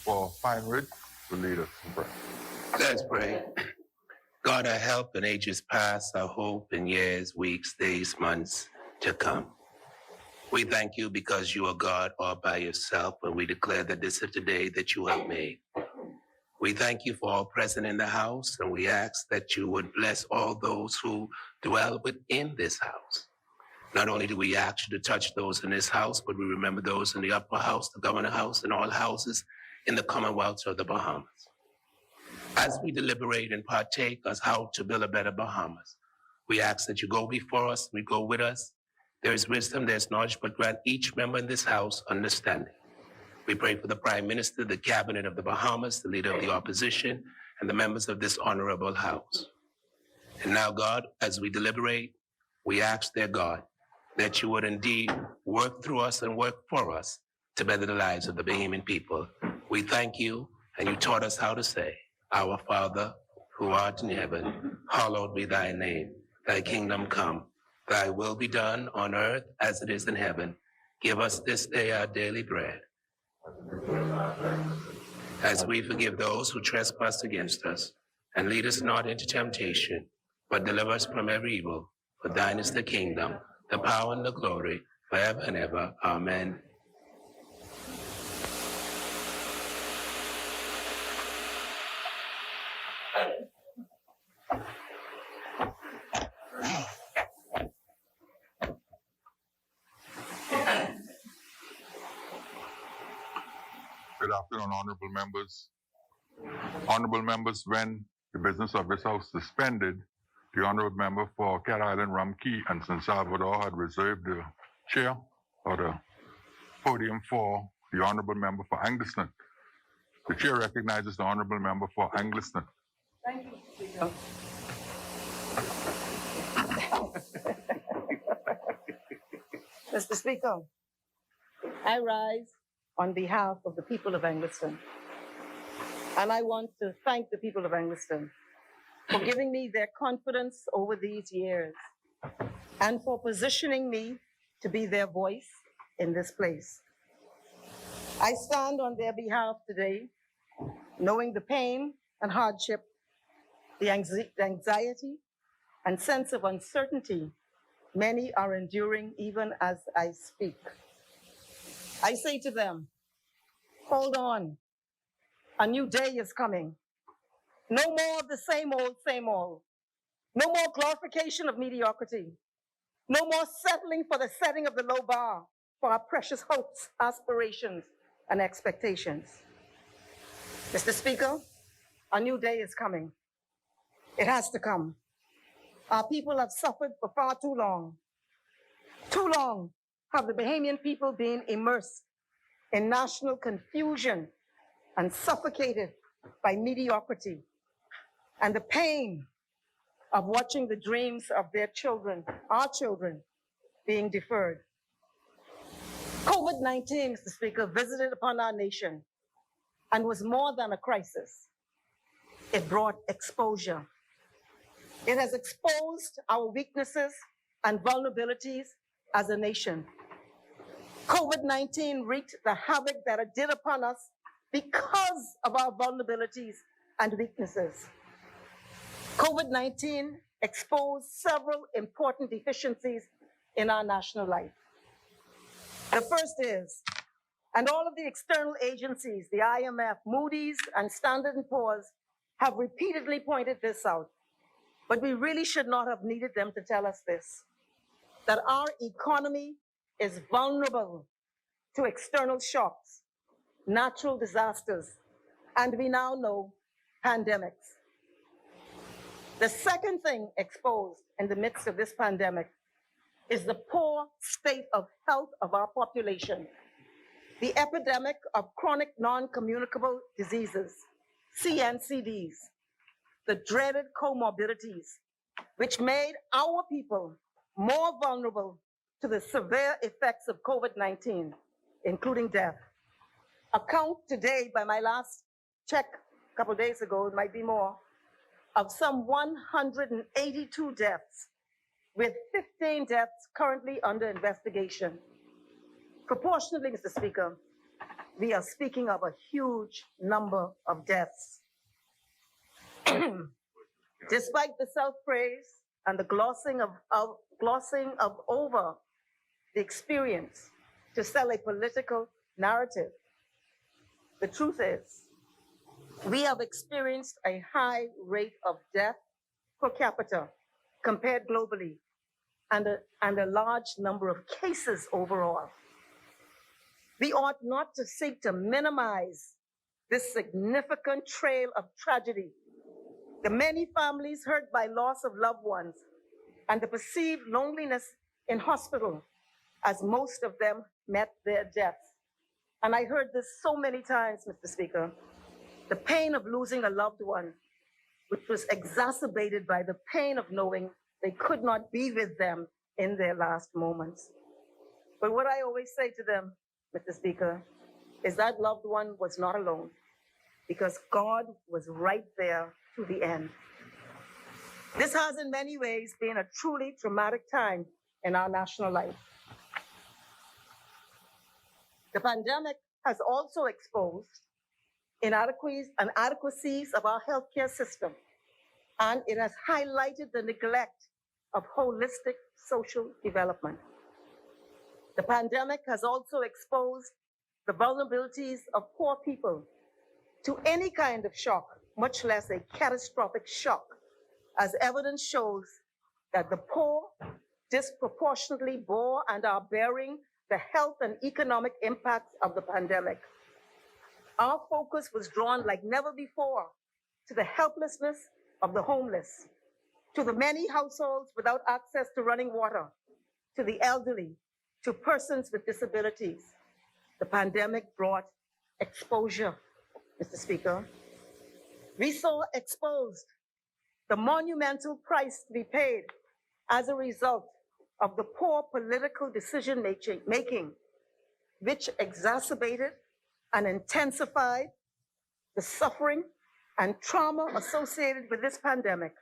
for Pine Ridge to lead us in prayer. Let's pray. God, our help in ages past, our hope in years, weeks, days, months to come. We thank you because you are God all by yourself, and we declare that this is the day that you have made. We thank you for all present in the house, and we ask that you would bless all those who dwell within this house. Not only do we ask you to touch those in this house, but we remember those in the upper house, the governor house, and all houses in the Commonwealth of the Bahamas. As we deliberate and partake as how to build a better Bahamas, we ask that you go before us, we go with us. There is wisdom, there's knowledge, but grant each member in this house understanding. We pray for the Prime Minister, the Cabinet of the Bahamas, the Leader of the Opposition, and the members of this honorable house. And now, God, as we deliberate, we ask, dear God, that you would indeed work through us and work for us to better the lives of the Bahamian people. We thank you, and you taught us how to say, Our Father, who art in heaven, hallowed be thy name. Thy kingdom come. Thy will be done on earth as it is in heaven. Give us this day our daily bread. As we forgive those who trespass against us, and lead us not into temptation, but deliver us from every evil. For thine is the kingdom, the power, and the glory, forever and ever. Amen. Good afternoon, honorable members. Honorable members, when the business of this house suspended, the honorable member for Cat Island, Rumkey, and San Salvador had reserved the chair or the podium for the honorable member for Angleston. The chair recognizes the honorable member for Angleston. Thank you, Speaker. Mr. Speaker, I rise on behalf of the people of Angleston. And I want to thank the people of Angleston for giving me their confidence over these years and for positioning me to be their voice in this place. I stand on their behalf today, knowing the pain and hardship, the anxiety and sense of uncertainty many are enduring even as I speak. I say to them, hold on, a new day is coming. No more of the same old, same old. No more glorification of mediocrity. No more settling for the setting of the low bar for our precious hopes, aspirations, and expectations. Mr. Speaker, a new day is coming. It has to come. Our people have suffered for far too long. Too long have the Bahamian people been immersed in national confusion and suffocated by mediocrity and the pain of watching the dreams of their children, our children, being deferred. COVID-19, Mr. Speaker, visited upon our nation and was more than a crisis. It brought exposure. It has exposed our weaknesses and vulnerabilities as a nation. COVID-19 wreaked the havoc that it did upon us because of our vulnerabilities and weaknesses. COVID-19 exposed several important deficiencies in our national life. The first is, and all of the external agencies, the IMF, Moody's, and Standard & Poor's, have repeatedly pointed this out, but we really should not have needed them to tell us this, that our economy is vulnerable to external shocks, natural disasters, and we now know pandemics. The second thing exposed in the midst of this pandemic is the poor state of health of our population, the epidemic of chronic non-communicable diseases, CNCDs, the dreaded comorbidities, which made our people more vulnerable to the severe effects of COVID-19, including death. A count today, by my last check a couple of days ago, it might be more, of some 182 deaths, with 15 deaths currently under investigation. Proportionately, Mr. Speaker, we are speaking of a huge number of deaths. Despite the self-praise and the glossing of over the experience to sell a political narrative, the truth is, we have experienced a high rate of death per capita compared globally, and a large number of cases overall. We ought not to seek to minimize this significant trail of tragedy, the many families hurt by loss of loved ones, and the perceived loneliness in hospital, as most of them met their deaths. And I heard this so many times, Mr. Speaker, the pain of losing a loved one, which was exacerbated by the pain of knowing they could not be with them in their last moments. But what I always say to them, Mr. Speaker, is that loved one was not alone, because God was right there to the end. This has in many ways been a truly traumatic time in our national life. The pandemic has also exposed inadequacies of our healthcare system, and it has highlighted the neglect of holistic social development. The pandemic has also exposed the vulnerabilities of poor people to any kind of shock, much less a catastrophic shock, as evidence shows that the poor disproportionately bore and are bearing the health and economic impacts of the pandemic. Our focus was drawn like never before to the helplessness of the homeless, to the many households without access to running water, to the elderly, to persons with disabilities. The pandemic brought exposure, Mr. Speaker. We saw exposed the monumental price to be paid as a result of the poor political decision making, which exacerbated and intensified the suffering and trauma associated with this pandemic,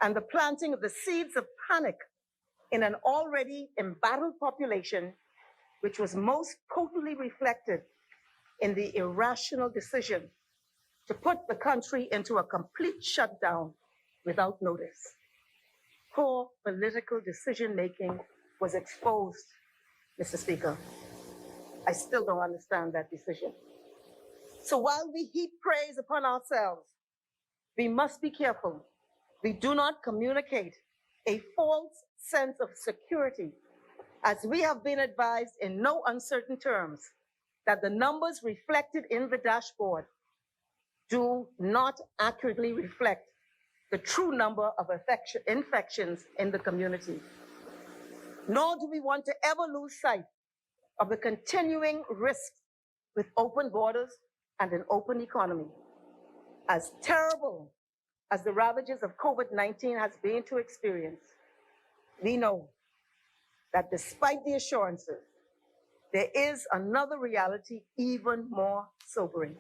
and the planting of the seeds of panic in an already embattled population, which was most potently reflected in the irrational decision to put the country into a complete shutdown without notice. Poor political decision-making was exposed, Mr. Speaker. I still don't understand that decision. So while we heap praise upon ourselves, we must be careful we do not communicate a false sense of security, as we have been advised in no uncertain terms that the numbers reflected in the dashboard do not accurately reflect the true number of infections in the community. Nor do we want to ever lose sight of the continuing risks with open borders and an open economy. As terrible as the ravages of COVID-19 has been to experience, we know that despite the assurances, there is another reality even more sobering.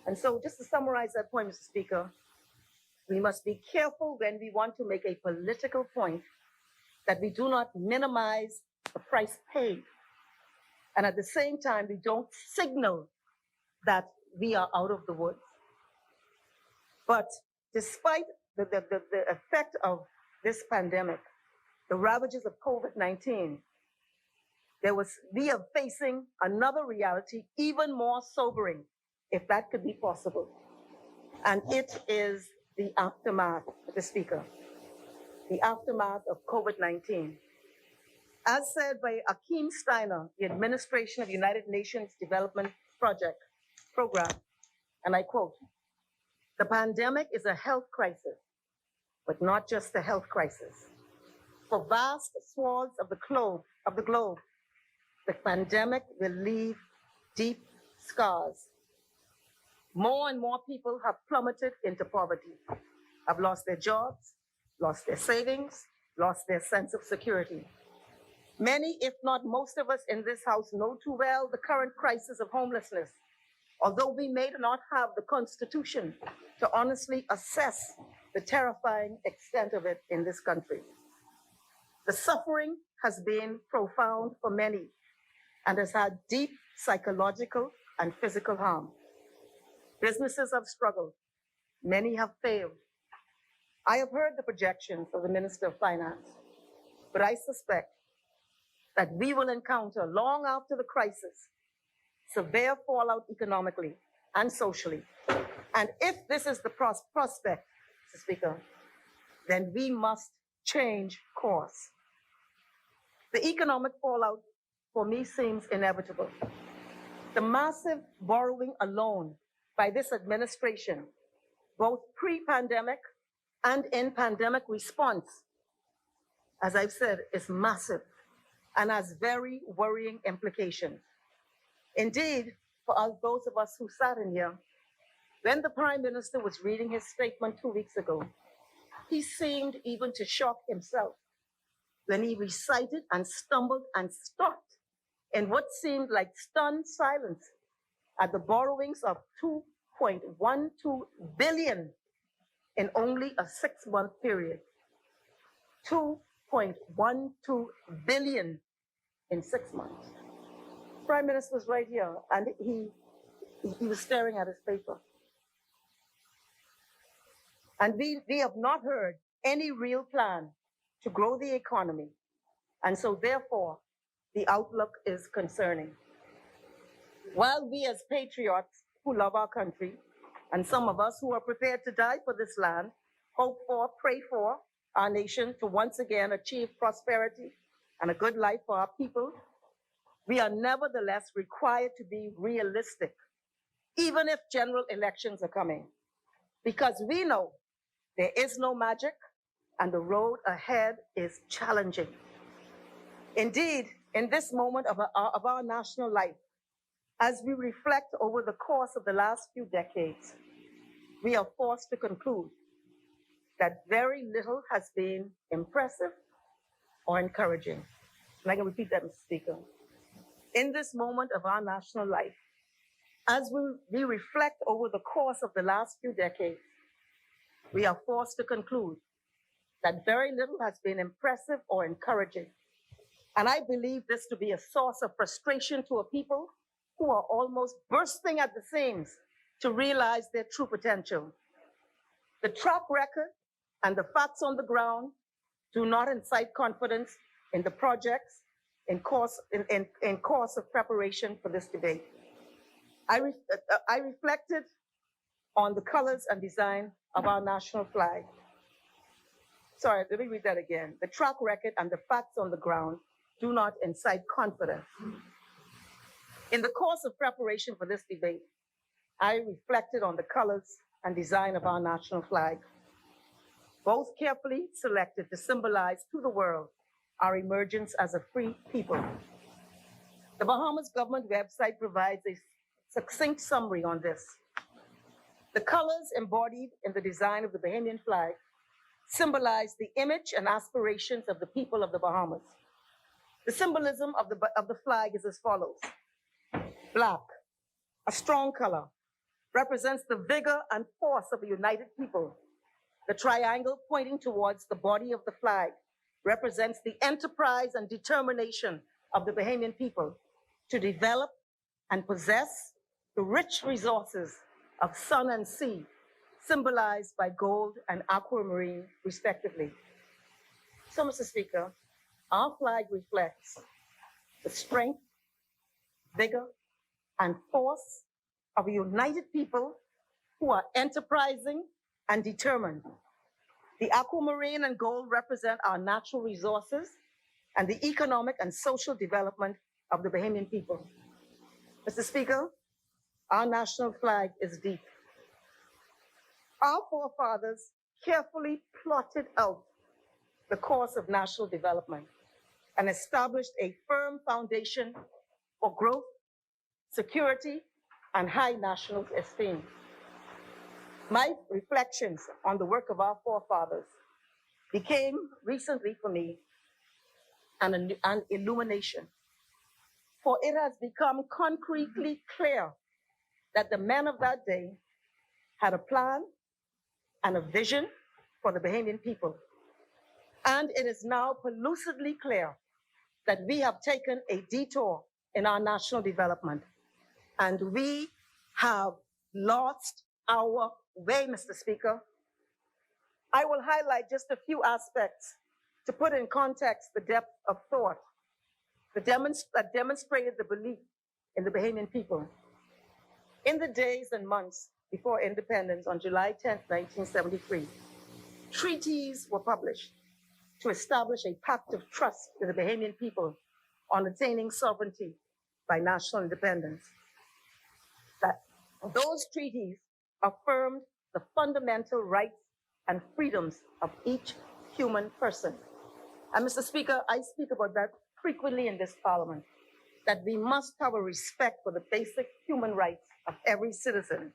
And so just to summarize that point, Mr. Speaker, we must be careful when we want to make a political point that we do not minimize the price paid. And at the same time, we don't signal that we are out of the woods. But despite the effect of this pandemic, the ravages of COVID-19, we are facing another reality even more sobering, if that could be possible. And it is the aftermath, Mr. Speaker, the aftermath of COVID-19. As said by Akeem Steiner, the administration of the United Nations Development Program, and I quote, "The pandemic is a health crisis, but not just a health crisis. For vast swaths of the globe, the pandemic will leave deep scars. More and more people have plummeted into poverty, have lost their jobs, lost their savings, lost their sense of security. Many, if not most of us in this House, know too well the current crisis of homelessness, although we may not have the Constitution to honestly assess the terrifying extent of it in this country. The suffering has been profound for many, and has had deep psychological and physical harm. Businesses have struggled. Many have failed. I have heard the projections of the Minister of Finance, but I suspect that we will encounter, long after the crisis, severe fallout economically and socially. And if this is the prospect, Mr. Speaker, then we must change course. The economic fallout for me seems inevitable. The massive borrowing alone by this administration, both pre-pandemic and in pandemic response, as I've said, is massive and has very worrying implications. Indeed, for those of us who sat in here, when the Prime Minister was reading his statement 2 weeks ago, he seemed even to shock himself when he recited and stumbled and stopped in what seemed like stunned silence at the borrowings of 2.12 billion in only a 6-month period. 2.12 billion in 6 months. Prime Minister was right here, and he was staring at his paper. And we have not heard any real plan to grow the economy. And so therefore, the outlook is concerning. While we as patriots who love our country, and some of us who are prepared to die for this land, hope for, pray for our nation to once again achieve prosperity and a good life for our people, we are nevertheless required to be realistic, even if general elections are coming, because we know there is no magic and the road ahead is challenging. Indeed, in this moment of our national life, as we reflect over the course of the last few decades, we are forced to conclude that very little has been impressive or encouraging. And I can repeat that, Mr. Speaker. In this moment of our national life, as we reflect over the course of the last few decades, we are forced to conclude that very little has been impressive or encouraging. And I believe this to be a source of frustration to a people who are almost bursting at the seams to realize their true potential. The track record and the facts on the ground do not incite confidence in the projects in course of preparation for this debate. I reflected on the colors and design of our national flag. Sorry, let me read that again. The track record and the facts on the ground do not incite confidence. In the course of preparation for this debate, I reflected on the colors and design of our national flag, both carefully selected to symbolize to the world our emergence as a free people. The Bahamas government website provides a succinct summary on this. The colors embodied in the design of the Bahamian flag symbolize the image and aspirations of the people of the Bahamas. The symbolism of the flag is as follows. Black, a strong color, represents the vigor and force of a united people. The triangle pointing towards the body of the flag represents the enterprise and determination of the Bahamian people to develop and possess the rich resources of sun and sea, symbolized by gold and aquamarine, respectively. So, Mr. Speaker, our flag reflects the strength, vigor, and force of a united people who are enterprising and determined. The aquamarine and gold represent our natural resources and the economic and social development of the Bahamian people. Mr. Speaker, our national flag is deep. Our forefathers carefully plotted out the course of national development and established a firm foundation for growth, security, and high national esteem. My reflections on the work of our forefathers became recently for me an illumination, for it has become concretely clear that the men of that day had a plan and a vision for the Bahamian people. And it is now pellucidly clear that we have taken a detour in our national development. And we have lost our way, Mr. Speaker. I will highlight just a few aspects to put in context the depth of thought that demonstrated the belief in the Bahamian people. In the days and months before independence on July 10, 1973, treaties were published to establish a pact of trust with the Bahamian people on attaining sovereignty by national independence. That those treaties affirmed the fundamental rights and freedoms of each human person. And Mr. Speaker, I speak about that frequently in this Parliament, that we must have a respect for the basic human rights of every citizen.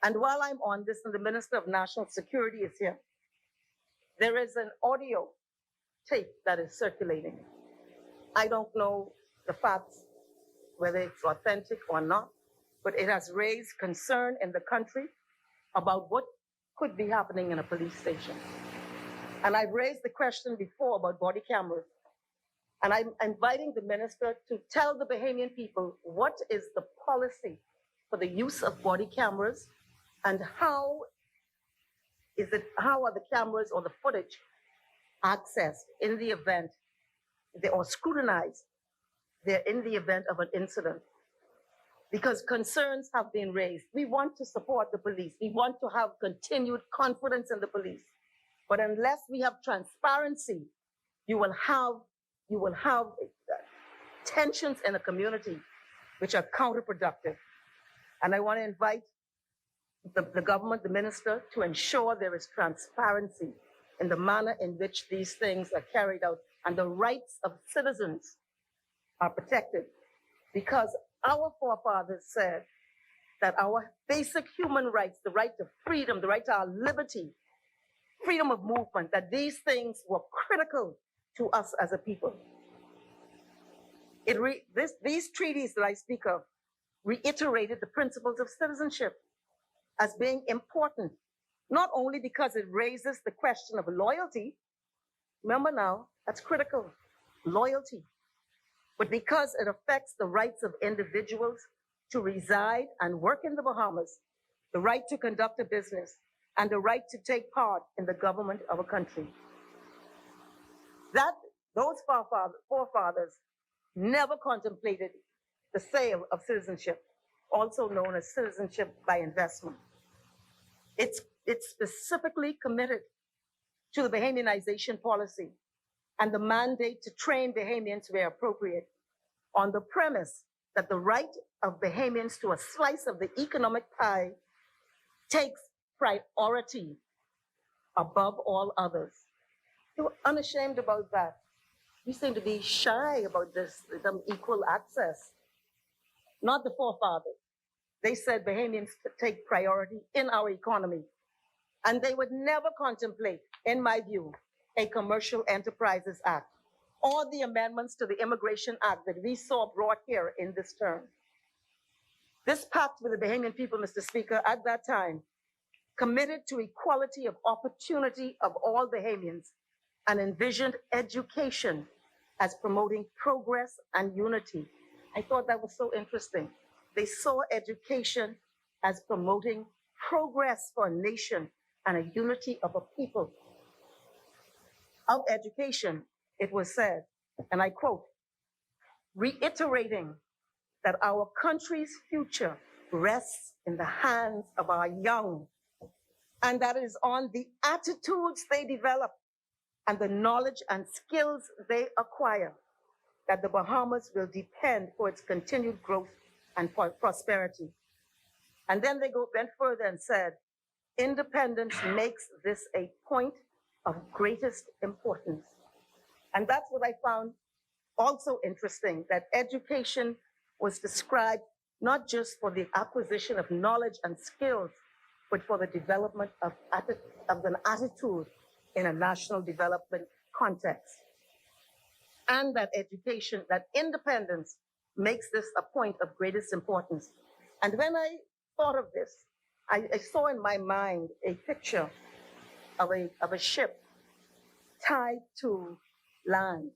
And while I'm on this, and the Minister of National Security is here, there is an audio tape that is circulating. I don't know the facts, whether it's authentic or not, but it has raised concern in the country about what could be happening in a police station. And I've raised the question before about body cameras. And I'm inviting the minister to tell the Bahamian people what is the policy for the use of body cameras, and how are the cameras or the footage accessed in the event, or scrutinized there in the event of an incident. Because concerns have been raised. We want to support the police. We want to have continued confidence in the police. But unless we have transparency, you will have tensions in a community which are counterproductive. And I want to invite the government, the minister, to ensure there is transparency in the manner in which these things are carried out and the rights of citizens are protected. Because our forefathers said that our basic human rights, the right to freedom, the right to our liberty, freedom of movement, that these things were critical to us as a people. These treaties that I speak of reiterated the principles of citizenship as being important, not only because it raises the question of loyalty, remember now, that's critical, loyalty, but because it affects the rights of individuals to reside and work in the Bahamas, the right to conduct a business, and the right to take part in the government of a country. Those forefathers never contemplated the sale of citizenship, also known as citizenship by investment. It's specifically committed to the Bahamianization policy and the mandate to train Bahamians where appropriate, on the premise that the right of Bahamians to a slice of the economic pie takes priority above all others. They were unashamed about that. We seem to be shy about this, equal access. Not the forefathers. They said Bahamians take priority in our economy. And they would never contemplate, in my view, a Commercial Enterprises Act or the amendments to the Immigration Act that we saw brought here in this term. This pact with the Bahamian people, Mr. Speaker, at that time, committed to equality of opportunity of all Bahamians and envisioned education as promoting progress and unity. I thought that was so interesting. They saw education as promoting progress for a nation and a unity of a people. Of education, it was said, and I quote, reiterating that our country's future rests in the hands of our young, and that it is on the attitudes they develop and the knowledge and skills they acquire that the Bahamas will depend for its continued growth and prosperity. And then they went further and said, independence makes this a point of greatest importance. And that's what I found also interesting, that education was described not just for the acquisition of knowledge and skills, but for the development of an attitude in a national development context. And that education, that independence makes this a point of greatest importance. And when I thought of this, I saw in my mind a picture of a ship tied to land.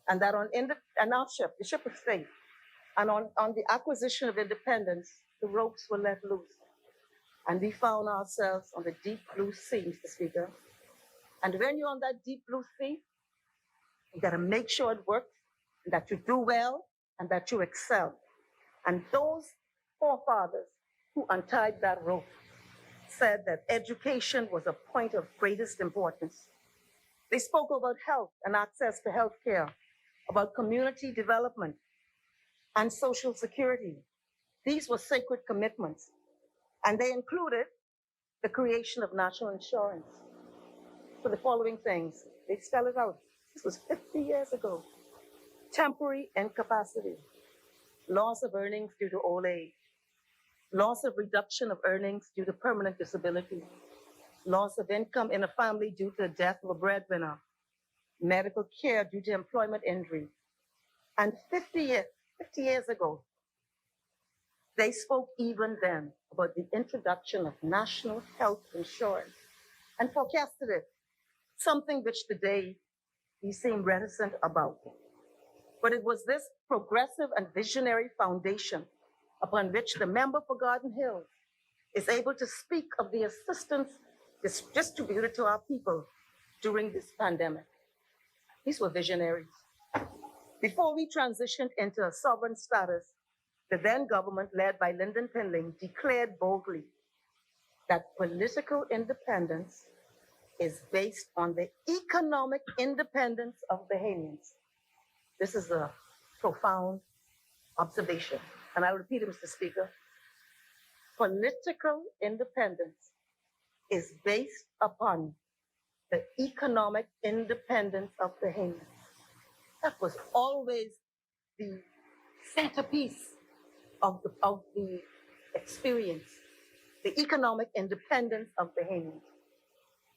and that and our ship, the ship of state, and on the acquisition of independence, the ropes were let loose. And we found ourselves on the deep blue sea, Mr. Speaker. And when you're on that deep blue sea, you gotta make sure it works, and that you do well, and that you excel. And those forefathers who untied that rope said that education was a point of greatest importance. They spoke about health and access to health care, about community development and social security. These were sacred commitments, and they included the creation of national insurance for the following things. They spell it out. This was 50 years ago. Temporary incapacity, loss of earnings due to old age, loss of reduction of earnings due to permanent disability, loss of income in a family due to the death of a breadwinner, medical care due to employment injury. And 50 years ago, they spoke even then about the introduction of national health insurance and forecasted it, something which today we seem reticent about. But it was this progressive and visionary foundation upon which the member for Garden Hills is able to speak of the assistance distributed to our people during this pandemic. These were visionaries. Before we transitioned into a sovereign status, the then government, led by Lyndon Pinling, declared boldly that political independence is based on the economic independence of Bahamians. This is a profound observation, and I repeat it, Mr. Speaker. Political independence is based upon the economic independence of Bahamians. That was always the centerpiece of the experience, the economic independence of Bahamians.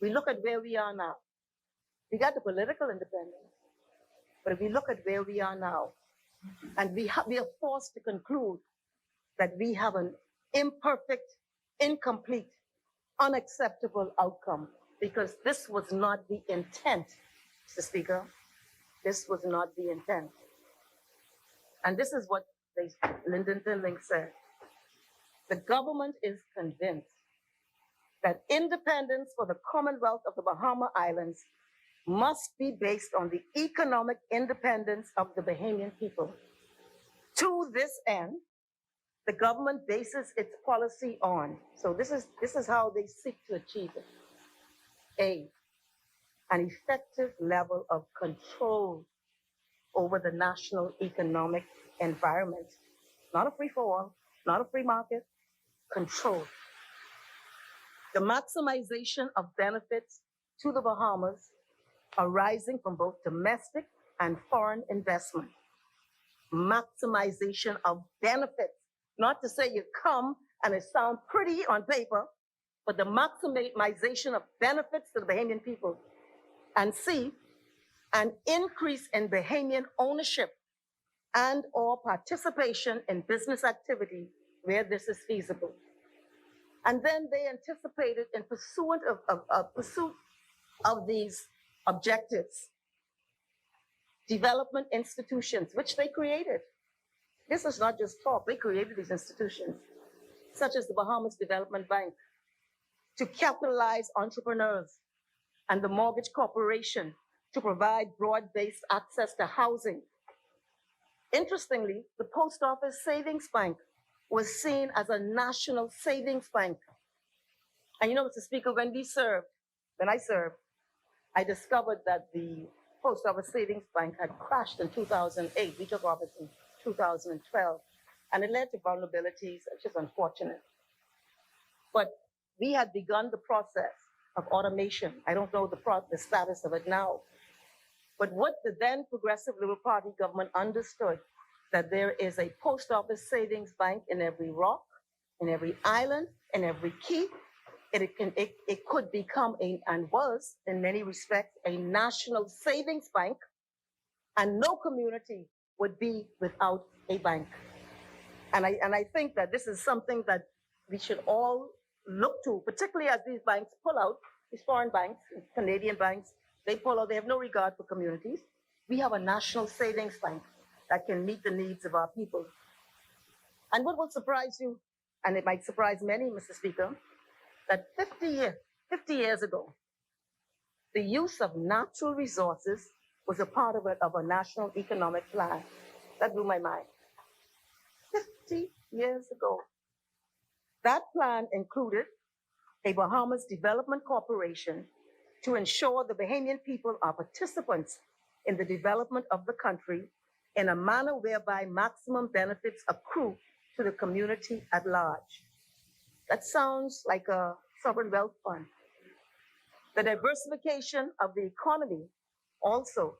We look at where we are now. We got the political independence, but if we look at where we are now, and we are forced to conclude that we have an imperfect, incomplete, unacceptable outcome, because this was not the intent, Mr. Speaker. This was not the intent. And this is what Lyndon Pinling said. The government is convinced that independence for the Commonwealth of the Bahama Islands must be based on the economic independence of the Bahamian people. To this end, the government bases its policy on, so this is how they seek to achieve it. A, an effective level of control over the national economic environment. Not a free-for-all, not a free market, control. The maximization of benefits to the Bahamas arising from both domestic and foreign investment. Maximization of benefits, not to say you come and it sounds pretty on paper, but the maximization of benefits to the Bahamian people. And C, an increase in Bahamian ownership and or participation in business activity where this is feasible. And then they anticipated, in pursuit of these objectives, development institutions, which they created. This is not just talk, they created these institutions, such as the Bahamas Development Bank, to capitalize entrepreneurs, and the Mortgage Corporation to provide broad-based access to housing. Interestingly, the Post Office Savings Bank was seen as a national savings bank. And you know, Mr. Speaker, when I served, I discovered that the Post Office Savings Bank had crashed in 2008. We took office in 2012, and it led to vulnerabilities, which is unfortunate. But we had begun the process of automation. I don't know the status of it now. But what the then Progressive Liberal Party government understood, that there is a post office savings bank in every rock, in every island, in every key. It could become and was in many respects a national savings bank, and no community would be without a bank. And I think that this is something that we should all look to, particularly as these banks pull out, these foreign banks, Canadian banks, they pull out, they have no regard for communities. we have a national savings bank that can meet the needs of our people. And what will surprise you, and it might surprise many, Mr. Speaker, that 50 years ago, the use of natural resources was a part of a national economic plan. That blew my mind. 50 years ago. That plan included a Bahamas Development Corporation to ensure the Bahamian people are participants in the development of the country in a manner whereby maximum benefits accrue to the community at large. That sounds like a sovereign wealth fund. The diversification of the economy also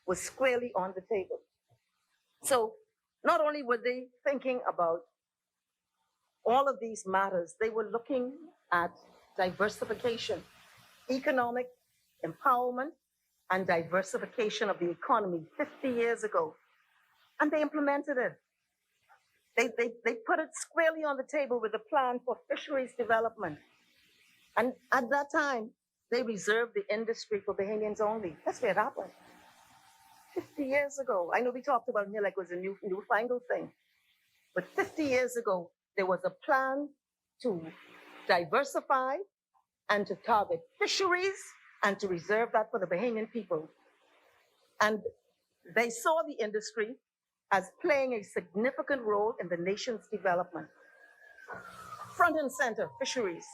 was squarely on the table. So not only were they thinking about all of these matters, they were looking at diversification, economic empowerment, and diversification of the economy 50 years ago. And they implemented it. They put it squarely on the table with a plan for fisheries development. And at that time, they reserved the industry for Bahamians only. That's where it happened. 50 years ago. I know we talked about it here like it was a newfangled thing. But 50 years ago, there was a plan to diversify and to target fisheries and to reserve that for the Bahamian people. And they saw the industry as playing a significant role in the nation's development. Front and center, fisheries.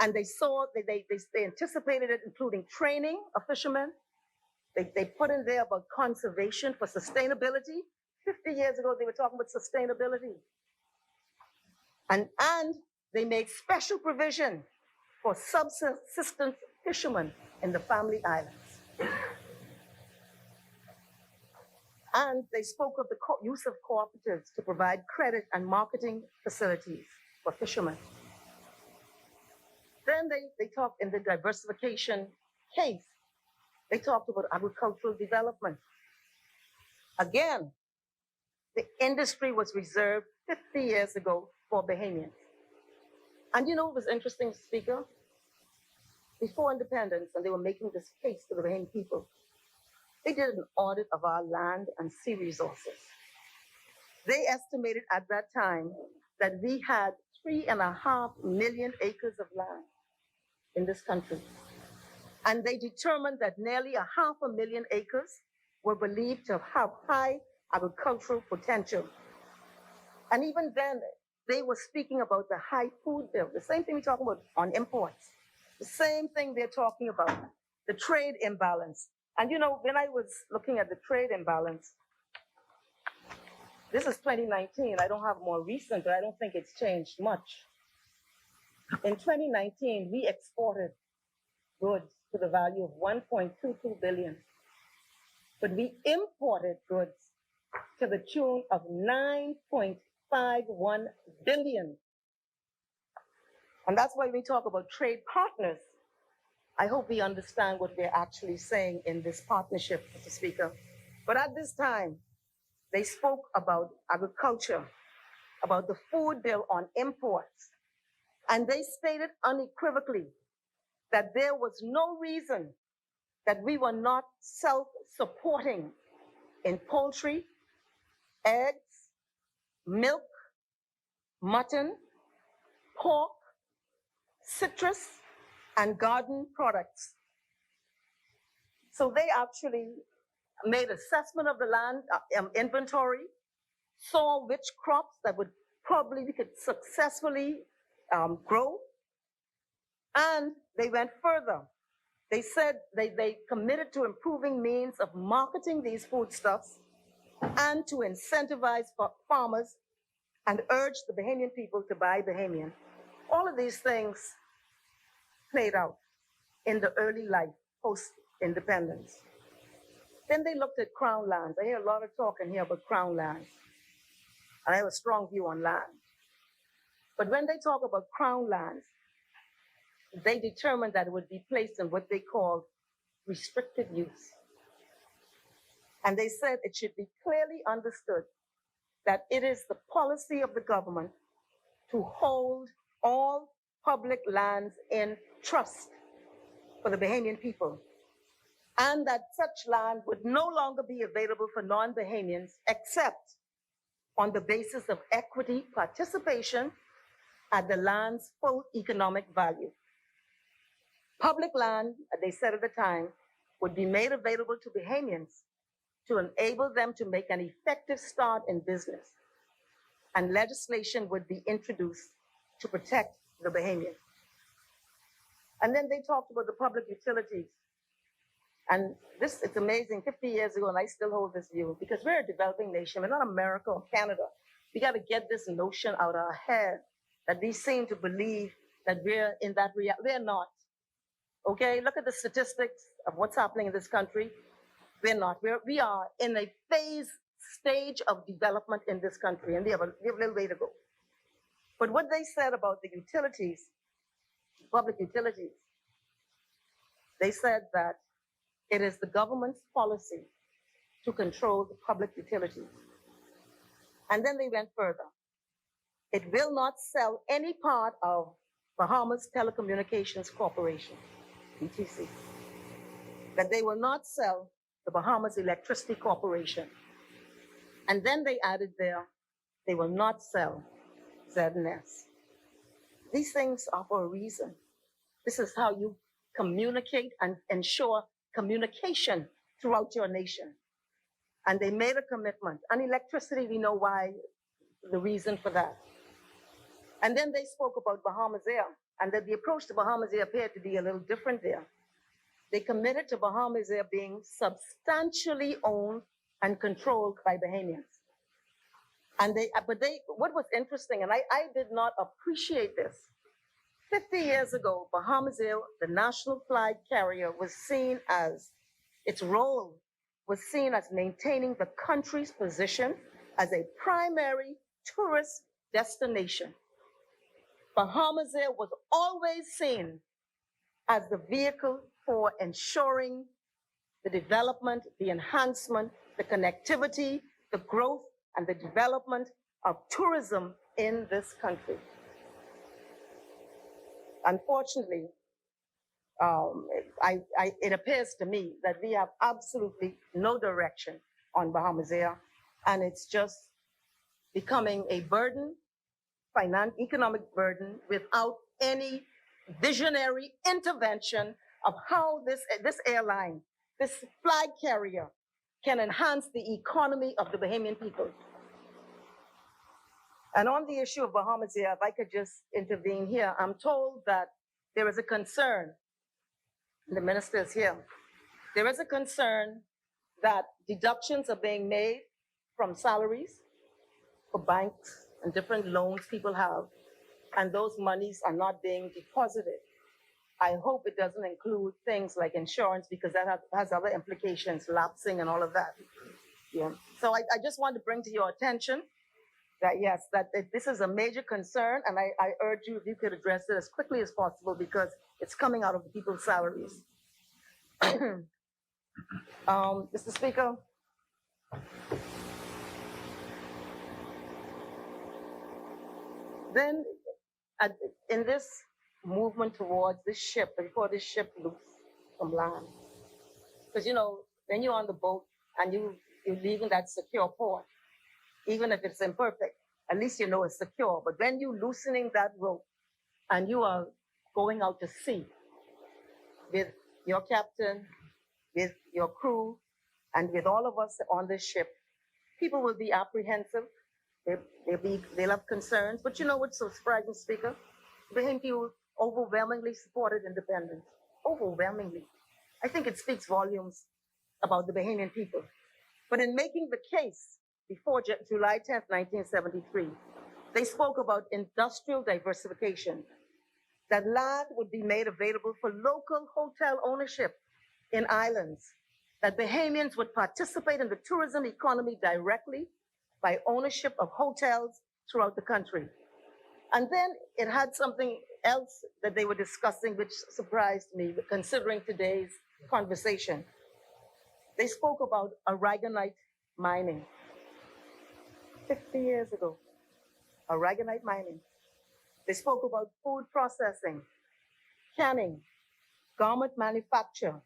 And they saw, they anticipated it, including training of fishermen. They put in there about conservation for sustainability. 50 years ago, they were talking about sustainability. And they made special provision for subsistence fishermen in the family islands. And they spoke of the use of cooperatives to provide credit and marketing facilities for fishermen. Then they talked in the diversification case, they talked about agricultural development. Again, the industry was reserved 50 years ago for Bahamians. And you know what was interesting, Speaker? Before independence, and they were making this case to the Bahamian people, they did an audit of our land and sea resources. They estimated at that time that we had 3.5 million acres of land in this country. And they determined that nearly 500,000 acres were believed to have high agricultural potential. And even then, they were speaking about the high food bill, the same thing we're talking about on imports, the same thing they're talking about, the trade imbalance. And you know, when I was looking at the trade imbalance, this is 2019, I don't have more recent, but I don't think it's changed much. In 2019, we exported goods to the value of 1.22 billion, but we imported goods to the tune of 9.51 billion. And that's why we talk about trade partners. I hope we understand what we're actually saying in this partnership, Mr. Speaker. But at this time, they spoke about agriculture, about the food bill on imports, and they stated unequivocally that there was no reason that we were not self-supporting in poultry, eggs, milk, mutton, pork, citrus, and garden products. So they actually made assessment of the land inventory, saw which crops that would probably we could successfully grow, and they went further. They said they committed to improving means of marketing these foodstuffs and to incentivize farmers and urge the Bahamian people to buy Bahamian. All of these things played out in the early life, post-independence. Then they looked at crown lands. I hear a lot of talk in here about crown lands. And I have a strong view on land. But when they talk about crown lands, they determined that it would be placed in what they called restricted use. And they said it should be clearly understood that it is the policy of the government to hold all public lands in trust for the Bahamian people, and that such land would no longer be available for non-Bahamians except on the basis of equity participation at the land's full economic value. Public land, they said at the time, would be made available to Bahamians to enable them to make an effective start in business, and legislation would be introduced to protect the Bahamians. And then they talked about the public utilities. And this, it's amazing, 50 years ago, and I still hold this view, because we're a developing nation, we're not America or Canada. We got to get this notion out of our head that we seem to believe that we're in that reality. We're not. Okay, look at the statistics of what's happening in this country. We're not. We are in a stage of development in this country, and we have a little way to go. But what they said about the utilities, public utilities, they said that it is the government's policy to control the public utilities. And then they went further. It will not sell any part of Bahamas Telecommunications Corporation, BTC. That they will not sell the Bahamas Electricity Corporation. And then they added there, they will not sell ZNS. These things are for a reason. This is how you communicate and ensure communication throughout your nation. And they made a commitment. And electricity, we know why, the reason for that. And then they spoke about Bahamas Air, and that the approach to Bahamas Air appeared to be a little different there. They committed to Bahamas Air being substantially owned and controlled by Bahamians. And what was interesting, and I did not appreciate this, 50 years ago, Bahamas Air, the national flag carrier, was seen as, its role was seen as maintaining the country's position as a primary tourist destination. Bahamas Air was always seen as the vehicle for ensuring the development, the enhancement, the connectivity, the growth, and the development of tourism in this country. Unfortunately, it appears to me that we have absolutely no direction on Bahamas Air, and it's just becoming a burden, economic burden, without any visionary intervention of how this airline, this flag carrier, can enhance the economy of the Bahamian people. And on the issue of Bahamas Air, if I could just intervene here, I'm told that there is a concern, and the minister is here, there is a concern that deductions are being made from salaries for banks and different loans people have, and those monies are not being deposited. I hope it doesn't include things like insurance, because that has other implications, lapsing and all of that. Yeah. So I just want to bring to your attention that, yes, that this is a major concern, and I urge you, if you could address it as quickly as possible, because it's coming out of the people's salaries. Mr. Speaker, then in this movement towards this ship, before this ship loose from land, because when you're on the boat and you're leaving that secure port, even if it's imperfect, at least you know it's secure. But when you're loosening that rope and you are going out to sea with your captain, with your crew, and with all of us on this ship, people will be apprehensive. They'll have concerns. But you know what's so surprising, Speaker? Bahamian people overwhelmingly supported independence. Overwhelmingly. I think it speaks volumes about the Bahamian people. But in making the case before July 10th, 1973, they spoke about industrial diversification, that land would be made available for local hotel ownership in islands, that Bahamians would participate in the tourism economy directly by ownership of hotels throughout the country. And then it had something else that they were discussing, which surprised me, considering today's conversation. They spoke about aragonite mining. 50 years ago, aragonite mining. They spoke about food processing, canning, garment manufacture,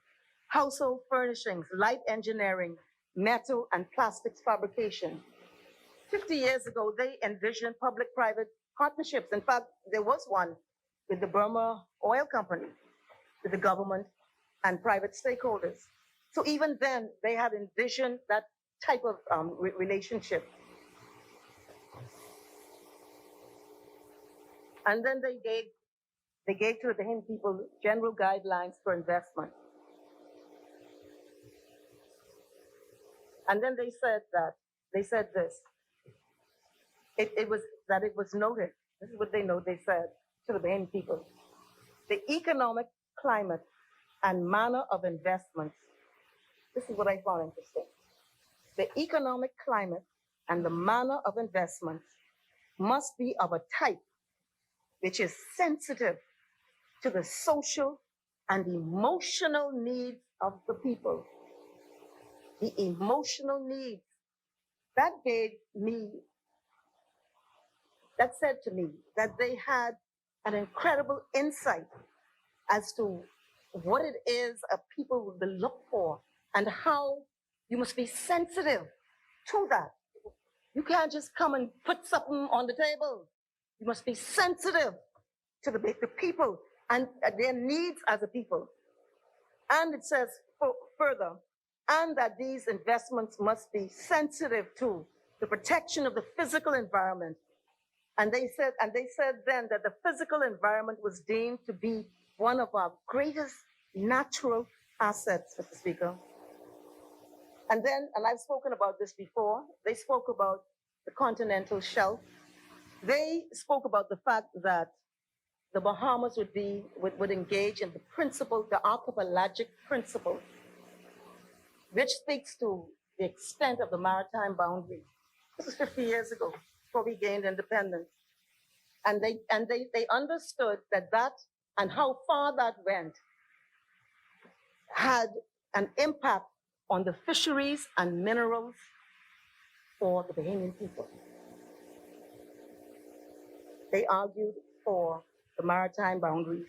household furnishings, light engineering, metal and plastics fabrication. 50 years ago, they envisioned public-private partnerships. In fact, there was one with the Burma Oil Company, with the government and private stakeholders. So even then, they had envisioned that type of relationship. And then they gave to the Bahamian people general guidelines for investment. And then they said this. It was noted. This is what they said to the Bahamian people. The economic climate and manner of investments. This is what I found interesting. The economic climate and the manner of investments must be of a type which is sensitive to the social and emotional needs of the people. The emotional needs. That said to me that they had an incredible insight as to what it is a people will look for and how you must be sensitive to that. You can't just come and put something on the table. You must be sensitive to the people and their needs as a people. And it says further, and that these investments must be sensitive to the protection of the physical environment. And they said then that the physical environment was deemed to be one of our greatest natural assets, Mr. Speaker. And I've spoken about this before, they spoke about the continental shelf. They spoke about the fact that the Bahamas would engage in the principle, the archipelagic principle, which speaks to the extent of the maritime boundary. This is 50 years ago, before we gained independence. And they understood that and how far that went had an impact on the fisheries and minerals for the Bahamian people. They argued for the maritime boundaries.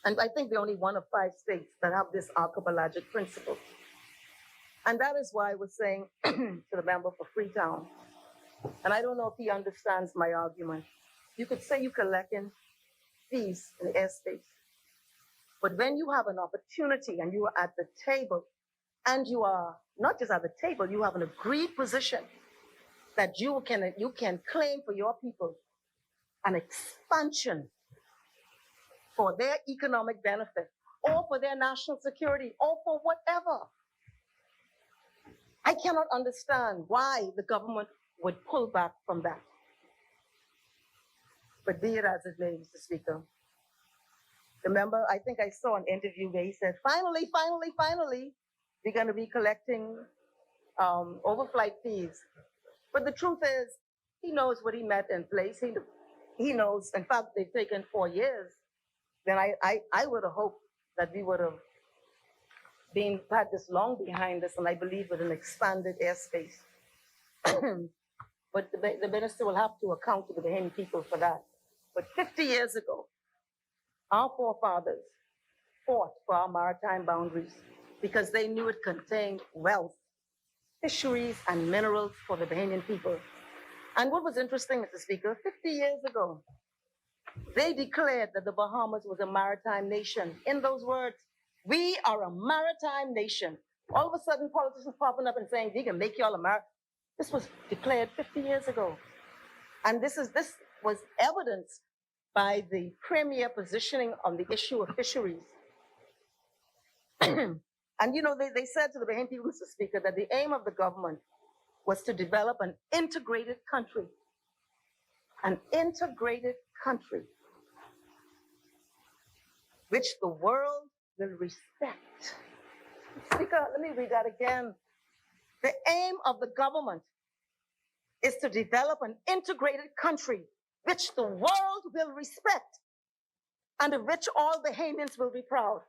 And I think we're only one of 5 states that have this archipelagic principle. And that is why I was saying to the member for Freetown, and I don't know if he understands my argument. You could say you're collecting fees in the airspace, but when you have an opportunity and you are at the table, and you are not just at the table, you have an agreed position that you can claim for your people an expansion for their economic benefit, or for their national security, or for whatever. I cannot understand why the government would pull back from that. But be it as it may, Mr. Speaker. Remember, I think I saw an interview where he said, finally, we're going to be collecting overflight fees. But the truth is, he knows what he met in place. He knows, in fact, they've taken 4 years. Then I would have hoped that we would have had this long behind us, and I believe with an expanded airspace. But the minister will have to account to the Bahamian people for that. But 50 years ago, our forefathers fought for our maritime boundaries because they knew it contained wealth, fisheries, and minerals for the Bahamian people. And what was interesting, Mr. Speaker, 50 years ago, they declared that the Bahamas was a maritime nation. In those words, we are a maritime nation. All of a sudden, politicians popping up and saying, we can make y'all a maritime. This was declared 50 years ago. And this was evidenced by the premier positioning on the issue of fisheries. And they said to the Bahamian people, Mr. Speaker, that the aim of the government was to develop an integrated country. An integrated country, which the world will respect. Speaker, let me read that again. The aim of the government is to develop an integrated country which the world will respect and of which all Bahamians will be proud.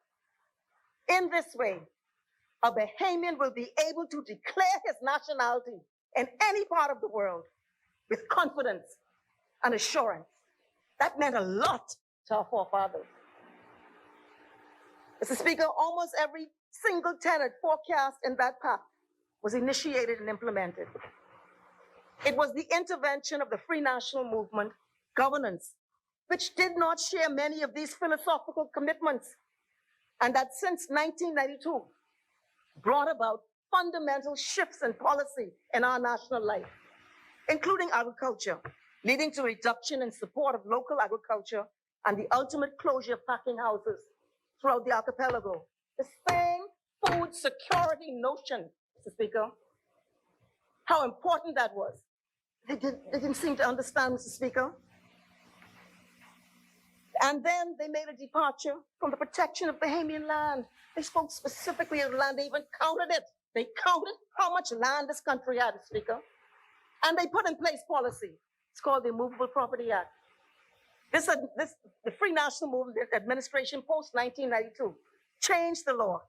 In this way, a Bahamian will be able to declare his nationality in any part of the world with confidence and assurance. That meant a lot to our forefathers. Mr. Speaker, almost every single tenet forecast in that pact was initiated and implemented. It was the intervention of the Free National Movement governance, which did not share many of these philosophical commitments, and that since 1992 brought about fundamental shifts in policy in our national life, including agriculture, leading to reduction in support of local agriculture and the ultimate closure of packing houses throughout the archipelago. The same food security notion, Mr. Speaker, how important that was. They didn't seem to understand, Mr. Speaker. And then they made a departure from the protection of Bahamian land. They spoke specifically of land. They even counted it. They counted how much land this country had, Mr. Speaker. And they put in place policy. It's called the Immovable Property Act. The Free National Movement Administration post-1992 changed the law.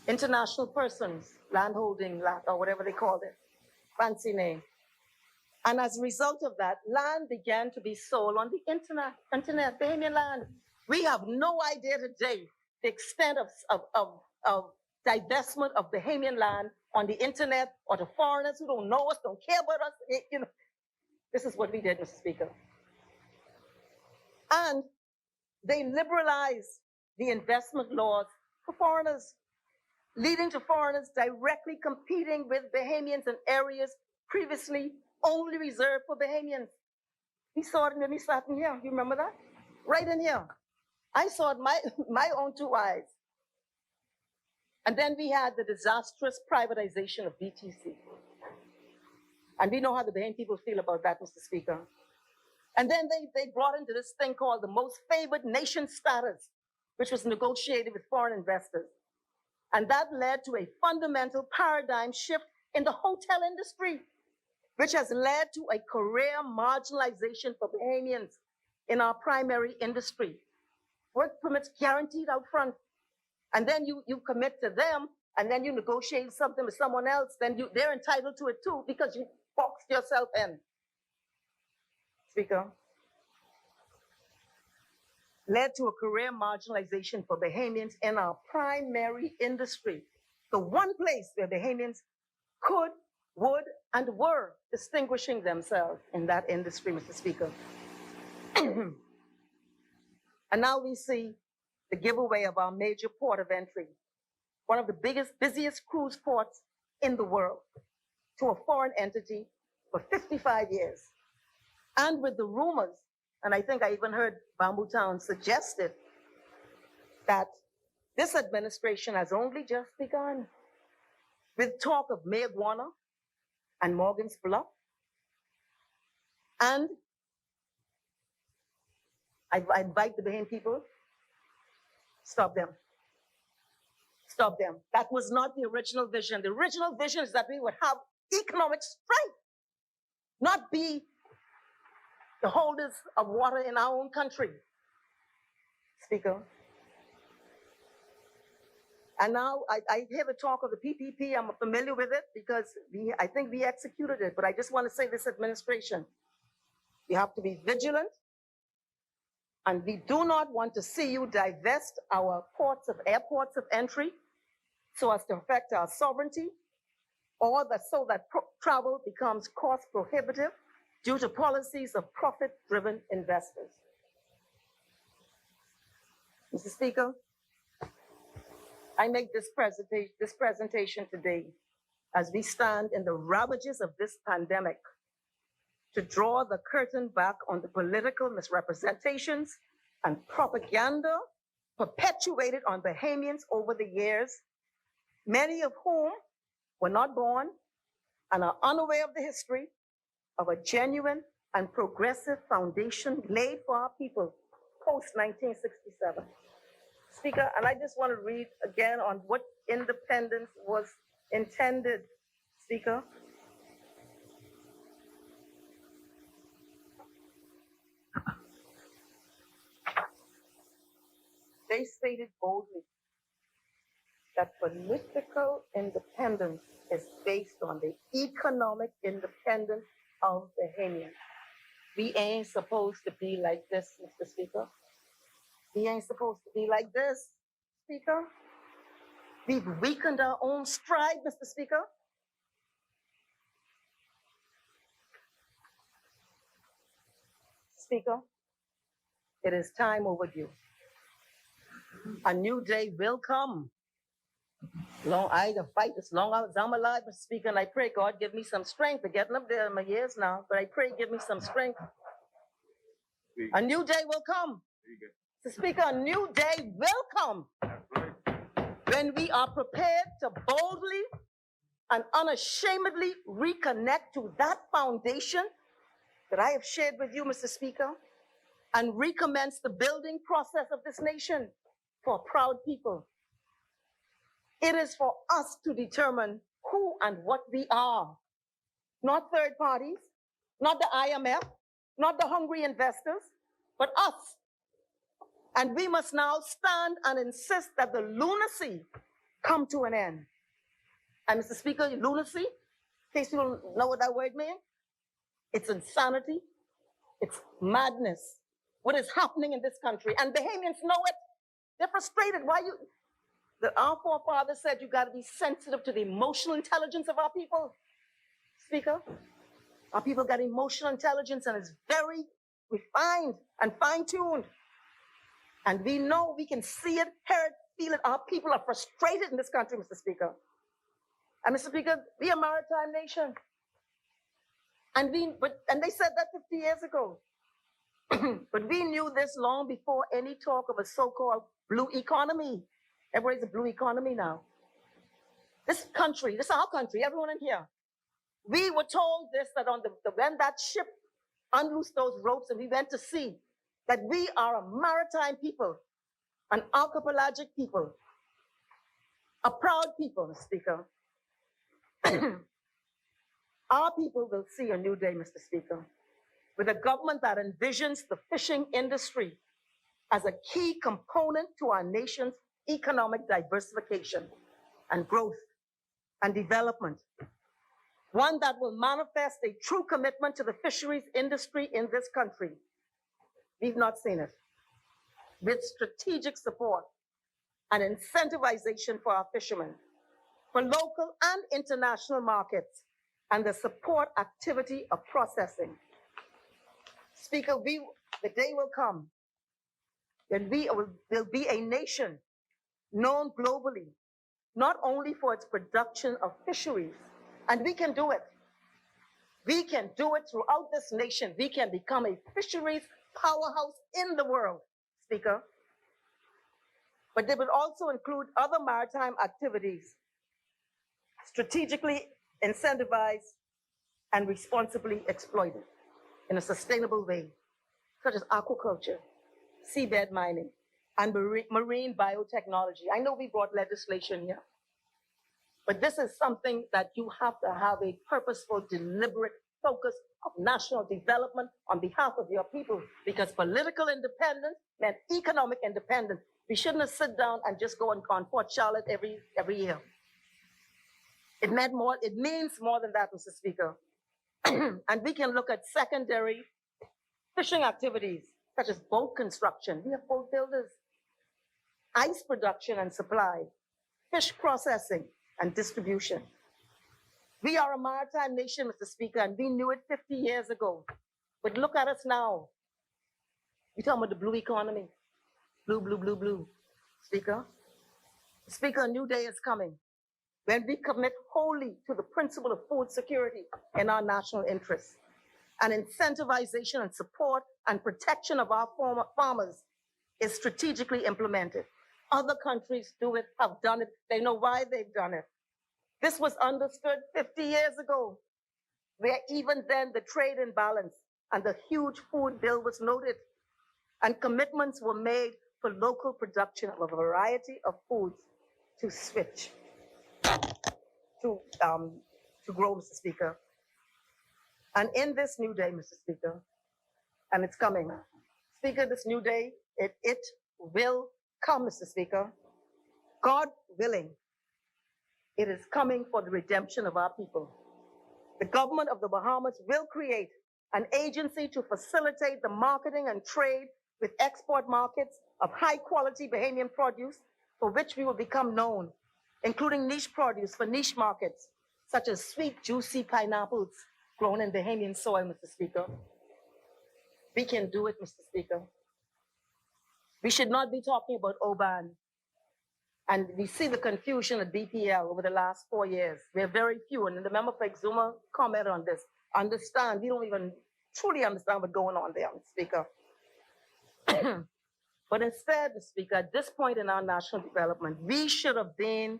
International persons, landholding, or whatever they called it, fancy name. And as a result of that, land began to be sold on the internet, Bahamian land. We have no idea today the extent of divestment of Bahamian land on the internet or to foreigners who don't know us, don't care about us. This is what we did, Mr. Speaker. And they liberalized the investment laws for foreigners, leading to foreigners directly competing with Bahamians in areas previously only reserved for Bahamians. We saw it when we sat in here. You remember that? Right in here. I saw it my own two eyes. And then we had the disastrous privatization of BTC. And we know how the Bahamian people feel about that, Mr. Speaker. And then they brought into this thing called the most favored nation status, which was negotiated with foreign investors. And that led to a fundamental paradigm shift in the hotel industry, which has led to a career marginalization for Bahamians in our primary industry. Work permits guaranteed out front. And then you commit to them, and then you negotiate something with someone else, then they're entitled to it too, because you boxed yourself in. Speaker, led to a career marginalization for Bahamians in our primary industry. The one place where Bahamians could, would, and were distinguishing themselves in that industry, Mr. Speaker. And now we see the giveaway of our major port of entry, one of the busiest cruise ports in the world, to a foreign entity for 55 years. And with the rumors, and I think I even heard Bamboo Town suggested that this administration has only just begun, with talk of Mayaguana and Morgan's Bluff. And I invite the Bahamian people, stop them. Stop them. That was not the original vision. The original vision is that we would have economic strength, not be the holders of water in our own country. Speaker. And now I hear the talk of the PPP. I'm familiar with it because I think we executed it. But I just want to say this administration, you have to be vigilant. And we do not want to see you divest our airports of entry so as to affect our sovereignty, or so that travel becomes cost prohibitive due to policies of profit-driven investors. Mr. Speaker, I make this presentation today as we stand in the ravages of this pandemic to draw the curtain back on the political misrepresentations and propaganda perpetuated on Bahamians over the years, many of whom were not born and are unaware of the history of a genuine and progressive foundation laid for our people post-1967. Speaker, and I just want to read again on what independence was intended, Speaker. They stated boldly that political independence is based on the economic independence of Bahamians. We ain't supposed to be like this, Mr. Speaker. We ain't supposed to be like this, Speaker. We've weakened our own stride, Mr. Speaker. Speaker, it is time overdue. A new day will come. I fight as long as I'm alive, Mr. Speaker, and I pray God give me some strength. I'm getting up there in my years now, but I pray give me some strength. A new day will come. Mr. Speaker, a new day will come when we are prepared to boldly and unashamedly reconnect to that foundation that I have shared with you, Mr. Speaker, and recommence the building process of this nation for a proud people. It is for us to determine who and what we are, not third parties, not the IMF, not the hungry investors, but us. And we must now stand and insist that the lunacy come to an end. And Mr. Speaker, lunacy, in case you don't know what that word means, it's insanity, it's madness. What is happening in this country? And Bahamians know it. They're frustrated. Our forefathers said you got to be sensitive to the emotional intelligence of our people. Speaker, our people got emotional intelligence and it's very refined and fine-tuned. And we know, we can see it, hear it, feel it. Our people are frustrated in this country, Mr. Speaker. And Mr. Speaker, we are a maritime nation. And they said that 50 years ago. But we knew this long before any talk of a so-called blue economy. Everybody's a blue economy now. This country, this is our country, everyone in here. We were told this, that when that ship unloosed those ropes and we went to sea, that we are a maritime people, an archipelagic people, a proud people, Mr. Speaker. Our people will see a new day, Mr. Speaker, with a government that envisions the fishing industry as a key component to our nation's economic diversification and growth and development. One that will manifest a true commitment to the fisheries industry in this country. We've not seen it. With strategic support and incentivization for our fishermen, for local and international markets, and the support activity of processing. Speaker, the day will come when we will be a nation known globally, not only for its production of fisheries, and we can do it. We can do it throughout this nation. We can become a fisheries powerhouse in the world, Speaker. But they will also include other maritime activities, strategically incentivized and responsibly exploited in a sustainable way, such as aquaculture, seabed mining, and marine biotechnology. I know we brought legislation here, but this is something that you have to have a purposeful, deliberate focus of national development on behalf of your people, because political independence meant economic independence. We shouldn't have sit down and just go on Fort Charlotte every year. It means more than that, Mr. Speaker. And we can look at secondary fishing activities, such as boat construction. We have boat builders, ice production and supply, fish processing and distribution. We are a maritime nation, Mr. Speaker, and we knew it 50 years ago. But look at us now. We're talking about the blue economy. Blue, blue, blue, blue. Speaker, a new day is coming when we commit wholly to the principle of food security in our national interests, and incentivization and support and protection of our farmers is strategically implemented. Other countries do it, have done it. They know why they've done it. This was understood 50 years ago, where even then the trade imbalance and the huge food bill was noted, and commitments were made for local production of a variety of foods to switch, to grow, Mr. Speaker. And in this new day, Mr. Speaker, and it's coming, Speaker, this new day, it will come, Mr. Speaker. God willing, it is coming for the redemption of our people. The government of the Bahamas will create an agency to facilitate the marketing and trade with export markets of high quality Bahamian produce, for which we will become known including niche produce for niche markets, such as sweet, juicy pineapples grown in Bahamian soil, Mr. Speaker. We can do it, Mr. Speaker. We should not be talking about Oban. And we see the confusion at BPL over the last 4 years. We're very few, and the member for Exuma commented on this. Understand, we don't even truly understand what's going on there, Mr. Speaker. But instead, Mr. Speaker, at this point in our national development, we should have been,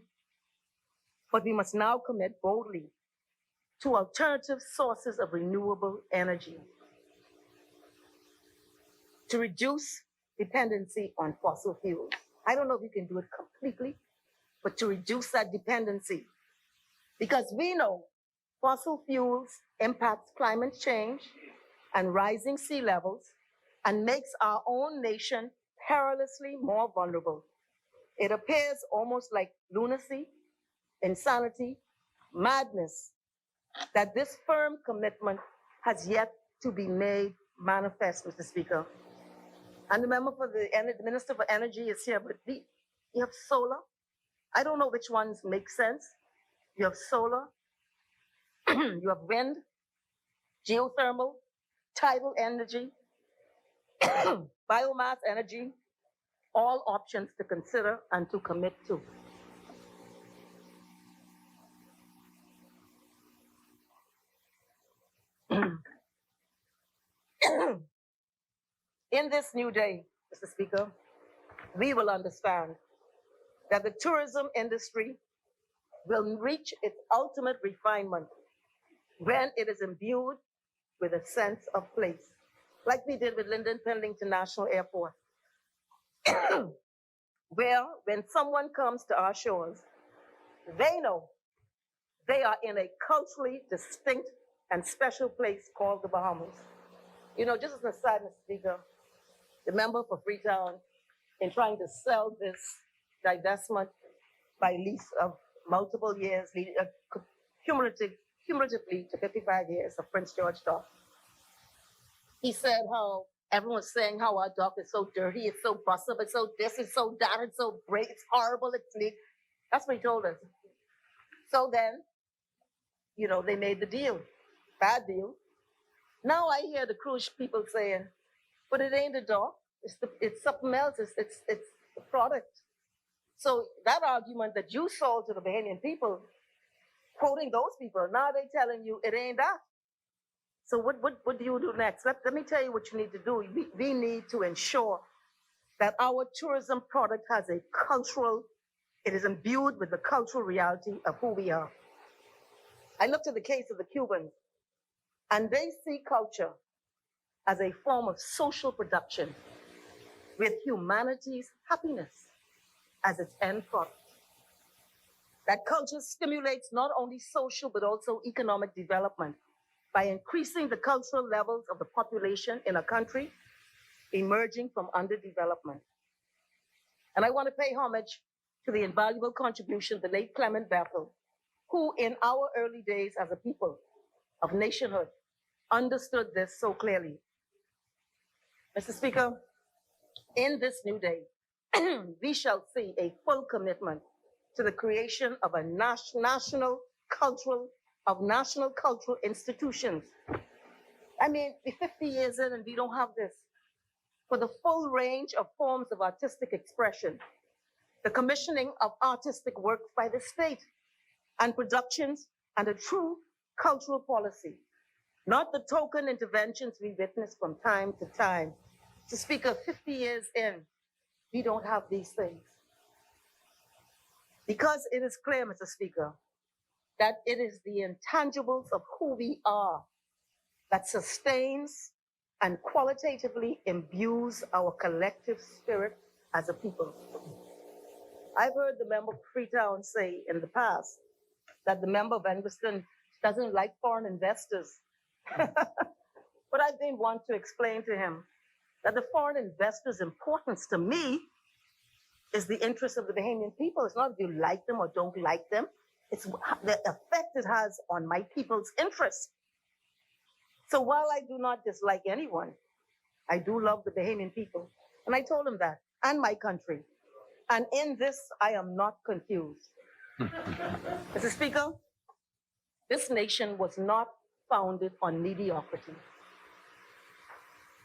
but we must now commit boldly to alternative sources of renewable energy to reduce dependency on fossil fuels. I don't know if you can do it completely, but to reduce that dependency. Because we know fossil fuels impact climate change and rising sea levels and makes our own nation perilously more vulnerable. It appears almost like lunacy, insanity, madness, that this firm commitment has yet to be made manifest, Mr. Speaker. And the member for the Minister for Energy is here, but you have solar. I don't know which ones make sense. You have solar, you have wind, geothermal, tidal energy, biomass energy, all options to consider and to commit to. In this new day, Mr. Speaker, we will understand that the tourism industry will reach its ultimate refinement when it is imbued with a sense of place, like we did with Lyndon Pendle International Airport, where when someone comes to our shores, they know they are in a culturally distinct and special place called the Bahamas. You know, just as an aside, Mr. Speaker, the member for Freetown, in trying to sell this divestment by lease of multiple years, cumulatively to 55 years of Prince George Dock. He said how everyone's saying how our dock is so dirty, it's so busted, it's so this, it's so that, it's so great, it's horrible, it's neat. That's what he told us. So then, you know, they made the deal. Bad deal. Now I hear the cruise people saying, but it ain't a dock, it's something else, it's the product. So that argument that you sold to the Bahamian people, quoting those people, now they're telling you it ain't that. So what do you do next? Let me tell you what you need to do. We need to ensure that our tourism product has a cultural, it is imbued with the cultural reality of who we are. I looked at the case of the Cubans, and they see culture as a form of social production with humanity's happiness as its end product. That culture stimulates not only social but also economic development by increasing the cultural levels of the population in a country emerging from underdevelopment. And I want to pay homage to the invaluable contribution of the late Clement Bethel, who in our early days as a people of nationhood understood this so clearly. Mr. Speaker, in this new day, we shall see a full commitment to the creation of a national cultural institutions. I mean, we're 50 years in and we don't have this. For the full range of forms of artistic expression, the commissioning of artistic work by the state, and productions, and a true cultural policy, not the token interventions we witness from time to time. To speak of 50 years in, we don't have these things. Because it is clear, Mr. Speaker, that it is the intangibles of who we are that sustains and qualitatively imbues our collective spirit as a people. I've heard the member of Freetown say in the past that the member of Angleston doesn't like foreign investors. But I've been one to explain to him that the foreign investors' importance to me is the interest of the Bahamian people. It's not if you like them or don't like them. It's the effect it has on my people's interests. So while I do not dislike anyone, I do love the Bahamian people. And I told him that, and my country. And in this, I am not confused. Mr. Speaker, this nation was not founded on mediocrity.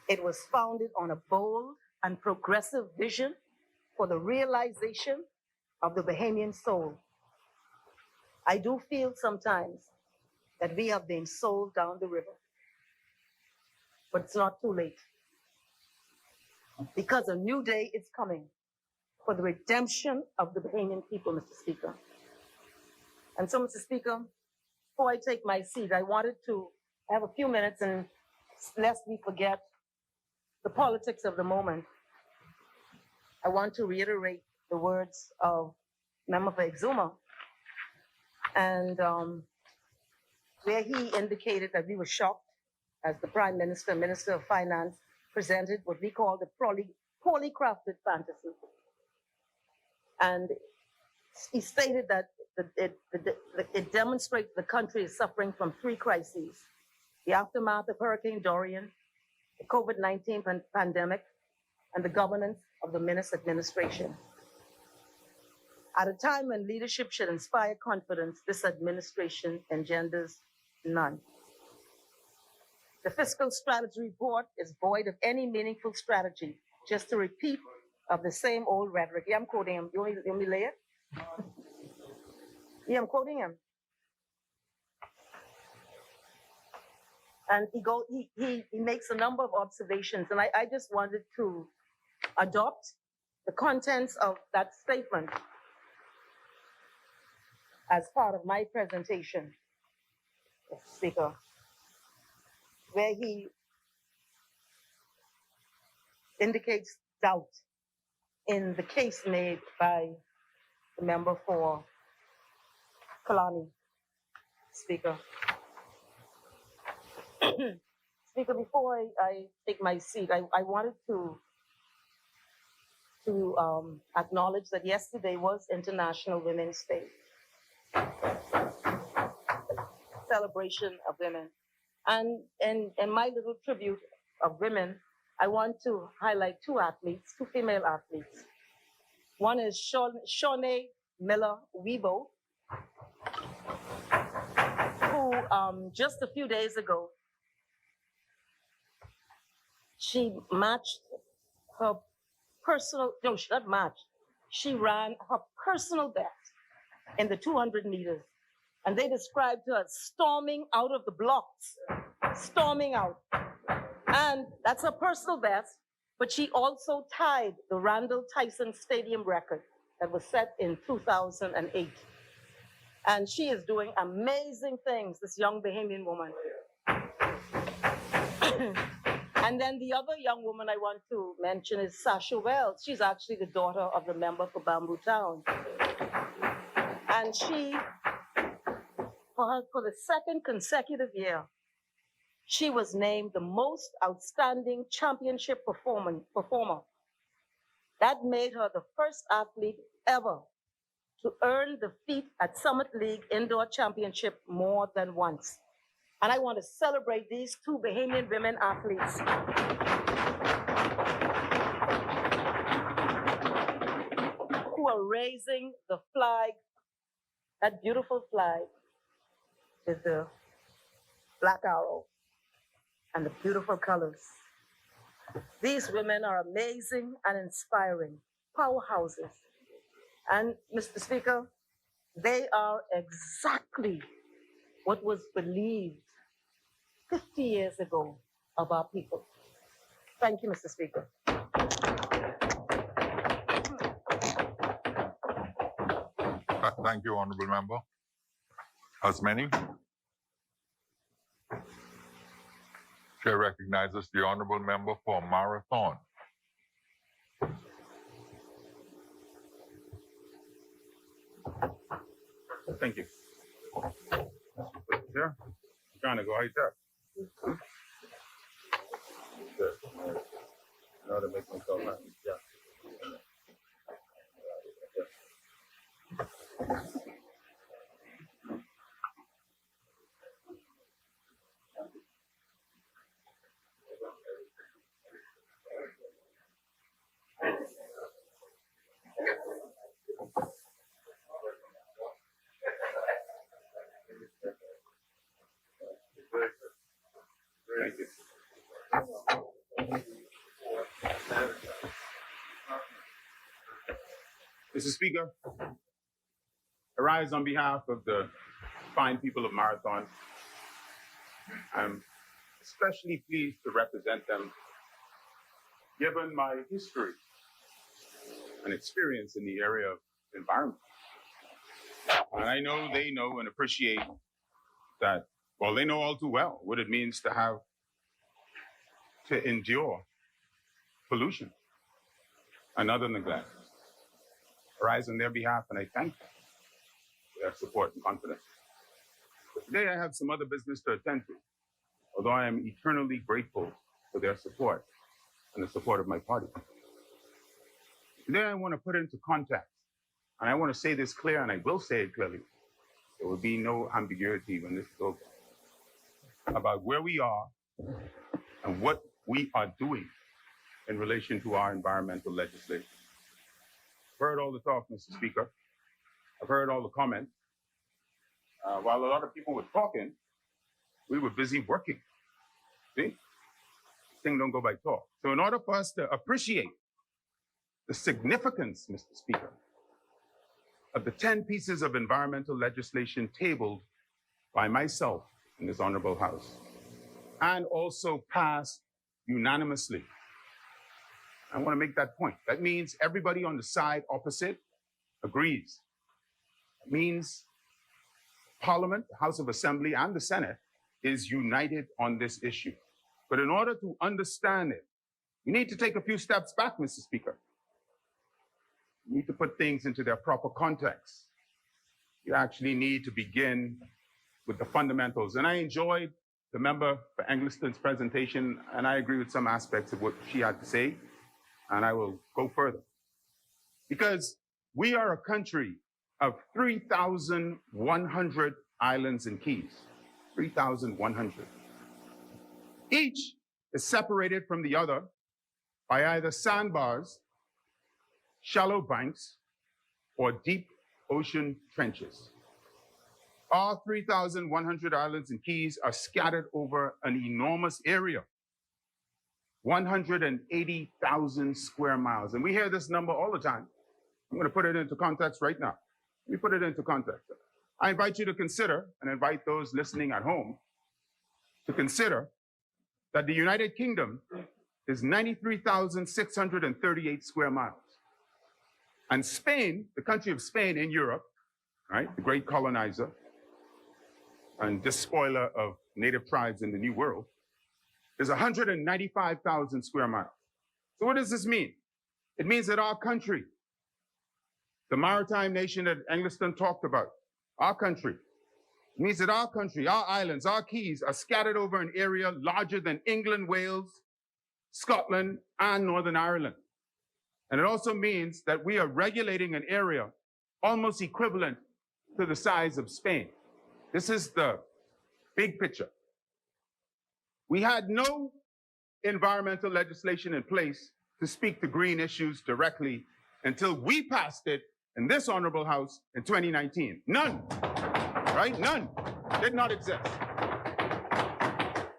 It was founded on a bold and progressive vision for the realization of the Bahamian soul. I do feel sometimes that we have been sold down the river, but it's not too late, because a new day is coming for the redemption of the Bahamian people, Mr. Speaker. And so, Mr. Speaker, before I take my seat, I wanted to have a few minutes, and lest we forget the politics of the moment, I want to reiterate the words of Member for Exuma, and where he indicated that we were shocked as the Prime Minister, Minister of Finance, presented what we call the poorly crafted fantasy. And he stated that it demonstrates the country is suffering from three crises: the aftermath of Hurricane Dorian, the COVID-19 pandemic, and the governance of the Menace administration. At a time when leadership should inspire confidence, this administration engenders none. The fiscal strategy report is void of any meaningful strategy, just a repeat of the same old rhetoric. Yeah, I'm quoting him. You want me to lay it? Yeah, I'm quoting him. And he makes a number of observations, and I just wanted to adopt the contents of that statement as part of my presentation, Mr. Speaker, where he indicates doubt in the case made by the member for Kalani, Speaker. Speaker, before I take my seat, I wanted to acknowledge that yesterday was International Women's Day, celebration of women. And in my little tribute of women, I want to highlight two female athletes. One is Shawnee Miller-Weibo, who just a few days ago, she matched her she ran her personal best in the 200 meters. And they described her as storming out of the blocks, storming out. And that's her personal best, but she also tied the Randall Tyson Stadium record that was set in 2008. And she is doing amazing things, this young Bahamian woman. And then the other young woman I want to mention is Sasha Wells. She's actually the daughter of the member for Bamboo Town. And she, for the second consecutive year, she was named the most outstanding championship performer. That made her the first athlete ever to earn the feat at Summit League Indoor Championship more than once. And I want to celebrate these two Bahamian women athletes who are raising the flag, that beautiful flag with the black arrow and the beautiful colors. These women are amazing and inspiring, powerhouses. And Mr. Speaker, they are exactly what was believed 50 years ago of our people. Thank you, Mr. Speaker. Thank you, Honorable Member. As many. Chair recognizes the Honorable Member for Marathon. Thank you. Sure. Trying to go right there. Good. No, that makes me so happy. Yeah. Mr. Speaker, I rise on behalf of the fine people of Marathon. I'm especially pleased to represent them, given my history and experience in the area of environment. And I know they know and appreciate that, well, they know all too well what it means to endure pollution and other neglect. I rise on their behalf and I thank them for their support and confidence. But today I have some other business to attend to, although I am eternally grateful for their support and the support of my party. Today I want to put into context, and I want to say this clear, and I will say it clearly. There will be no ambiguity when this is over, about where we are and what we are doing in relation to our environmental legislation. I've heard all the talk, Mr. Speaker. I've heard all the comments. While a lot of people were talking, we were busy working. See? Things don't go by talk. So in order for us to appreciate the significance, Mr. Speaker, of the 10 pieces of environmental legislation tabled by myself in this honorable House, and also passed unanimously, I want to make that point. That means everybody on the side opposite agrees. It means Parliament, the House of Assembly, and the Senate is united on this issue. But in order to understand it, you need to take a few steps back, Mr. Speaker. You need to put things into their proper context. You actually need to begin with the fundamentals. And I enjoyed the member for Engliston's presentation, and I agree with some aspects of what she had to say, and I will go further. Because we are a country of 3,100 islands and keys, 3,100. Each is separated from the other by either sandbars, shallow banks, or deep ocean trenches. All 3,100 islands and keys are scattered over an enormous area, 180,000 square miles. And we hear this number all the time. I'm going to put it into context right now. Let me put it into context. I invite you to consider, and invite those listening at home to consider, that the United Kingdom is 93,638 square miles. And Spain, the country of Spain in Europe, right, the great colonizer and despoiler of native tribes in the New World, is 195,000 square miles. So what does this mean? It means that our country, the maritime nation that Engliston talked about, our country, it means that our country, our islands, our keys are scattered over an area larger than England, Wales, Scotland, and Northern Ireland. And it also means that we are regulating an area almost equivalent to the size of Spain. This is the big picture. We had no environmental legislation in place to speak to green issues directly until we passed it in this honorable House in 2019. None, right? None. Did not exist.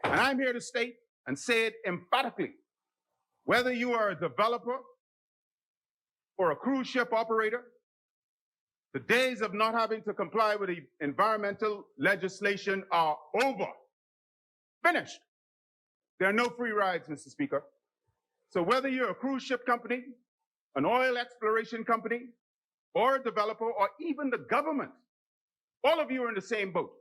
And I'm here to state and say it emphatically. Whether you are a developer or a cruise ship operator, the days of not having to comply with the environmental legislation are over. Finished. There are no free rides, Mr. Speaker. So whether you're a cruise ship company, an oil exploration company, or a developer, or even the government, all of you are in the same boat.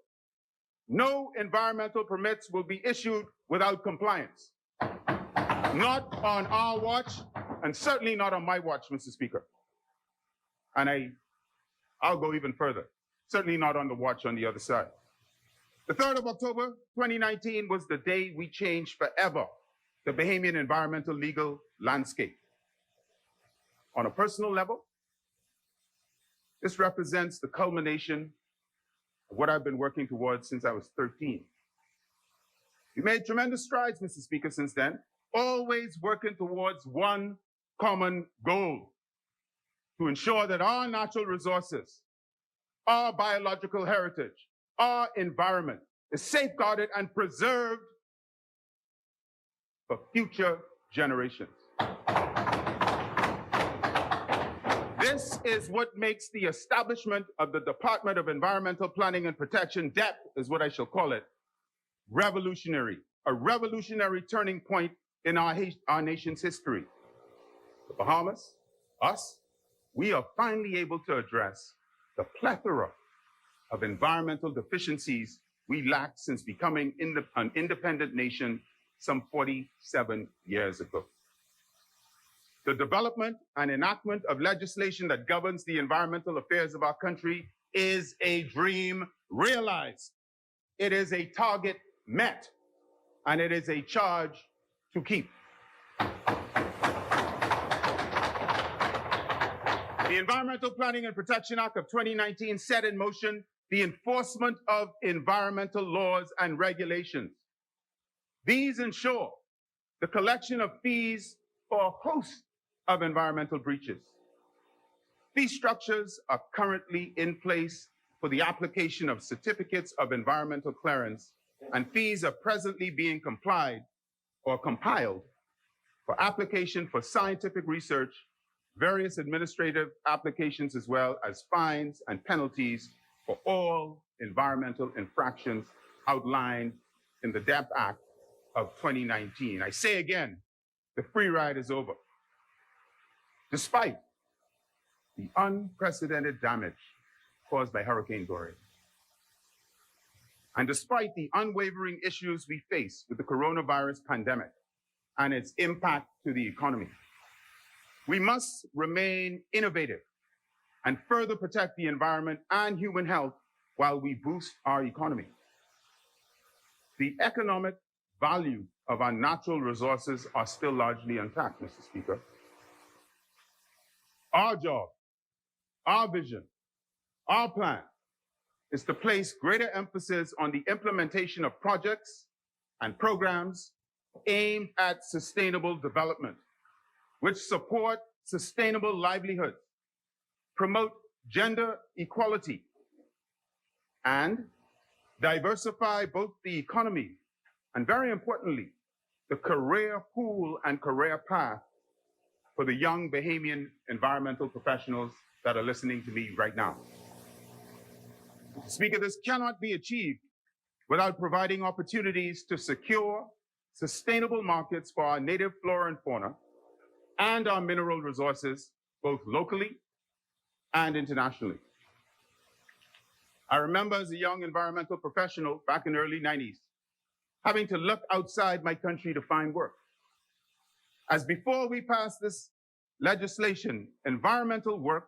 No environmental permits will be issued without compliance. Not on our watch, and certainly not on my watch, Mr. Speaker. And I'll go even further. Certainly not on the watch on the other side. The 3rd of October, 2019 was the day we changed forever the Bahamian environmental legal landscape. On a personal level, this represents the culmination of what I've been working towards since I was 13. We made tremendous strides, Mr. Speaker, since then, always working towards one common goal: to ensure that our natural resources, our biological heritage, our environment is safeguarded and preserved for future generations. This is what makes the establishment of the Department of Environmental Planning and Protection, DEP is what I shall call it, revolutionary, a revolutionary turning point in our nation's history. The Bahamas, us, we are finally able to address the plethora of environmental deficiencies we lacked since becoming an independent nation some 47 years ago. The development and enactment of legislation that governs the environmental affairs of our country is a dream realized. It is a target met, and it is a charge to keep. The Environmental Planning and Protection Act of 2019 set in motion the enforcement of environmental laws and regulations. These ensure the collection of fees for a host of environmental breaches. Fee structures are currently in place for the application of certificates of environmental clearance, and fees are presently being compiled for application for scientific research, various administrative applications, as well as fines and penalties for all environmental infractions outlined in the DEP Act of 2019. I say again, the free ride is over. Despite the unprecedented damage caused by Hurricane Dorian, and despite the unwavering issues we face with the coronavirus pandemic and its impact to the economy, we must remain innovative and further protect the environment and human health while we boost our economy. The economic value of our natural resources are still largely intact, Mr. Speaker. Our job, our vision, our plan is to place greater emphasis on the implementation of projects and programs aimed at sustainable development, which support sustainable livelihoods, promote gender equality, and diversify both the economy and, very importantly, the career pool and career path for the young Bahamian environmental professionals that are listening to me right now. Speaker, this cannot be achieved without providing opportunities to secure sustainable markets for our native flora and fauna and our mineral resources, both locally and internationally. I remember as a young environmental professional back in the early 90s, having to look outside my country to find work. As before we passed this legislation, environmental work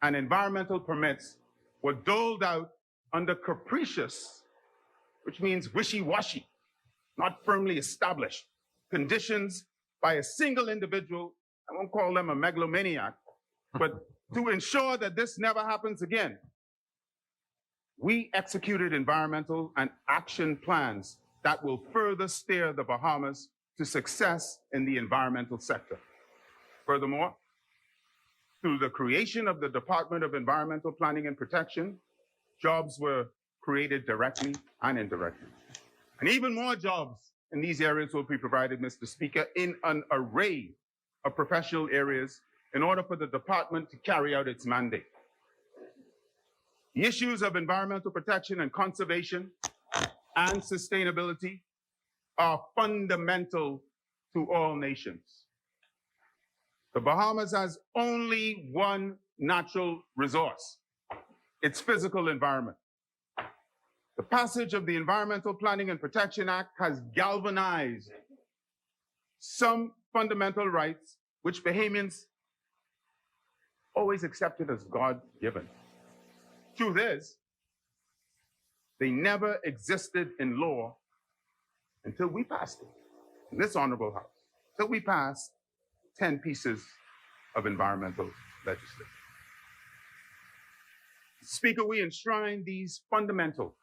and environmental permits were doled out under capricious, which means wishy-washy, not firmly established, conditions by a single individual. I won't call them a megalomaniac, but to ensure that this never happens again, we executed environmental and action plans that will further steer the Bahamas to success in the environmental sector. Furthermore, through the creation of the Department of Environmental Planning and Protection, jobs were created directly and indirectly. And even more jobs in these areas will be provided, Mr. Speaker, in an array of professional areas in order for the department to carry out its mandate. The issues of environmental protection and conservation and sustainability are fundamental to all nations. The Bahamas has only one natural resource, its physical environment. The passage of the Environmental Planning and Protection Act has galvanized some fundamental rights which Bahamians always accepted as God-given. Truth is, they never existed in law until we passed it in this honorable house, until we passed 10 pieces of environmental legislation. Speaker, we enshrine these fundamental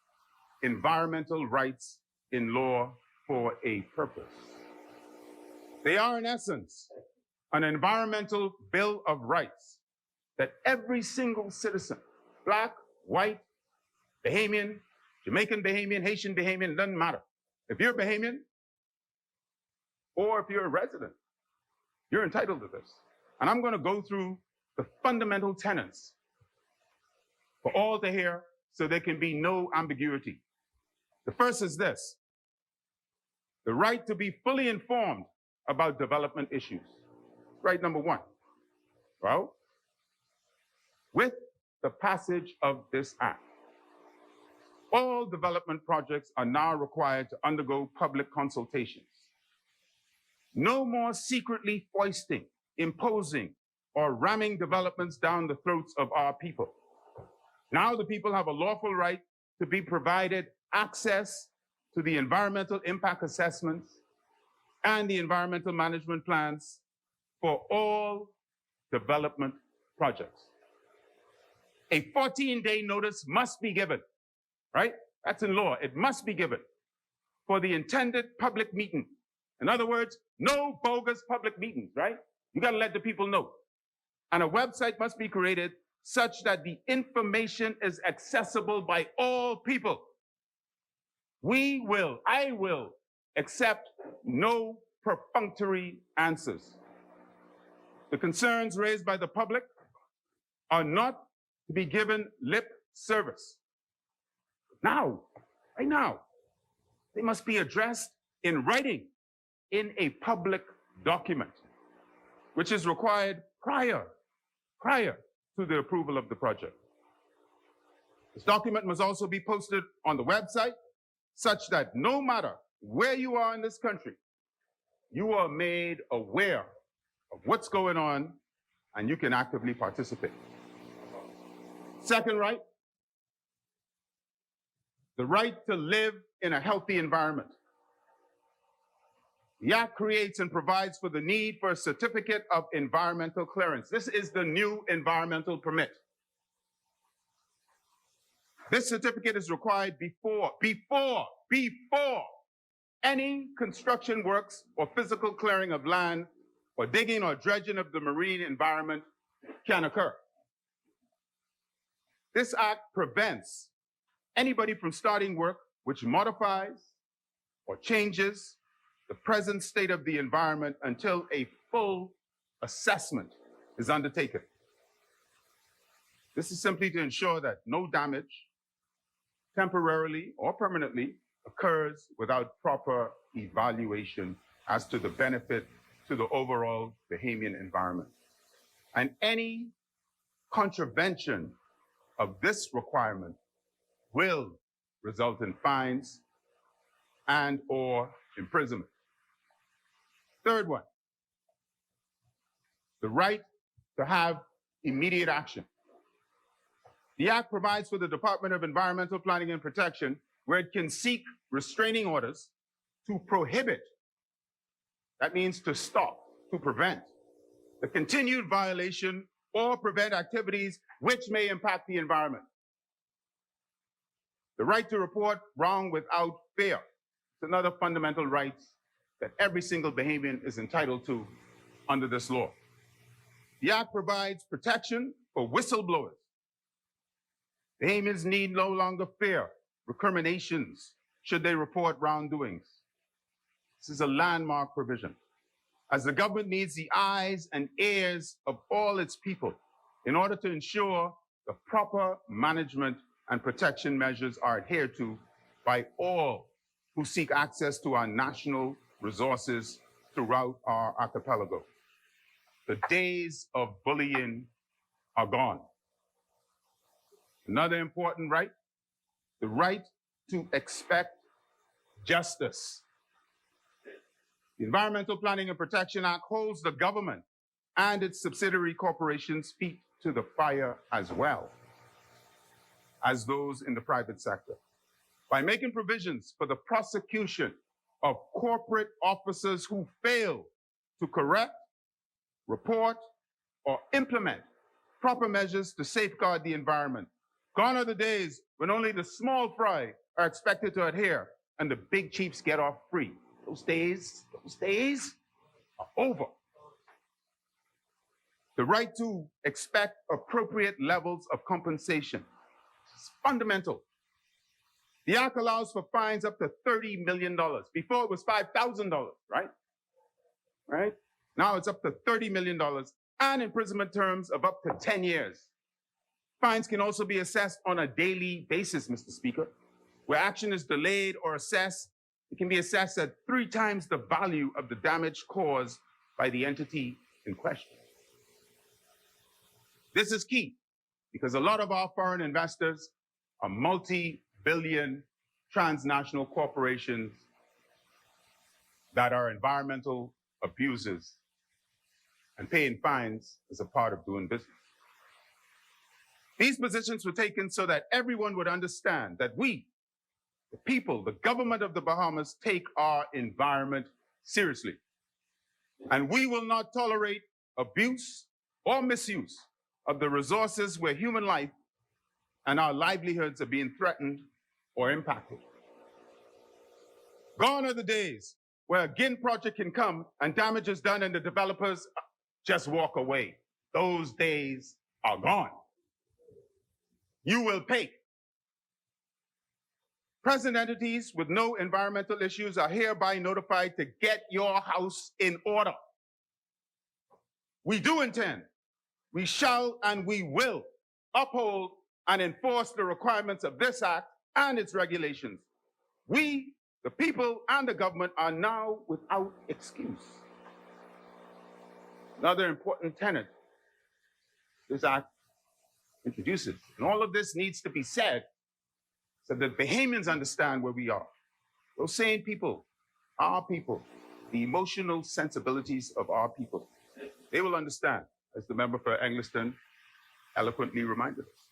environmental rights in law for a purpose. They are, in essence, an environmental bill of rights that every single citizen, Black, white, Bahamian, Jamaican Bahamian, Haitian Bahamian, doesn't matter. If you're Bahamian or if you're a resident, you're entitled to this. And I'm going to go through the fundamental tenets for all to hear so there can be no ambiguity. The first is this: the right to be fully informed about development issues. Right number one. Well, with the passage of this act, all development projects are now required to undergo public consultations. No more secretly foisting, imposing, or ramming developments down the throats of our people. Now the people have a lawful right to be provided access to the environmental impact assessments and the environmental management plans for all development projects. A 14-day notice must be given, right? That's in law. It must be given for the intended public meeting. In other words, no bogus public meetings, right? You got to let the people know. And a website must be created such that the information is accessible by all people. I will accept no perfunctory answers. The concerns raised by the public are not to be given lip service. Now, right now, they must be addressed in writing in a public document, which is required prior to the approval of the project. This document must also be posted on the website such that no matter where you are in this country, you are made aware of what's going on and you can actively participate. Second right, the right to live in a healthy environment. The Act creates and provides for the need for a certificate of environmental clearance. This is the new environmental permit. This certificate is required before any construction works or physical clearing of land or digging or dredging of the marine environment can occur. This act prevents anybody from starting work which modifies or changes the present state of the environment until a full assessment is undertaken. This is simply to ensure that no damage, temporarily or permanently, occurs without proper evaluation as to the benefit to the overall Bahamian environment. And any contravention of this requirement will result in fines and/or imprisonment. Third one, the right to have immediate action. The Act provides for the Department of Environmental Planning and Protection, where it can seek restraining orders to prohibit, that means to stop, to prevent, the continued violation or prevent activities which may impact the environment. The right to report wrong without fear. It's another fundamental right that every single Bahamian is entitled to under this law. The Act provides protection for whistleblowers. Bahamians need no longer fear recriminations should they report wrongdoings. This is a landmark provision, as the government needs the eyes and ears of all its people in order to ensure the proper management and protection measures are adhered to by all who seek access to our national resources throughout our archipelago. The days of bullying are gone. Another important right, the right to expect justice. The Environmental Planning and Protection Act holds the government and its subsidiary corporations' feet to the fire as well as those in the private sector, by making provisions for the prosecution of corporate officers who fail to correct, report, or implement proper measures to safeguard the environment. Gone are the days when only the small fry are expected to adhere and the big chiefs get off free. Those days are over. The right to expect appropriate levels of compensation is fundamental. The Act allows for fines up to $30 million. Before it was $5,000, right? Now it's up to $30 million and imprisonment terms of up to 10 years. Fines can also be assessed on a daily basis, Mr. Speaker. Where action is delayed or assessed, it can be assessed at 3 times the value of the damage caused by the entity in question. This is key because a lot of our foreign investors are multi-billion transnational corporations that are environmental abusers, and paying fines is a part of doing business. These positions were taken so that everyone would understand that we, the people, the government of the Bahamas, take our environment seriously. And we will not tolerate abuse or misuse of the resources where human life and our livelihoods are being threatened or impacted. Gone are the days where a GIN project can come and damage is done and the developers just walk away. Those days are gone. You will pay. Present entities with no environmental issues are hereby notified to get your house in order. We do intend, we shall and we will uphold and enforce the requirements of this act and its regulations. We, the people and the government, are now without excuse. Another important tenet this act introduces, and all of this needs to be said so that Bahamians understand where we are. Those same people, our people, the emotional sensibilities of our people, they will understand, as the member for Eglinton eloquently reminded us.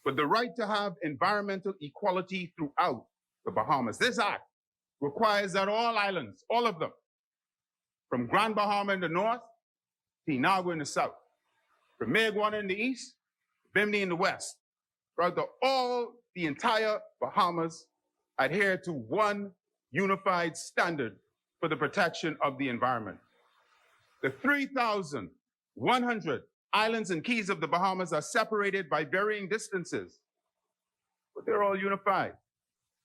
But the right to have environmental equality throughout the Bahamas, this act requires that all islands, all of them, from Grand Bahama in the north to Inagua in the south, from Mayaguana in the east, Bimini in the west, throughout the entire Bahamas, adhere to one unified standard for the protection of the environment. The 3,100 islands and keys of the Bahamas are separated by varying distances, but they're all unified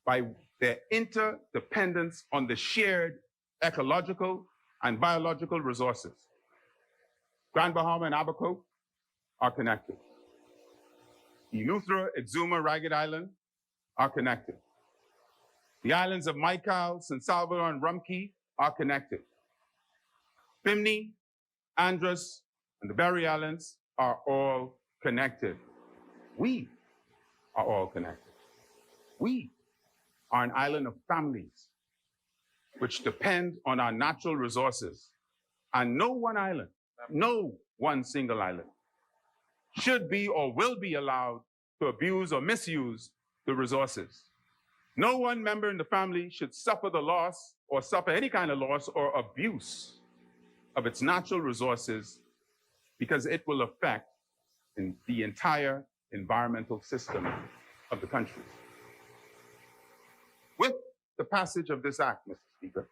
by their interdependence on the shared ecological and biological resources. Grand Bahama and Abaco are connected. Eleuthera, Exuma, Ragged Island are connected. The islands of Maicao, San Salvador, and Rumkey are connected. Bimini, Andros, and the Berry Islands are all connected. We are all connected. We are an island of families which depend on our natural resources. And no one island, no one single island should be or will be allowed to abuse or misuse the resources. No one member in the family should suffer the loss or suffer any kind of loss or abuse of its natural resources because it will affect the entire environmental system of the country. With the passage of this act, Mr. Speaker,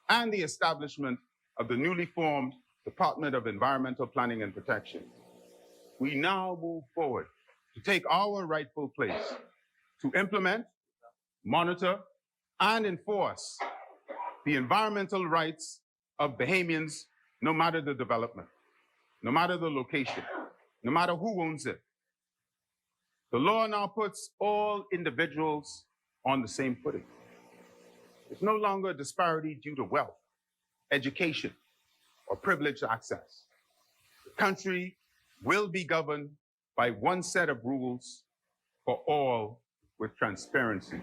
and the establishment of the newly formed Department of Environmental Planning and Protection, we now move forward to take our rightful place to implement, monitor, and enforce the environmental rights of Bahamians, no matter the development, no matter the location, no matter who owns it. The law now puts all individuals on the same footing. There's no longer a disparity due to wealth, education, or privileged access. The country will be governed by one set of rules for all with transparency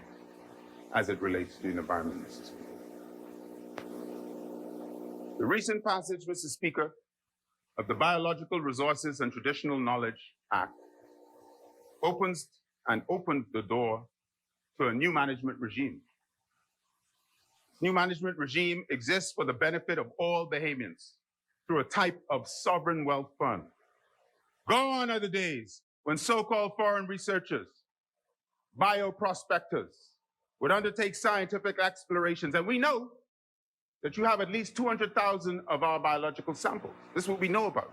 as it relates to the environment, Mr. Speaker. The recent passage, Mr. Speaker, of the Biological Resources and Traditional Knowledge Act opened the door to a new management regime. This new management regime exists for the benefit of all Bahamians through a type of sovereign wealth fund. Gone are the days when so-called foreign researchers, bioprospectors, would undertake scientific explorations. And we know that you have at least 200,000 of our biological samples. This is what we know about.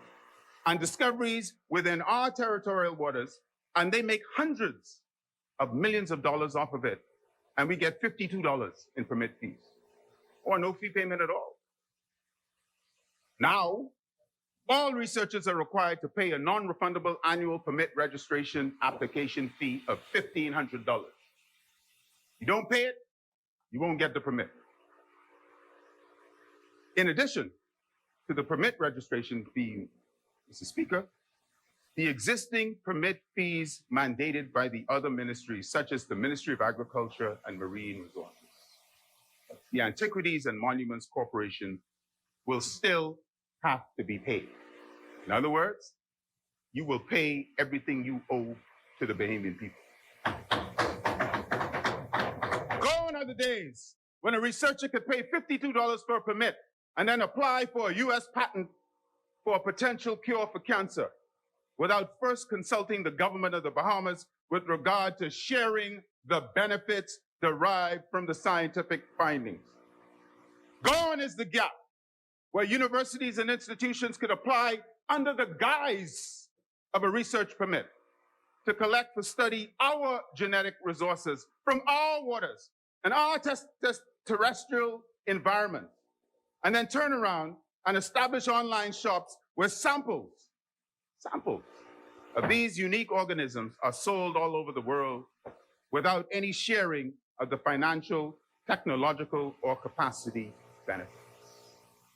And discoveries within our territorial waters, and they make hundreds of millions of dollars off of it. And we get $52 in permit fees, or no fee payment at all. Now, All researchers are required to pay a non-refundable annual permit registration application fee of $1,500. You don't pay it, you won't get the permit. In addition to the permit registration fee, Mr. Speaker, the existing permit fees mandated by the other ministries, such as the Ministry of Agriculture and Marine Resources, the Antiquities and Monuments Corporation, will still have to be paid. In other words, you will pay everything you owe to the Bahamian people. Gone are the days when a researcher could pay $52 for a permit and then apply for a US patent for a potential cure for cancer without first consulting the government of the Bahamas with regard to sharing the benefits derived from the scientific findings. Gone is the gap where universities and institutions could apply under the guise of a research permit to collect for study our genetic resources from our waters and our terrestrial environment, and then turn around and establish online shops where samples of these unique organisms are sold all over the world without any sharing of the financial, technological, or capacity benefits.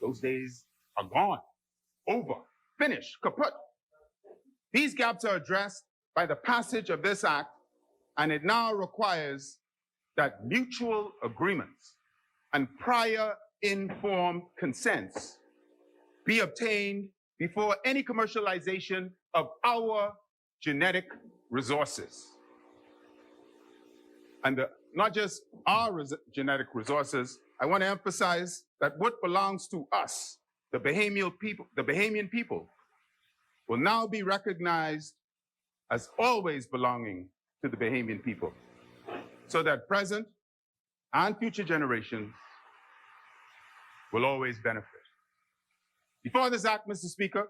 Those days are gone, over, finished, kaput. These gaps are addressed by the passage of this act, and it now requires that mutual agreements and prior informed consents be obtained before any commercialization of our genetic resources. And not just our genetic resources, I want to emphasize that what belongs to us, the Bahamian people, will now be recognized as always belonging to the Bahamian people, so that present and future generations will always benefit. Before this act, Mr. Speaker,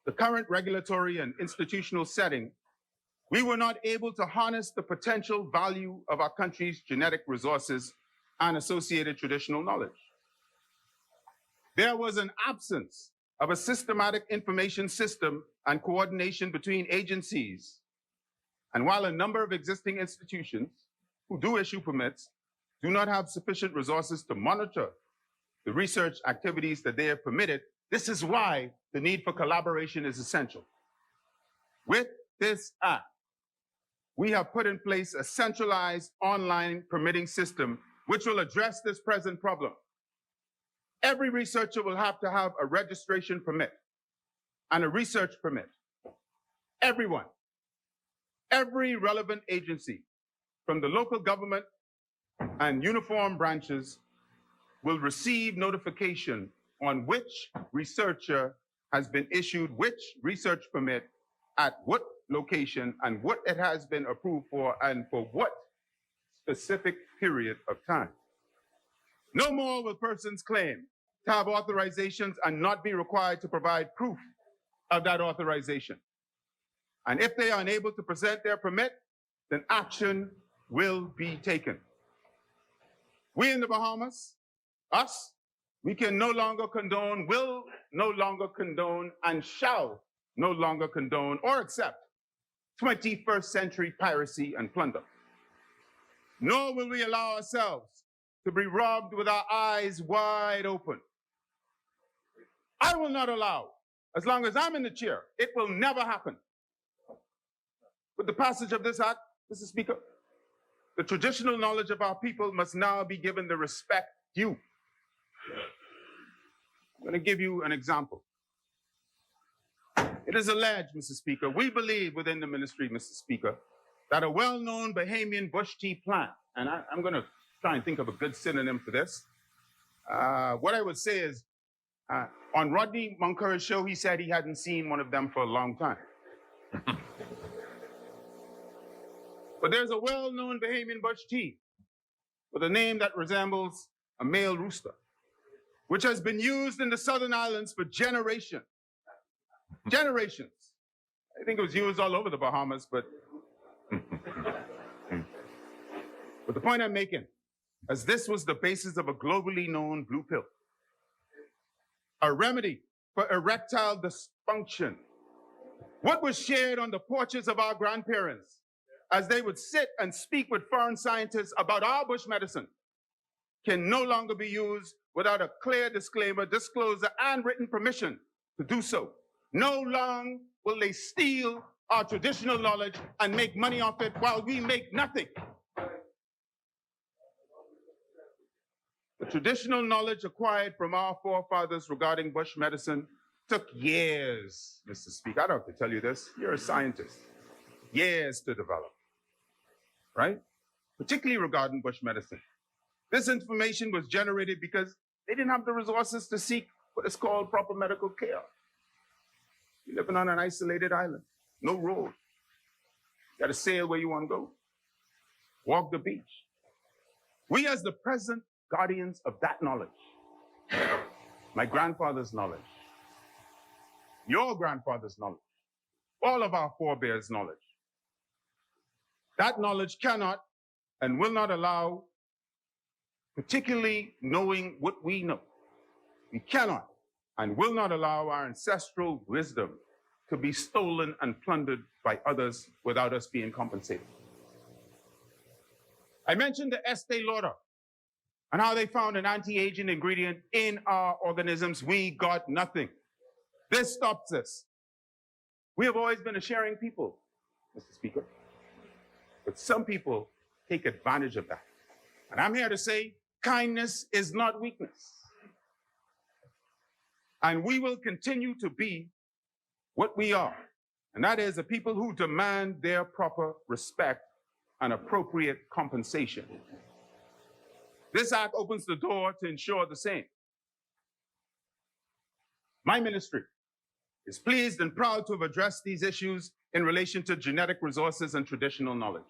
the current regulatory and institutional setting, we were not able to harness the potential value of our country's genetic resources and associated traditional knowledge. There was an absence of a systematic information system and coordination between agencies. And while a number of existing institutions who do issue permits do not have sufficient resources to monitor the research activities that they have permitted, this is why the need for collaboration is essential. With this act, we have put in place a centralized online permitting system which will address this present problem. Every researcher will have to have a registration permit and a research permit. Everyone, every relevant agency, from the local government and uniform branches, will receive notification on which researcher has been issued which research permit at what location and what it has been approved for and for what specific period of time. No more will persons claim to have authorizations and not be required to provide proof of that authorization. And if they are unable to present their permit, then action will be taken. We in the Bahamas, us, we can no longer condone, will no longer condone, and shall no longer condone or accept 21st century piracy and plunder. Nor will we allow ourselves to be robbed with our eyes wide open. I will not allow, as long as I'm in the chair, it will never happen. With the passage of this act, Mr. Speaker, the traditional knowledge of our people must now be given the respect due. I'm going to give you an example. It is alleged, Mr. Speaker, we believe within the ministry, Mr. Speaker, that a well-known Bahamian bush tea plant, and I'm going to try and think of a good synonym for this. What I would say is, on Rodney Moncur's show, he said he hadn't seen one of them for a long time. But there's a well-known Bahamian bush tea with a name that resembles a male rooster, which has been used in the Southern Islands for generations. Generations. I think it was used all over the Bahamas, but the point I'm making, as this was the basis of a globally known blue pill, a remedy for erectile dysfunction. What was shared on the porches of our grandparents as they would sit and speak with foreign scientists about our bush medicine can no longer be used without a clear disclaimer, disclosure, and written permission to do so. No longer will they steal our traditional knowledge and make money off it while we make nothing. The traditional knowledge acquired from our forefathers regarding bush medicine took years, Mr. Speaker. I don't have to tell you this. You're a scientist. Years to develop, right? Particularly regarding bush medicine. This information was generated because they didn't have the resources to seek what is called proper medical care. You're living on an isolated island, no road. You got to sail where you want to go, walk the beach. We as the present guardians of that knowledge, my grandfather's knowledge, your grandfather's knowledge, all of our forebears' knowledge. That knowledge cannot and will not allow, particularly knowing what we know. We cannot and will not allow our ancestral wisdom to be stolen and plundered by others without us being compensated. I mentioned the Estee Lauder and how they found an anti-aging ingredient in our organisms. We got nothing. This stops us. We have always been a sharing people, Mr. Speaker. But some people take advantage of that. And I'm here to say, kindness is not weakness. And we will continue to be what we are. And that is a people who demand their proper respect and appropriate compensation. This act opens the door to ensure the same. My ministry is pleased and proud to have addressed these issues in relation to genetic resources and traditional knowledge.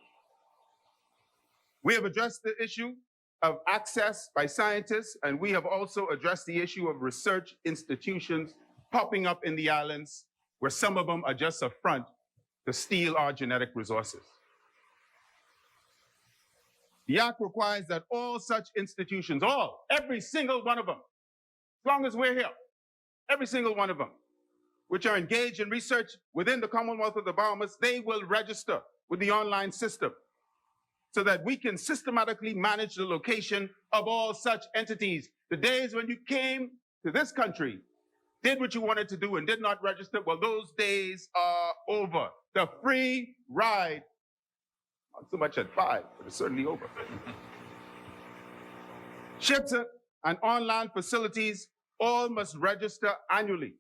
We have addressed the issue of access by scientists, and we have also addressed the issue of research institutions popping up in the islands, where some of them are just a front to steal our genetic resources. The act requires that all such institutions, every single one of them, as long as we're here, every single one of them, which are engaged in research within the Commonwealth of the Bahamas, they will register with the online system so that we can systematically manage the location of all such entities. The days when you came to this country, did what you wanted to do and did not register, well, those days are over. The free ride, not so much at 5, but it's certainly over. Ships and online facilities all must register annually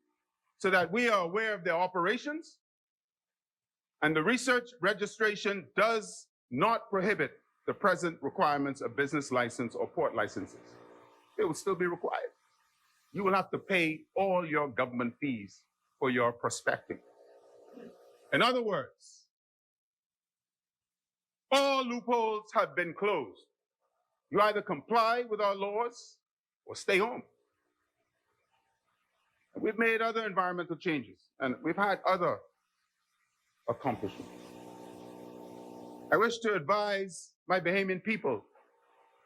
so that we are aware of their operations, and the research registration does not prohibit the present requirements of business license or port licenses. It will still be required. You will have to pay all your government fees for your prospecting. In other words, all loopholes have been closed. You either comply with our laws or stay home. And we've made other environmental changes, and we've had other accomplishments. I wish to advise my Bahamian people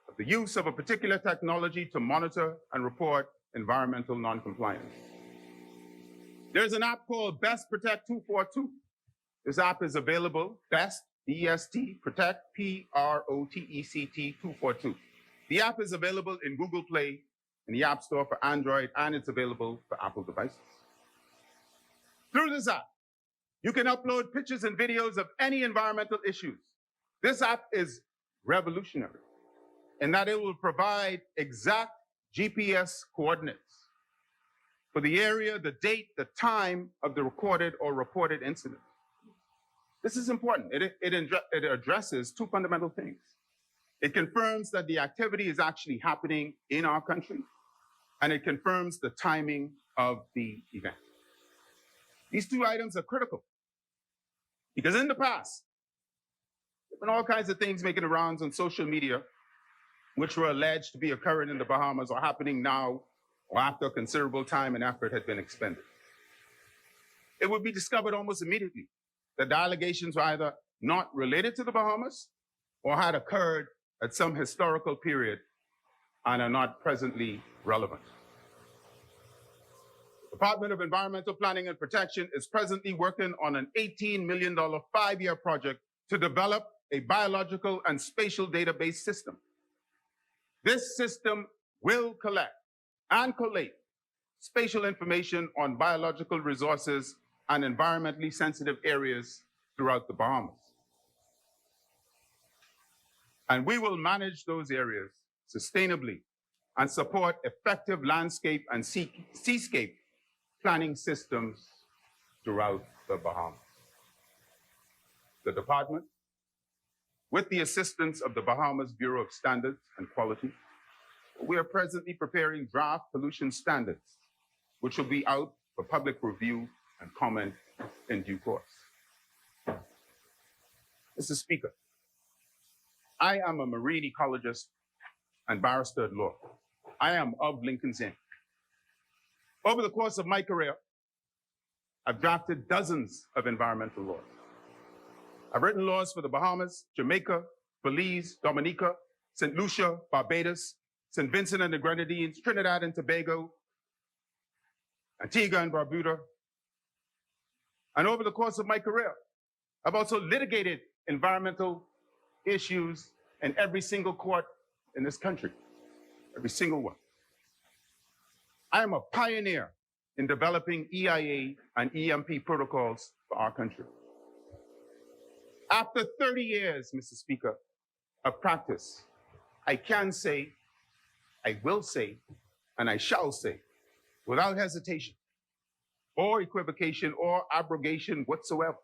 of the use of a particular technology to monitor and report environmental noncompliance. There's an app called Best Protect 242. This app is available, Best, B-E-S-T, Protect, P-R-O-T-E-C-T 242. The app is available in Google Play, in the App Store for Android, and it's available for Apple devices. Through this app, you can upload pictures and videos of any environmental issues. This app is revolutionary in that it will provide exact GPS coordinates for the area, the date, the time of the recorded or reported incident. This is important. It addresses two fundamental things. It confirms that the activity is actually happening in our country, and it confirms the timing of the event. These two items are critical because in the past, there have been all kinds of things making the rounds on social media which were alleged to be occurring in the Bahamas or happening now or after considerable time and effort had been expended. It would be discovered almost immediately that the allegations were either not related to the Bahamas or had occurred at some historical period and are not presently relevant. Department of Environmental Planning and Protection is presently working on an $18 million 5-year project to develop a biological and spatial database system. This system will collect and collate spatial information on biological resources and environmentally sensitive areas throughout the Bahamas. And we will manage those areas sustainably and support effective landscape and seascape planning systems throughout the Bahamas. The department, with the assistance of the Bahamas Bureau of Standards and Quality, we are presently preparing draft pollution standards, which will be out for public review and comment in due course. Mr. Speaker, I am a marine ecologist and barrister at law. I am of Lincoln's Inn. Over the course of my career, I've drafted dozens of environmental laws. I've written laws for the Bahamas, Jamaica, Belize, Dominica, St. Lucia, Barbados, St. Vincent and the Grenadines, Trinidad and Tobago, Antigua and Barbuda. And over the course of my career, I've also litigated environmental issues in every single court in this country, every single one. I am a pioneer in developing EIA and EMP protocols for our country. After 30 years, Mr. Speaker, of practice, I can say, I will say, and I shall say, without hesitation or equivocation or abrogation whatsoever,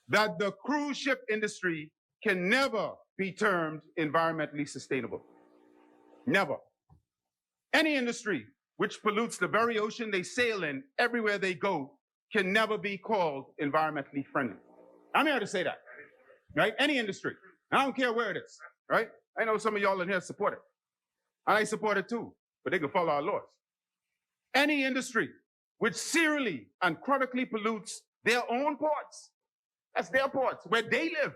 that the cruise ship industry can never be termed environmentally sustainable. Never. Any industry which pollutes the very ocean they sail in everywhere they go can never be called environmentally friendly. I'm here to say that, right? Any industry. I don't care where it is, right? I know some of y'all in here support it. And I support it too, but they can follow our laws. Any industry which serially and chronically pollutes their own ports, that's their ports, where they live,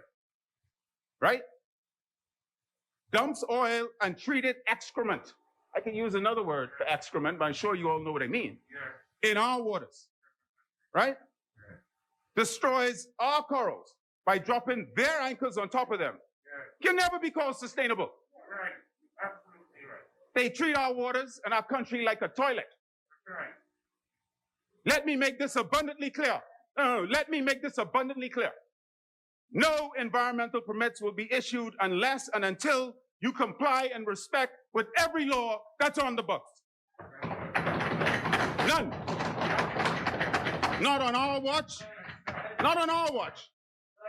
right? Dumps oil and treated excrement. I can use another word for excrement, but I'm sure you all know what I mean. Yeah. In our waters, right? Yeah. Destroys our corals by dropping their anchors on top of them. Yeah. Can never be called sustainable. Right. Absolutely right. They treat our waters and our country like a toilet. Right. Let me make this abundantly clear. Let me make this abundantly clear. No environmental permits will be issued unless and until you comply and respect with every law that's on the books. None. Not on our watch. Not on our watch.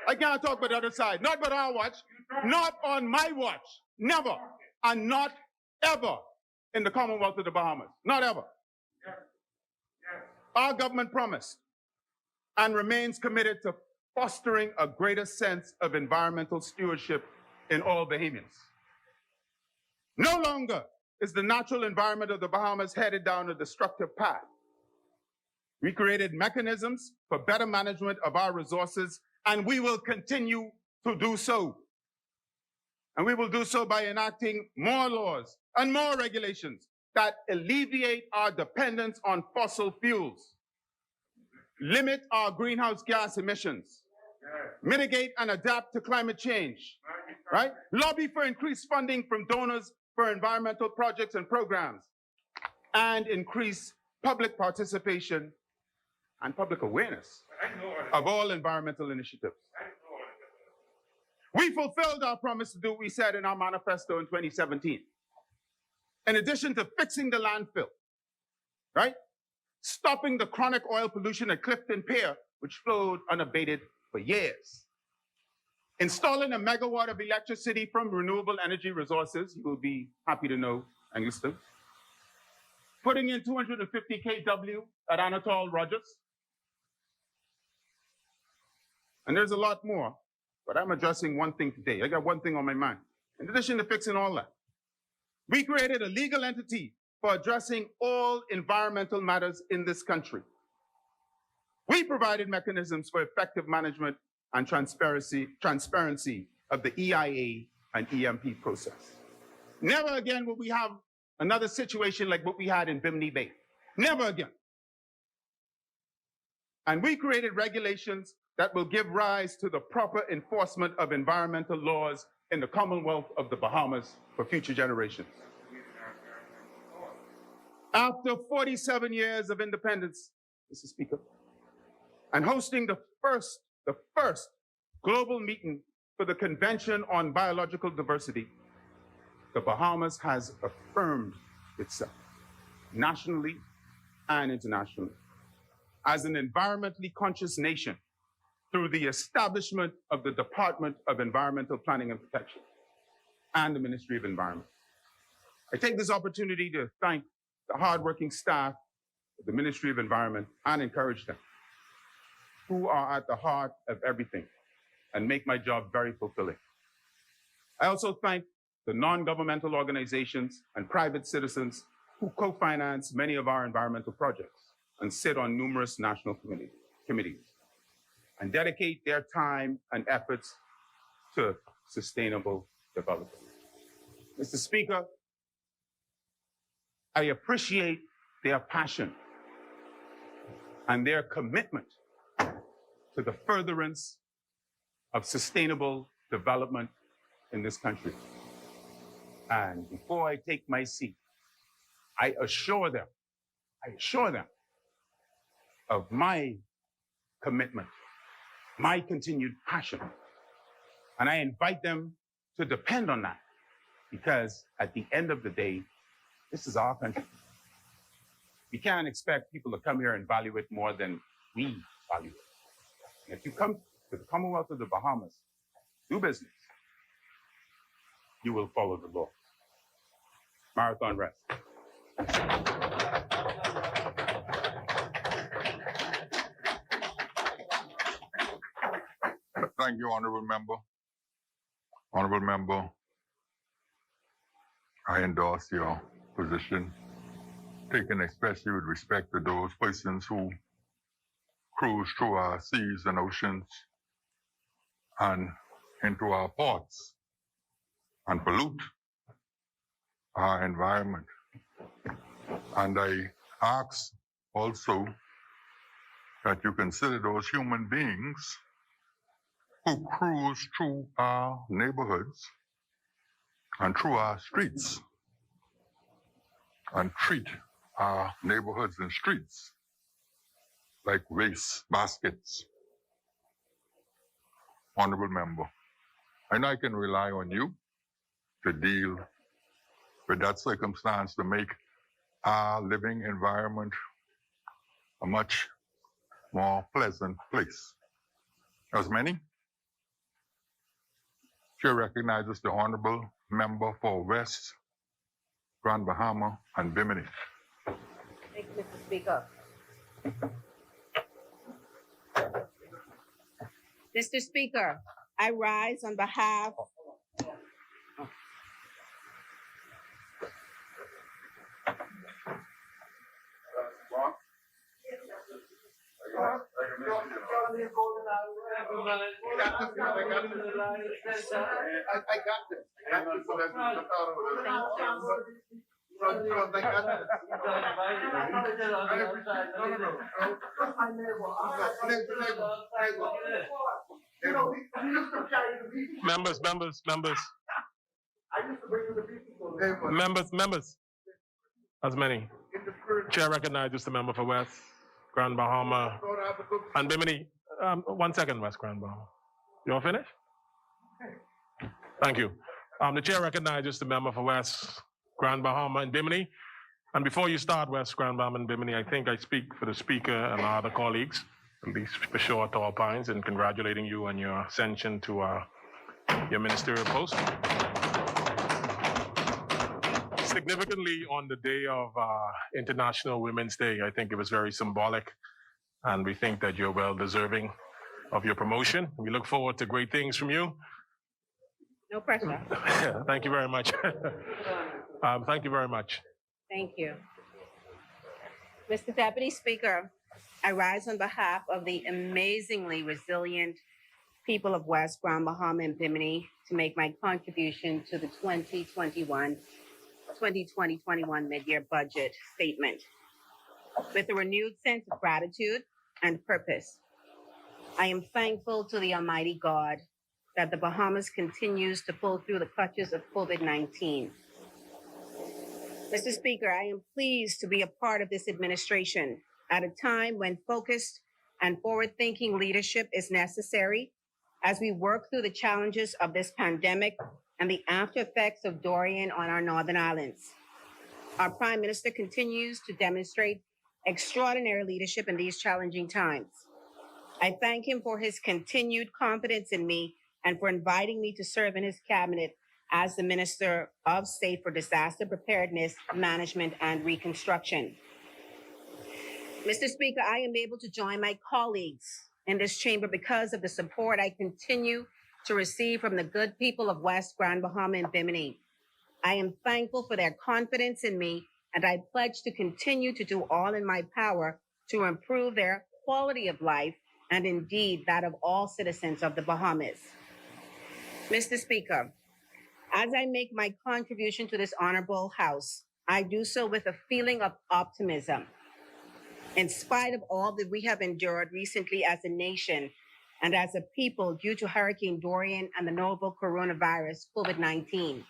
I can't talk about the other side. Not but our watch. Not on my watch. Never. And not ever in the Commonwealth of the Bahamas. Not ever. Our government promised and remains committed to fostering a greater sense of environmental stewardship in all Bahamians. No longer is the natural environment of the Bahamas headed down a destructive path. We created mechanisms for better management of our resources, and we will continue to do so. And we will do so by enacting more laws and more regulations that alleviate our dependence on fossil fuels, limit our greenhouse gas emissions, mitigate and adapt to climate change, right? Lobby for increased funding from donors for environmental projects and programs, and increase public participation and public awareness of all environmental initiatives. We fulfilled our promise to do what we said in our manifesto in 2017. In addition to fixing the landfill, right? Stopping the chronic oil pollution at Clifton Pier, which flowed unabated for years. Installing a megawatt of electricity from renewable energy resources, you will be happy to know, Angliston. Putting in 250 kW at Anatole Rogers. And there's a lot more, but I'm addressing one thing today. I got one thing on my mind. In addition to fixing all that, we created a legal entity for addressing all environmental matters in this country. We provided mechanisms for effective management and transparency of the EIA and EMP process. Never again will we have another situation like what we had in Bimini Bay. Never again. And we created regulations that will give rise to the proper enforcement of environmental laws in the Commonwealth of the Bahamas for future generations. After 47 years of independence, Mr. Speaker, and hosting the first global meeting for the Convention on Biological Diversity, the Bahamas has affirmed itself nationally and internationally as an environmentally conscious nation through the establishment of the Department of Environmental Planning and Protection and the Ministry of Environment. I take this opportunity to thank the hardworking staff of the Ministry of Environment and encourage them, who are at the heart of everything and make my job very fulfilling. I also thank the non-governmental organizations and private citizens who co-finance many of our environmental projects and sit on numerous national committees and dedicate their time and efforts to sustainable development. Mr. Speaker, I appreciate their passion and their commitment to the furtherance of sustainable development in this country. And before I take my seat, I assure them of my commitment, my continued passion. And I invite them to depend on that, because at the end of the day, this is our country. We can't expect people to come here and value it more than we value it. And if you come to the Commonwealth of the Bahamas, do business, you will follow the law. Marathon rest. Thank you, Honorable Member. Honorable Member, I endorse your position, taken especially with respect to those persons who cruise through our seas and oceans and into our ports and pollute our environment. And I ask also that you consider those human beings who cruise through our neighborhoods and through our streets and treat our neighborhoods and streets like waste baskets. Honorable Member, I know I can rely on you to deal with that circumstance to make our living environment a much more pleasant place. As many, Chair recognizes the Honorable Member for West, Grand Bahama, and Bimini. Thank you, Mr. Speaker. Mr. Speaker, I rise on behalf Members. As many. Chair recognizes the member for West, Grand Bahama, and Bimini. 1 second, West Grand Bahama. You all finished? Thank you. The chair recognizes the member for West, Grand Bahama, and Bimini. And before you start, West, Grand Bahama, and Bimini, I think I speak for the speaker and our other colleagues, at least for sure, Tall Pines, in congratulating you on your ascension to your ministerial post. Significantly, on the day of International Women's Day, I think it was very symbolic, and we think that you're well deserving of your promotion. We look forward to great things from you. no pressure. Thank you very much. Thank you very much. Thank you. Mr. Deputy Speaker, I rise on behalf of the amazingly resilient people of West, Grand Bahama, and Bimini to make my contribution to the 2020-2021 mid-year budget statement. with a renewed sense of gratitude and purpose. I am thankful to the Almighty God that the Bahamas continues to pull through the clutches of COVID-19. Mr. Speaker, I am pleased to be a part of this administration at a time when focused and forward-thinking leadership is necessary as we work through the challenges of this pandemic and the after effects of Dorian on our northern islands. Our Prime Minister continues to demonstrate extraordinary leadership in these challenging times. I thank him for his continued confidence in me and for inviting me to serve in his cabinet as the Minister of State for Disaster Preparedness, Management, and Reconstruction. Mr. Speaker, I am able to join my colleagues in this chamber because of the support I continue to receive from the good people of West Grand Bahama and Bimini. I am thankful for their confidence in me, and I pledge to continue to do all in my power to improve their quality of life and indeed that of all citizens of the Bahamas. Mr. Speaker, as I make my contribution to this honorable House, I do so with a feeling of optimism. In spite of all that we have endured recently as a nation and as a people due to Hurricane Dorian and the novel coronavirus, COVID-19.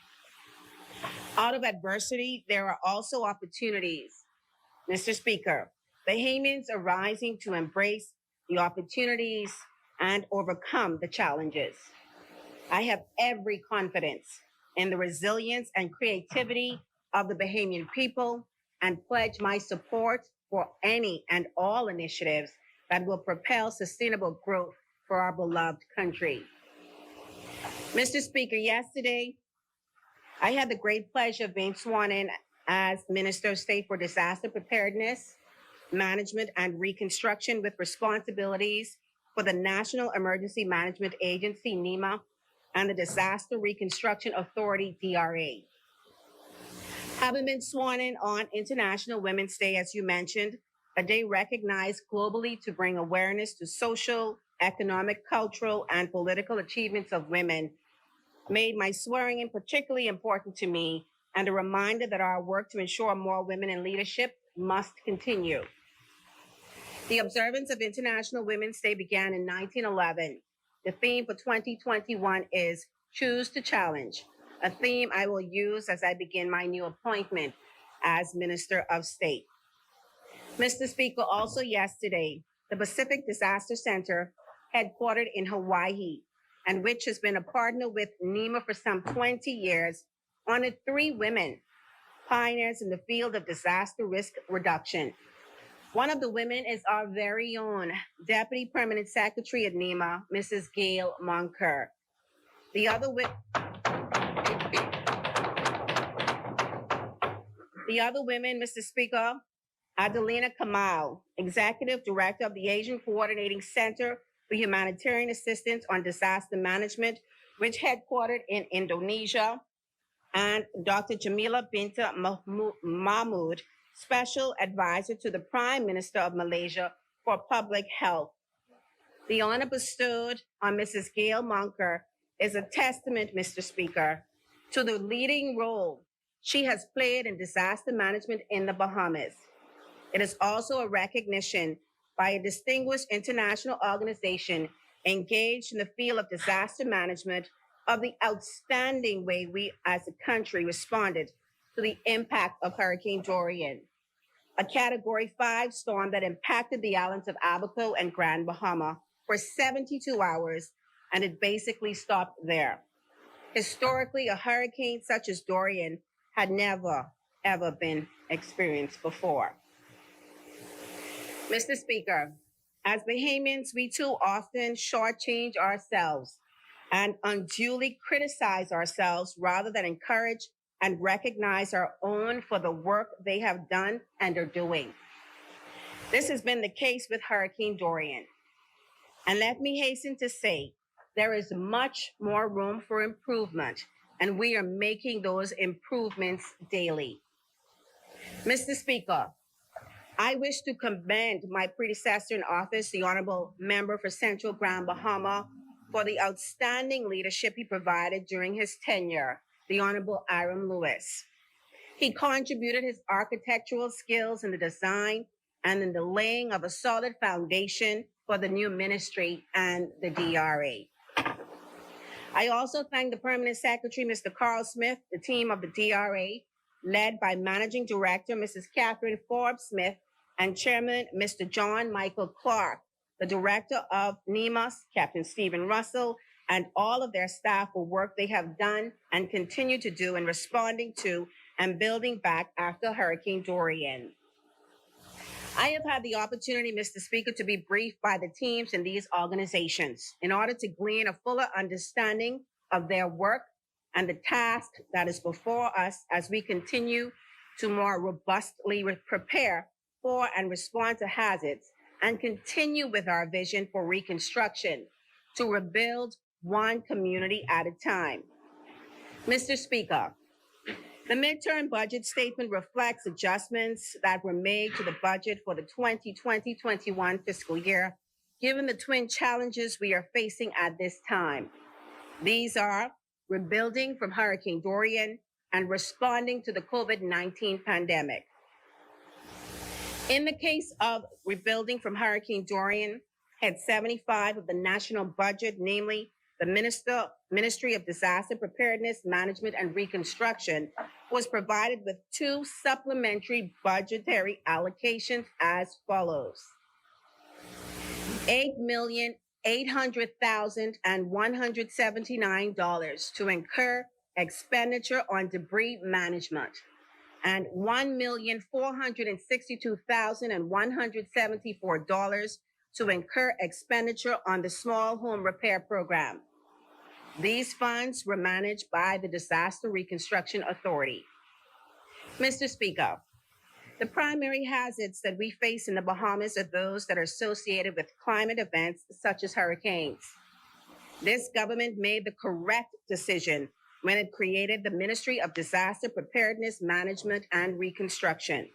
Out of adversity, there are also opportunities. Mr. Speaker, Bahamians are rising to embrace the opportunities and overcome the challenges. I have every confidence in the resilience and creativity of the Bahamian people and pledge my support for any and all initiatives that will propel sustainable growth for our beloved country. Mr. Speaker, yesterday, I had the great pleasure of being sworn in as Minister of State for Disaster Preparedness, Management, and Reconstruction with responsibilities for the National Emergency Management Agency, NEMA, and the Disaster Reconstruction Authority, DRA. Having been sworn in on International Women's Day, as you mentioned, a day recognized globally to bring awareness to social, economic, cultural, and political achievements of women, made my swearing in particularly important to me and a reminder that our work to ensure more women in leadership must continue. The observance of International Women's Day began in 1911. The theme for 2021 is Choose to Challenge, a theme I will use as I begin my new appointment as Minister of State. Mr. Speaker, also yesterday, the Pacific Disaster Center, headquartered in Hawaii, and which has been a partner with NEMA for some 20 years, honored 3 women, pioneers in the field of disaster risk reduction. One of the women is our very own Deputy Permanent Secretary at NEMA, Mrs. Gail Monker. The other women, Mr. Speaker, Adelina Kamau, Executive Director of the Asian Coordinating Center for Humanitarian Assistance on Disaster Management, which headquartered in Indonesia, and Dr. Jamila Binta Mahmud, Special Advisor to the Prime Minister of Malaysia for Public Health. The honor bestowed on Mrs. Gail Monker is a testament, Mr. Speaker, to the leading role she has played in disaster management in the Bahamas. It is also a recognition by a distinguished international organization engaged in the field of disaster management of the outstanding way we as a country responded to the impact of Hurricane Dorian, a Category 5 storm that impacted the islands of Abaco and Grand Bahama for 72 hours, and it basically stopped there. Historically, a hurricane such as Dorian had never, ever been experienced before. Mr. Speaker, as Bahamians, we too often shortchange ourselves and unduly criticize ourselves rather than encourage and recognize our own for the work they have done and are doing. This has been the case with Hurricane Dorian. And let me hasten to say, there is much more room for improvement, and we are making those improvements daily. Mr. Speaker, I wish to commend my predecessor in office, the Honorable Member for Central Grand Bahama, for the outstanding leadership he provided during his tenure, the Honorable Aaron Lewis. He contributed his architectural skills in the design and in the laying of a solid foundation for the new ministry and the DRA. I also thank the Permanent Secretary, Mr. Carl Smith, the team of the DRA, led by Managing Director, Mrs. Catherine Forbes Smith, and Chairman, Mr. John Michael Clark, the Director of NEMAS, Captain Stephen Russell, and all of their staff for work they have done and continue to do in responding to and building back after Hurricane Dorian. I have had the opportunity, Mr. Speaker, to be briefed by the teams in these organizations in order to glean a fuller understanding of their work and the task that is before us as we continue to more robustly prepare for and respond to hazards and continue with our vision for reconstruction to rebuild one community at a time. Mr. Speaker, the midterm budget statement reflects adjustments that were made to the budget for the 2020-21 fiscal year, given the twin challenges we are facing at this time. These are rebuilding from Hurricane Dorian and responding to the COVID-19 pandemic. In the case of rebuilding from Hurricane Dorian, Head 75 of the national budget, namely the Ministry of Disaster Preparedness, Management, and Reconstruction, was provided with 2 supplementary budgetary allocations as follows. $8,800,179 to incur expenditure on debris management, and $1,462,174 to incur expenditure on the small home repair program. These funds were managed by the Disaster Reconstruction Authority. Mr. Speaker, the primary hazards that we face in the Bahamas are those that are associated with climate events such as hurricanes. This government made the correct decision when it created the Ministry of Disaster Preparedness, Management, and Reconstruction.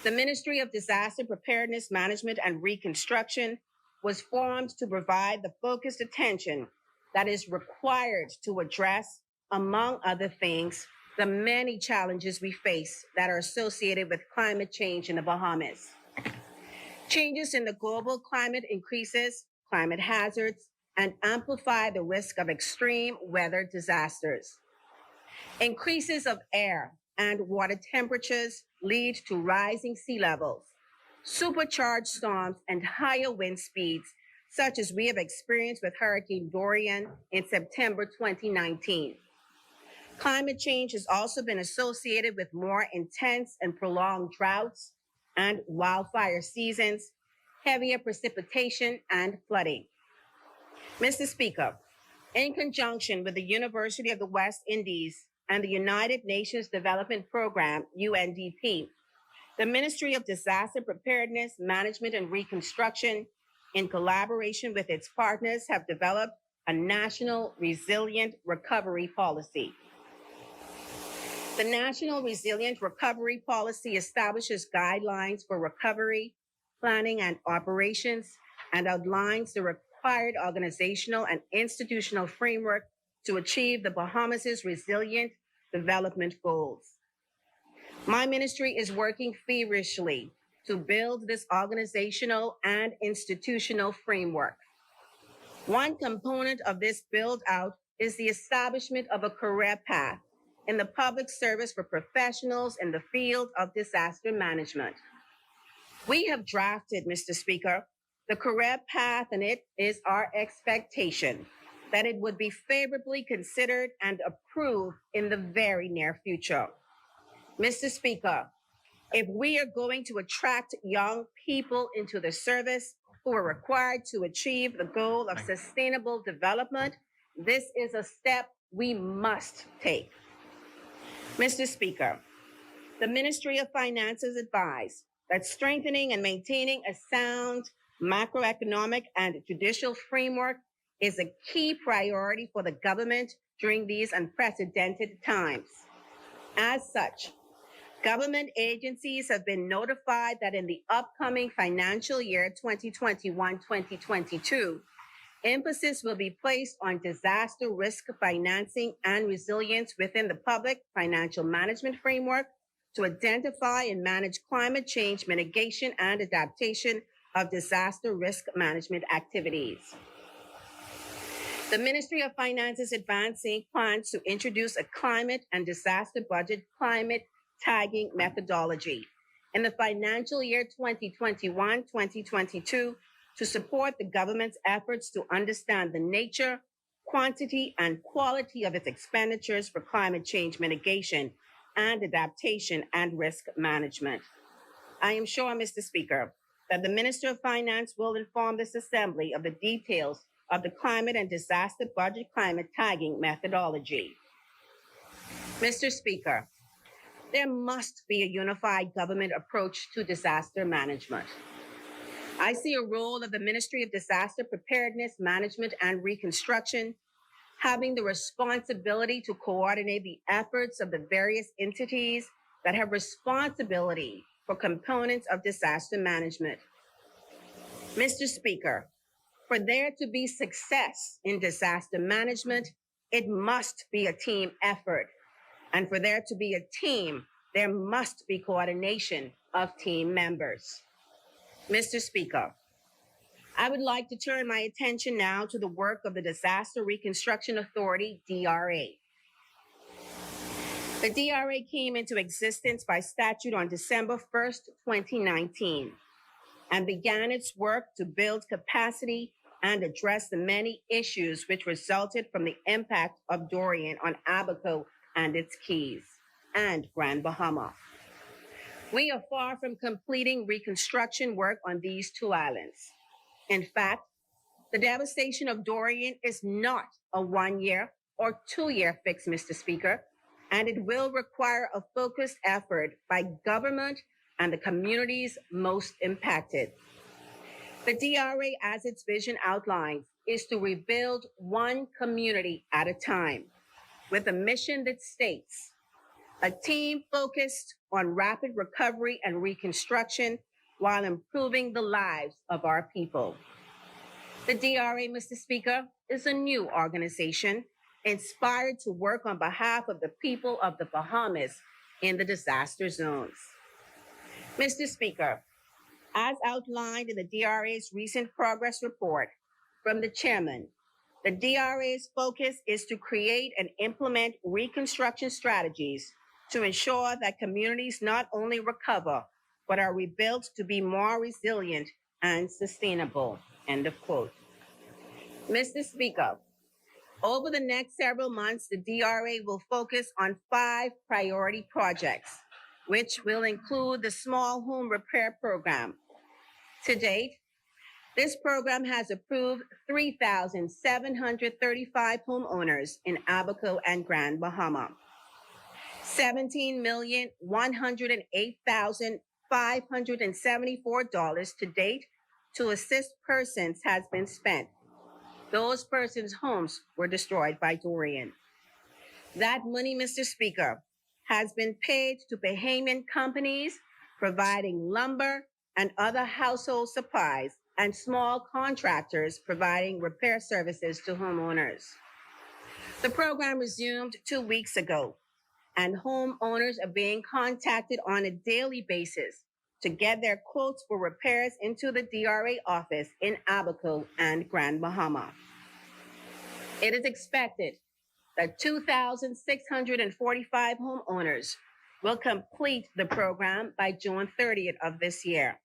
The Ministry of Disaster Preparedness, Management, and Reconstruction was formed to provide the focused attention that is required to address, among other things, the many challenges we face that are associated with climate change in the Bahamas. Changes in the global climate increases climate hazards and amplify the risk of extreme weather disasters. Increases of air and water temperatures lead to rising sea levels, supercharged storms, and higher wind speeds, such as we have experienced with Hurricane Dorian in September 2019. Climate change has also been associated with more intense and prolonged droughts and wildfire seasons, heavier precipitation, and flooding. Mr. Speaker, in conjunction with the University of the West Indies and the United Nations Development Program, UNDP, the Ministry of Disaster Preparedness, Management, and Reconstruction, in collaboration with its partners, have developed a national resilient recovery policy. The National Resilient Recovery Policy establishes guidelines for recovery, planning, and operations, and outlines the required organizational and institutional framework to achieve the Bahamas' resilient development goals. My ministry is working feverishly to build this organizational and institutional framework. One component of this build-out is the establishment of a career path in the public service for professionals in the field of disaster management. We have drafted, Mr. Speaker, the career path, and it is our expectation that it would be favorably considered and approved in the very near future. Mr. Speaker, if we are going to attract young people into the service who are required to achieve the goal of sustainable development, this is a step we must take. Mr. Speaker, the Ministry of Finances advised that strengthening and maintaining a sound macroeconomic and judicial framework is a key priority for the government during these unprecedented times. As such, government agencies have been notified that in the upcoming financial year 2021-2022, emphasis will be placed on disaster risk financing and resilience within the public financial management framework, to identify and manage climate change mitigation and adaptation of disaster risk management activities. The Ministry of Finance is advancing plans to introduce a climate and disaster budget climate tagging methodology in the financial year 2021-2022 to support the government's efforts to understand the nature, quantity, and quality of its expenditures for climate change mitigation and adaptation and risk management. I am sure, Mr. Speaker, that the Minister of Finance will inform this Assembly of the details of the climate and disaster budget climate tagging methodology. Mr. Speaker, there must be a unified government approach to disaster management. I see a role of the Ministry of Disaster Preparedness, Management, and Reconstruction having the responsibility to coordinate the efforts of the various entities that have responsibility for components of disaster management. Mr. Speaker, for there to be success in disaster management, it must be a team effort. And for there to be a team, there must be coordination of team members. Mr. Speaker, I would like to turn my attention now to the work of the Disaster Reconstruction Authority, DRA. The DRA came into existence by statute on December 1st, 2019, and began its work to build capacity and address the many issues which resulted from the impact of Dorian on Abaco and its Keys and Grand Bahama. We are far from completing reconstruction work on these two islands. In fact, the devastation of Dorian is not a 1-year or 2-year fix, Mr. Speaker, and it will require a focused effort by government and the communities most impacted. The DRA, as its vision outlines, is to rebuild one community at a time with a mission that states, a team focused on rapid recovery and reconstruction while improving the lives of our people. The DRA, Mr. Speaker, is a new organization inspired to work on behalf of the people of the Bahamas in the disaster zones. Mr. Speaker, as outlined in the DRA's recent progress report from the chairman, the DRA's focus is to create and implement reconstruction strategies to ensure that communities not only recover, but are rebuilt to be more resilient and sustainable, end of quote. Mr. Speaker, over the next several months, the DRA will focus on 5 priority projects, which will include the Small Home Repair Program. To date, this program has approved 3,735 homeowners in Abaco and Grand Bahama. $17,108,574 to date to assist persons has been spent. Those persons' homes were destroyed by Dorian. That money, Mr. Speaker, has been paid to Bahamian companies providing lumber and other household supplies and small contractors providing repair services to homeowners. The program resumed 2 weeks ago, and homeowners are being contacted on a daily basis to get their quotes for repairs into the DRA office in Abaco and Grand Bahama. It is expected that 2,645 homeowners will complete the program by June 30th of this year,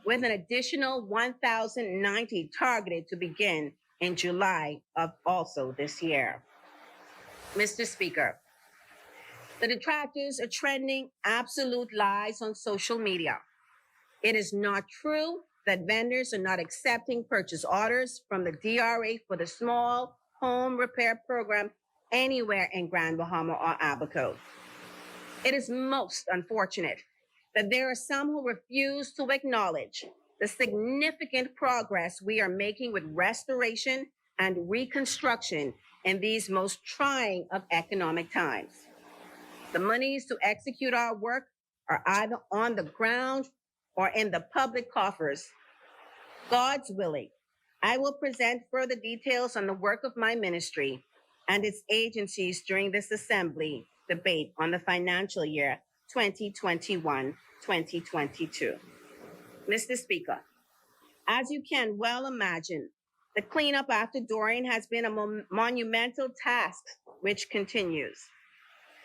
with an additional 1,090 targeted to begin in July of also this year. Mr. Speaker, the detractors are trending absolute lies on social media. It is not true that vendors are not accepting purchase orders from the DRA for the Small Home Repair Program anywhere in Grand Bahama or Abaco. It is most unfortunate that there are some who refuse to acknowledge the significant progress we are making with restoration and reconstruction in these most trying of economic times. The monies to execute our work are either on the ground or in the public coffers. God's willing, I will present further details on the work of my ministry and its agencies during this assembly debate on the financial year 2021-2022. Mr. Speaker, as you can well imagine, the cleanup after Dorian has been a monumental task which continues.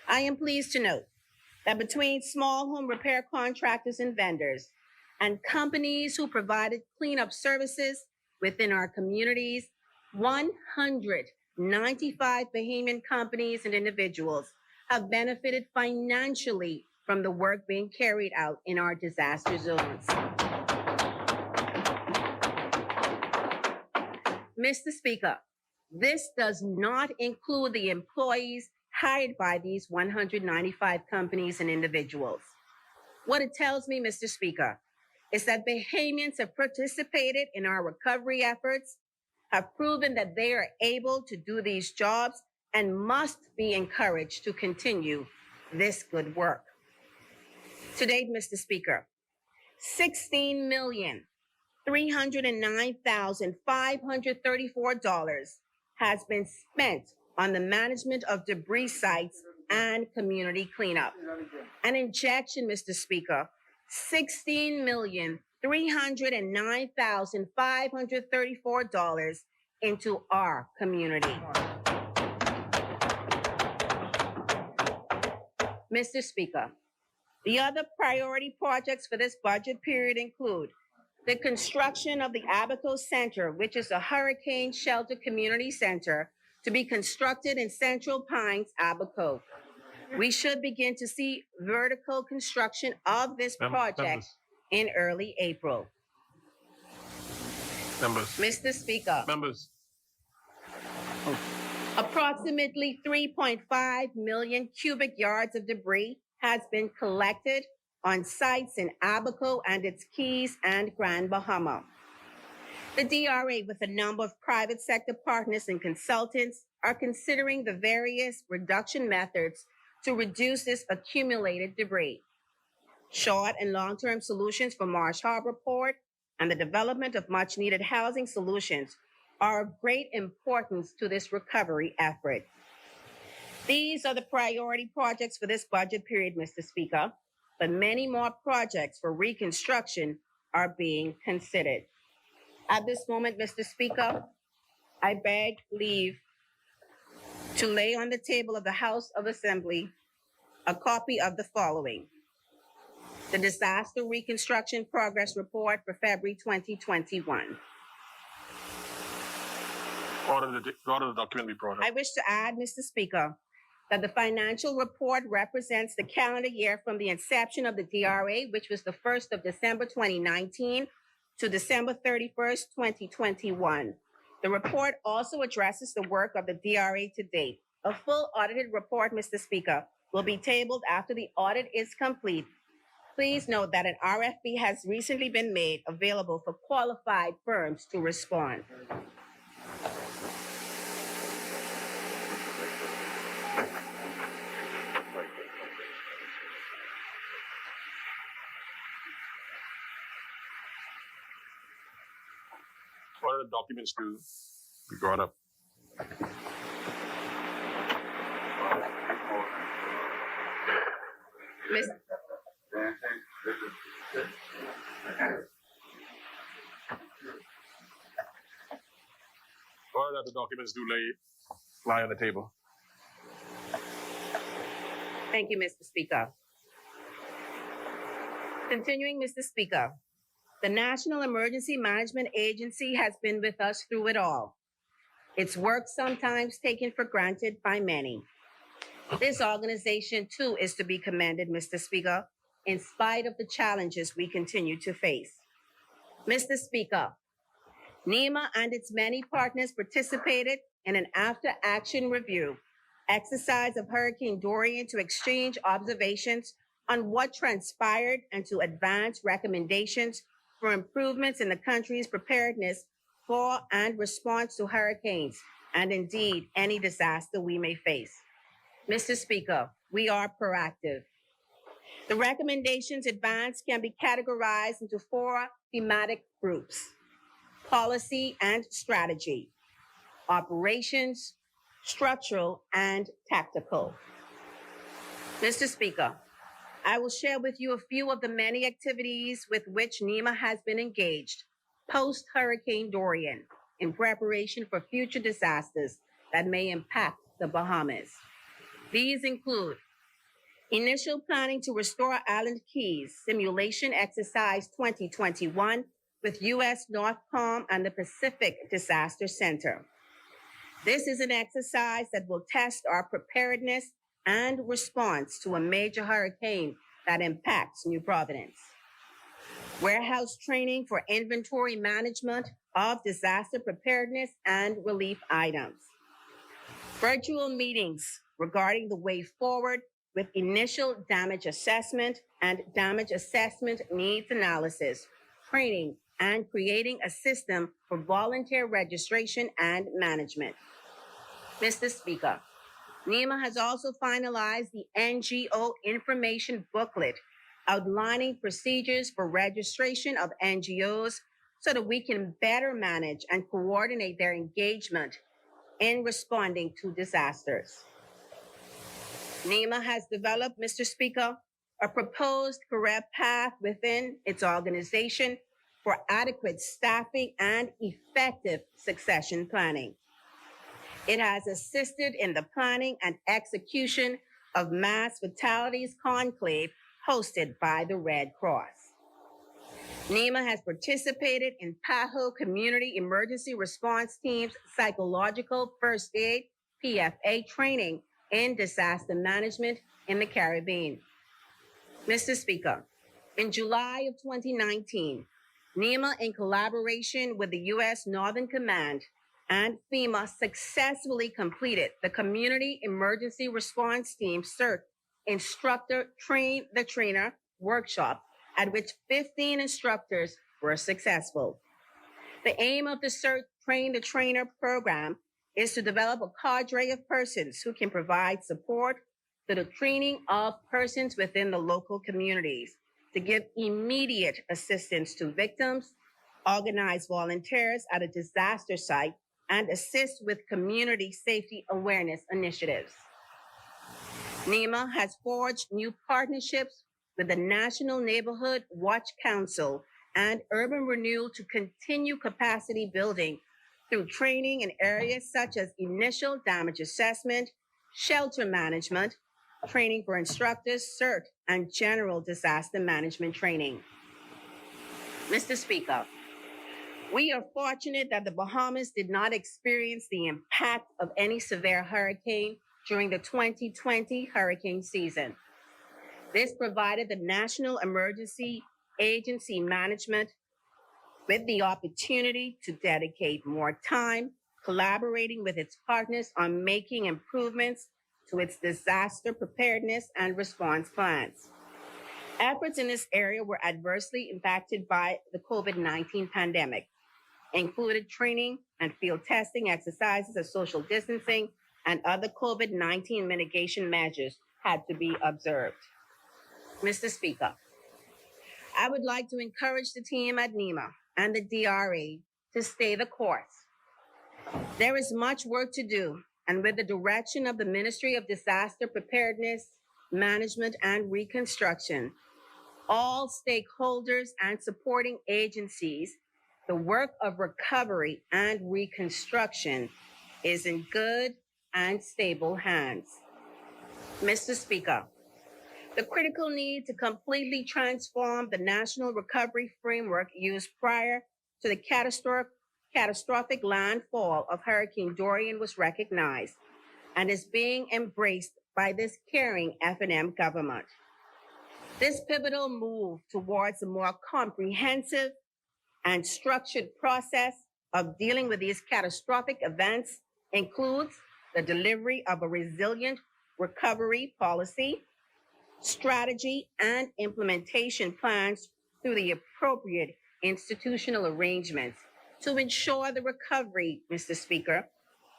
I am pleased to note that between small home repair contractors and vendors and companies who provided cleanup services within our communities, 195 Bahamian companies and individuals have benefited financially from the work being carried out in our disaster zones. Mr. Speaker, this does not include the employees hired by these 195 companies and individuals. What it tells me, Mr. Speaker, is that Bahamians have participated in our recovery efforts, have proven that they are able to do these jobs, and must be encouraged to continue this good work. To date, Mr. Speaker, $16,309,534 has been spent on the management of debris sites and community cleanup. An injection, Mr. Speaker, $16,309,534 into our community. Mr. Speaker, the other priority projects for this budget period include the construction of the Abaco Center, which is a hurricane shelter community center to be constructed in Central Pines, Abaco. We should begin to see vertical construction of this project in early April. Members. Mr. Speaker, Members. approximately 3.5 million cubic yards of debris has been collected on sites in Abaco and its Keys and Grand Bahama. The DRA, with a number of private sector partners and consultants, are considering the various reduction methods to reduce this accumulated debris. Short and long-term solutions for Marsh Harbor Port and the development of much-needed housing solutions are of great importance to this recovery effort. These are the priority projects for this budget period, Mr. Speaker, but many more projects for reconstruction are being considered. At this moment, Mr. Speaker, I beg leave to lay on the table of the House of Assembly a copy of the following: the Disaster Reconstruction Progress Report for February 2021. Order the document be brought up. I wish to add, Mr. Speaker, that the financial report represents the calendar year from the inception of the DRA, which was the 1st of December 2019 to December 31st, 2021. The report also addresses the work of the DRA to date. A full audited report, Mr. Speaker, will be tabled after the audit is complete. Please note that an RFP has recently been made available for qualified firms to respond. Order the documents to be brought up. Ms. Order that the documents do lie on the table. Thank you, Mr. Speaker. Continuing, Mr. Speaker, the National Emergency Management Agency has been with us through it all. Its work sometimes taken for granted by many. This organization, too, is to be commended, Mr. Speaker, in spite of the challenges we continue to face. Mr. Speaker, NEMA and its many partners participated in an after-action review exercise of Hurricane Dorian to exchange observations on what transpired and to advance recommendations for improvements in the country's preparedness for and response to hurricanes, and indeed any disaster we may face. Mr. Speaker, we are proactive. The recommendations advanced can be categorized into 4 thematic groups: policy and strategy, operations, structural, and tactical. Mr. Speaker, I will share with you a few of the many activities with which NEMA has been engaged post-Hurricane Dorian in preparation for future disasters that may impact the Bahamas. These include initial planning to restore Island Keys Simulation Exercise 2021 with U.S. North Palm and the Pacific Disaster Center. This is an exercise that will test our preparedness and response to a major hurricane that impacts New Providence. Warehouse training for inventory management of disaster preparedness and relief items. Virtual meetings regarding the way forward with initial damage assessment and damage assessment needs analysis, training, and creating a system for volunteer registration and management. Mr. Speaker, NEMA has also finalized the NGO information booklet outlining procedures for registration of NGOs so that we can better manage and coordinate their engagement in responding to disasters. NEMA has developed, Mr. Speaker, a proposed career path within its organization for adequate staffing and effective succession planning. It has assisted in the planning and execution of mass fatalities conclave hosted by the Red Cross. NEMA has participated in PAHO Community Emergency Response Team's Psychological First Aid, PFA, training in disaster management in the Caribbean. Mr. Speaker, in July of 2019, NEMA, in collaboration with the U.S. Northern Command and FEMA, successfully completed the Community Emergency Response Team CERT Instructor Train the Trainer workshop, at which 15 instructors were successful. The aim of the CERT Train the Trainer program is to develop a cadre of persons who can provide support to the training of persons within the local communities, to give immediate assistance to victims, organize volunteers at a disaster site, and assist with community safety awareness initiatives. NEMA has forged new partnerships with the National Neighborhood Watch Council and Urban Renewal to continue capacity building through training in areas such as initial damage assessment, shelter management, training for instructors, CERT, and general disaster management training. Mr. Speaker, we are fortunate that the Bahamas did not experience the impact of any severe hurricane during the 2020 hurricane season. This provided the National Emergency Agency Management with the opportunity to dedicate more time collaborating with its partners on making improvements to its disaster preparedness and response plans. Efforts in this area were adversely impacted by the COVID-19 pandemic, included training and field testing exercises of social distancing and other COVID-19 mitigation measures had to be observed. Mr. Speaker, I would like to encourage the team at NEMA and the DRA to stay the course. There is much work to do, and with the direction of the Ministry of Disaster Preparedness, Management, and Reconstruction, all stakeholders and supporting agencies, the work of recovery and reconstruction is in good and stable hands. Mr. Speaker, the critical need to completely transform the national recovery framework used prior to the catastrophic landfall of Hurricane Dorian was recognized and is being embraced by this caring F&M government. This pivotal move towards a more comprehensive and structured process of dealing with these catastrophic events includes the delivery of a resilient recovery policy, strategy, and implementation plans through the appropriate institutional arrangements to ensure the recovery, Mr. Speaker.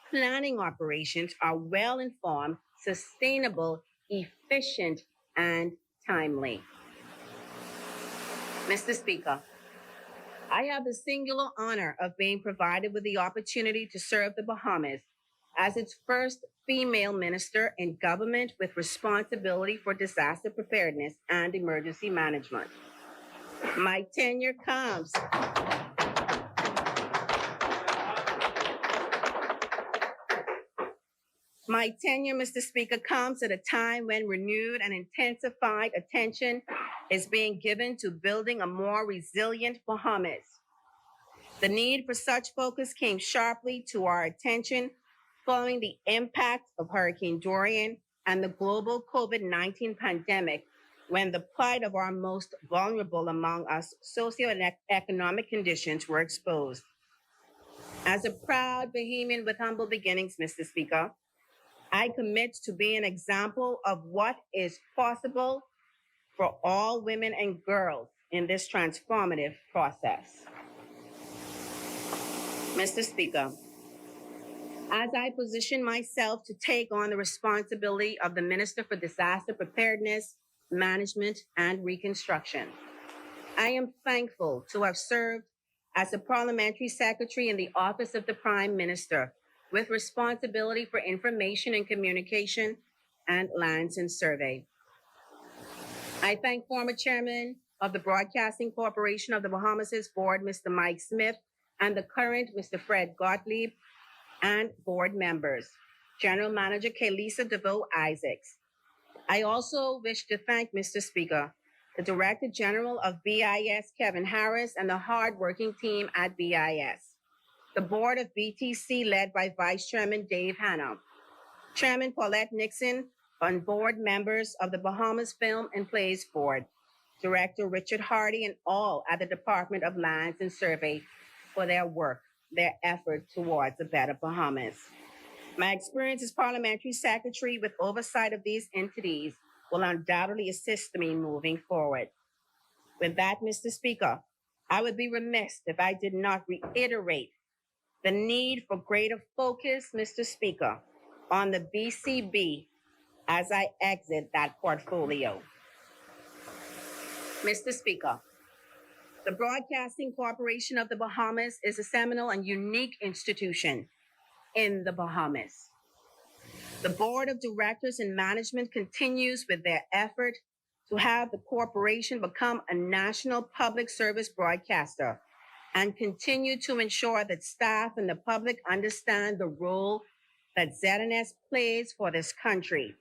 Planning operations are well-informed, sustainable, efficient, and timely. Mr. Speaker, I have the singular honor of being provided with the opportunity to serve the Bahamas as its first female minister in government with responsibility for disaster preparedness and emergency management. My tenure comes My tenure, Mr. Speaker, comes at a time when renewed and intensified attention is being given to building a more resilient Bahamas. The need for such focus came sharply to our attention following the impact of Hurricane Dorian and the global COVID-19 pandemic, when the plight of our most vulnerable among us socioeconomic conditions were exposed. As a proud Bahamian with humble beginnings, Mr. Speaker, I commit to be an example of what is possible for all women and girls in this transformative process. Mr. Speaker, as I position myself to take on the responsibility of the Minister for Disaster Preparedness, Management, and Reconstruction, I am thankful to have served as a Parliamentary Secretary in the Office of the Prime Minister, with responsibility for information and communication and lands and survey. I thank former Chairman of the Broadcasting Corporation of the Bahamas' board, Mr. Mike Smith, and the current Mr. Fred Gottlieb, and board members, General Manager Kaylisa DeVoe Isaacs. I also wish to thank, Mr. Speaker, the Director General of BIS, Kevin Harris, and the hardworking team at BIS. The board of BTC led by Vice Chairman Dave Hanna, Chairman Paulette Nixon, and board members of the Bahamas Film and Plays Board, Director Richard Hardy, and all at the Department of Lands and Survey for their work, their effort towards a better Bahamas. My experience as Parliamentary Secretary with oversight of these entities will undoubtedly assist me moving forward. With that, Mr. Speaker, I would be remiss if I did not reiterate the need for greater focus, Mr. Speaker, on the BCB as I exit that portfolio. Mr. Speaker, the Broadcasting Corporation of the Bahamas is a seminal and unique institution in the Bahamas. The Board of Directors and Management continues with their effort to have the corporation become a national public service broadcaster and continue to ensure that staff and the public understand the role that ZNS plays for this country,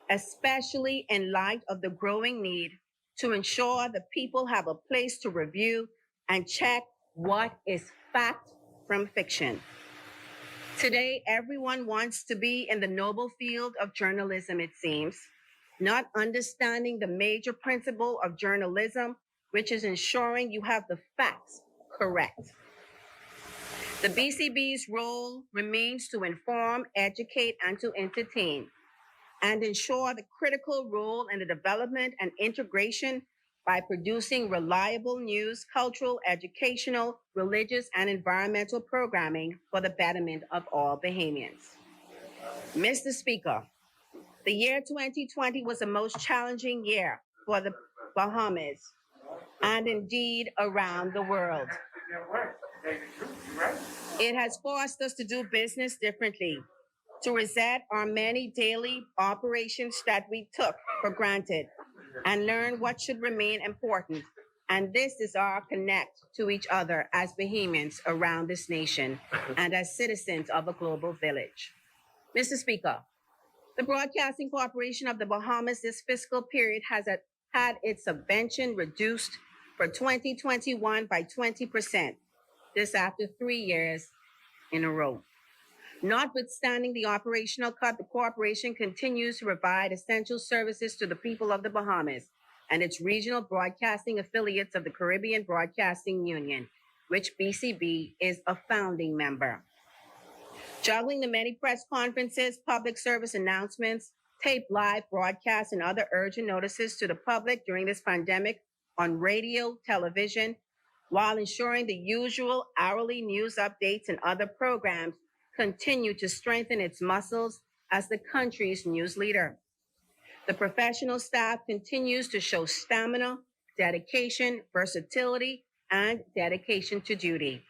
especially in light of the growing need to ensure that people have a place to review and check what is fact from fiction. Today, everyone wants to be in the noble field of journalism, it seems, not understanding the major principle of journalism, which is ensuring you have the facts correct. The BCB's role remains to inform, educate, and to entertain, and ensure the critical role in the development and integration by producing reliable news, cultural, educational, religious, and environmental programming for the betterment of all Bahamians. Mr. Speaker, the year 2020 was a most challenging year for the Bahamas and indeed around the world. It has forced us to do business differently, to reset our many daily operations that we took for granted and learn what should remain important. And this is our connect to each other as Bahamians around this nation and as citizens of a global village. Mr. Speaker, the Broadcasting Corporation of the Bahamas this fiscal period has had its subvention reduced for 2021 by 20%, this after 3 years in a row. Notwithstanding the operational cut, the corporation continues to provide essential services to the people of the Bahamas and its regional broadcasting affiliates of the Caribbean Broadcasting Union, which BCB is a founding member. Juggling the many press conferences, public service announcements, taped live broadcasts, and other urgent notices to the public during this pandemic on radio, television, while ensuring the usual hourly news updates and other programs continue to strengthen its muscles as the country's news leader. The professional staff continues to show stamina, dedication, versatility, and dedication to duty.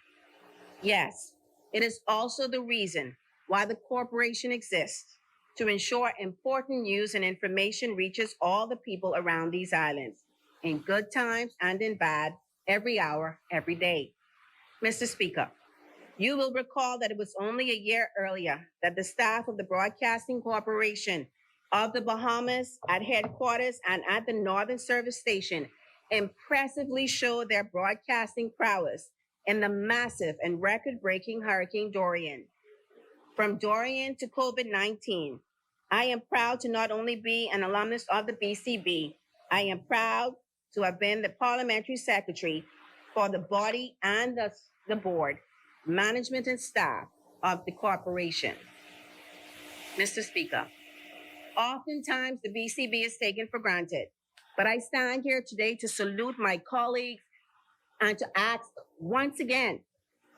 Yes, it is also the reason why the corporation exists, to ensure important news and information reaches all the people around these islands, in good times and in bad, every hour, every day. Mr. Speaker, you will recall that it was only a year earlier that the staff of the Broadcasting Corporation of the Bahamas at headquarters and at the Northern Service Station impressively showed their broadcasting prowess in the massive and record-breaking Hurricane Dorian. From Dorian to COVID-19, I am proud to not only be an alumnus of the BCB, I am proud to have been the parliamentary secretary for the body and the board, management and staff of the corporation. Mr. Speaker, oftentimes the BCB is taken for granted, but I stand here today to salute my colleagues and to ask once again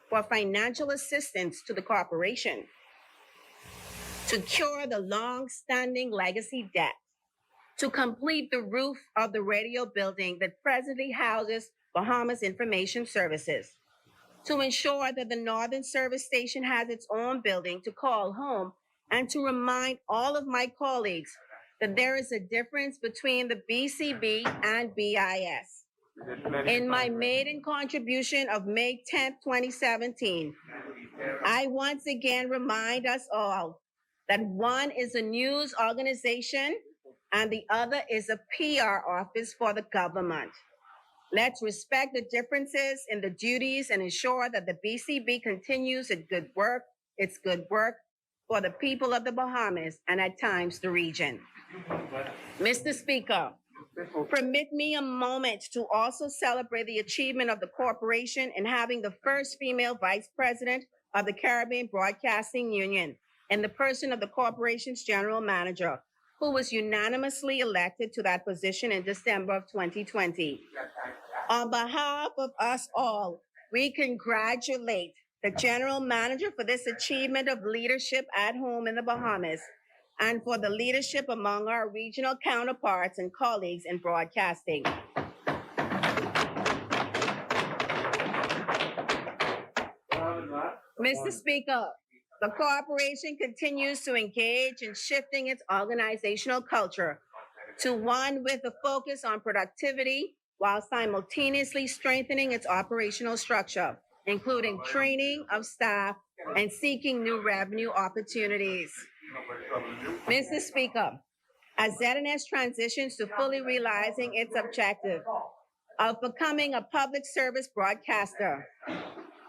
for financial assistance to the corporation to cure the long-standing legacy debt, to complete the roof of the radio building that presently houses Bahamas Information Services, to ensure that the Northern Service Station has its own building to call home, and to remind all of my colleagues that there is a difference between the BCB and BIS. In my maiden contribution of May 10th, 2017, I once again remind us all that one is a news organization and the other is a PR office for the government. Let's respect the differences in the duties and ensure that the BCB continues its good work for the people of the Bahamas and at times the region. Mr. Speaker, permit me a moment to also celebrate the achievement of the corporation in having the first female vice president of the Caribbean Broadcasting Union in the person of the corporation's general manager, who was unanimously elected to that position in December of 2020. On behalf of us all, we congratulate the general manager for this achievement of leadership at home in the Bahamas and for the leadership among our regional counterparts and colleagues in broadcasting. Mr. Speaker, the corporation continues to engage in shifting its organizational culture to one with a focus on productivity while simultaneously strengthening its operational structure, including training of staff and seeking new revenue opportunities. Mr. Speaker, as ZNS transitions to fully realizing its objective of becoming a public service broadcaster,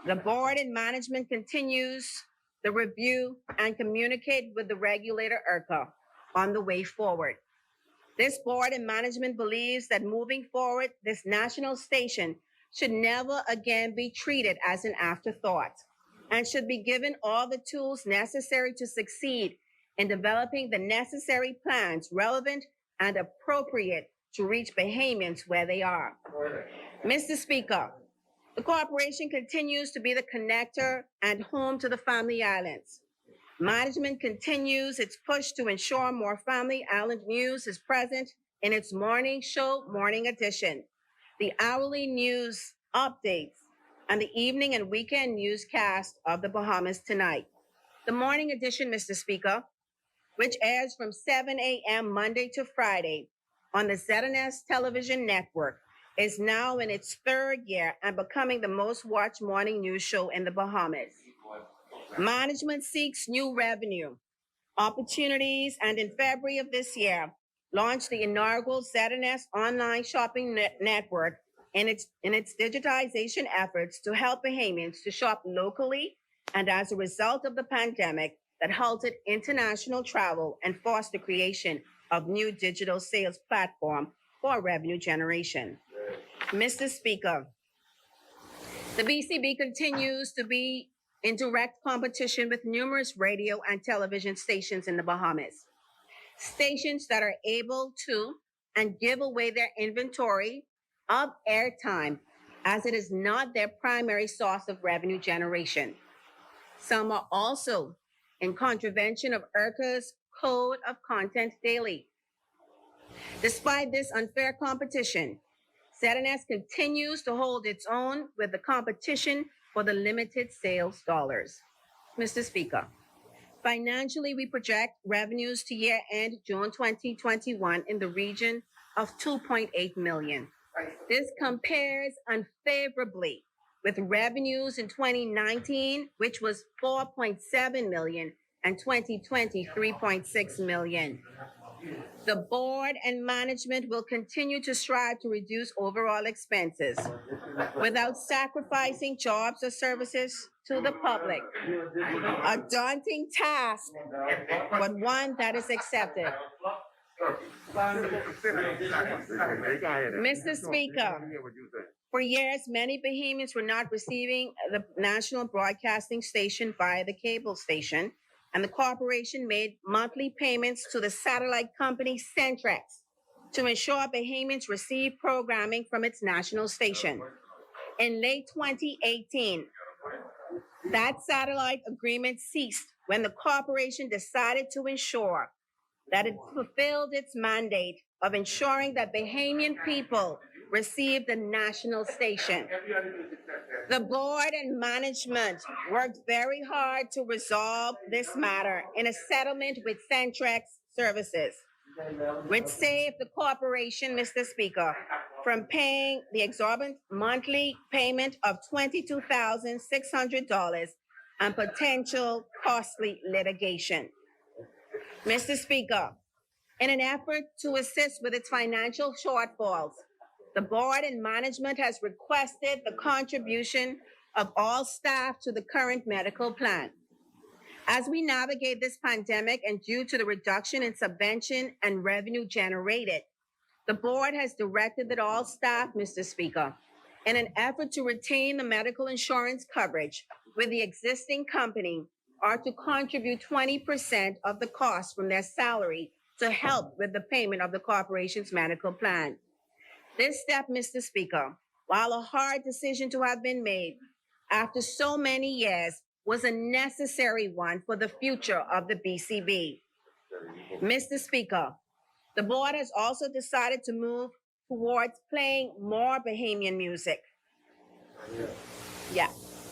the board and management continues the review and communicate with the regulator IRCA on the way forward. This board and management believes that moving forward, this national station should never again be treated as an afterthought and should be given all the tools necessary to succeed in developing the necessary plans relevant and appropriate to reach Bahamians where they are. Mr. Speaker, the corporation continues to be the connector and home to the Family Islands. Management continues its push to ensure more Family Island news is present in its morning show, Morning Edition, the hourly news updates, and the evening and weekend newscast of the Bahamas Tonight. The Morning Edition, Mr. Speaker, which airs from 7 a.m. Monday to Friday on the ZNS television network, is now in its third year and becoming the most watched morning news show in the Bahamas. Management seeks new revenue opportunities and in February of this year, launched the inaugural ZNS online shopping network in its digitization efforts to help Bahamians to shop locally and as a result of the pandemic that halted international travel and forced the creation of new digital sales platform for revenue generation. Mr. Speaker, the BCB continues to be in direct competition with numerous radio and television stations in the Bahamas. Stations that are able to and give away their inventory of airtime as it is not their primary source of revenue generation. Some are also in contravention of IRCA's Code of Content Daily. Despite this unfair competition, ZNS continues to hold its own with the competition for the limited sales dollars. Mr. Speaker, Financially, we project revenues to year end June 2021 in the region of 2.8 million. This compares unfavorably with revenues in 2019, which was 4.7 million, and 2020, 3.6 million. The board and management will continue to strive to reduce overall expenses without sacrificing jobs or services to the public. A daunting task, but one that is accepted. Mr. Speaker, for years, many Bahamians were not receiving the national broadcasting station via the cable station, and the corporation made monthly payments to the satellite company Centrex to ensure Bahamians receive programming from its national station. In late 2018, that satellite agreement ceased when the corporation decided to ensure that it fulfilled its mandate of ensuring that Bahamian people received the national station. The board and management worked very hard to resolve this matter in a settlement with Centrex Services, which saved the corporation, Mr. Speaker, from paying the exorbitant monthly payment of $22,600 and potential costly litigation. Mr. Speaker, in an effort to assist with its financial shortfalls, the board and management has requested the contribution of all staff to the current medical plan. As we navigate this pandemic and due to the reduction in subvention and revenue generated, the board has directed that all staff, Mr. Speaker, in an effort to retain the medical insurance coverage with the existing company, are to contribute 20% of the cost from their salary to help with the payment of the corporation's medical plan. This step, Mr. Speaker, while a hard decision to have been made after so many years, was a necessary one for the future of the BCB. Mr. Speaker, the board has also decided to move towards playing more Bahamian music.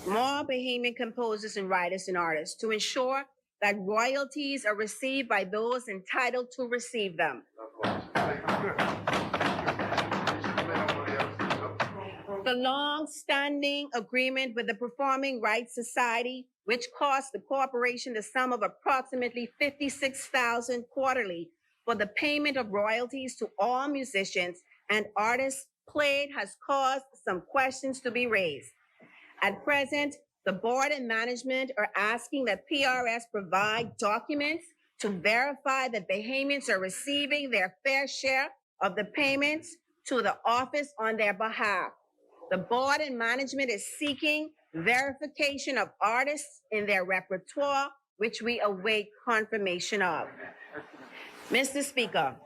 More Bahamian composers and writers and artists to ensure that royalties are received by those entitled to receive them. The long-standing agreement with the Performing Rights Society, which cost the corporation the sum of approximately $56,000 quarterly for the payment of royalties to all musicians and artists played, has caused some questions to be raised. At present, the board and management are asking that PRS provide documents to verify that Bahamians are receiving their fair share of the payments to the office on their behalf. The board and management is seeking verification of artists in their repertoire, which we await confirmation of. Mr. Speaker,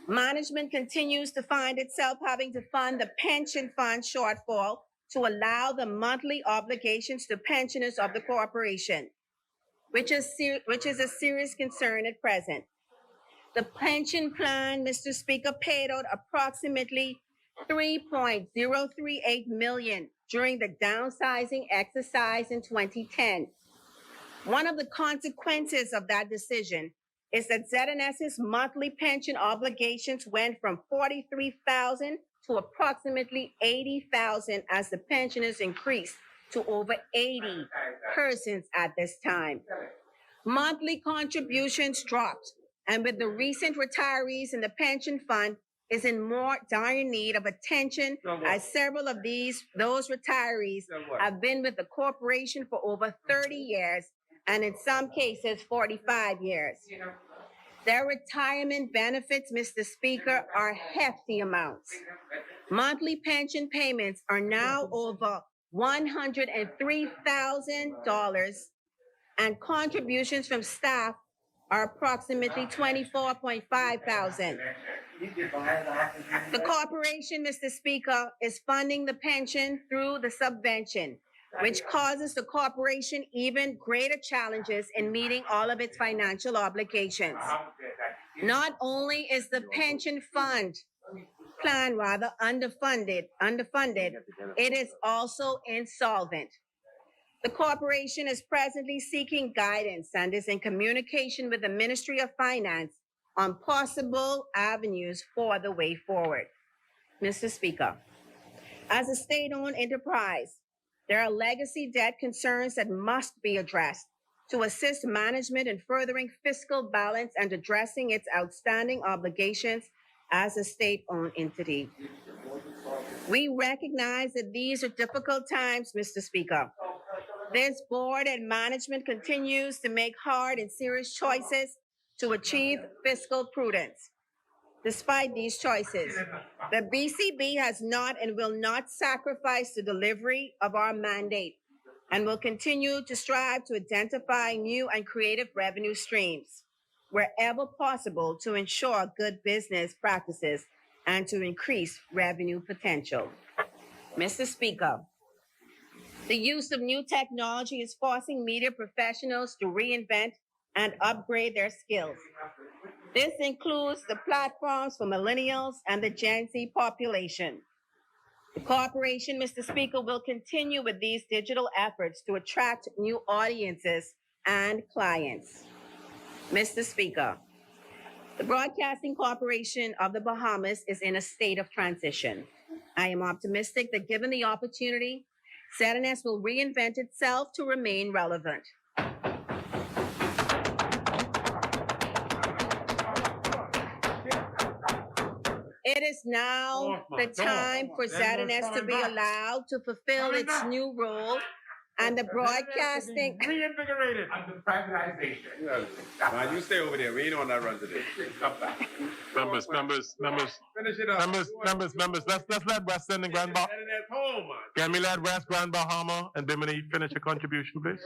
management continues to find itself having to fund the pension fund shortfall to allow the monthly obligations to pensioners of the corporation, which is a serious concern at present. The pension plan, Mr. Speaker, paid out approximately $3.038 million during the downsizing exercise in 2010. One of the consequences of that decision is that ZNS's monthly pension obligations went from $43,000 to approximately $80,000 as the pensioners increased to over 80 persons at this time. Monthly contributions dropped, and with the recent retirees in the pension fund is in more dire need of attention, as several of those retirees have been with the corporation for over 30 years, and in some cases, 45 years. Their retirement benefits, Mr. Speaker, are hefty amounts. Monthly pension payments are now over $103,000, and contributions from staff are approximately $24,500. The corporation, Mr. Speaker, is funding the pension through the subvention, which causes the corporation even greater challenges in meeting all of its financial obligations. Not only is the pension plan underfunded, it is also insolvent. The corporation is presently seeking guidance and is in communication with the Ministry of Finance on possible avenues for the way forward. Mr. Speaker, as a state-owned enterprise, there are legacy debt concerns that must be addressed to assist management in furthering fiscal balance and addressing its outstanding obligations as a state-owned entity. We recognize that these are difficult times, Mr. Speaker. This board and management continues to make hard and serious choices to achieve fiscal prudence. Despite these choices, the BCB has not and will not sacrifice the delivery of our mandate and will continue to strive to identify new and creative revenue streams wherever possible to ensure good business practices and to increase revenue potential. Mr. Speaker, the use of new technology is forcing media professionals to reinvent and upgrade their skills. This includes the platforms for millennials and the Gen Z population. The corporation, Mr. Speaker, will continue with these digital efforts to attract new audiences and clients. Mr. Speaker, the Broadcasting Corporation of the Bahamas is in a state of transition. I am optimistic that given the opportunity, ZNS will reinvent itself to remain relevant. It is now the time for ZNS to be allowed to fulfill its new role and the broadcasting. Reinvigorated. Under privatization. Man, you stay over there. We ain't on that run today. Come back. Members. Finish it up. Members. Let's let West End and Grand Bahama. Can we let West, Grand Bahama, and Bimini finish a contribution, please?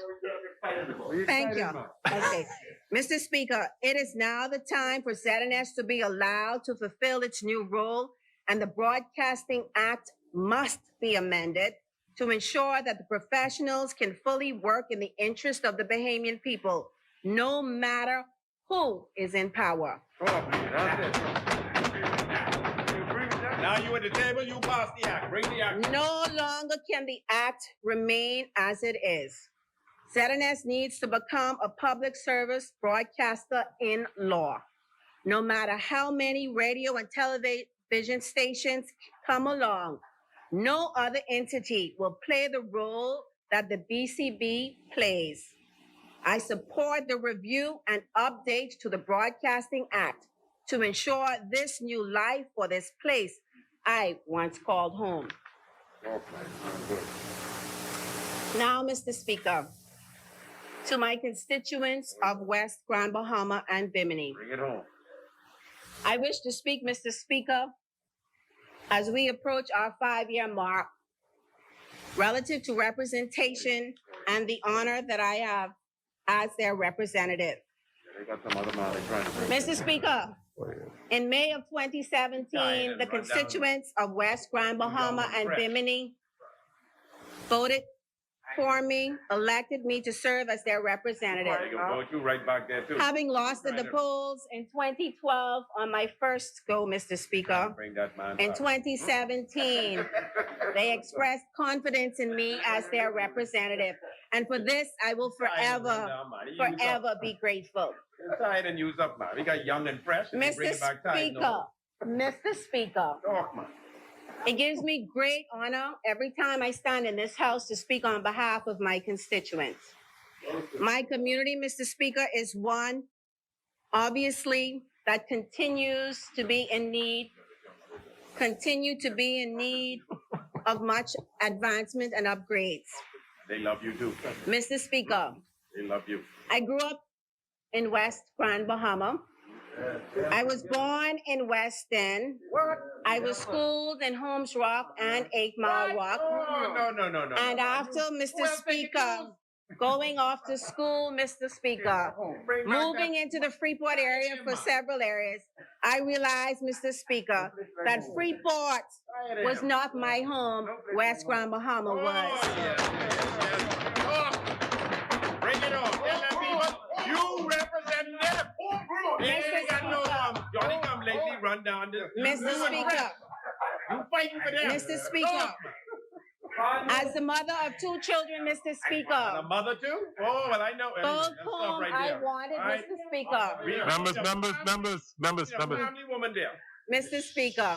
Thank you. Okay. Mr. Speaker, it is now the time for ZNS to be allowed to fulfill its new role, and the Broadcasting Act must be amended to ensure that the professionals can fully work in the interest of the Bahamian people, no matter who is in power. Now you at the table, you pass the act. Bring the act. No longer can the act remain as it is. ZNS needs to become a public service broadcaster in law. No matter how many radio and television stations come along, no other entity will play the role that the BCB plays. I support the review and update to the Broadcasting Act to ensure this new life for this place I once called home. Now, Mr. Speaker, to my constituents of West Grand Bahama and Bimini. Bring it home. I wish to speak, Mr. Speaker, as we approach our 5-year mark relative to representation and the honor that I have as their representative. Mr. Speaker, in May of 2017, the constituents of West Grand Bahama and Bimini voted for me, elected me to serve as their representative. Vote you right back there too. Having lost at the polls in 2012 on my first go, Mr. Speaker, Bring that man in back. 2017, they expressed confidence in me as their representative. And for this, I will forever be grateful. Inside and use up, man. We got young and fresh. And bring Mr. it back time, Speaker, no? Mr. Speaker, Talk, man. it gives me great honor every time I stand in this house to speak on behalf of my constituents. My community, Mr. Speaker, is one, obviously, that continues to be in need of much advancement and upgrades. They love you too. Mr. Speaker, They love you. I grew up in West Grand Bahama. I was born in West End. I was schooled in Holmes Rock and 8 Mile Rock. No. And after, Mr. Speaker, going off to school, Mr. Speaker, moving into the Freeport area for several areas, I realized, Mr. Speaker, that Freeport was not my home. West Grand Bahama was. Bring it on. Tell them people, you represent them. They ain't got no Johnny come lately, run down this. Mr. Speaker, You fighting for them. Mr. Speaker, As the mother of two children, Mr. And a Speaker, mother too? Oh, well, I know. both Anyway, let's stop whom right I there. wanted, All right? Mr. Speaker. Members. You're a family woman there. Mr. Speaker,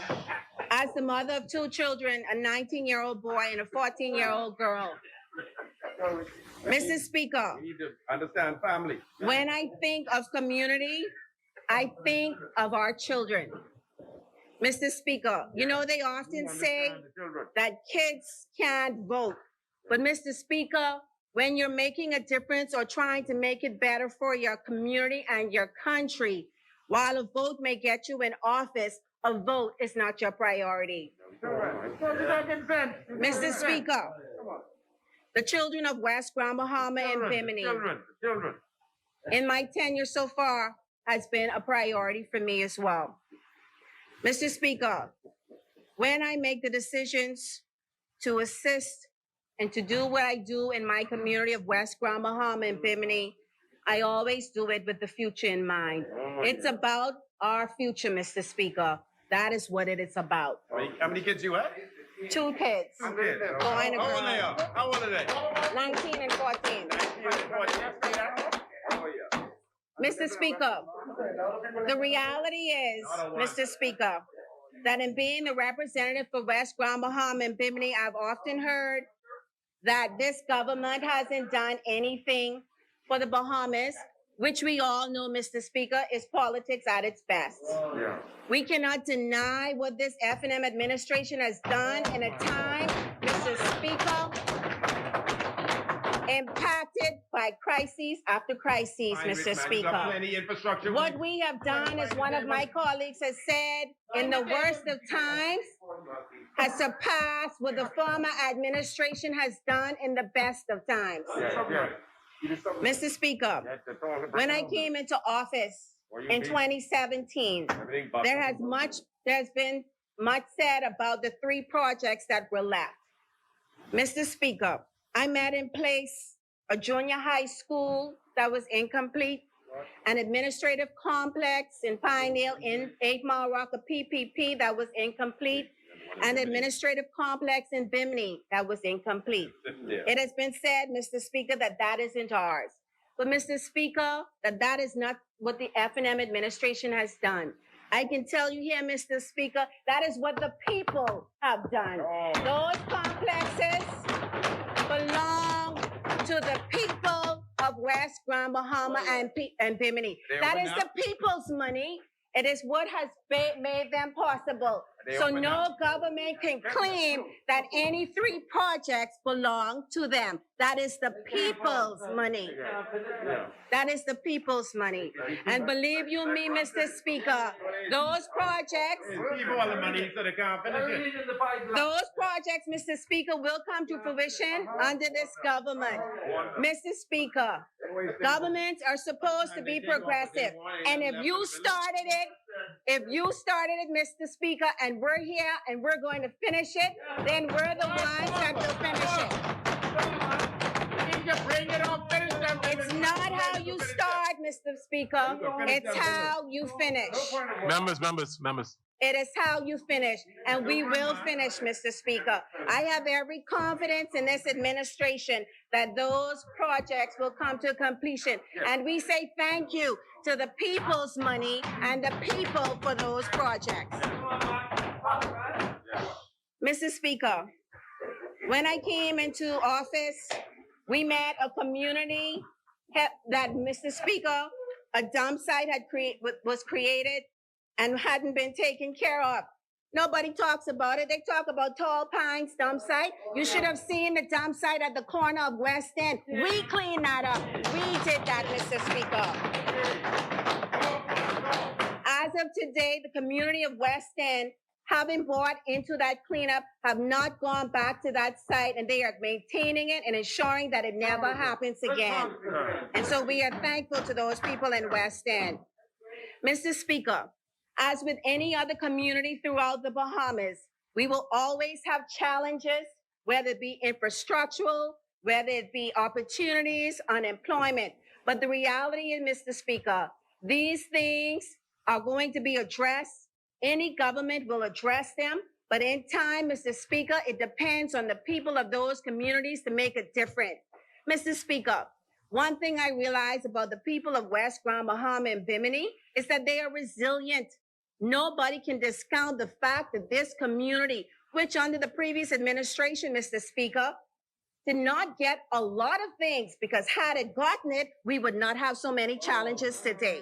as the mother of two children, a 19-year-old boy and a 14-year-old girl. Mr. Speaker, You need to understand family. when I think of community, I think of our children. Mr. Speaker, you know, they often say Understand the children. that kids can't vote. But Mr. Speaker, when you're making a difference or trying to make it better for your community and your country, while a vote may get you in office, a vote is not your priority. Mr. Speaker, the children of West Grand Bahama and Bimini Children. in my tenure so far has been a priority for me as well. Mr. Speaker, when I make the decisions to assist and to do what I do in my community of West Grand Bahama and Bimini, I always do it with the future in mind. It's about our future, Mr. Speaker. That is what it is about. How many kids you have? 2 kids, Two kids. Boy and a How old they girl. are? How old are they? 19 and 14. 19 and 14. Oh, yeah. Mr. Speaker, the reality is, Mr. Speaker, that in being the representative for West Grand Bahama and Bimini, I've often heard that this government hasn't done anything for the Bahamas, which we all know, Mr. Speaker, is politics at its best. Yeah. We cannot deny what this F&M administration has done in a time, Mr. Speaker, impacted by crises after crises, Mr. Speaker. Plenty infrastructure. What we have done, as one of my colleagues has said, in the worst of times, has surpassed what the former administration has done in the best of times. Mr. Speaker, when I came into office in 2017, there's been much said about the 3 projects that were left. Mr. Speaker, I met in place a junior high school that was incomplete, an administrative complex in Pinedale in 8 Mile Rock, a PPP that was incomplete, an administrative complex in Bimini that was incomplete. It has been said, Mr. Speaker, that that isn't ours. But Mr. Speaker, that is not what the F&M administration has done. I can tell you here, Mr. Speaker, that is what the people have done. Those complexes belong to the people of West Grand Bahama and Bimini. That is the people's money. It is what has made them possible. So no government can claim that any 3 projects belong to them. That is the people's money. That is the people's money. And believe you me, Mr. Speaker, those projects, People are the money so they can't finish it. those projects, Mr. Speaker, will come to fruition under this government. Mr. Speaker, governments are supposed to be progressive. And if you started it, Mr. Speaker, and we're here and we're going to finish it, then we're the ones that will finish it. It's not how you start, Mr. Speaker. It's how you finish. Members. It is how you finish, and we will finish, Mr. Speaker. I have every confidence in this administration that those projects will come to completion. And we say thank you to the people's money and the people for those projects. Mr. Speaker, when I came into office, we met a community that, Mr. Speaker, a dump site was created and hadn't been taken care of. Nobody talks about it. They talk about Tall Pines dump site. You should have seen the dump site at the corner of West End. We cleaned that up. We did that, Mr. Speaker. As of today, the community of West End, having bought into that cleanup, have not gone back to that site, and they are maintaining it and ensuring that it never happens again. And so we are thankful to those people in West End. Mr. Speaker, as with any other community throughout the Bahamas, we will always have challenges, whether it be infrastructural, whether it be opportunities, unemployment. But the reality is, Mr. Speaker, these things are going to be addressed. Any government will address them, But in time, Mr. Speaker, it depends on the people of those communities to make a difference. Mr. Speaker, one thing I realize about the people of West Grand Bahama and Bimini is that they are resilient. Nobody can discount the fact that this community, which under the previous administration, Mr. Speaker, did not get a lot of things, because had it gotten it, we would not have so many challenges today.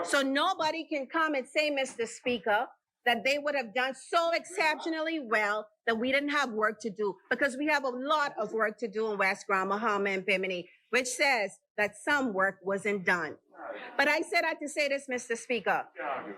So nobody can come and say, Mr. Speaker, that they would have done so exceptionally well that we didn't have work to do, because we have a lot of work to do in West Grand Bahama and Bimini, which says that some work wasn't done. But I said that to say this, Mr. Speaker.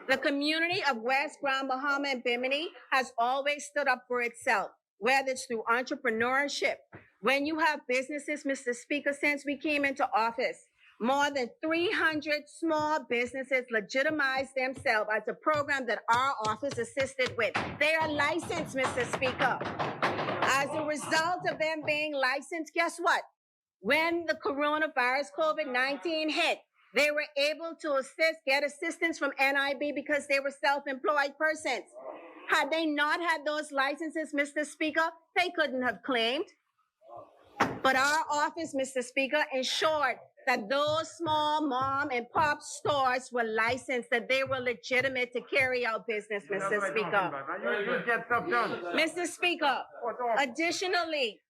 The community of West Grand Bahama and Bimini has always stood up for itself, whether it's through entrepreneurship. When you have businesses, Mr. Speaker, since we came into office, more than 300 small businesses legitimized themselves as a program that our office assisted with. They are licensed, Mr. Speaker. As a result of them being licensed, guess what? When the coronavirus COVID-19 hit, they were able to get assistance from NIB because they were self-employed persons. Had they not had those licenses, Mr. Speaker, they couldn't have claimed. But our office, Mr. Speaker, ensured that those small mom and pop stores were licensed, that they were legitimate to carry out business, Mr. Speaker. Mr. Speaker, additionally,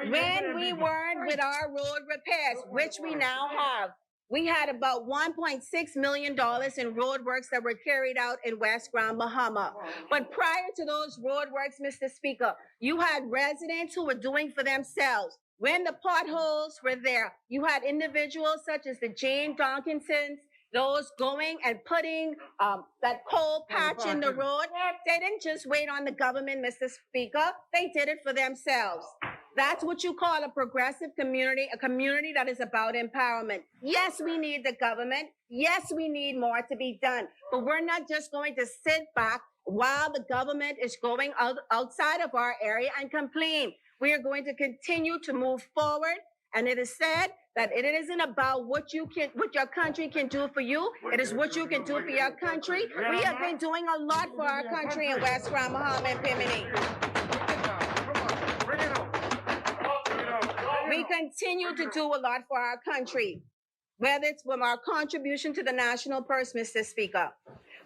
when we weren't with our road repairs, which we now have, we had about $1.6 million in road works that were carried out in West Grand Bahama. But prior to those road works, Mr. Speaker, you had residents who were doing for themselves. When the potholes were there, you had individuals such as the Jane Donkinsons, those going and putting that coal patch in the road. They didn't just wait on the government, Mr. Speaker. They did it for themselves. That's what you call a progressive community, a community that is about empowerment. Yes, we need the government. Yes, we need more to be done. But we're not just going to sit back while the government is going outside of our area and complain. We are going to continue to move forward. And it is said that it isn't about what your country can do for you. It is what you can do for your country. We have been doing a lot for our country in West Grand Bahama and Bimini. We continue to do a lot for our country, whether it's from our contribution to the national purse, Mr. Speaker.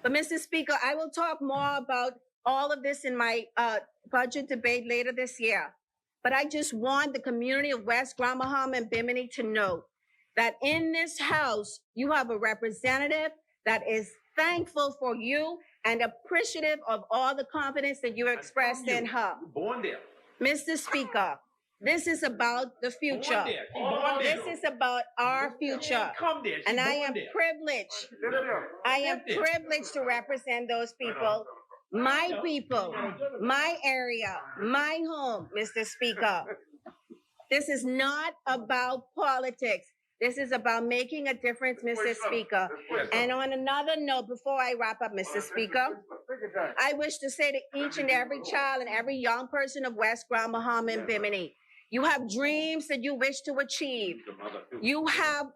But Mr. Speaker, I will talk more about all of this in my budget debate later this year. But I just want the community of West Grand Bahama and Bimini to know that in this House, you have a representative that is thankful for you and appreciative of all the confidence that you expressed in her. Mr. Speaker, this is about the future. This is about our future. And I am privileged. I am privileged to represent those people. My people, my area, my home, Mr. Speaker. This is not about politics. This is about making a difference, Mr. Speaker. And on another note, before I wrap up, Mr. Speaker, I wish to say to each and every child and every young person of West Grand Bahama and Bimini, you have dreams that you wish to achieve. You have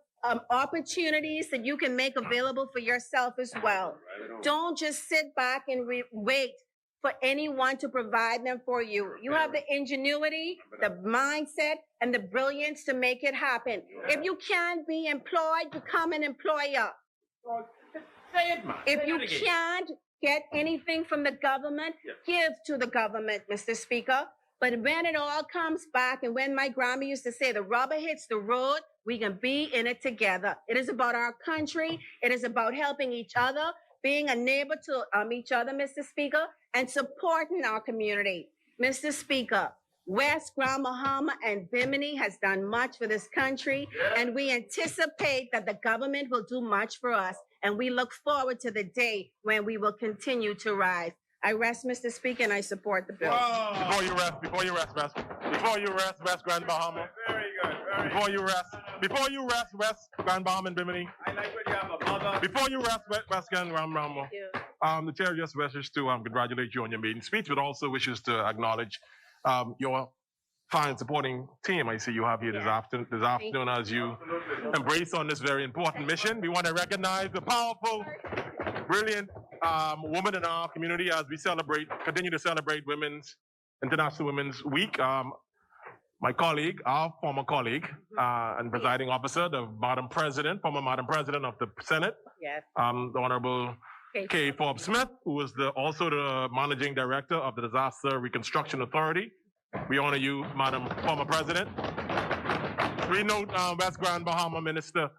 opportunities that you can make available for yourself as well. Don't just sit back and wait for anyone to provide them for you. You have the ingenuity, the mindset, and the brilliance to make it happen. If you can't be employed, become an employer. If you can't get anything from the government, give to the government, Mr. Speaker. But when it all comes back, and when my grandma used to say, the rubber hits the road, we can be in it together. It is about our country. It is about helping each other, being a neighbor to each other, Mr. Speaker, and supporting our community. Mr. Speaker, West Grand Bahama and Bimini has done much for this country, and we anticipate that the government will do much for us, and we look forward to the day when we will continue to rise. I rest, Mr. Speaker, and I support the bill. Before you rest, West Grand Bahama. Very good. Before you rest, West Grand Bahama and Bimini. I like when you have a mother. Before you rest, West Grand Bahama. The chair just wishes to congratulate you on your maiden speech, but also wishes to acknowledge your fine supporting team I see you have here this afternoon as you embrace on this very important mission. We want to recognize the powerful, brilliant women in our community as we continue to celebrate International Women's Week. My colleague, our former colleague and presiding officer, the former Madam President of the Senate, Yes. the Honorable Kay Forbes Smith, who is also the Managing Director of the Disaster Reconstruction Authority. We honor you, Madam Former President. We note West Grand Bahama Minister.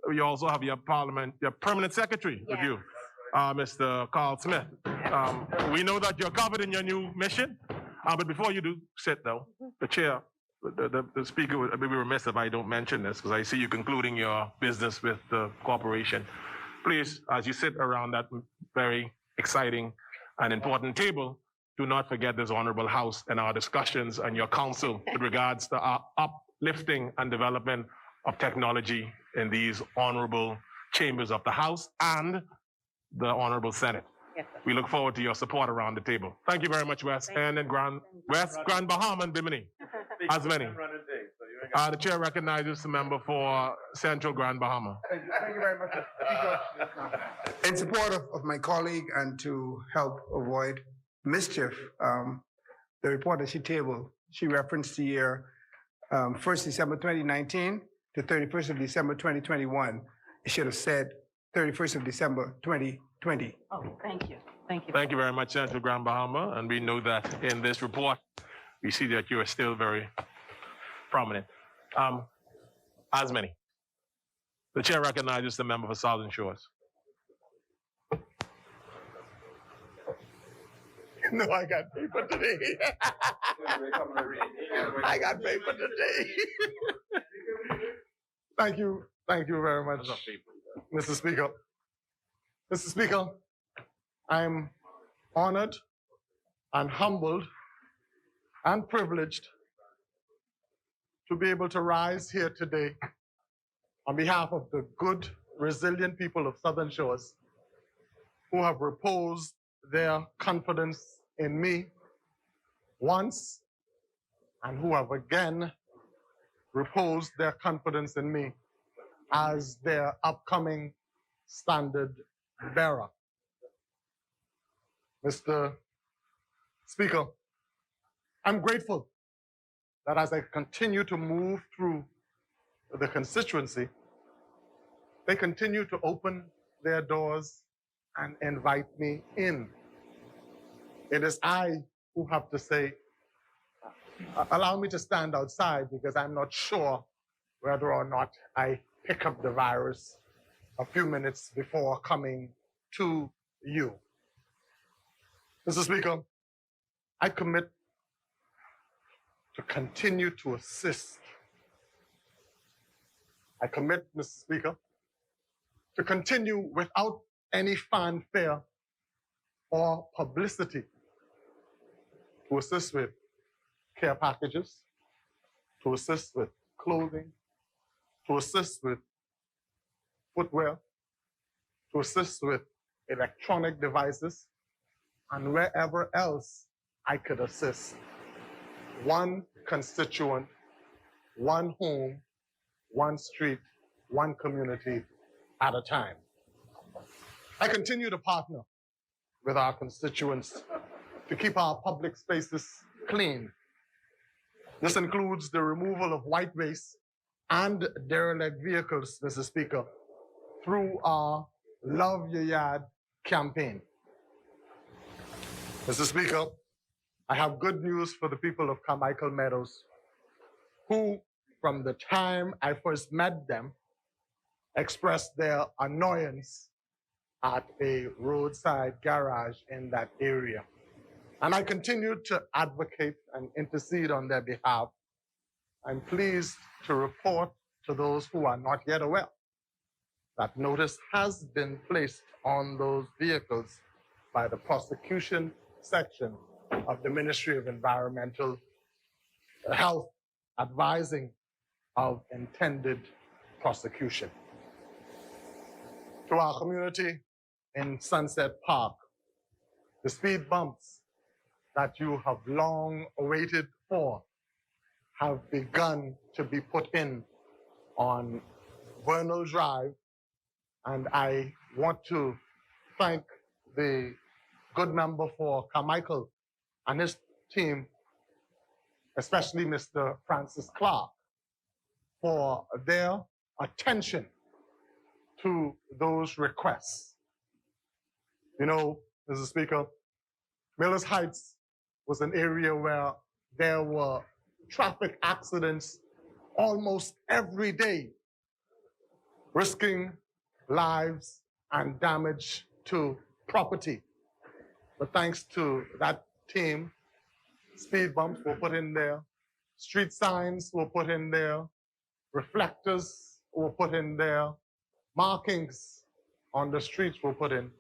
We also have your Permanent Secretary with you, Mr. Carl Smith. We know that you're covered in your new mission, but before you do sit, though, the chair, the speaker would be remiss if I don't mention this, because I see you concluding your business with the corporation. Please, as you sit around that very exciting and important table, do not forget this honorable house and our discussions and your counsel with regards to our uplifting and development of technology in these honorable chambers of the House and the Honorable Senate. Yes, sir. We look forward to your support around the table. Thank you very much, West. And then West Grand Bahama and Bimini. As many. The chair recognizes the member for Central Grand Bahama. Thank you very much, Speaker. In support of my colleague and to help avoid mischief, the report that she tabled, she referenced the year 1st December 2019 to 31st of December 2021. It should have said 31st of December 2020. Oh, thank you. Thank you. Thank you very much, Central Grand Bahama. And we know that in this report, we see that you are still very prominent. As many. The chair recognizes the member for Southern Shores. No, I got paper today. I got paper today. Thank you very much, Mr. Speaker. Mr. Speaker, I'm honored and humbled and privileged to be able to rise here today on behalf of the good, resilient people of Southern Shores who have reposed their confidence in me once and who have again reposed their confidence in me as their upcoming standard bearer. Mr. Speaker, I'm grateful that as I continue to move through the constituency, they continue to open their doors and invite me in. It is I who have to say, allow me to stand outside because I'm not sure whether or not I pick up the virus a few minutes before coming to you. Mr. Speaker, I commit to continue to assist. I commit, Mr. Speaker, to continue without any fanfare or publicity to assist with care packages, to assist with clothing, to assist with footwear, to assist with electronic devices, and wherever else I could assist. One constituent, one home, one street, one community at a time. I continue to partner with our constituents to keep our public spaces clean. This includes the removal of white waste and derelict vehicles, Mr. Speaker, through our Love Your Yard campaign. Mr. Speaker, I have good news for the people of Carmichael Meadows, who, from the time I first met them, expressed their annoyance at a roadside garage in that area. And I continue to advocate and intercede on their behalf. I'm pleased to report to those who are not yet aware that notice has been placed on those vehicles by the prosecution section of the Ministry of Environmental Health, advising of intended prosecution. To our community in Sunset Park, the speed bumps that you have long awaited for have begun to be put in on Vernal Drive, and I want to thank the good member for Carmichael and his team, especially Mr. Francis Clark, for their attention to those requests. You know, Mr. Speaker, Millers Heights was an area where there were traffic accidents almost every day, risking lives and damage to property. But thanks to that team, speed bumps were put in there, street signs were put in there, reflectors were put in there, markings on the streets were put in,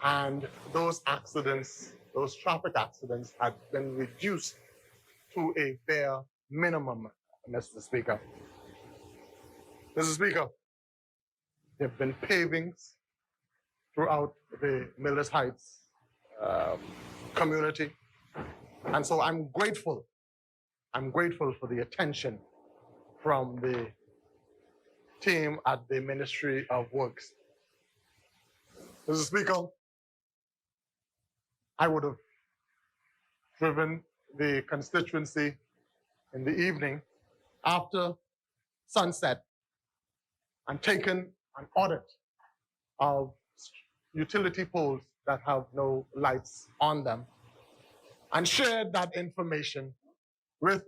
and those accidents, those traffic accidents, had been reduced to a bare minimum, Mr. Speaker. Mr. Speaker, there have been pavings throughout the Millers Heights community. And so I'm grateful for the attention from the team at the Ministry of Works. Mr. Speaker, I would have driven the constituency in the evening after sunset and taken an audit of utility poles that have no lights on them and shared that information with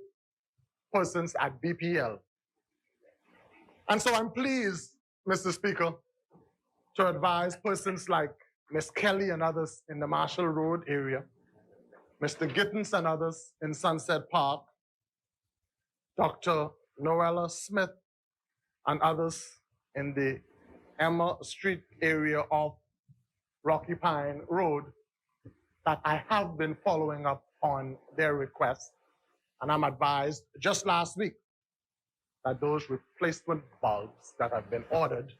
persons at BPL. And so I'm pleased, Mr. Speaker, to advise persons like Ms. Kelly and others in the Marshall Road area, Mr. Gittens and others in Sunset Park, Dr. Noella Smith and others in the Emma Street area of Rocky Pine Road, that I have been following up on their requests. And I'm advised just last week that those replacement bulbs that have been ordered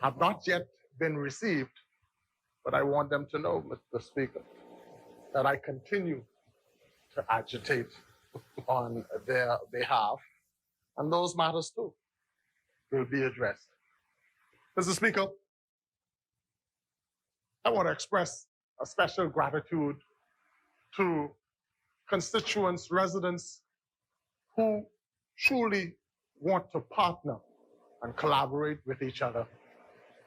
have not yet been received. But I want them to know, Mr. Speaker, that I continue to agitate on their behalf, and those matters too will be addressed. Mr. Speaker, I want to express a special gratitude to constituents, residents who truly want to partner and collaborate with each other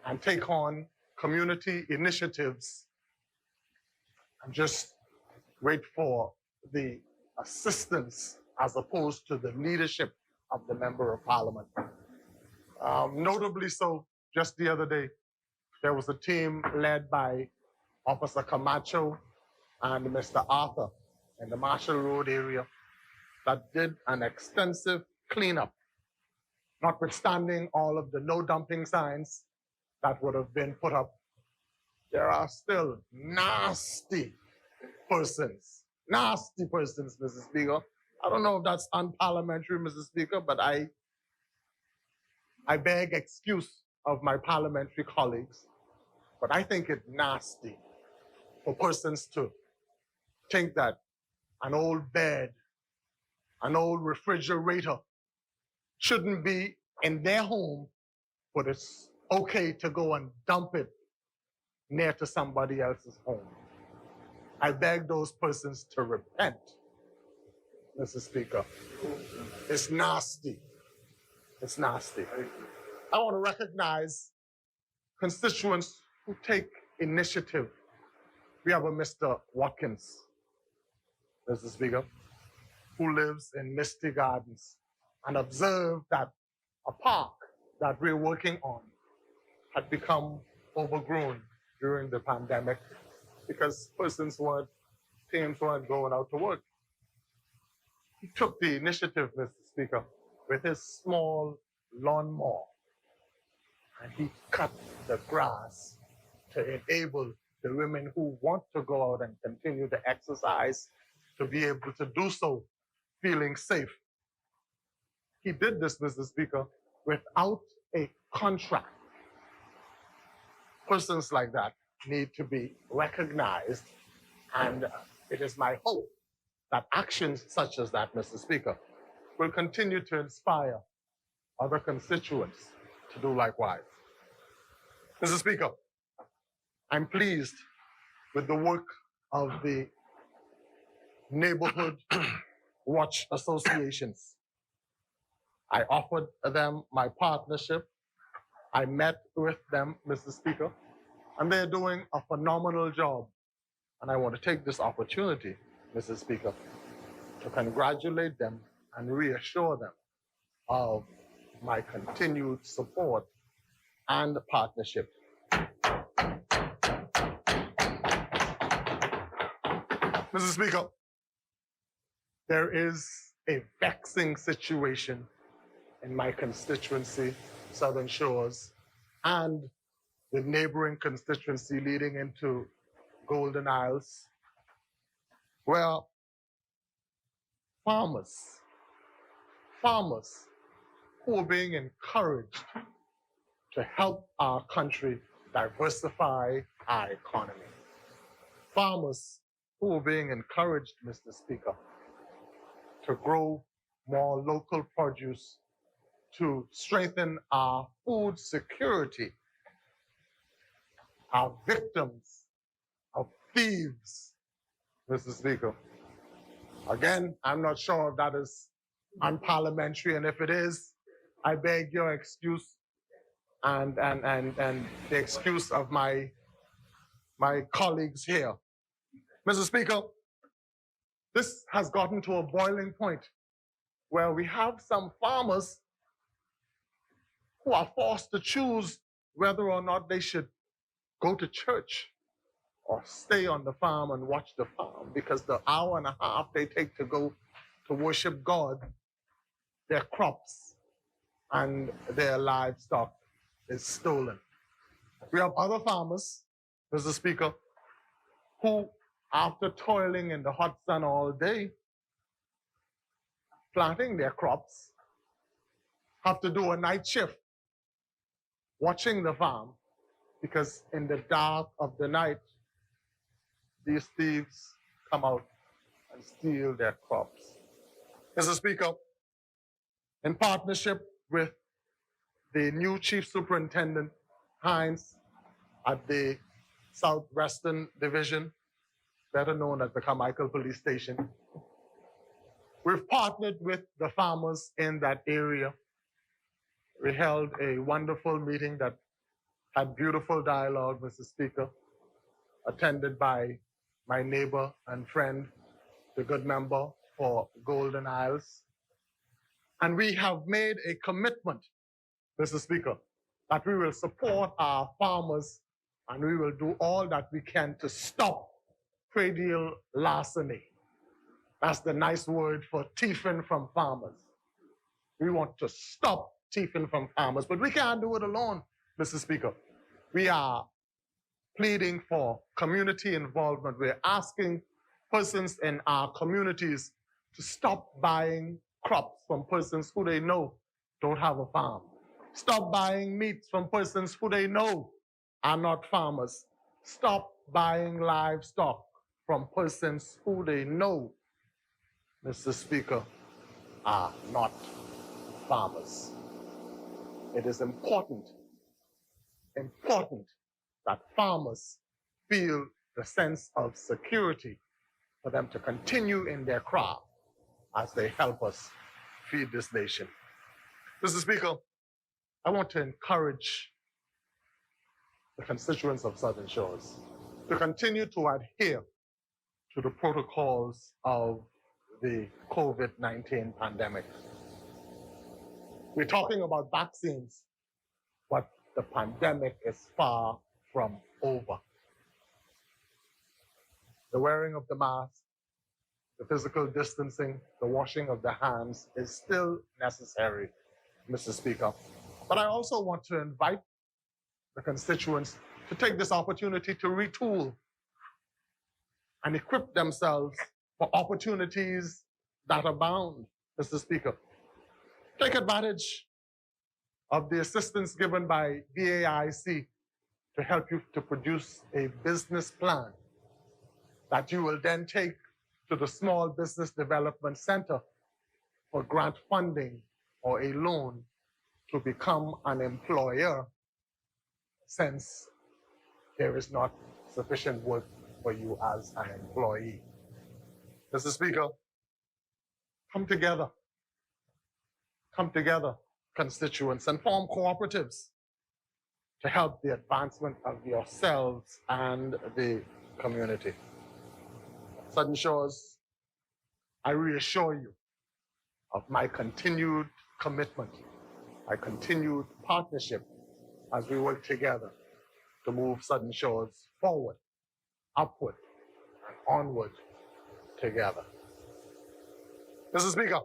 and take on community initiatives and just wait for the assistance as opposed to the leadership of the Member of Parliament. Notably so, just the other day, there was a team led by Officer Camacho and Mr. Arthur in the Marshall Road area that did an extensive cleanup, notwithstanding all of the no dumping signs that would have been put up. There are still nasty persons, Mrs. Speaker. I don't know if that's unparliamentary, Mrs. Speaker, but I beg excuse of my parliamentary colleagues, but I think it nasty for persons to think that an old bed, an old refrigerator shouldn't be in their home, but it's okay to go and dump it near to somebody else's home. I beg those persons to repent, Mr. Speaker. It's nasty. It's nasty. I want to recognize constituents who take initiative. We have a Mr. Watkins, Mr. Speaker, who lives in Misty Gardens and observed that a park that we're working on had become overgrown during the pandemic because teams weren't going out to work. He took the initiative, Mr. Speaker, with his small lawnmower, and he cut the grass to enable the women who want to go out and continue to exercise to be able to do so feeling safe. He did this, Mr. Speaker, without a contract. Persons like that need to be recognized, and it is my hope that actions such as that, Mr. Speaker, will continue to inspire other constituents to do likewise. Mr. Speaker, I'm pleased with the work of the neighborhood watch associations. I offered them my partnership. I met with them, Mr. Speaker, and they're doing a phenomenal job. And I want to take this opportunity, Mr. Speaker, to congratulate them and reassure them of my continued support and partnership. Mr. Speaker, there is a vexing situation in my constituency, Southern Shores, and the neighboring constituency leading into Golden Isles, where farmers who are being encouraged to help our country diversify our economy. Farmers who are being encouraged, Mr. Speaker, to grow more local produce to strengthen our food security, are victims of thieves, Mr. Speaker. Again, I'm not sure if that is unparliamentary, and if it is, I beg your excuse and the excuse of my colleagues here. Mr. Speaker, this has gotten to a boiling point where we have some farmers who are forced to choose whether or not they should go to church or stay on the farm and watch the farm, because the hour and a half they take to go to worship God, their crops and their livestock is stolen. We have other farmers, Mr. Speaker, who, after toiling in the hot sun all day, planting their crops, have to do a night shift watching the farm, because in the dark of the night, these thieves come out and steal their crops. Mr. Speaker, in partnership with the new Chief Superintendent, Hines, at the Southwestern Division, better known as the Carmichael Police Station, we've partnered with the farmers in that area. We held a wonderful meeting that had beautiful dialogue, Mr. Speaker, attended by my neighbor and friend, the good member for Golden Isles. And we have made a commitment, Mr. Speaker, that we will support our farmers and we will do all that we can to stop predial larceny. That's the nice word for thieving from farmers. We want to stop thieving from farmers, but we can't do it alone, Mr. Speaker. We are pleading for community involvement. We're asking persons in our communities to stop buying crops from persons who they know don't have a farm. Stop buying meats from persons who they know are not farmers. Stop buying livestock from persons who they know, Mr. Speaker, are not farmers. It is important that farmers feel the sense of security for them to continue in their craft as they help us feed this nation. Mr. Speaker, I want to encourage the constituents of Southern Shores to continue to adhere to the protocols of the COVID-19 pandemic. We're talking about vaccines, but the pandemic is far from over. The wearing of the mask, the physical distancing, the washing of the hands is still necessary, Mr. Speaker. But I also want to invite the constituents to take this opportunity to retool and equip themselves for opportunities that abound, Mr. Speaker. Take advantage of the assistance given by BAIC to help you to produce a business plan that you will then take to the Small Business Development Center for grant funding or a loan to become an employer, since there is not sufficient work for you as an employee. Mr. Speaker, come together, constituents, and form cooperatives to help the advancement of yourselves and the community. Southern Shores, I reassure you of my continued commitment, my continued partnership as we work together to move Southern Shores forward, upward, and onward together. Mr. Speaker,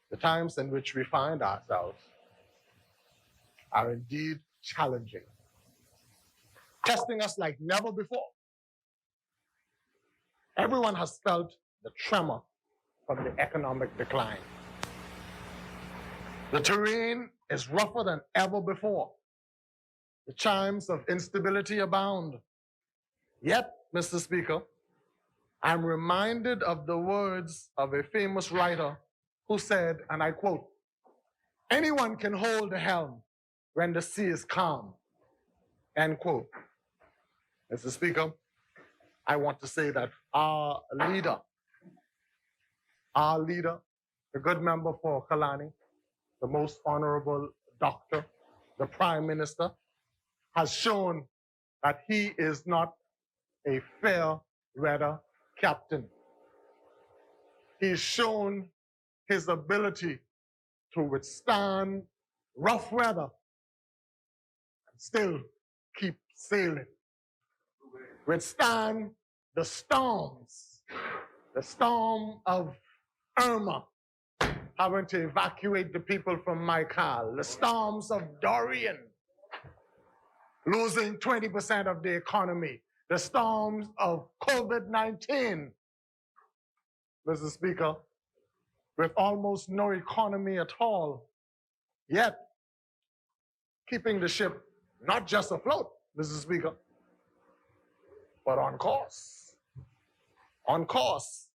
the times in which we find ourselves are indeed challenging, testing us like never before. Everyone has felt the tremor from the economic decline. The terrain is rougher than ever before. The chimes of instability abound. Yet, Mr. Speaker, I'm reminded of the words of a famous writer who said, and I quote, "Anyone can hold the helm when the sea is calm," end quote. Mr. Speaker, I want to say that our leader, the good member for Kalani, the most honorable doctor, the Prime Minister, has shown that he is not a fair weather captain. He's shown his ability to withstand rough weather and still keep sailing. Withstand the storms, the storm of Irma, having to evacuate the people from Michael, the storms of Dorian, losing 20% of the economy, the storms of COVID-19. Mr. Speaker, with almost no economy at all, yet keeping the ship not just afloat, Mr. Speaker, but on course. On course.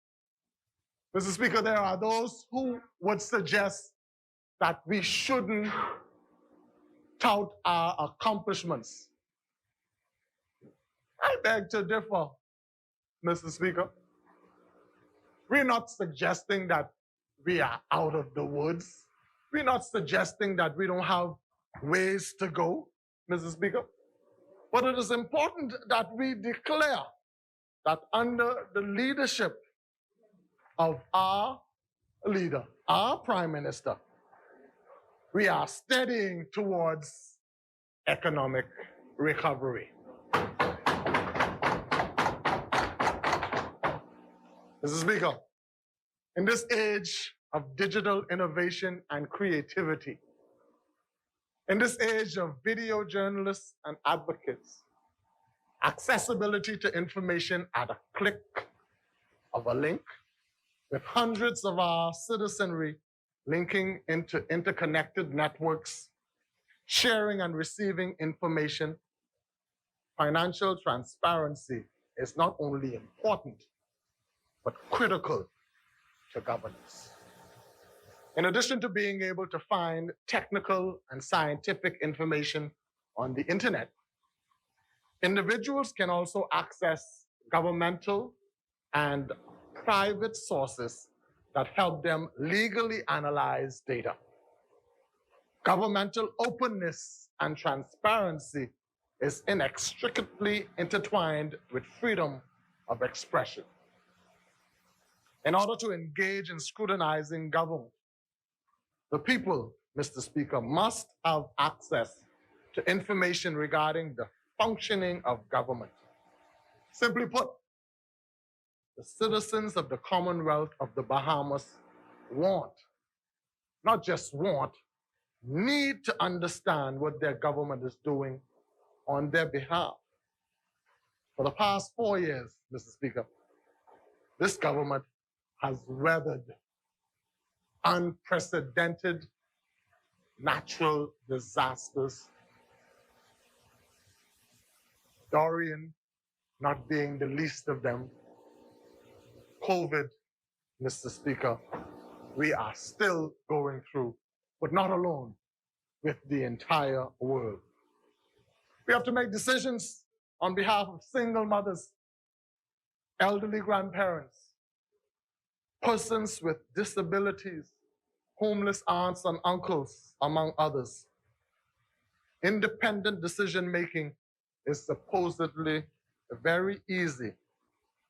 Mr. Speaker, there are those who would suggest that we shouldn't tout our accomplishments. I beg to differ, Mr. Speaker. We're not suggesting that we are out of the woods. We're not suggesting that we don't have ways to go, Mr. Speaker. But it is important that we declare that under the leadership of our leader, our Prime Minister, we are steadying towards economic recovery. Mr. Speaker, in this age of digital innovation and creativity, in this age of video journalists and advocates, accessibility to information at a click of a link, with hundreds of our citizenry linking into interconnected networks, sharing and receiving information, financial transparency is not only important, but critical to governance. In addition to being able to find technical and scientific information on the internet, individuals can also access governmental and private sources that help them legally analyze data. Governmental openness and transparency is inextricably intertwined with freedom of expression. In order to engage in scrutinizing government, the people, Mr. Speaker, must have access to information regarding the functioning of government. Simply put, the citizens of the Commonwealth of the Bahamas want, not just want, need to understand what their government is doing on their behalf. For the past 4 years, Mr. Speaker, this government has weathered unprecedented natural disasters, Dorian not being the least of them. COVID, Mr. Speaker, we are still going through, but not alone. with the entire world. We have to make decisions on behalf of single mothers, elderly grandparents, persons with disabilities, homeless aunts and uncles, among others. Independent decision-making is supposedly very easy,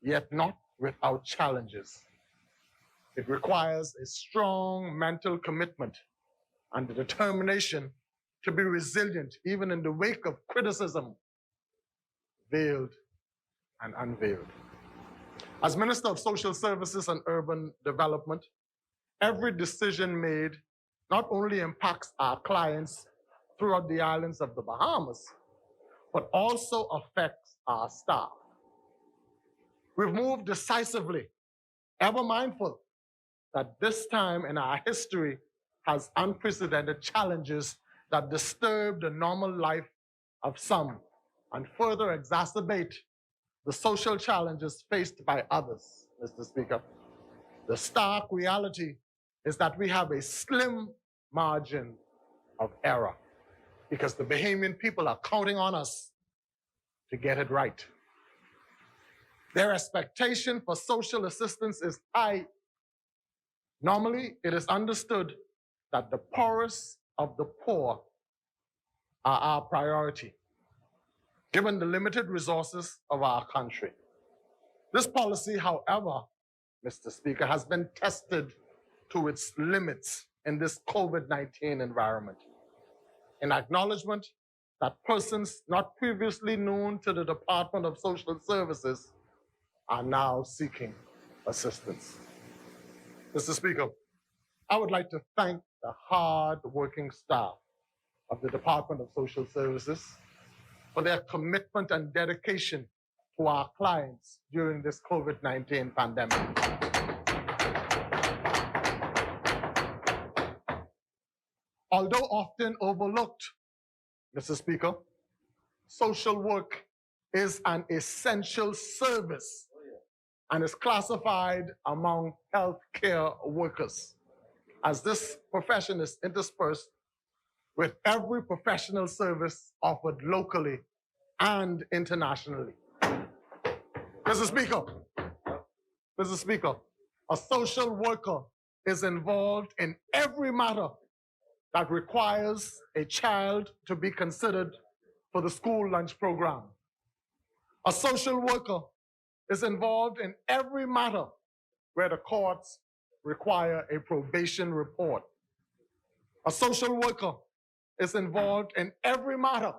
yet not without challenges. It requires a strong mental commitment and the determination to be resilient even in the wake of criticism, veiled and unveiled. As Minister of Social Services and Urban Development, every decision made not only impacts our clients throughout the islands of the Bahamas, but also affects our staff. We've moved decisively, ever mindful that this time in our history has unprecedented challenges that disturb the normal life of some and further exacerbate the social challenges faced by others, Mr. Speaker. The stark reality is that we have a slim margin of error because the Bahamian people are counting on us to get it right. Their expectation for social assistance is high. Normally, it is understood that the poorest of the poor are our priority, given the limited resources of our country. This policy, however, Mr. Speaker, has been tested to its limits in this COVID-19 environment. In acknowledgement that persons not previously known to the Department of Social Services are now seeking assistance. Mr. Speaker, I would like to thank the hard-working staff of the Department of Social Services for their commitment and dedication to our clients during this COVID-19 pandemic. Although often overlooked, Mr. Speaker, social work is an essential service and is classified among healthcare workers, as this profession is interspersed with every professional service offered locally and internationally. Mr. Speaker, a social worker is involved in every matter that requires a child to be considered for the school lunch program. A social worker is involved in every matter where the courts require a probation report. A social worker is involved in every matter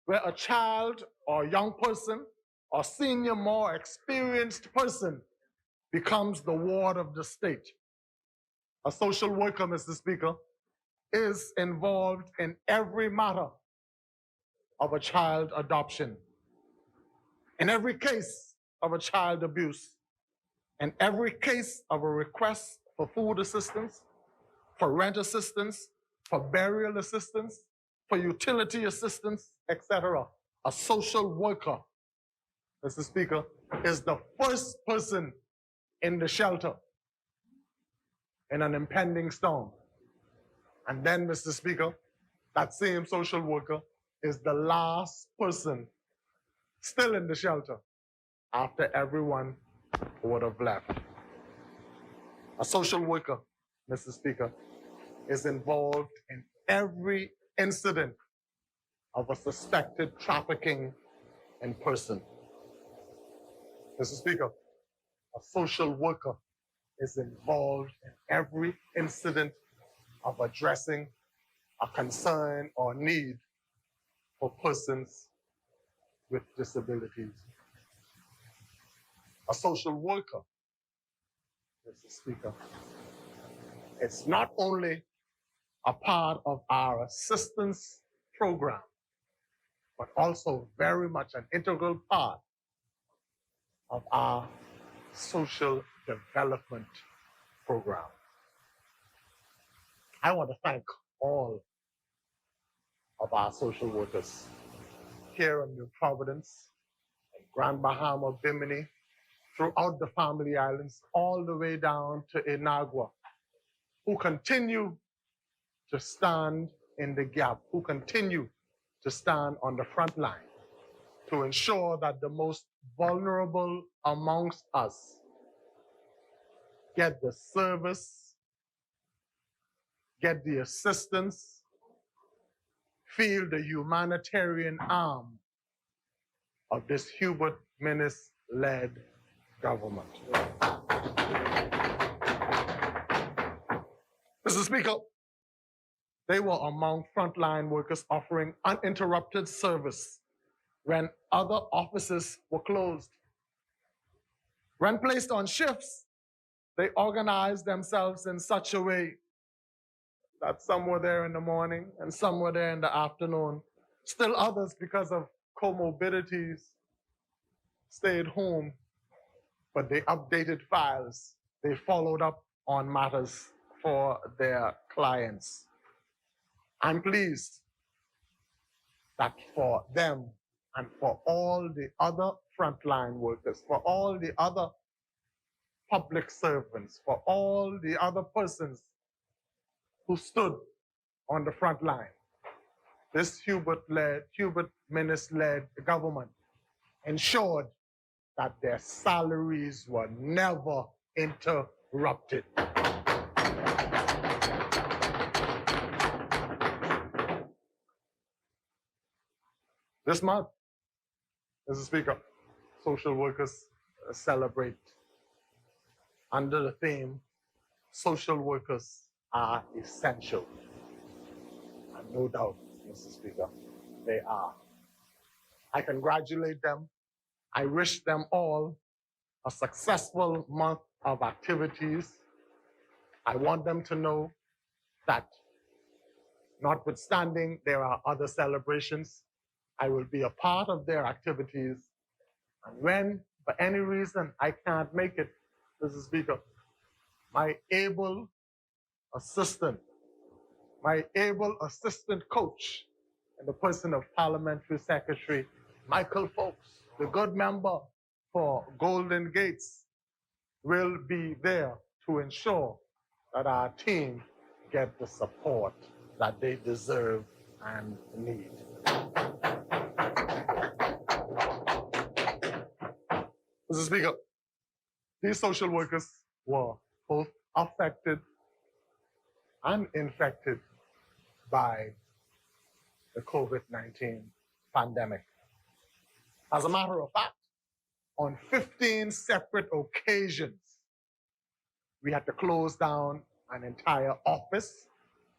where a child or young person or senior, more experienced person becomes the ward of the state. A social worker, Mr. Speaker, is involved in every matter of a child adoption, in every case of a child abuse, in every case of a request for food assistance, for rent assistance, for burial assistance, for utility assistance, etc. A social worker, Mr. Speaker, is the first person in the shelter in an impending storm. And then, Mr. Speaker, that same social worker is the last person still in the shelter after everyone would have left. A social worker, Mr. Speaker, is involved in every incident of a suspected trafficking in person. Mr. Speaker, a social worker is involved in every incident of addressing a concern or need for persons with disabilities. A social worker, Mr. Speaker, it's not only a part of our assistance program, but also very much an integral part of our social development program. I want to thank all of our social workers here in New Providence, Grand Bahama, Bimini, throughout the Family Islands, all the way down to Inagua, who continue to stand in the gap, who continue to stand on the front line to ensure that the most vulnerable amongst us get the service, get the assistance, feel the humanitarian arm of this Hubert Minnis-led government. Mr. Speaker, they were among frontline workers offering uninterrupted service when other offices were closed. When placed on shifts, they organized themselves in such a way that some were there in the morning and some were there in the afternoon. Still others, because of comorbidities, stayed home, but they updated files. They followed up on matters for their clients. I'm pleased that for them and for all the other frontline workers, for all the other public servants, for all the other persons who stood on the front line, this Hubert Minnis-led government ensured that their salaries were never interrupted. This month, Mr. Speaker, social workers celebrate under the theme, social workers are essential. And no doubt, Mr. Speaker, they are. I congratulate them. I wish them all a successful month of activities. I want them to know that notwithstanding there are other celebrations, I will be a part of their activities. And when, for any reason, I can't make it, Mr. Speaker, my able assistant coach in the person of Parliamentary Secretary Michael Folks, the good member for Golden Gates, will be there to ensure that our team get the support that they deserve and need. Mr. Speaker, these social workers were both affected and infected by the COVID-19 pandemic. As a matter of fact, on 15 separate occasions, we had to close down an entire office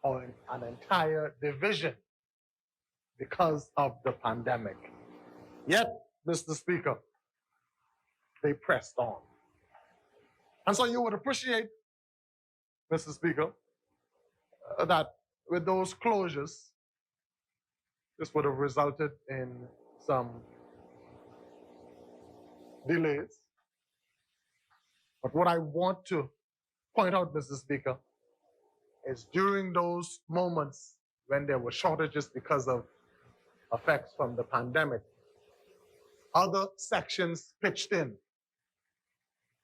or an entire division because of the pandemic. Yet, Mr. Speaker, they pressed on. And so you would appreciate, Mr. Speaker, that with those closures, this would have resulted in some delays. But what I want to point out, Mr. Speaker, is during those moments when there were shortages because of effects from the pandemic, other sections pitched in.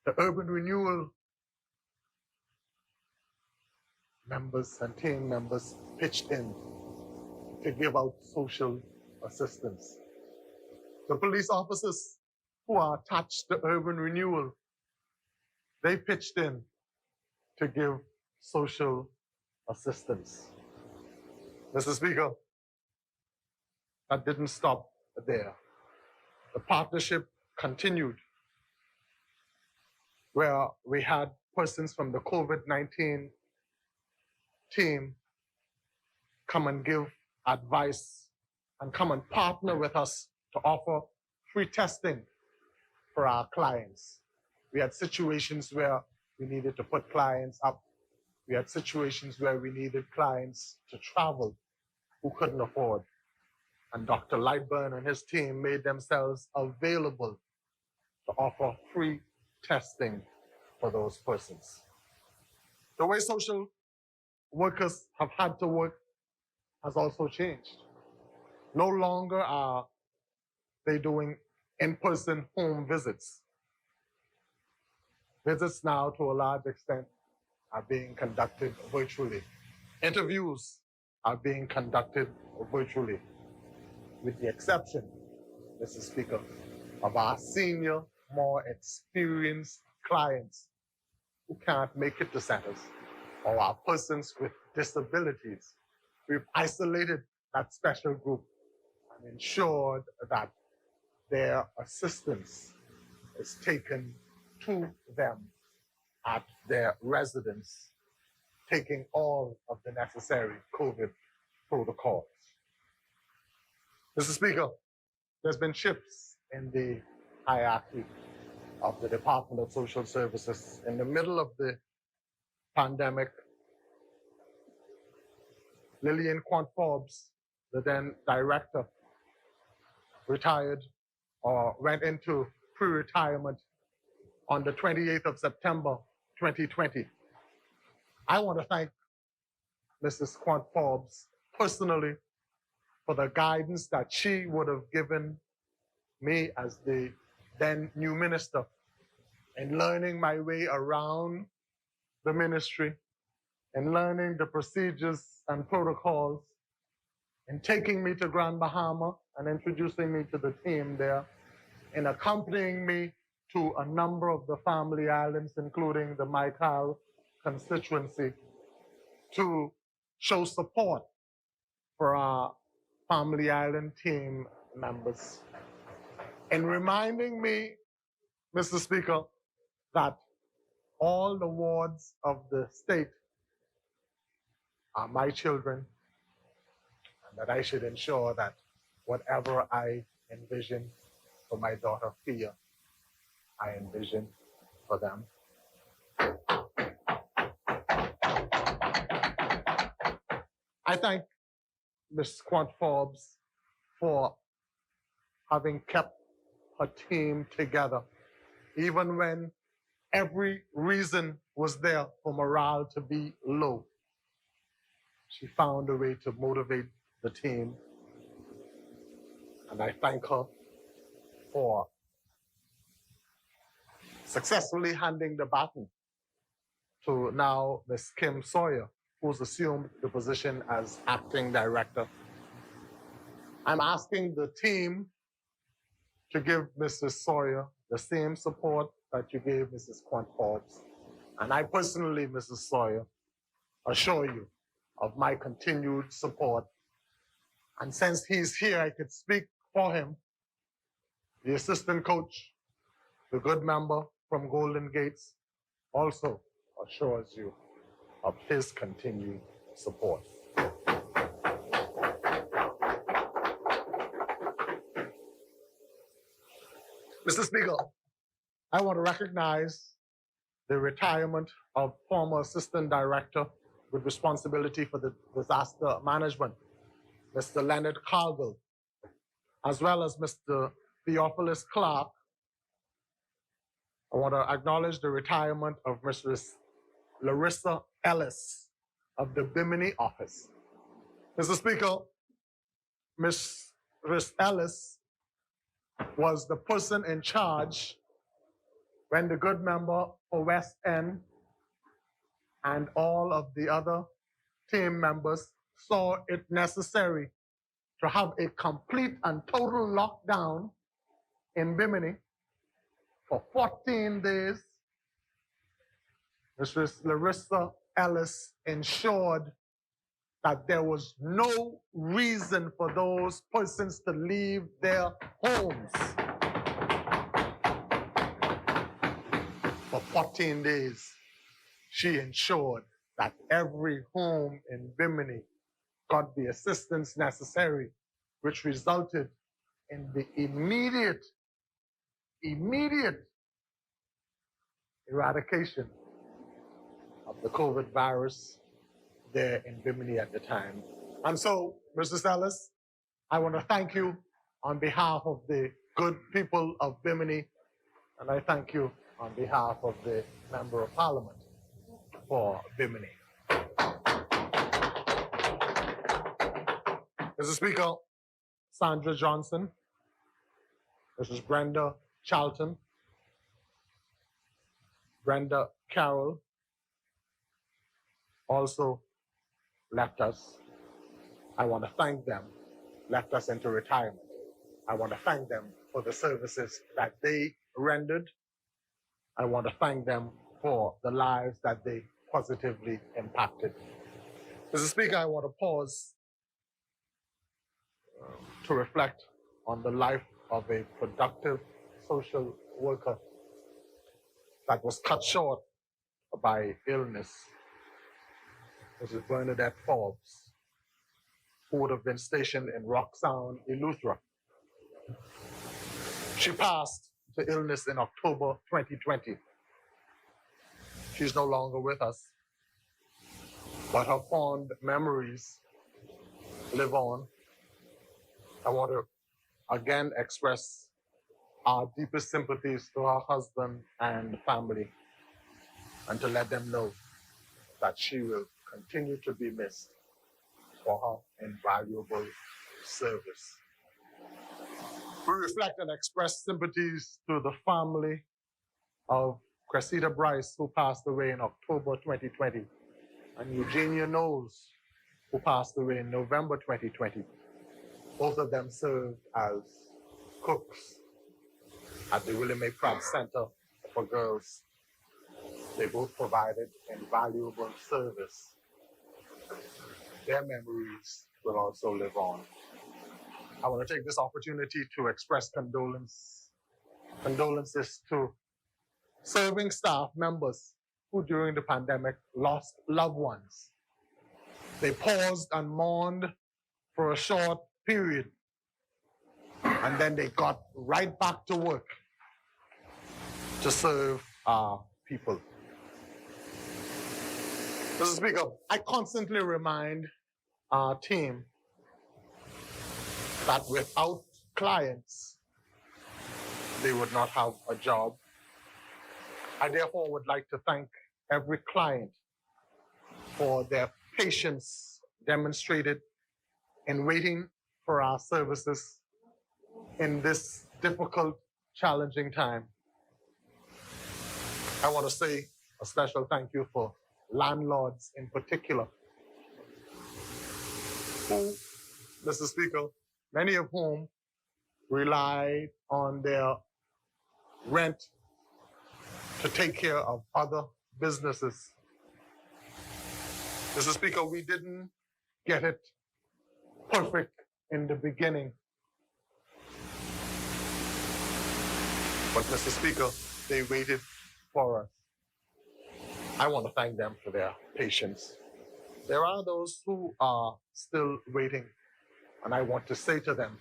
The urban renewal members and team members pitched in to give out social assistance. The police officers who are attached to urban renewal, they pitched in to give social assistance. Mr. Speaker, that didn't stop there. The partnership continued, where we had persons from the COVID-19 team come and give advice and come and partner with us to offer free testing for our clients. We had situations where we needed to put clients up. We had situations where we needed clients to travel who couldn't afford. And Dr. Lightburn and his team made themselves available to offer free testing for those persons. The way social workers have had to work has also changed. No longer are they doing in-person home visits. Visits now, to a large extent, are being conducted virtually. Interviews are being conducted virtually, with the exception, Mr. Speaker, of our senior, more experienced clients who can't make it to centers, or our persons with disabilities. We've isolated that special group and ensured that their assistance is taken to them at their residence, taking all of the necessary COVID protocols. Mr. Speaker, there's been shifts in the hierarchy of the Department of Social Services. In the middle of the pandemic, Lillian Quant Forbes, the then director, retired or went into pre-retirement on the 28th of September, 2020. I want to thank Mrs. Quant Forbes personally for the guidance that she would have given me as the then new minister in learning my way around the ministry and learning the procedures and protocols and taking me to Grand Bahama and introducing me to the team there and accompanying me to a number of the family islands, including the Maikal constituency, to show support for our family island team members. And reminding me, Mr. Speaker, that all the wards of the state are my children, and that I should ensure that whatever I envision for my daughter Fia, I envision for them. I thank Ms. Quant Forbes for having kept her team together, even when every reason was there for morale to be low. She found a way to motivate the team, and I thank her for successfully handing the baton to now Ms. Kim Sawyer, who's assumed the position as acting director. I'm asking the team to give Mrs. Sawyer the same support that you gave Mrs. Quant Forbes. And I personally, Mrs. Sawyer, assure you of my continued support. And since he's here, I could speak for him. The assistant coach, the good member from Golden Gates, also assures you of his continued support. Mr. Speaker, I want to recognize the retirement of former Assistant Director with responsibility for the disaster management, Mr. Leonard Cargill, as well as Mr. Theophilus Clark. I want to acknowledge the retirement of Mrs. Larissa Ellis of the Bimini office. Mr. Speaker, Ms. Ellis was the person in charge when the good member for West End and all of the other team members saw it necessary to have a complete and total lockdown in Bimini for 14 days. Mrs. Larissa Ellis ensured that there was no reason for those persons to leave their homes. For 14 days, she ensured that every home in Bimini got the assistance necessary, which resulted in the immediate eradication of the COVID virus there in Bimini at the time. And so, Mrs. Ellis, I want to thank you on behalf of the good people of Bimini, and I thank you on behalf of the Member of Parliament for Bimini. Mr. Speaker, Sandra Johnson, Mrs. Brenda Charlton, Brenda Carroll also left us. I want to thank them, left us into retirement. I want to thank them for the services that they rendered. I want to thank them for the lives that they positively impacted. Mr. Speaker, I want to pause to reflect on the life of a productive social worker that was cut short by illness. Mrs. Bernadette Forbes, who would have been stationed in Rock Sound, Eleuthera. She passed to illness in October 2020. She's no longer with us, but her fond memories live on. I want to again express our deepest sympathies to her husband and family, and to let them know that she will continue to be missed for her invaluable service. We reflect and express sympathies to the family of Cressida Bryce, who passed away in October 2020, and Eugenia Knowles, who passed away in November 2020. Both of them served as cooks at the Willie Mae Pratt Center for Girls. They both provided invaluable service. Their memories will also live on. I want to take this opportunity to express condolences to serving staff members who during the pandemic lost loved ones. They paused and mourned for a short period, and then they got right back to work to serve our people. Mr. Speaker, I constantly remind our team that without clients, they would not have a job. I therefore would like to thank every client for their patience demonstrated in waiting for our services in this difficult, challenging time. I want to say a special thank you for landlords in particular, who, Mr. Speaker, many of whom rely on their rent to take care of other businesses. Mr. Speaker, we didn't get it perfect in the beginning. But Mr. Speaker, they waited for us. I want to thank them for their patience. There are those who are still waiting, and I want to say to them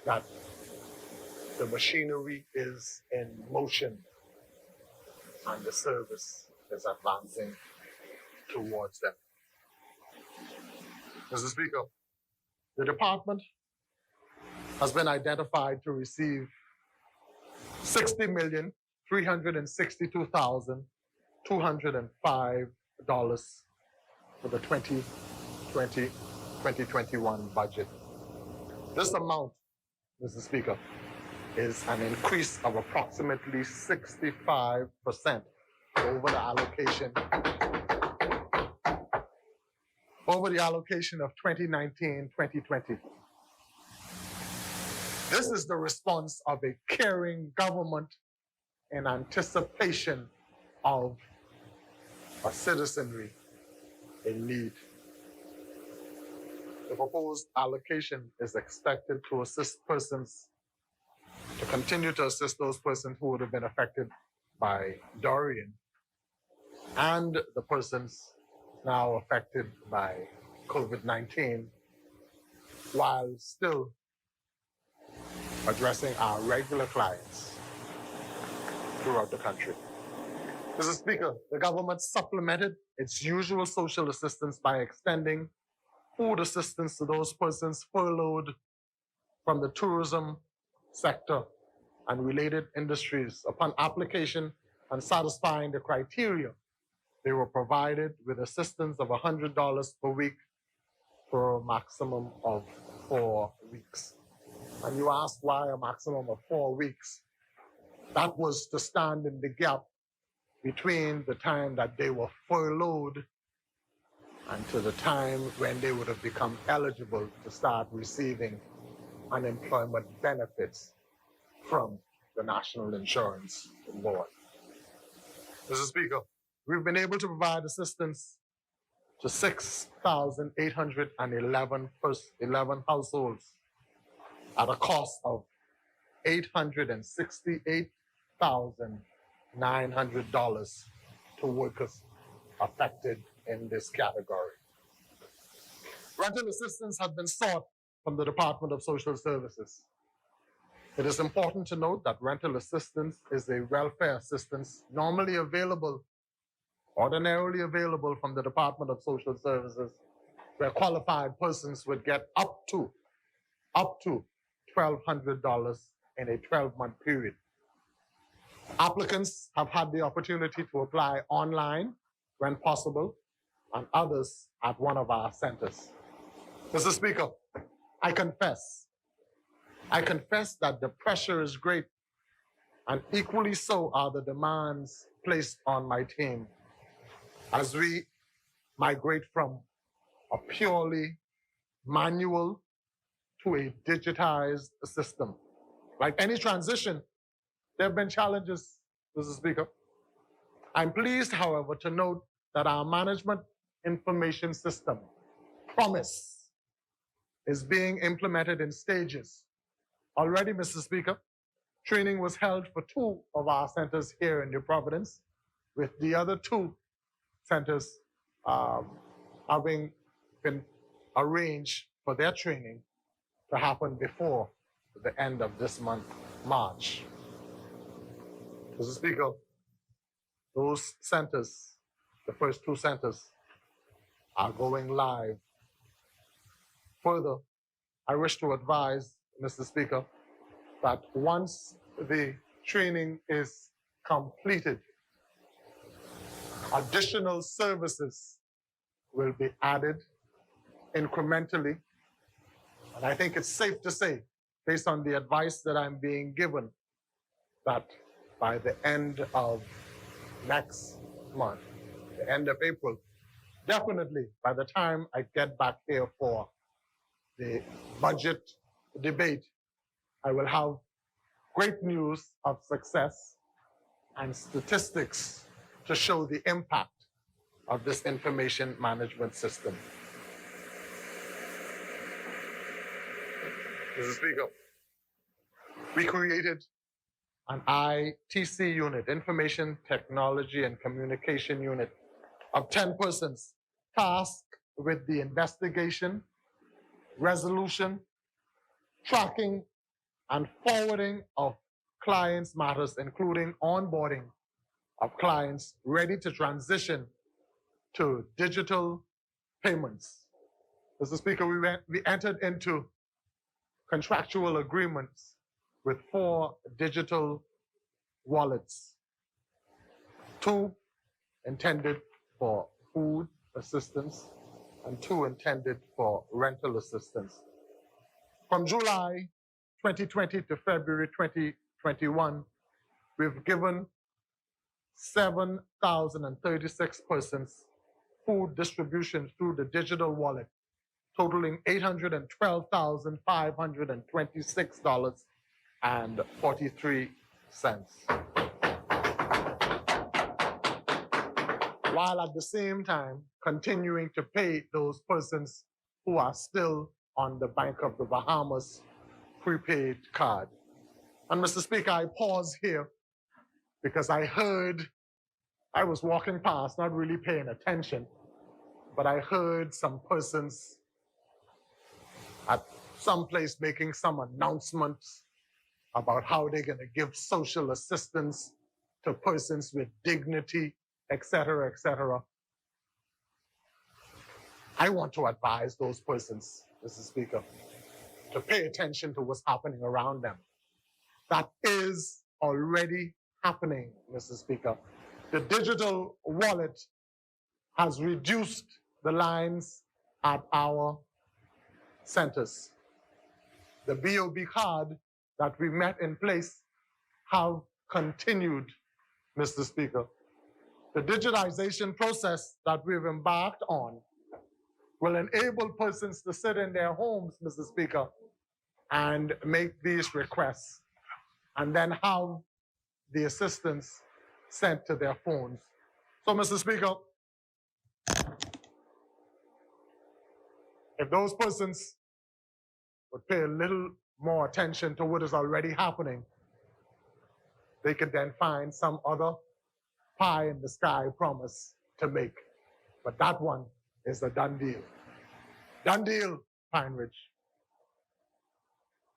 that the machinery is in motion and the service is advancing towards them. Mr. Speaker, the department has been identified to receive $60,362,205 for the 2020-2021 budget. This amount, Mr. Speaker, is an increase of approximately 65% over the allocation of 2019-2020. This is the response of a caring government in anticipation of a citizenry in need. The proposed allocation is expected to continue to assist those persons who would have been affected by Dorian and the persons now affected by COVID-19, while still addressing our regular clients throughout the country. Mr. Speaker, the government supplemented its usual social assistance by extending food assistance to those persons furloughed from the tourism sector and related industries. Upon application and satisfying the criteria, they were provided with assistance of $100 per week for a maximum of 4 weeks. And you ask why a maximum of 4 weeks? That was to stand in the gap between the time that they were furloughed and to the time when they would have become eligible to start receiving unemployment benefits from the National Insurance Board. Mr. Speaker, we've been able to provide assistance to 6,811 households at a cost of $868,900 to workers affected in this category. Rental assistance has been sought from the Department of Social Services. It is important to note that rental assistance is a welfare assistance ordinarily available from the Department of Social Services, where qualified persons would get up to $1,200 in a 12-month period. Applicants have had the opportunity to apply online when possible, and others at one of our centers. Mr. Speaker, I confess that the pressure is great, and equally so are the demands placed on my team as we migrate from a purely manual to a digitized system. Like any transition, there have been challenges, Mr. Speaker. I'm pleased, however, to note that our management information system, Promise, is being implemented in stages. Already, Mr. Speaker, training was held for 2 of our centers here in New Providence, with the other 2 centers having been arranged for their training to happen before the end of this month, March. Mr. Speaker, those centers, the first 2 centers, are going live. Further, I wish to advise, Mr. Speaker, that once the training is completed, additional services will be added incrementally. And I think it's safe to say, based on the advice that I'm being given, that by the end of next month, the end of April, definitely by the time I get back here for the budget debate, I will have great news of success and statistics to show the impact of this information management system. Mr. Speaker, we created an ITC unit, Information Technology and Communication Unit, of 10 persons tasked with the investigation, resolution, tracking, and forwarding of clients' matters, including onboarding of clients ready to transition to digital payments. Mr. Speaker, we entered into contractual agreements with 4 digital wallets, 2 intended for food assistance and 2 intended for rental assistance. From July 2020 to February 2021, we've given 7,036 persons food distribution through the digital wallet, totaling $812,526.43. While at the same time continuing to pay those persons who are still on the Bank of the Bahamas prepaid card. And Mr. Speaker, I pause here because I was walking past, not really paying attention, but I heard some persons at some place making some announcements about how they're going to give social assistance to persons with dignity, et cetera, et cetera. I want to advise those persons, Mr. Speaker, to pay attention to what's happening around them. That is already happening, Mr. Speaker. The digital wallet has reduced the lines at our centers. The BOB card that we met in place have continued, Mr. Speaker. The digitization process that we've embarked on will enable persons to sit in their homes, Mr. Speaker, and make these requests, and then have the assistance sent to their phones. So, Mr. Speaker, if those persons would pay a little more attention to what is already happening, they could then find some other pie in the sky promise to make. But that one is a done deal. Done deal, Pine Ridge.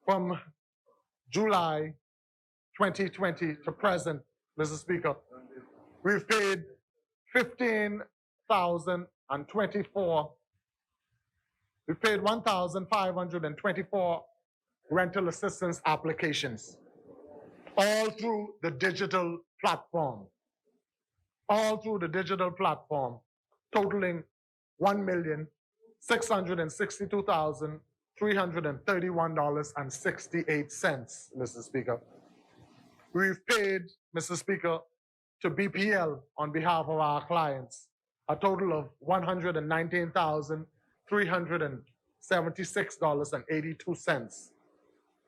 From July 2020 to present, Mr. Speaker, we've paid 15,024. We paid 1,524 rental assistance applications, all through the digital platform. All through the digital platform, totaling $1,662,331.68, Mr. Speaker. We've paid, Mr. Speaker, to BPL on behalf of our clients a total of $119,376.82,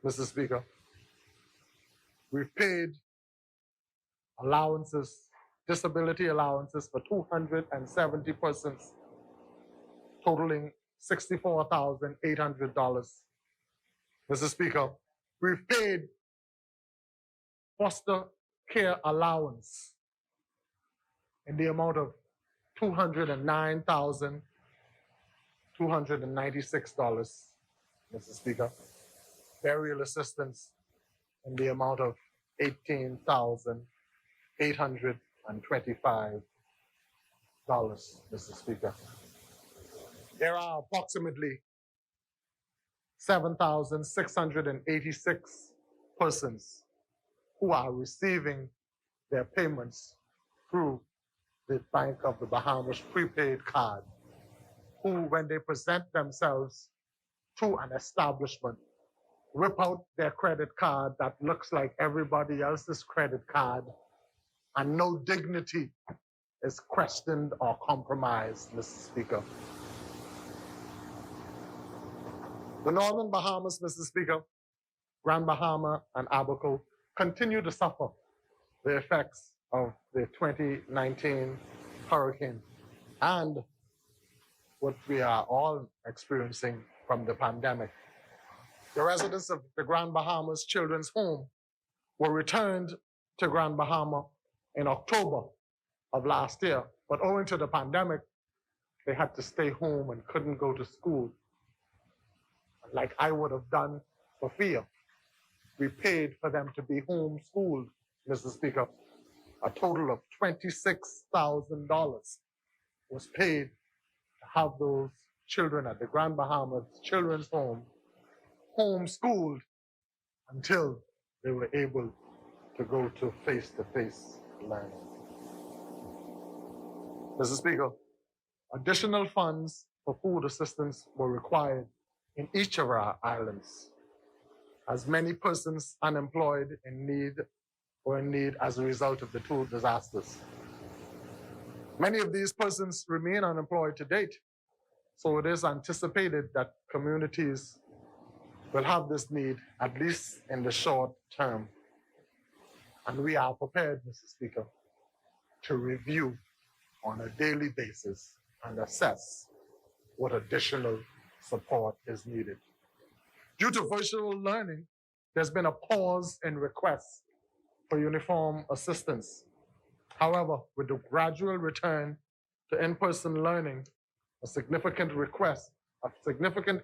Mr. Speaker. We've paid allowances, disability allowances for 270 persons, totaling $64,800. Mr. Speaker, we've paid foster care allowance in the amount of $209,296, Mr. Speaker. Burial assistance in the amount of $18,825, Mr. Speaker. There are approximately 7,686 persons who are receiving their payments through the Bank of the Bahamas prepaid card, who, when they present themselves to an establishment, whip out their credit card that looks like everybody else's credit card, and no dignity is questioned or compromised, Mr. Speaker. The Northern Bahamas, Mr. Speaker, Grand Bahama and Abaco continue to suffer the effects of the 2019 hurricane and what we are all experiencing from the pandemic. The residents of the Grand Bahamas Children's Home were returned to Grand Bahama in October of last year, but owing to the pandemic, they had to stay home and couldn't go to school, like I would have done for fear. We paid for them to be homeschooled, Mr. Speaker. A total of $26,000 was paid to have those children at the Grand Bahamas Children's Home homeschooled until they were able to go to face-to-face learning. Mr. Speaker, additional funds for food assistance were required in each of our islands, as many persons unemployed were in need as a result of the two disasters. Many of these persons remain unemployed to date, so it is anticipated that communities will have this need, at least in the short term. And we are prepared, Mr. Speaker, to review on a daily basis and assess what additional support is needed. Due to virtual learning, there's been a pause in requests for uniform assistance. However, with the gradual return to in-person learning, a significant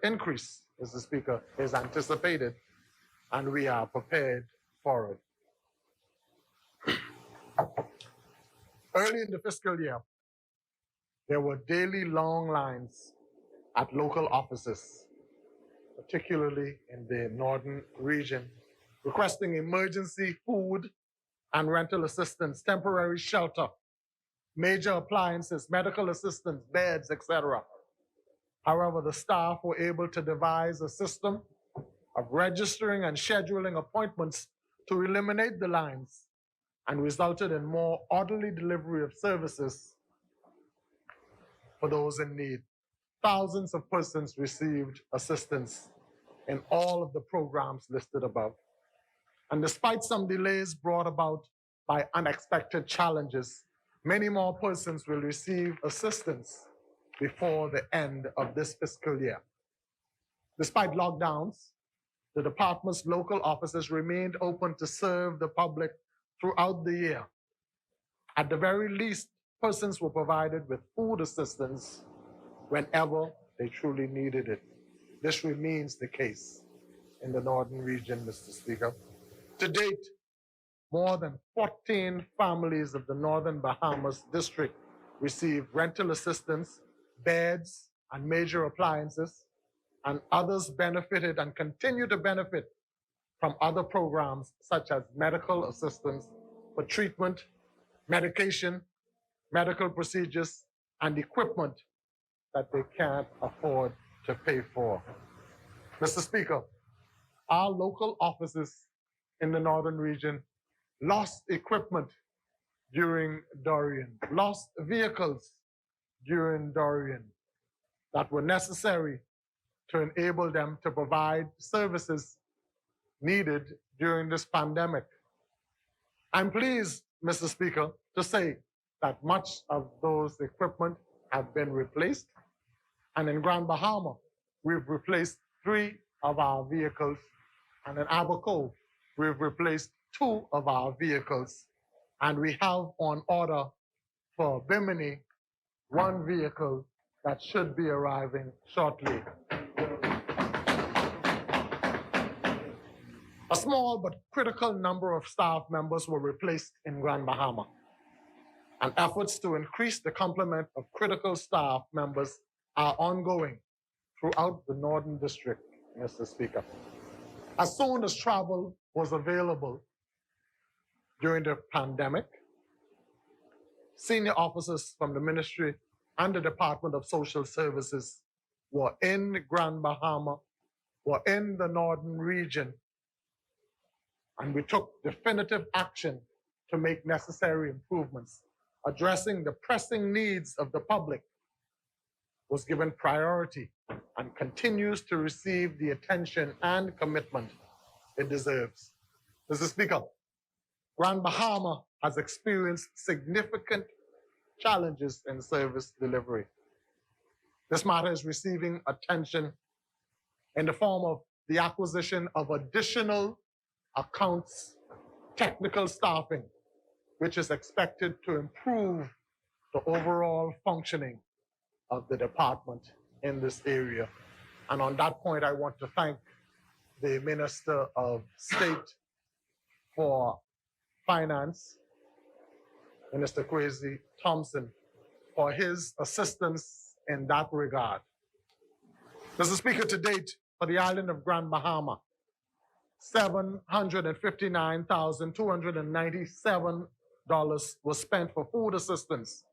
increase, Mr. Speaker, is anticipated, and we are prepared for it. Early in the fiscal year, there were daily long lines at local offices, particularly in the northern region, requesting emergency food and rental assistance, temporary shelter, major appliances, medical assistance, beds, etc. However, the staff were able to devise a system of registering and scheduling appointments to eliminate the lines, and resulted in more orderly delivery of services for those in need. thousands of persons received assistance in all of the programs listed above. And despite some delays brought about by unexpected challenges, many more persons will receive assistance before the end of this fiscal year. Despite lockdowns, the department's local offices remained open to serve the public throughout the year. At the very least, persons were provided with food assistance whenever they truly needed it. This remains the case in the northern region, Mr. Speaker. To date, more than 14 families of the northern Bahamas district received rental assistance, beds, and major appliances, and others benefited and continue to benefit from other programs such as medical assistance for treatment, medication, medical procedures, and equipment that they can't afford to pay for. Mr. Speaker, our local offices in the northern region lost equipment during Dorian, lost vehicles during Dorian that were necessary to enable them to provide services needed during this pandemic. I'm pleased, Mr. Speaker, to say that much of those equipment have been replaced. And in Grand Bahama, we've replaced 3 of our vehicles. And in Abaco, we've replaced 2 of our vehicles. And we have on order for Bimini 1 vehicle that should be arriving shortly. A small but critical number of staff members were replaced in Grand Bahama, and efforts to increase the complement of critical staff members are ongoing throughout the Northern District, Mr. Speaker. As soon as travel was available during the pandemic, senior officers from the Ministry and the Department of Social Services were in Grand Bahama, were in the Northern region, and we took definitive action to make necessary improvements. Addressing the pressing needs of the public was given priority and continues to receive the attention and commitment it deserves. Mr. Speaker, Grand Bahama has experienced significant challenges in service delivery. This matter is receiving attention in the form of the acquisition of additional accounts, technical staffing, which is expected to improve the overall functioning of the department in this area. And on that point, I want to thank the Minister of State for Finance, Minister Kwesi Thompson, for his assistance in that regard. Mr. Speaker, to date, for the island of Grand Bahama, $759,297 was spent for food assistance,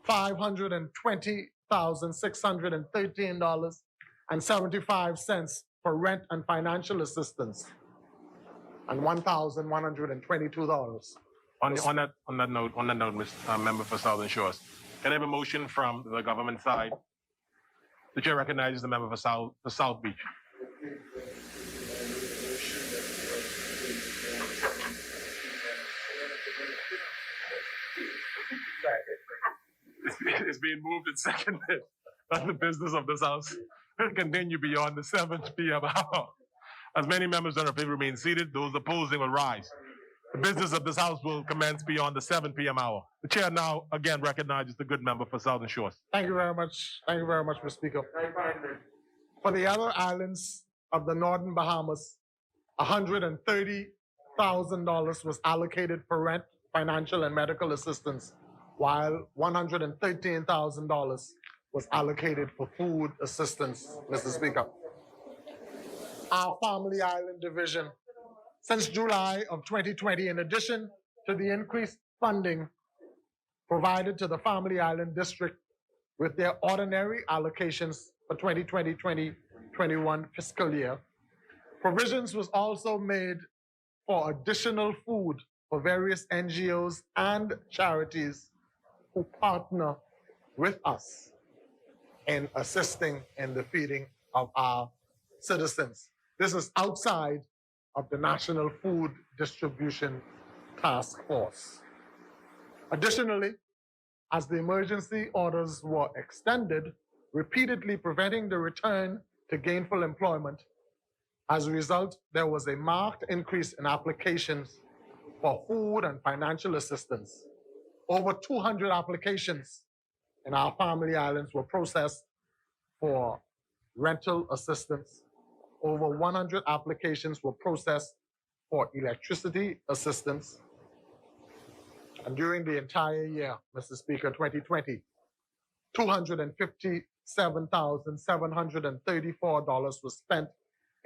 $520,613.75 for rent and financial assistance, and $1,122. On that note, Mr. Member for Southern Shores, can I have a motion from the government side? The chair recognizes the member for South Beach. It's being moved and seconded that the business of this House will continue beyond the 7 p.m. hour. As many members that are in favor remain seated, those opposing will rise. The business of this House will commence beyond the 7 p.m. hour. The chair now again recognizes the good member for Southern Shores. Thank you very much. Thank you very much, Mr. Speaker. For the other islands of the Northern Bahamas, $130,000 was allocated for rent, financial, and medical assistance, while $113,000 was allocated for food assistance, Mr. Speaker. Our Family Island Division, since July of 2020, in addition to the increased funding provided to the Family Island District with their ordinary allocations for 2020-2021 fiscal year, provisions was also made for additional food for various NGOs and charities who partner with us. in assisting in the feeding of our citizens. This is outside of the National Food Distribution Task Force. Additionally, as the emergency orders were extended, repeatedly preventing the return to gainful employment, as a result, there was a marked increase in applications for food and financial assistance. Over 200 applications in our family islands were processed for rental assistance. Over 100 applications were processed for electricity assistance. And during the entire year, Mr. Speaker, 2020, $257,734 was spent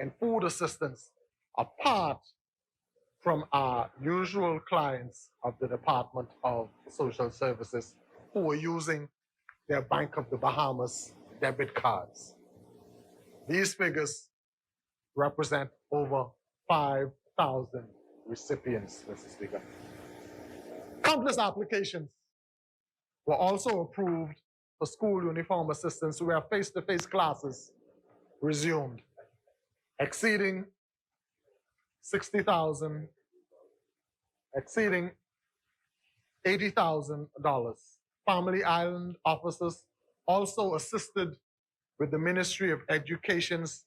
in food assistance, apart from our usual clients of the Department of Social Services who were using their Bank of the Bahamas debit cards. These figures represent over 5,000 recipients, Mr. Speaker. Countless applications were also approved for school uniform assistance where face-to-face classes resumed, exceeding $80,000. Family Island officers also assisted with the Ministry of Education's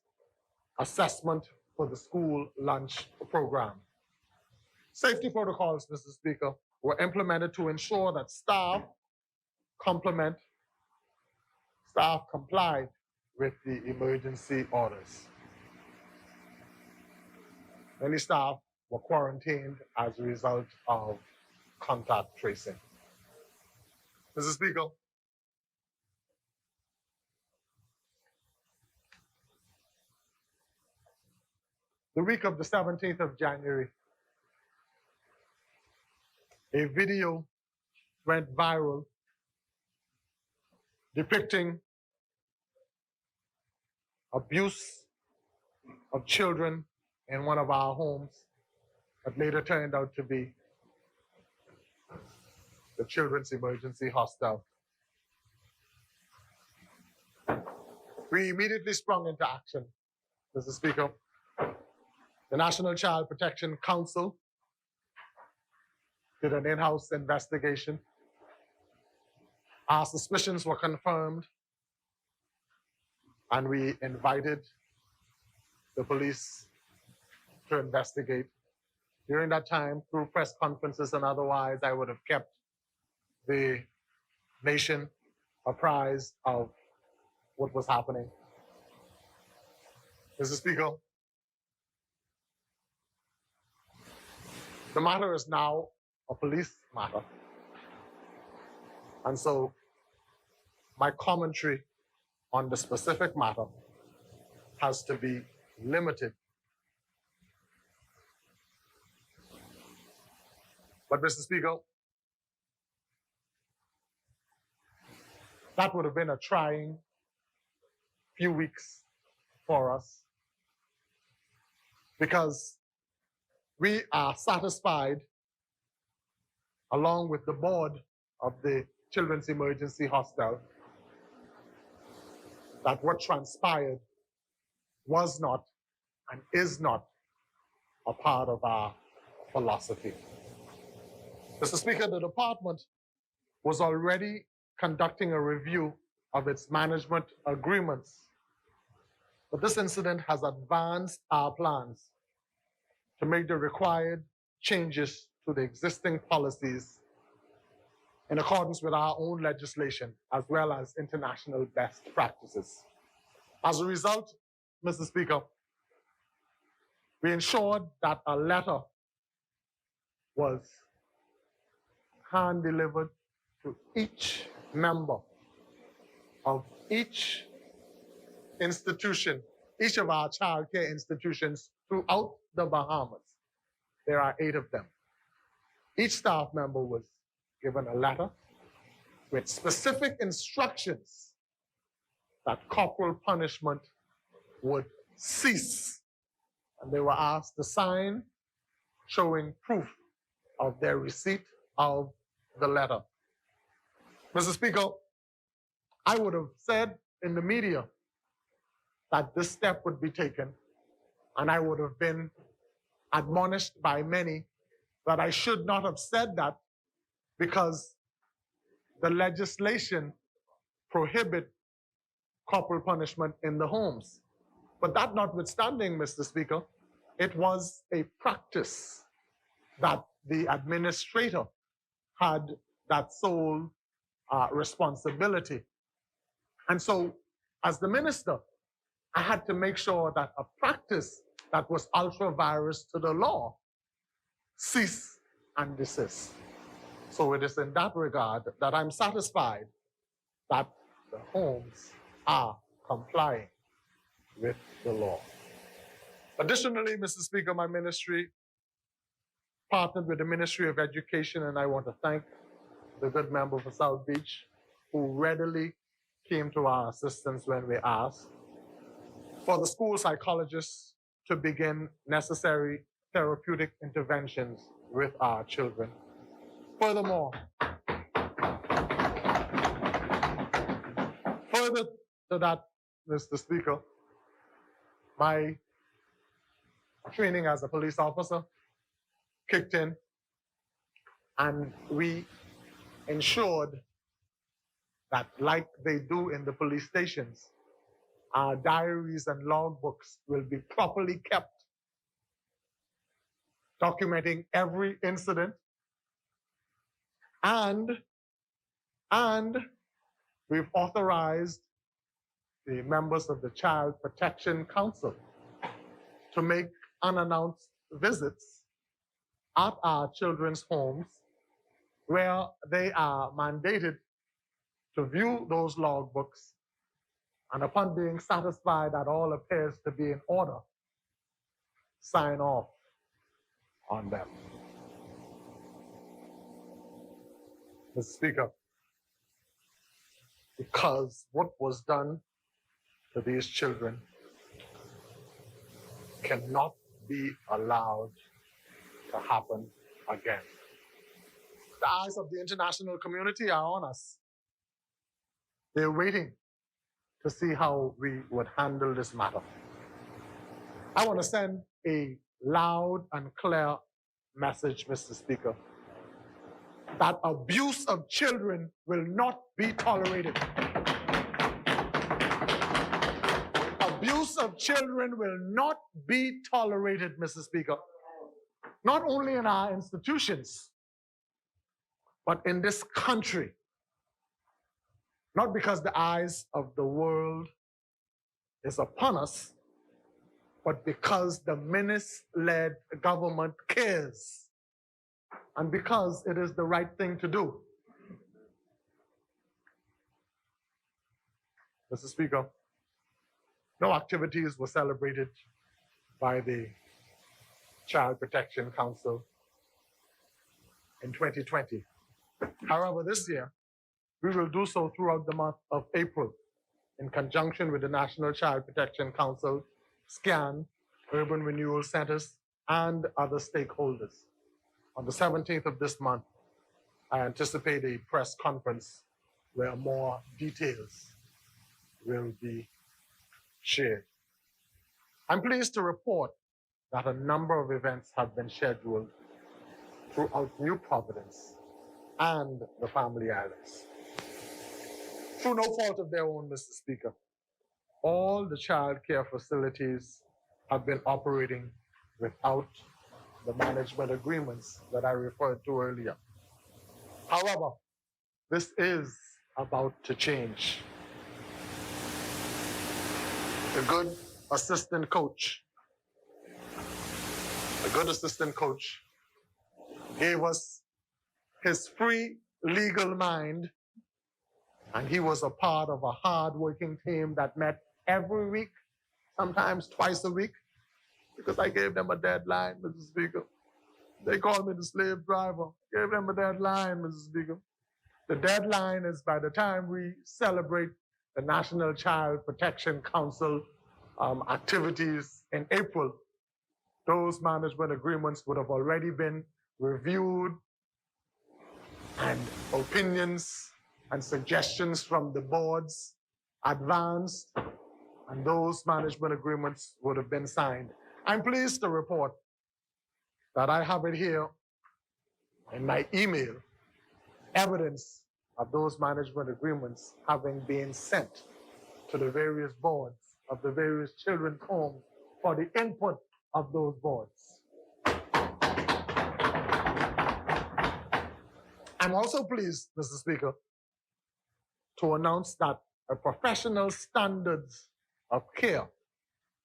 assessment for the school lunch program. Safety protocols, Mr. Speaker, were implemented to ensure that staff complied with the emergency orders. Many staff were quarantined as a result of contact tracing. Mr. Speaker, the week of the 17th of January, a video went viral depicting abuse of children in one of our homes that later turned out to be the Children's Emergency Hostel. We immediately sprung into action, Mr. Speaker. The National Child Protection Council did an in-house investigation. Our suspicions were confirmed, and we invited the police to investigate. During that time, through press conferences and otherwise, I would have kept the nation apprised of what was happening. Mr. Speaker, the matter is now a police matter. And so my commentary on the specific matter has to be limited. But Mr. Speaker, that would have been a trying few weeks for us because we are satisfied, along with the board of the Children's Emergency Hostel, that what transpired was not and is not a part of our philosophy. Mr. Speaker, the department was already conducting a review of its management agreements, but this incident has advanced our plans to make the required changes to the existing policies in accordance with our own legislation, as well as international best practices. As a result, Mr. Speaker, we ensured that a letter was hand-delivered to each member of each institution, each of our child care institutions throughout the Bahamas. There are 8 of them. Each staff member was given a letter with specific instructions that corporal punishment would cease. And they were asked to sign showing proof of their receipt of the letter. Mr. Speaker, I would have said in the media that this step would be taken, and I would have been admonished by many that I should not have said that because the legislation prohibit corporal punishment in the homes. But that notwithstanding, Mr. Speaker, it was a practice that the administrator had that sole responsibility. And so, as the minister, I had to make sure that a practice that was ultra virus to the law cease and desist. So it is in that regard that I'm satisfied that the homes are complying with the law. Additionally, Mr. Speaker, my ministry partnered with the Ministry of Education, and I want to thank the good member for South Beach who readily came to our assistance when we asked for the school psychologists to begin necessary therapeutic interventions with our children. Furthermore, further to that, Mr. Speaker, my training as a police officer kicked in, and we ensured that, like they do in the police stations, our diaries and logbooks will be properly kept, documenting every incident, and we've authorized the members of the Child Protection Council to make unannounced visits at our children's homes where they are mandated to view those logbooks, and upon being satisfied that all appears to be in order, sign off on them. Mr. Speaker, because what was done to these children cannot be allowed to happen again. The eyes of the international community are on us. They're waiting to see how we would handle this matter. I want to send a loud and clear message, Mr. Speaker, that abuse of children will not be tolerated. Abuse of children will not be tolerated, Mr. Speaker, not only in our institutions, but in this country. Not because the eyes of the world is upon us, but because the menace-led government cares, and because it is the right thing to do. Mr. Speaker, no activities were celebrated by the Child Protection Council in 2020. However, this year, we will do so throughout the month of April in conjunction with the National Child Protection Council, SCAN, Urban Renewal Centers, and other stakeholders. On the 17th of this month, I anticipate a press conference where more details will be shared. I'm pleased to report that a number of events have been scheduled throughout New Providence and the Family Islands. Through no fault of their own, Mr. Speaker, all the child care facilities have been operating without the management agreements that I referred to earlier. However, this is about to change. A good assistant coach gave us his free legal mind, and he was a part of a hard-working team that met every week, sometimes twice a week, because I gave them a deadline, Mr. Speaker. They called me the slave driver. Gave them a deadline, Mr. Speaker. The deadline is by the time we celebrate the National Child Protection Council activities in April, those management agreements would have already been reviewed, and opinions and suggestions from the boards advanced and those management agreements would have been signed. I'm pleased to report that I have it here in my email, evidence of those management agreements having been sent to the various boards of the various children's homes for the input of those boards. I'm also pleased, Mr. Speaker, to announce that a professional standards of care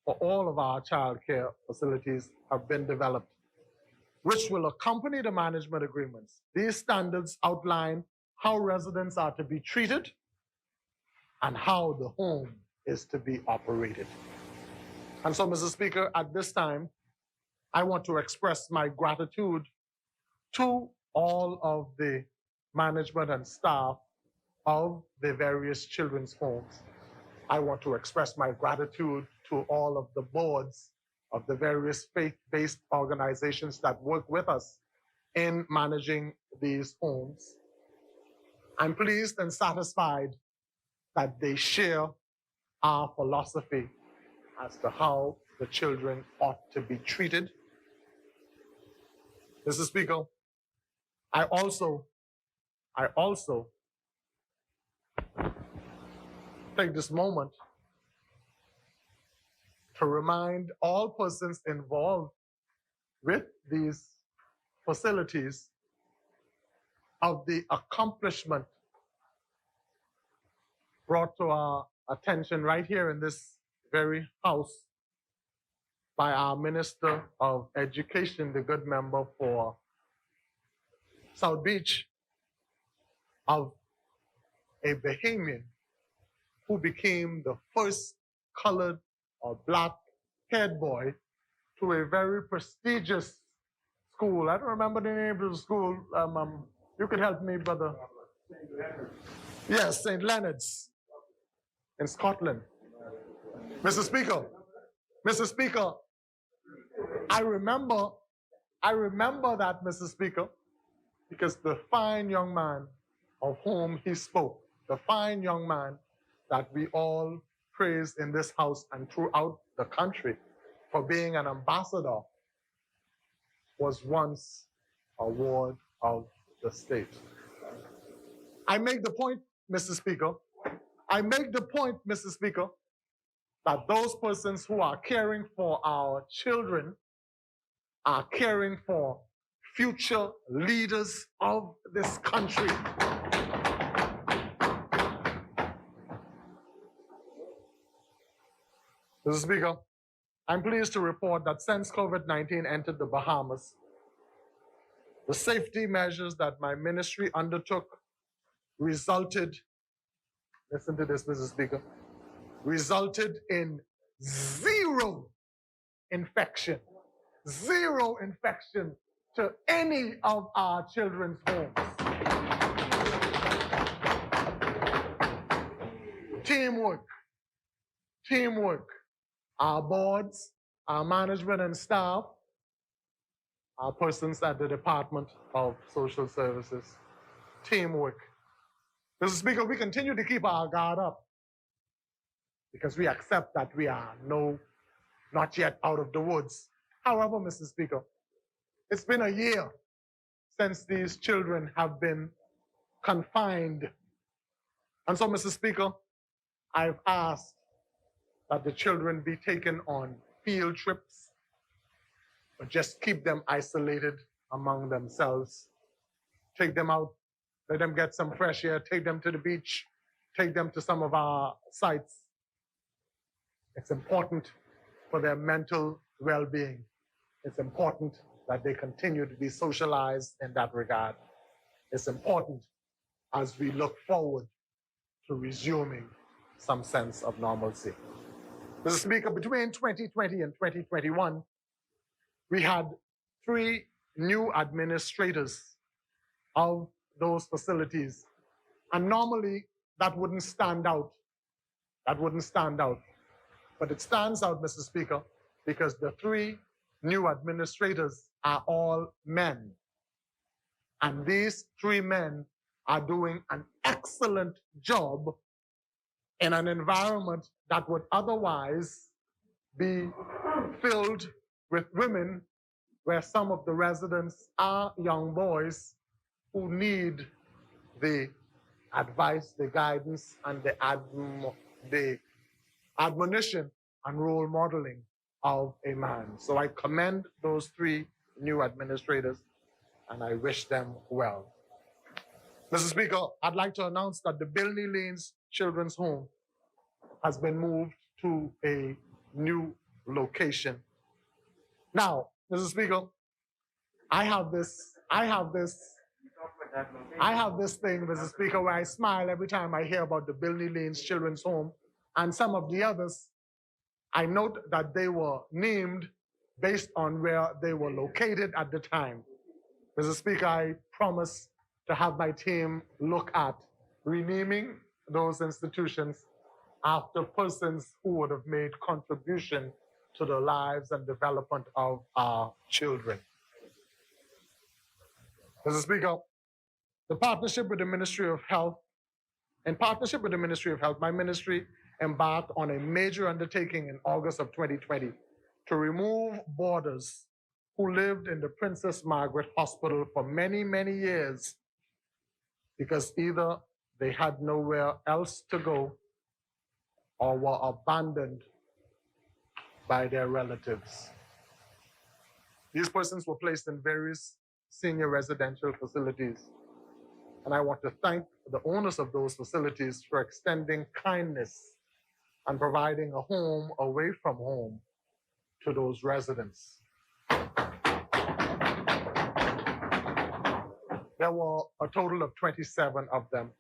for all of our child care facilities have been developed, which will accompany the management agreements. These standards outline how residents are to be treated and how the home is to be operated. And so, Mr. Speaker, at this time, I want to express my gratitude to all of the management and staff of the various children's homes. I want to express my gratitude to all of the boards of the various faith-based organizations that work with us in managing these homes. I'm pleased and satisfied that they share our philosophy as to how the children ought to be treated. Mr. Speaker, I also take this moment to remind all persons involved with these facilities of the accomplishment brought to our attention right here in this very house by our Minister of Education, the good member for South Beach, of a Bahamian who became the first colored or black head boy to a very prestigious school. I don't remember the name of the school. You could help me, brother. Yes, St. Leonard's in Scotland. Mr. Speaker, I remember that, Mr. Speaker, because the fine young man of whom he spoke, the fine young man that we all praise in this house and throughout the country for being an ambassador, was once a ward of the state. I make the point, Mr. Speaker, that those persons who are caring for our children are caring for future leaders of this country. Mr. Speaker, I'm pleased to report that since COVID-19 entered the Bahamas, the safety measures that my ministry undertook resulted, listen to this, Mr. Speaker, resulted in zero infection to any of our children's homes. Teamwork. Our boards, our management and staff, our persons at the Department of Social Services. Teamwork. Mr. Speaker, we continue to keep our guard up because we accept that we are not yet out of the woods. However, Mr. Speaker, it's been a year since these children have been confined. And so, Mr. Speaker, I've asked that the children be taken on field trips, but just keep them isolated among themselves. Take them out, let them get some fresh air, take them to the beach, take them to some of our sites. It's important for their mental well-being. It's important that they continue to be socialized in that regard. It's important as we look forward to resuming some sense of normalcy. Mr. Speaker, between 2020 and 2021, we had 3 new administrators of those facilities. And normally that wouldn't stand out. But it stands out, Mr. Speaker, because the 3 new administrators are all men. And these 3 men are doing an excellent job in an environment that would otherwise be filled with women, where some of the residents are young boys who need the advice, the guidance, and the admonition and role modeling of a man. So I commend those 3 new administrators and I wish them well. Mr. Speaker, I'd like to announce that the Bilney Lanes Children's Home has been moved to a new location. Now, Mr. Speaker, I have this thing, Mr. Speaker, where I smile every time I hear about the Bilney Lanes Children's Home, and some of the others, I note that they were named based on where they were located at the time. Mr. Speaker, I promise to have my team look at renaming those institutions after persons who would have made contribution to the lives and development of our children. Mr. Speaker, the partnership with the Ministry of Health, my ministry embarked on a major undertaking in August of 2020 to remove boarders who lived in the Princess Margaret Hospital for many, many years because either they had nowhere else to go or were abandoned by their relatives. These persons were placed in various senior residential facilities. And I want to thank the owners of those facilities for extending kindness and providing a home away from home to those residents. There were a total of 27 of them.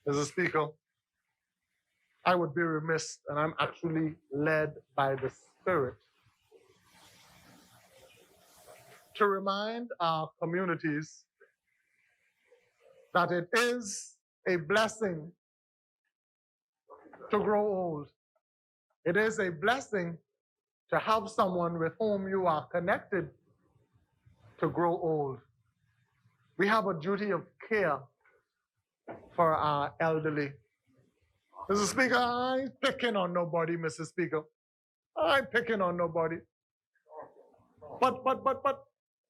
Mr. Speaker, I would be remiss, and I'm actually led by the Spirit, to remind our communities that it is a blessing to grow old. It is a blessing to have someone with whom you are connected to grow old. We have a duty of care for our elderly. Mr. Speaker, I ain't picking on nobody, Mr. Speaker. I ain't picking on nobody. But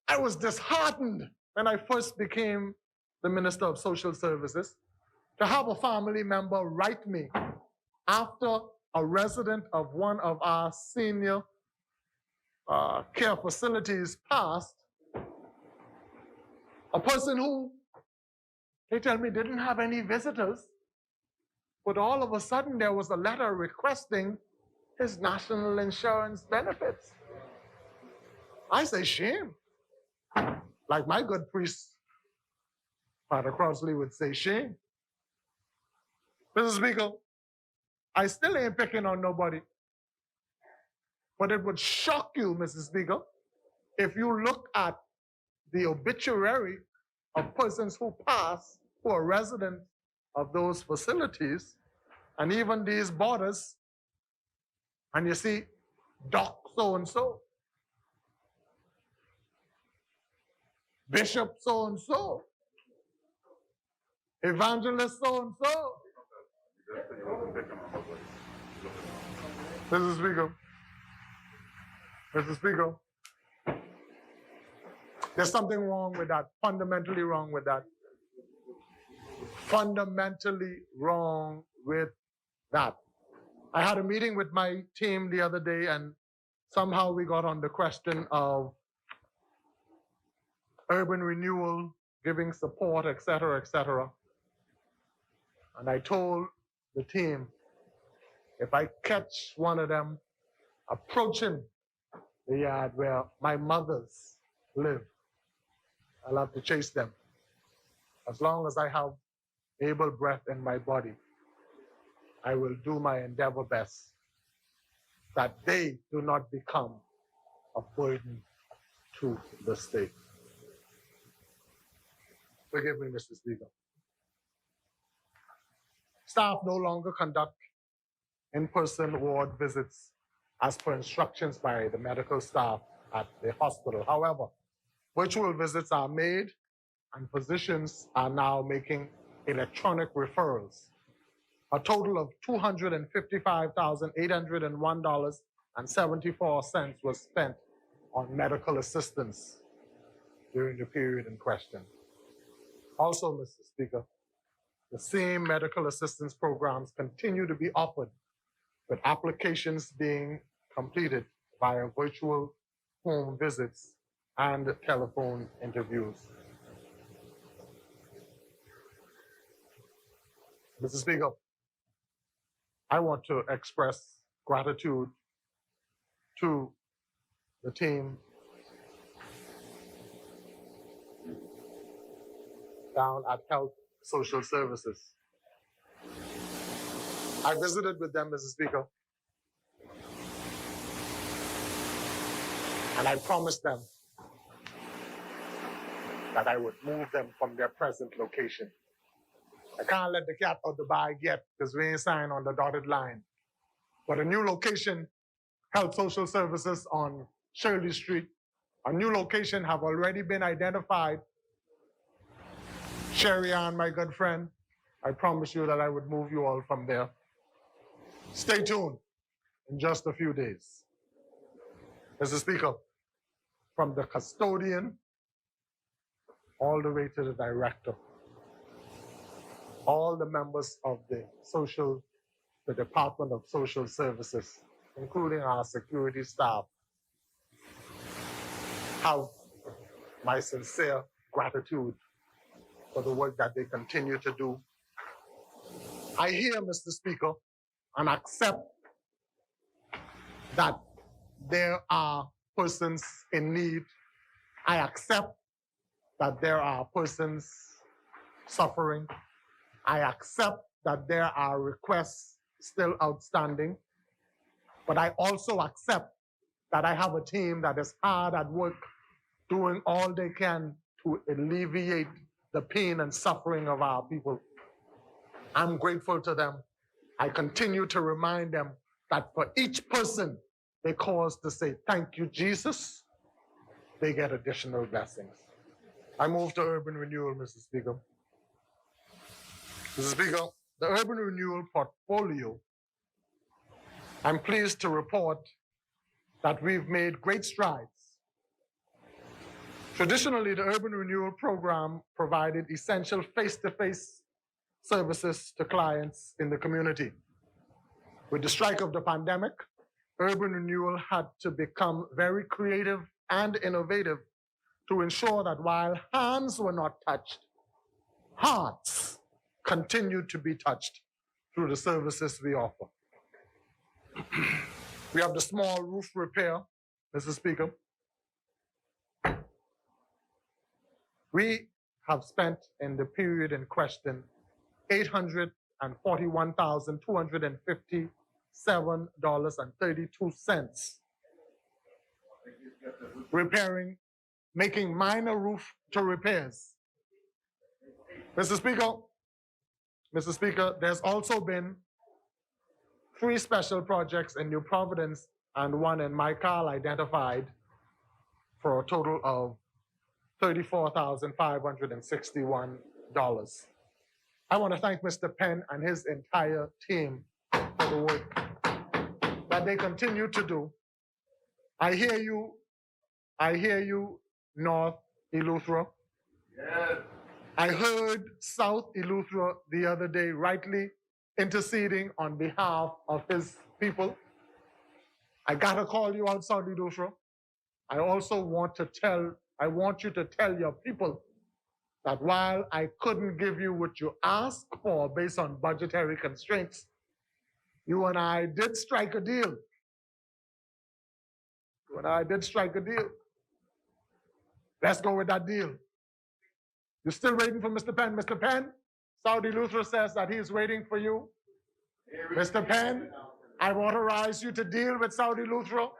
I was disheartened when I first became the Minister of Social Services to have a family member write me after a resident of one of our senior care facilities passed, a person who, they tell me, didn't have any visitors, but all of a sudden there was a letter requesting his national insurance benefits. I say, shame. Like my good priest, Father Crossley, would say, shame. Mr. Speaker, I still ain't picking on nobody. But it would shock you, Mr. Speaker, if you look at the obituary of persons who pass, who are residents of those facilities, and even these borders, and you see Doc so-and-so, Bishop so-and-so, Evangelist so-and-so. Mr. Speaker, Mr. Speaker, there's something wrong with that, fundamentally wrong with that. Fundamentally wrong with that. I had a meeting with my team the other day, and somehow we got on the question of urban renewal, giving support, et cetera, et cetera. And I told the team, if I catch one of them approaching the yard where my mothers live, I'll have to chase them. As long as I have able breath in my body, I will do my endeavor best that they do not become a burden to the state. Forgive me, Mr. Speaker. Staff no longer conduct in-person ward visits as per instructions by the medical staff at the hospital. However, virtual visits are made and physicians are now making electronic referrals. A total of $255,801.74 was spent on medical assistance during the period in question. Also, Mr. Speaker, the same medical assistance programs continue to be offered, with applications being completed via virtual home visits and telephone interviews. Mr. Speaker, I want to express gratitude to the team down at Health Social Services. I visited with them, Mr. Speaker, and I promised them that I would move them from their present location. I can't let the cat out the bag yet because we ain't signed on the dotted line. But a new location, Health Social Services on Shirley Street, a new location have already been identified. Sherry Ann, my good friend, I promise you that I would move you all from there. Stay tuned in just a few days. Mr. Speaker, from the custodian all the way to the director, all the members of the Department of Social Services, including our security staff, have my sincere gratitude for the work that they continue to do. I hear, Mr. Speaker, and accept that there are persons in need. I accept that there are persons suffering. I accept that there are requests still outstanding, but I also accept that I have a team that is hard at work doing all they can to alleviate the pain and suffering of our people. I'm grateful to them. I continue to remind them that for each person they cause to say, "Thank you, Jesus," they get additional blessings. I move to urban renewal, Mr. Speaker. Mr. Speaker, the urban renewal portfolio, I'm pleased to report that we've made great strides. Traditionally, the urban renewal program provided essential face-to-face services to clients in the community. With the strike of the pandemic, urban renewal had to become very creative and innovative to ensure that while hands were not touched, hearts continued to be touched through the services we offer. We have the small roof repair, Mr. Speaker. We have spent in the period in question $841,257.32 repairing, making minor roof to repairs. Mr. Speaker, there's also been 3 special projects in New Providence and 1 in Michael identified for a total of $34,561. I want to thank Mr. Penn and his entire team for the work that they continue to do. I hear you, North Eleuthera. Yes. I heard South Eleuthera the other day rightly interceding on behalf of his people. I gotta call you out, South Eleuthera. I also want you to tell your people that while I couldn't give you what you asked for based on budgetary constraints, you and I did strike a deal. Let's go with that deal. You're still waiting for Mr. Penn. Mr. Penn, Saudi Luther says that he's waiting for you. Mr. Penn, I've authorized you to deal with Saudi Luther.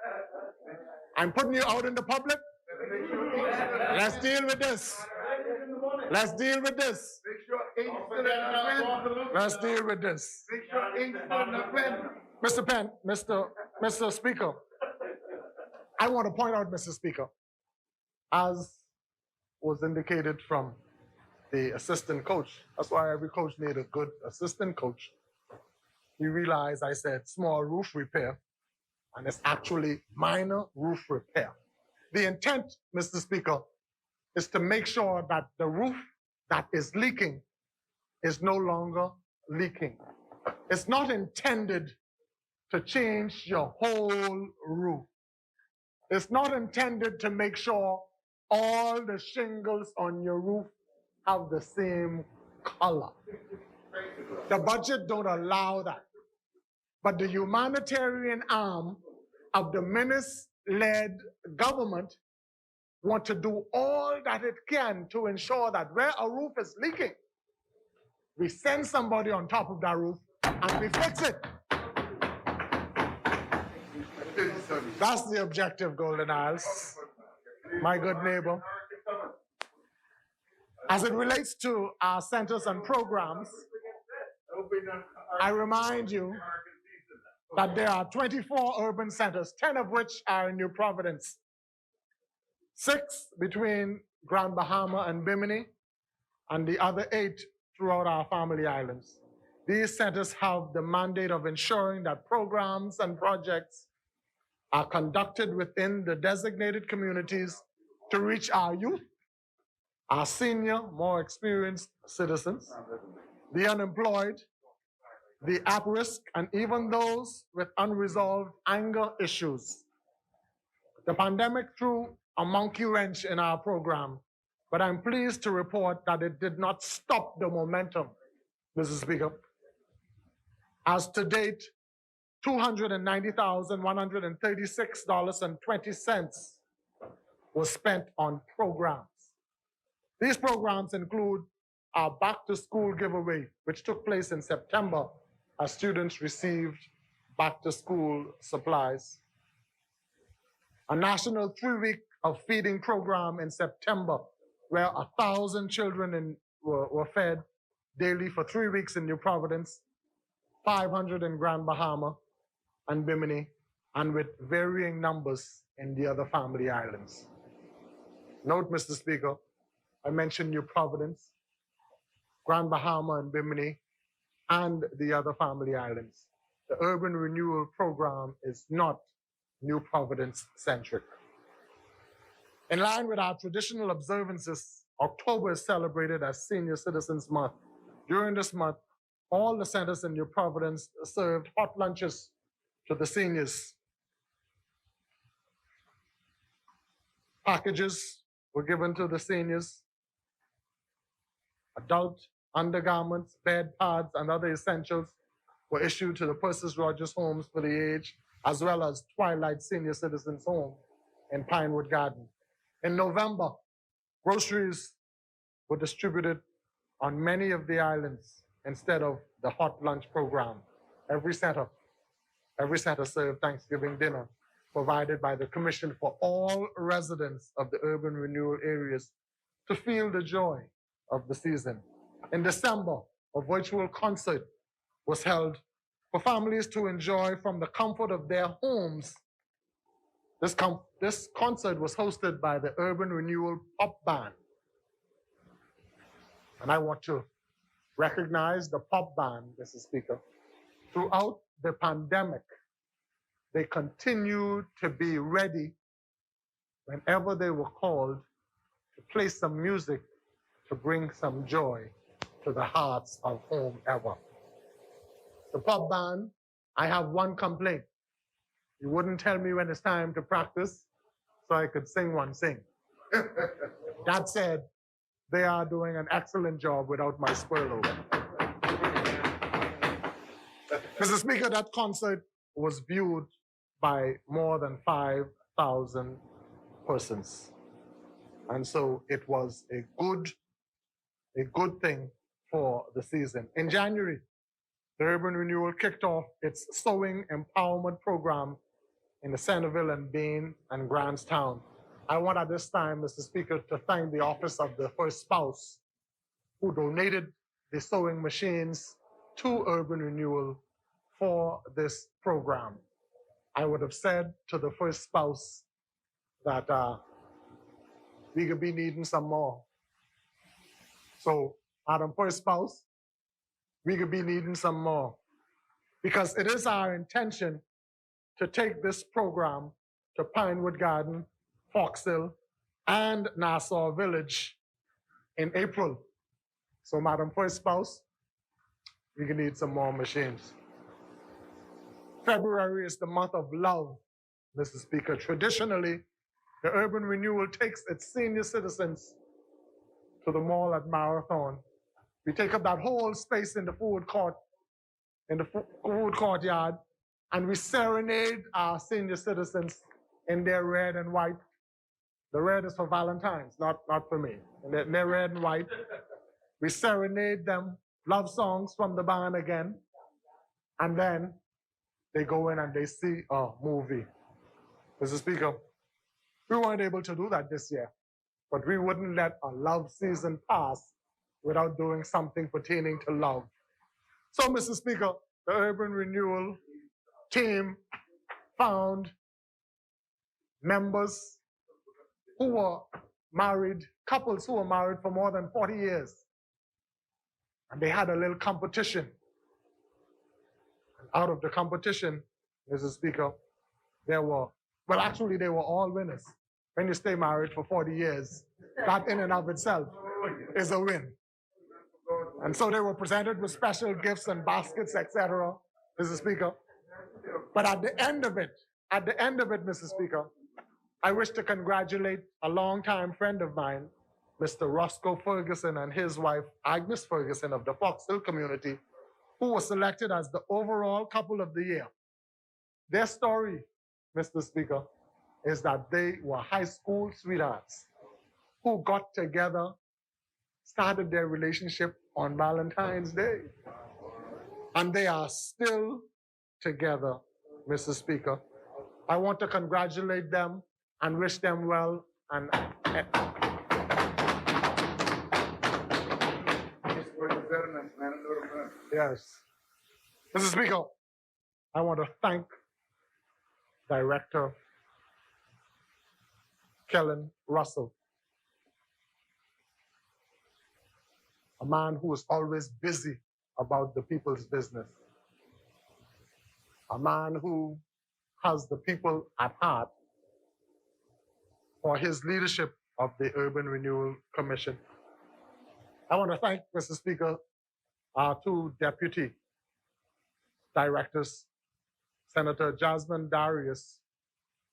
I'm putting you out in the public. Let's deal with this. Let's deal with this. Let's deal with this. Mr. Penn, Mr. Speaker, I want to point out, Mr. Speaker, as was indicated from the assistant coach, that's why every coach needs a good assistant coach. he realized I said small roof repair, and it's actually minor roof repair. The intent, Mr. Speaker, is to make sure that the roof that is leaking is no longer leaking. It's not intended to change your whole roof. It's not intended to make sure all the shingles on your roof have the same color. The budget don't allow that. But the humanitarian arm of the minister-led government want to do all that it can to ensure that where a roof is leaking, we send somebody on top of that roof and we fix it. That's the objective, Golden Isles, my good neighbor. As it relates to our centers and programs, I remind you that there are 24 urban centers, 10 of which are in New Providence, 6 between Grand Bahama and Bimini, and the other 8 throughout our family islands. These centers have the mandate of ensuring that programs and projects are conducted within the designated communities to reach our youth, our senior, more experienced citizens, the unemployed, the at-risk, and even those with unresolved anger issues. The pandemic threw a monkey wrench in our program, but I'm pleased to report that it did not stop the momentum, Mr. Speaker. As to date, $290,136.20 was spent on programs. These programs include our back to school giveaway, which took place in September as students received back to school supplies. A national 3-week of feeding program in September, where 1,000 children were fed daily for 3 weeks in New Providence, 500 in Grand Bahama and Bimini, and with varying numbers in the other family islands. Note, Mr. Speaker, I mentioned New Providence, Grand Bahama and Bimini, and the other family islands. The urban renewal program is not New Providence-centric. In line with our traditional observances, October is celebrated as Senior Citizens Month. During this month, all the centers in New Providence served hot lunches to the seniors. Packages were given to the seniors. Adult undergarments, bed pads, and other essentials were issued to the Persis Rogers Homes for the Aged, as well as Twilight Senior Citizens Home in Pinewood Garden. In November, groceries were distributed on many of the islands instead of the hot lunch program. Every center served Thanksgiving dinner provided by the Commission for all residents of the urban renewal areas to feel the joy of the season. In December, a virtual concert was held for families to enjoy from the comfort of their homes. This concert was hosted by the Urban Renewal Pop Band. And I want to recognize the Pop Band, Mr. Speaker. Throughout the pandemic, they continued to be ready whenever they were called to play some music to bring some joy to the hearts of whomever. The Pop Band, I have one complaint. You wouldn't tell me when it's time to practice, so I could sing. That said, they are doing an excellent job without my spoilover. Mr. Speaker, that concert was viewed by more than 5,000 persons. And so it was a good thing for the season. In January, the Urban Renewal kicked off its sewing empowerment program in the Centerville and Bain and Grantstown. I want at this time, Mr. Speaker, to thank the Office of the First Spouse who donated the sewing machines to Urban Renewal for this program. I would have said to the first spouse that we could be needing some more. So, Madam First Spouse, we could be needing some more. because it is our intention to take this program to Pinewood Garden, Fox Hill, and Nassau Village in April. So, Madam First Spouse, we can need some more machines. February is the month of love, Mr. Speaker. Traditionally, the Urban Renewal takes its senior citizens to the mall at Marathon. We take up that whole space in the food court, in the food courtyard, and we serenade our senior citizens in their red and white. The red is for Valentine's, not for me. In their red and white. We serenade them, love songs from the band again, and then they go in and they see a movie. Mr. Speaker, we weren't able to do that this year, but we wouldn't let a love season pass without doing something pertaining to love. So, Mr. Speaker, the Urban Renewal team found members who were married, couples who were married for more than 40 years. And they had a little competition. And out of the competition, Mr. Speaker, they were all winners. When you stay married for 40 years, that in and of itself is a win. And so they were presented with special gifts and baskets, etc., Mr. Speaker. But at the end of it, Mr. Speaker, I wish to congratulate a longtime friend of mine, Mr. Roscoe Ferguson and his wife, Agnes Ferguson of the Fox Hill community, who was selected as the overall couple of the year. Their story, Mr. Speaker, is that they were high school sweethearts who got together, started their relationship on Valentine's Day. And they are still together, Mr. Speaker. I want to congratulate them and wish them well. And yes. Mr. Speaker, I want to thank Director Kellen Russell, a man who is always busy about the people's business, a man who has the people at heart, for his leadership of the Urban Renewal Commission. I want to thank, Mr. Speaker, our two deputy directors, Senator Jasmine Darius,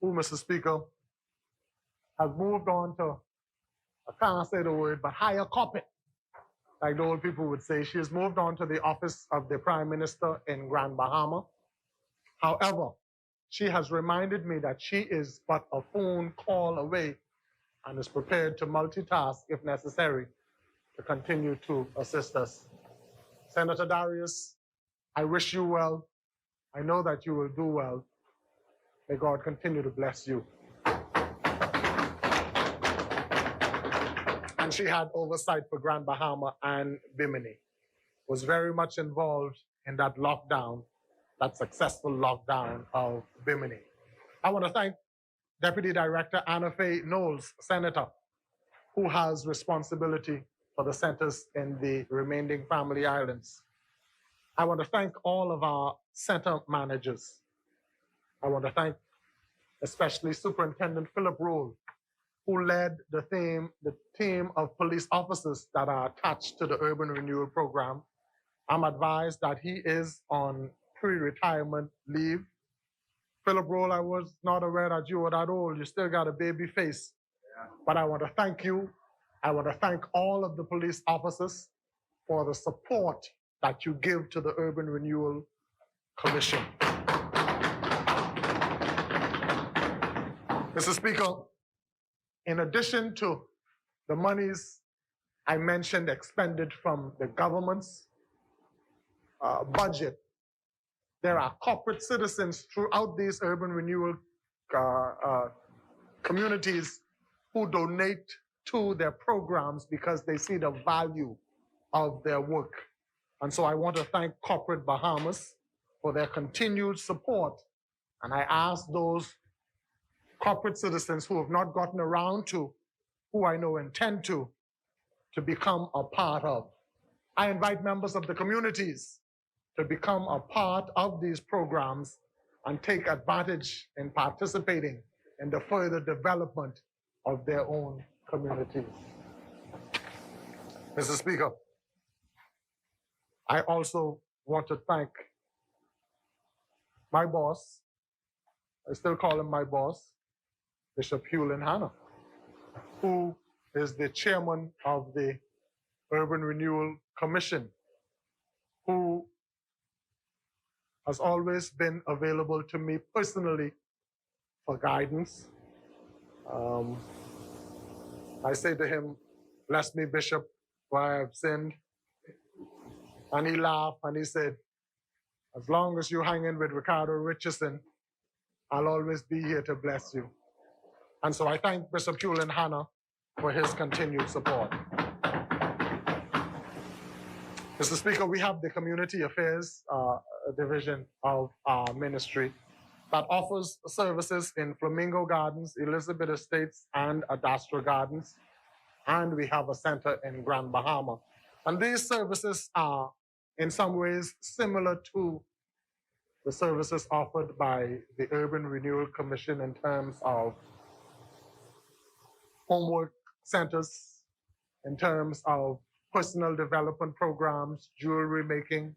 who, Mr. Speaker, has moved on to, I can't say the word, but higher carpet, like the old people would say. She has moved on to the office of the Prime Minister in Grand Bahama. However, she has reminded me that she is but a phone call away and is prepared to multitask if necessary to continue to assist us. Senator Darius, I wish you well. I know that you will do well. May God continue to bless you. And she had oversight for Grand Bahama and Bimini, was very much involved in that lockdown, that successful lockdown of Bimini. I want to thank Deputy Director Anna Faye Knowles, Senator, who has responsibility for the centers in the remaining family islands. I want to thank all of our center managers. I want to thank especially Superintendent Philip Roll, who led the team of police officers that are attached to the Urban Renewal Program. I'm advised that he is on pre-retirement leave. Philip Roll, I was not aware that you were that old. You still got a baby face. But I want to thank you. I want to thank all of the police officers for the support that you give to the Urban Renewal Commission. Mr. Speaker, in addition to the monies I mentioned expended from the government's budget, there are corporate citizens throughout these urban renewal communities who donate to their programs because they see the value of their work. And so I want to thank Corporate Bahamas for their continued support. And I ask those corporate citizens who have not gotten around to, who I know intend to become a part of. I invite members of the communities to become a part of these programs and take advantage in participating in the further development of their own communities. Mr. Speaker, I also want to thank my boss, I still call him my boss, Bishop Hewlin Hanna, who is the chairman of the Urban Renewal Commission, who has always been available to me personally for guidance. I say to him, bless me, Bishop, for I have sinned. And he laughed and he said, as long as you hang in with Ricardo Richardson, I'll always be here to bless you. And so I thank Bishop Hewlin Hanna for his continued support. Mr. Speaker, we have the Community Affairs Division of our ministry that offers services in Flamingo Gardens, Elizabeth Estates, and Adastra Gardens. And we have a center in Grand Bahama. And these services are in some ways similar to the services offered by the Urban Renewal Commission in terms of homework centers, in terms of personal development programs, jewelry making,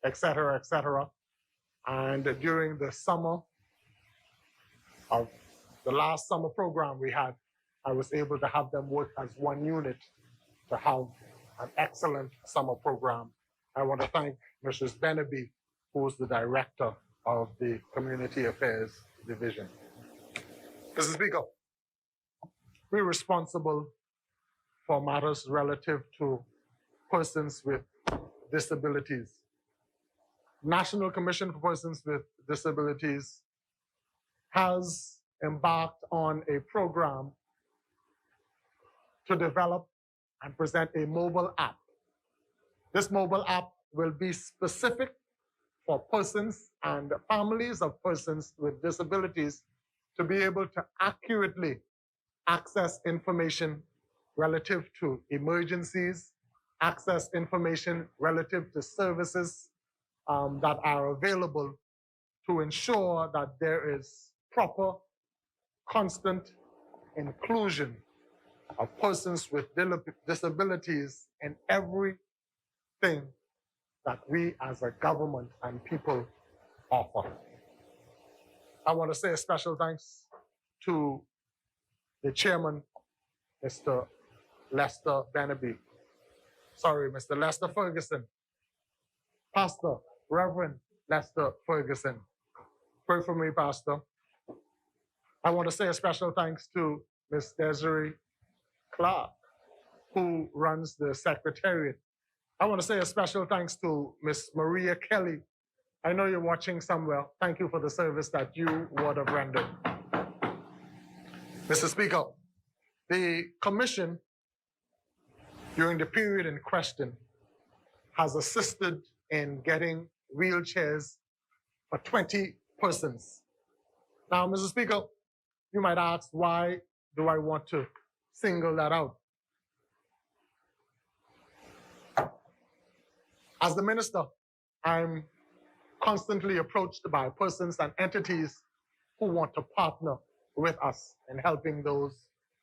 et cetera, et cetera. And during the summer of the last summer program we had, I was able to have them work as one unit to have an excellent summer program. I want to thank Mrs. Benaby, who is the director of the Community Affairs Division. Mr. Speaker, we're responsible for matters relative to persons with disabilities. National Commission for Persons with Disabilities has embarked on a program to develop and present a mobile app. This mobile app will be specific for persons and families of persons with disabilities to be able to accurately access information relative to emergencies, access information relative to services that are available to ensure that there is proper, constant inclusion of persons with disabilities in everything that we as a government and people offer. I want to say a special thanks to the chairman, Mr. Lester Benaby. Sorry, Mr. Lester Ferguson. Pastor, Reverend Lester Ferguson. Pray for me, Pastor. I want to say a special thanks to Ms. Desiree Clark, who runs the Secretariat. I want to say a special thanks to Ms. Maria Kelly. I know you're watching somewhere. Thank you for the service that you would have rendered. Mr. Speaker, the Commission, during the period in question, has assisted in getting wheelchairs for 20 persons. Now, Mr. Speaker, you might ask, why do I want to single that out? As the minister, I'm constantly approached by persons and entities who want to partner with us in helping those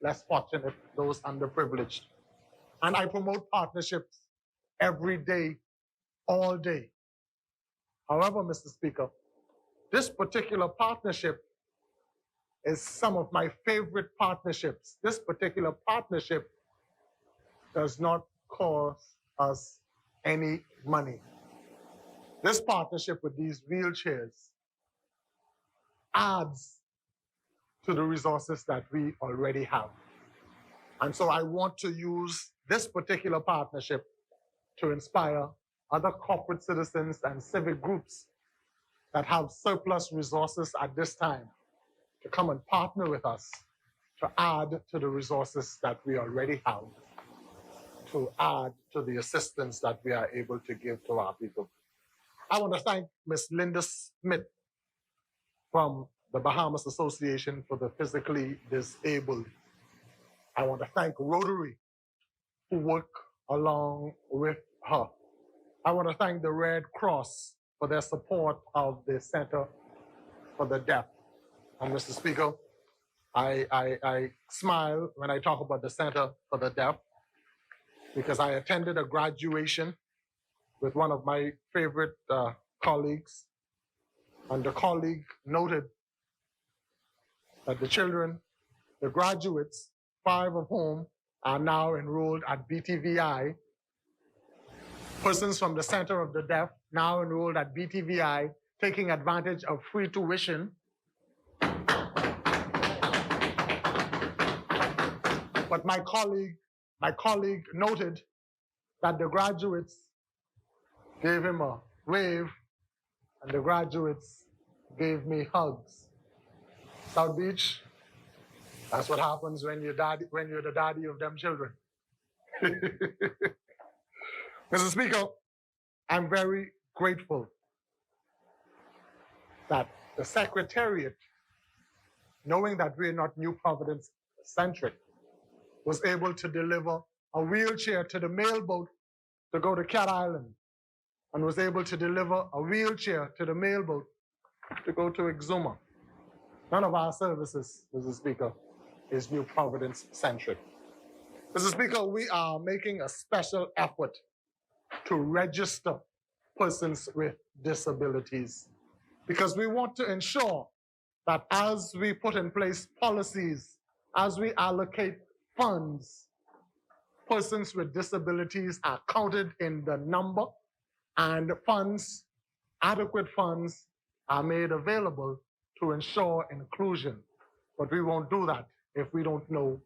less fortunate, those underprivileged. And I promote partnerships every day, all day. However, Mr. Speaker, this particular partnership is some of my favorite partnerships. This particular partnership does not cost us any money. This partnership with these wheelchairs adds to the resources that we already have. And so I want to use this particular partnership to inspire other corporate citizens and civic groups that have surplus resources at this time to come and partner with us to add to the resources that we already have, to add to the assistance that we are able to give to our people. I want to thank Ms. Linda Smith from the Bahamas Association for the Physically Disabled. I want to thank Rotary, who work along with her. I want to thank the Red Cross, for their support of the Center for the Deaf. And Mr. Speaker, I smile when I talk about the Center for the Deaf because I attended a graduation with one of my favorite colleagues, and the colleague noted that the children, the graduates, 5 of whom are now enrolled at BTVI, persons from the Center of the Deaf now enrolled at BTVI, taking advantage of free tuition. But my colleague noted that the graduates gave him a wave and the graduates gave me hugs. South Beach, that's what happens when you're the daddy of them children. Mr. Speaker, I'm very grateful that the Secretariat, knowing that we're not New Providence centric, was able to deliver a wheelchair to the mailboat to go to Cat Island, and was able to deliver a wheelchair to the mailboat to go to Exuma. None of our services, Mr. Speaker, is New Providence centric. Mr. Speaker, we are making a special effort to register persons with disabilities because we want to ensure that as we put in place policies, as we allocate funds, persons with disabilities are counted in the number, and funds, adequate funds, are made available to ensure inclusion. But we won't do that if we don't know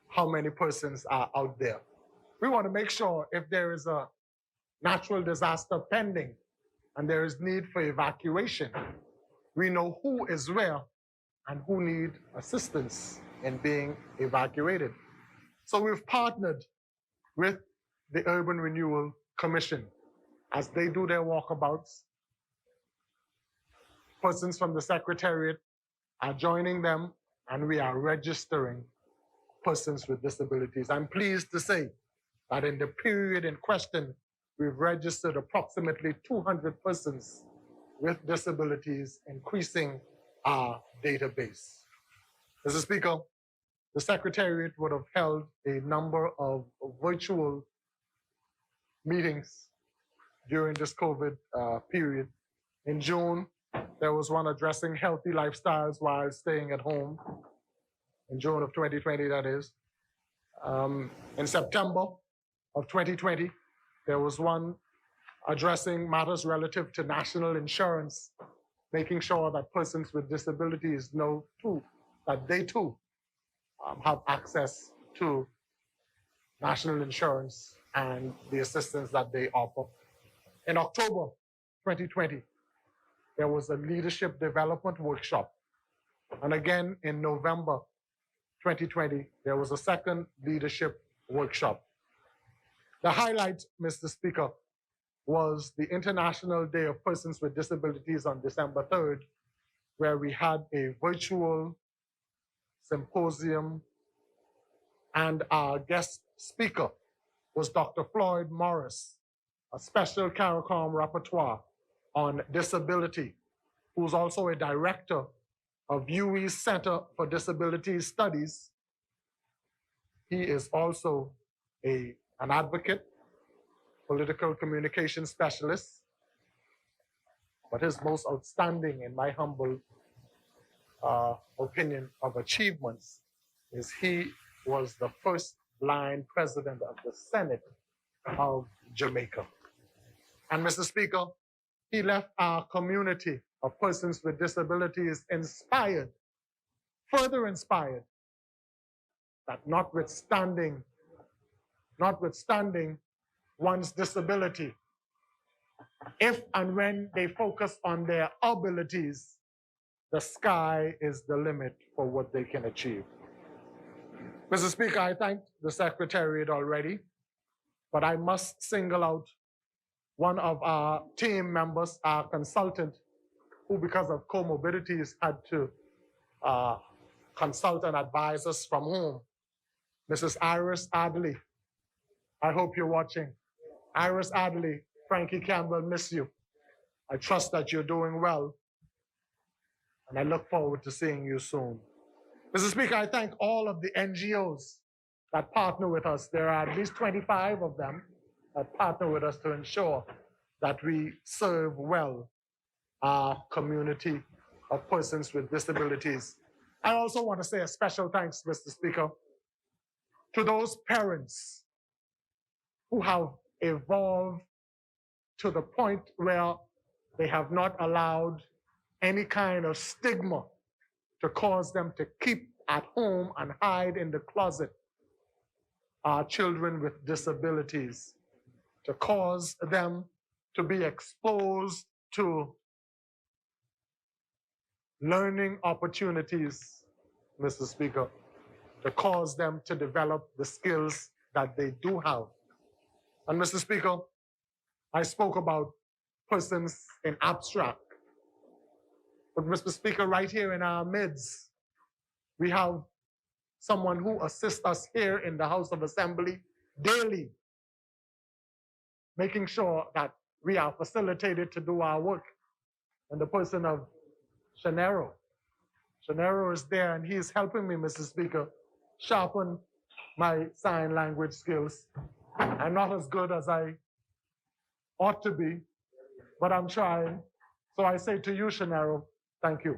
how many persons are out there. We want to make sure if there is a natural disaster pending and there is need for evacuation, we know who is where and who need assistance in being evacuated. So we've partnered with the Urban Renewal Commission as they do their walkabouts. Persons from the Secretariat are joining them, and we are registering persons with disabilities. I'm pleased to say that in the period in question, we've registered approximately 200 persons with disabilities, increasing our database. Mr. Speaker, the Secretariat would have held a number of virtual meetings during this COVID period. In June, there was one addressing healthy lifestyles while staying at home. In June of 2020, that is. In September of 2020, there was one addressing matters relative to national insurance, making sure that persons with disabilities know too, that they too have access to national insurance and the assistance that they offer. In October 2020, there was a leadership development workshop. And again, in November 2020, there was a second leadership workshop. The highlight, Mr. Speaker, was the International Day of Persons with Disabilities on December 3rd, where we had a virtual symposium, and our guest speaker was Dr. Floyd Morris, a special CARICOM rapporteur on disability, who's also a director of UWI's Center for Disability Studies. He is also an advocate, political communication specialist, but his most outstanding, in my humble opinion, of achievements is he was the first blind president of the Senate of Jamaica. And Mr. Speaker, he left our community of persons with disabilities inspired, further inspired, that notwithstanding one's disability, if and when they focus on their abilities, the sky is the limit for what they can achieve. Mr. Speaker, I thanked the Secretariat already, but I must single out one of our team members, our consultant, who because of comorbidities had to consult and advise us from home, Mrs. Iris Adley. I hope you're watching. Iris Adley, Frankie Campbell, miss you. I trust that you're doing well, and I look forward to seeing you soon. Mr. Speaker, I thank all of the NGOs that partner with us. There are at least 25 of them that partner with us to ensure that we serve well our community of persons with disabilities. I also want to say a special thanks, Mr. Speaker, to those parents who have evolved to the point where they have not allowed any kind of stigma to cause them to keep at home and hide in the closet our children with disabilities, to cause them to be exposed to learning opportunities, Mr. Speaker, to cause them to develop the skills that they do have. And Mr. Speaker, I spoke about persons in abstract. But Mr. Speaker, right here in our midst, we have someone who assists us here in the House of Assembly daily, making sure that we are facilitated to do our work. And the person of Shanero. Shanero is there and he is helping me, Mr. Speaker, sharpen my sign language skills. I'm not as good as I ought to be, but I'm trying. So I say to you, Shanero, thank you.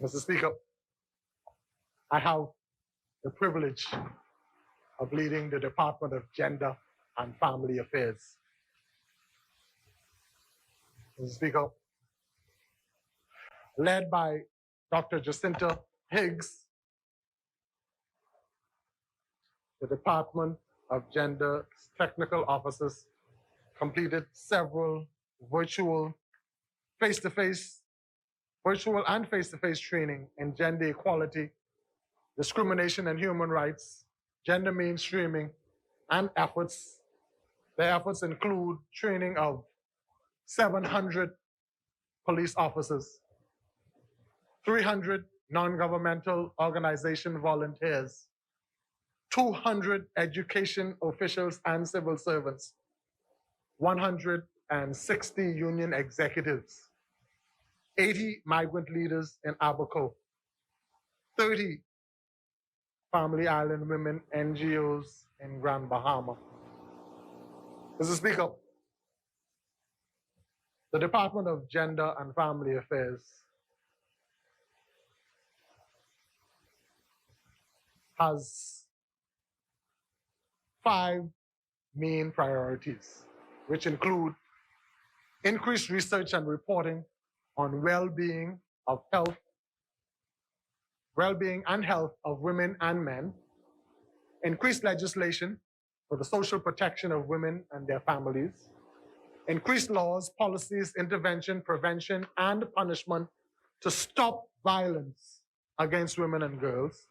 Mr. Speaker, I have the privilege of leading the Department of Gender and Family Affairs. Mr. Speaker, led by Dr. Jacinta Higgs, the Department of Gender technical officers completed several virtual and face-to-face training in gender equality, discrimination and human rights, gender mainstreaming, and efforts. Their efforts include training of 700 police officers, 300 non-governmental organization volunteers, 200 education officials and civil servants, 160 union executives, 80 migrant leaders in Abaco, 30 Family Island Women NGOs in Grand Bahama. Mr. Speaker, the Department of Gender and Family Affairs has 5 main priorities, which include increased research and reporting on well-being and health of women and men, increased legislation for the social protection of women and their families, increased laws, policies, intervention, prevention, and punishment to stop violence against women and girls,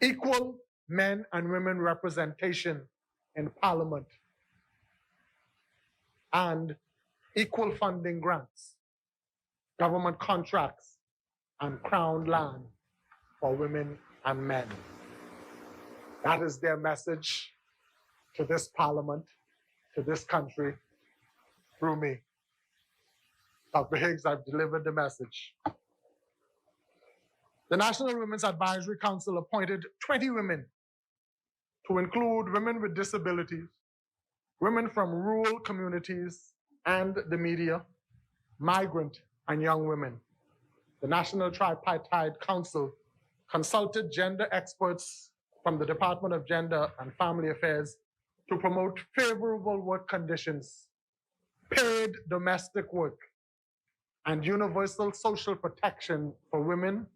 equal men and women representation in Parliament, and equal funding grants, government contracts, and crown land for women and men. That is their message to this Parliament, to this country, through me. Dr. Higgs, I've delivered the message. The National Women's Advisory Council appointed 20 women to include women with disabilities, women from rural communities and the media, migrant and young women. The National Tripartite Council consulted gender experts from the Department of Gender and Family Affairs to promote favorable work conditions, paid domestic work, and universal social protection for women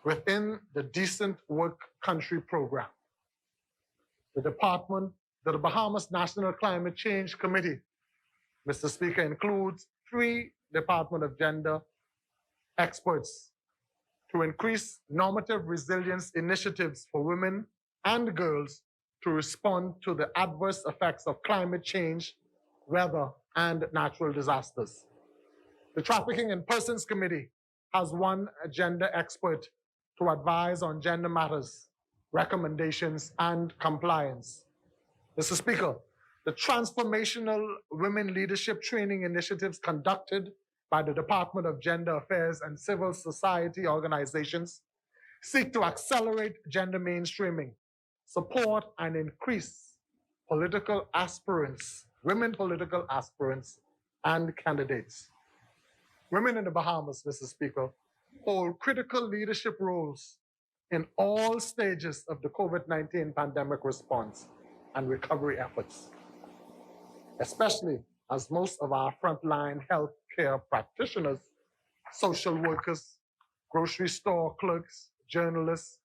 within the Decent Work Country program. The Bahamas National Climate Change Committee, Mr. Speaker, includes 3 Department of Gender experts to increase normative resilience initiatives for women and girls to respond to the adverse effects of climate change, weather, and natural disasters. The Trafficking in Persons Committee has 1 gender expert to advise on gender matters, recommendations, and compliance. Mr. Speaker, the transformational women leadership training initiatives conducted by the Department of Gender Affairs and civil society organizations seek to accelerate gender mainstreaming, support and increase political aspirants, women political aspirants and candidates. Women in the Bahamas, Mr. Speaker, hold critical leadership roles in all stages of the COVID-19 pandemic response and recovery efforts, especially as most of our frontline healthcare practitioners, social workers, grocery store clerks, journalists,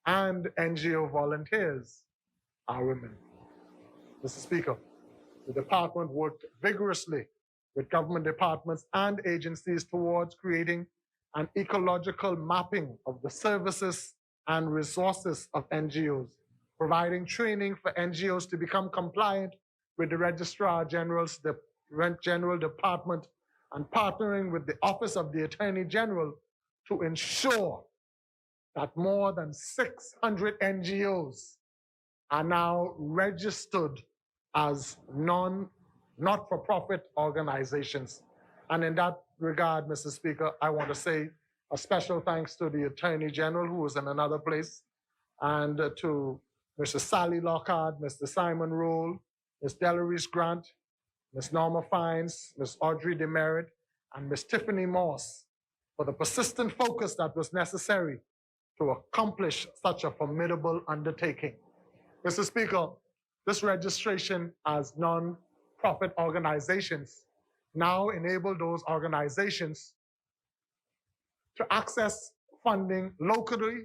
and NGO volunteers are women. Mr. Speaker, the department worked vigorously with government departments and agencies towards creating an ecological mapping of the services and resources of NGOs, providing training for NGOs to become compliant with the Registrar General's General Department and partnering with the Office of the Attorney General to ensure that more than 600 NGOs are now registered as not-for-profit organizations. And in that regard, Mr. Speaker, I want to say a special thanks to the Attorney General, who is in another place, and to Mr. Sally Lockhart, Mr. Simon Roll, Ms. Delarice Grant, Ms. Norma Fines, Ms. Audrey Demerit, and Ms. Tiffany Morse for the persistent focus that was necessary to accomplish such a formidable undertaking. Mr. Speaker, this registration as non-profit organizations now enable those organizations to access funding locally,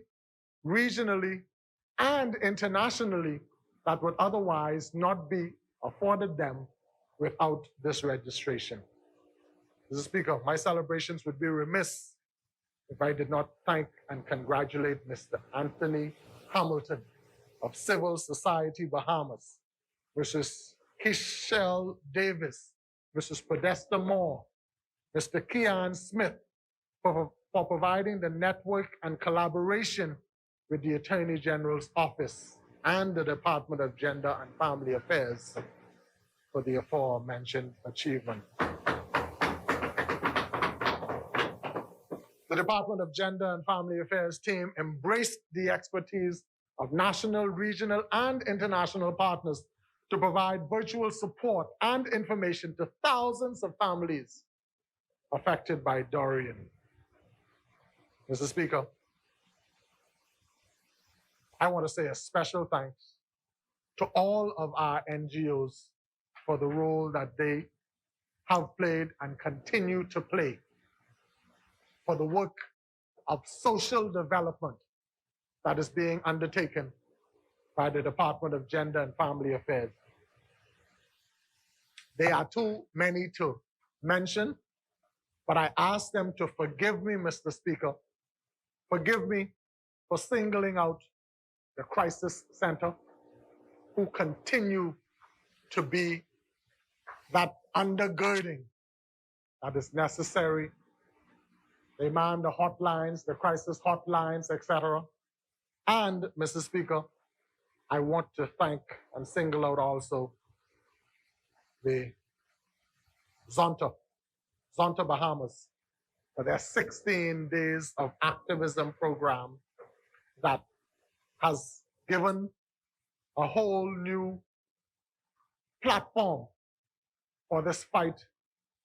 regionally, and internationally that would otherwise not be afforded them without this registration. Mr. Speaker, my celebrations would be remiss if I did not thank and congratulate Mr. Anthony Hamilton of Civil Society Bahamas, Mrs. Kishelle Davis, Mrs. Podesta Moore, Mr. Kean Smith for providing the network and collaboration with the Attorney General's Office and the Department of Gender and Family Affairs for the aforementioned achievement. The Department of Gender and Family Affairs team embraced the expertise of national, regional, and international partners to provide virtual support and information to thousands of families affected by Dorian. Mr. Speaker, I want to say a special thanks to all of our NGOs for the role that they have played and continue to play for the work of social development that is being undertaken by the Department of Gender and Family Affairs. They are too many to mention, but I ask them to forgive me, Mr. Speaker. Forgive me for singling out the Crisis Center, who continue to be that undergirding that is necessary. They man the hotlines, the crisis hotlines, etc. And, Mr. Speaker, I want to thank and single out also the Zonta Bahamas for their 16 days of activism program that has given a whole new platform for this fight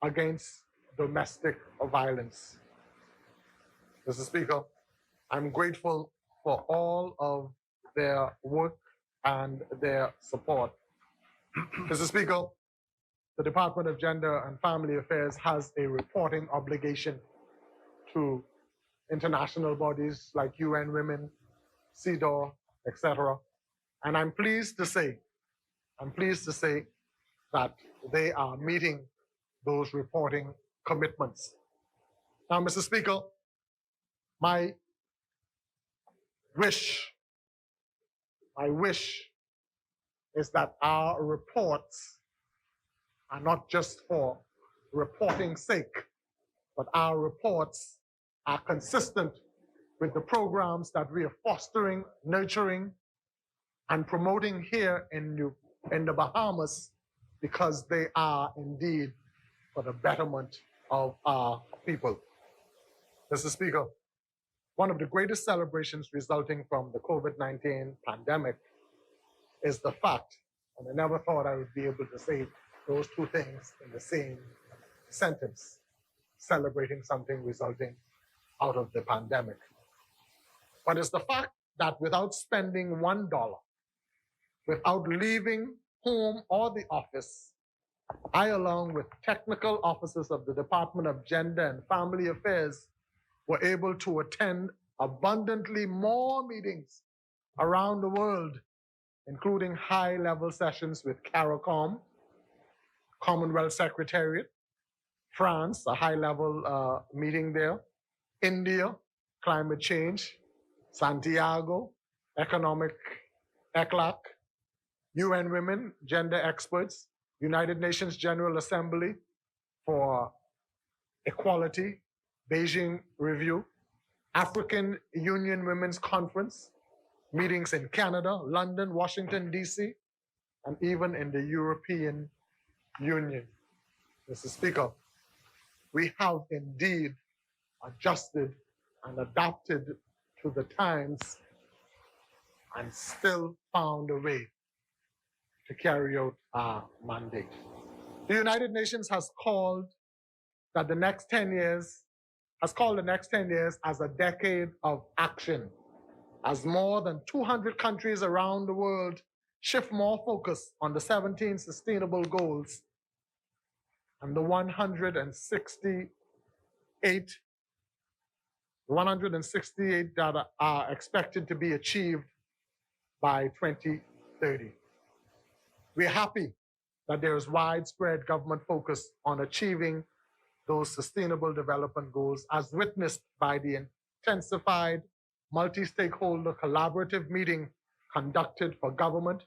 against domestic violence. Mr. Speaker, I'm grateful for all of their work and their support. Mr. Speaker, the Department of Gender and Family Affairs has a reporting obligation to international bodies like UN Women, CEDAW, etc. And I'm pleased to say that they are meeting those reporting commitments. Now, Mr. Speaker, my wish is that our reports are not just for reporting's sake, but our reports are consistent with the programs that we are fostering, nurturing, and promoting here in the Bahamas, because they are indeed for the betterment of our people. Mr. Speaker, one of the greatest celebrations resulting from the COVID-19 pandemic is the fact, and I never thought I would be able to say those two things in the same sentence, celebrating something resulting out of the pandemic. But it's the fact that without spending $1, without leaving home or the office, I, along with technical officers of the Department of Gender and Family Affairs, were able to attend abundantly more meetings around the world, including high-level sessions with CARICOM, Commonwealth Secretariat, France, a high-level meeting there, India, climate change, Santiago, economic ECLAC, UN Women, gender experts, United Nations General Assembly for Equality, Beijing Review, African Union Women's Conference, meetings in Canada, London, Washington, D.C., and even in the European Union. Mr. Speaker, we have indeed adjusted and adapted to the times and still found a way to carry out our mandate. The United Nations has called the next 10 years as a decade of action, as more than 200 countries around the world shift more focus on the 17 sustainable goals and the 168 that are expected to be achieved by 2030. We are happy that there is widespread government focus on achieving those sustainable development goals, as witnessed by the intensified multi-stakeholder collaborative meeting conducted for government,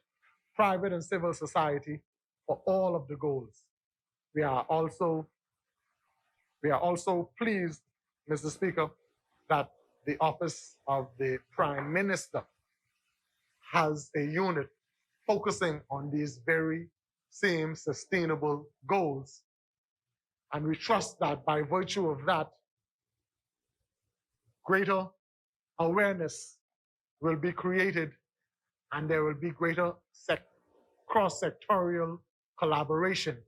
private and civil society for all of the goals. We are also pleased, Mr. Speaker, that the Office of the Prime Minister has a unit focusing on these very same sustainable goals. And we trust that by virtue of that, greater awareness will be created and there will be greater cross-sectorial collaboration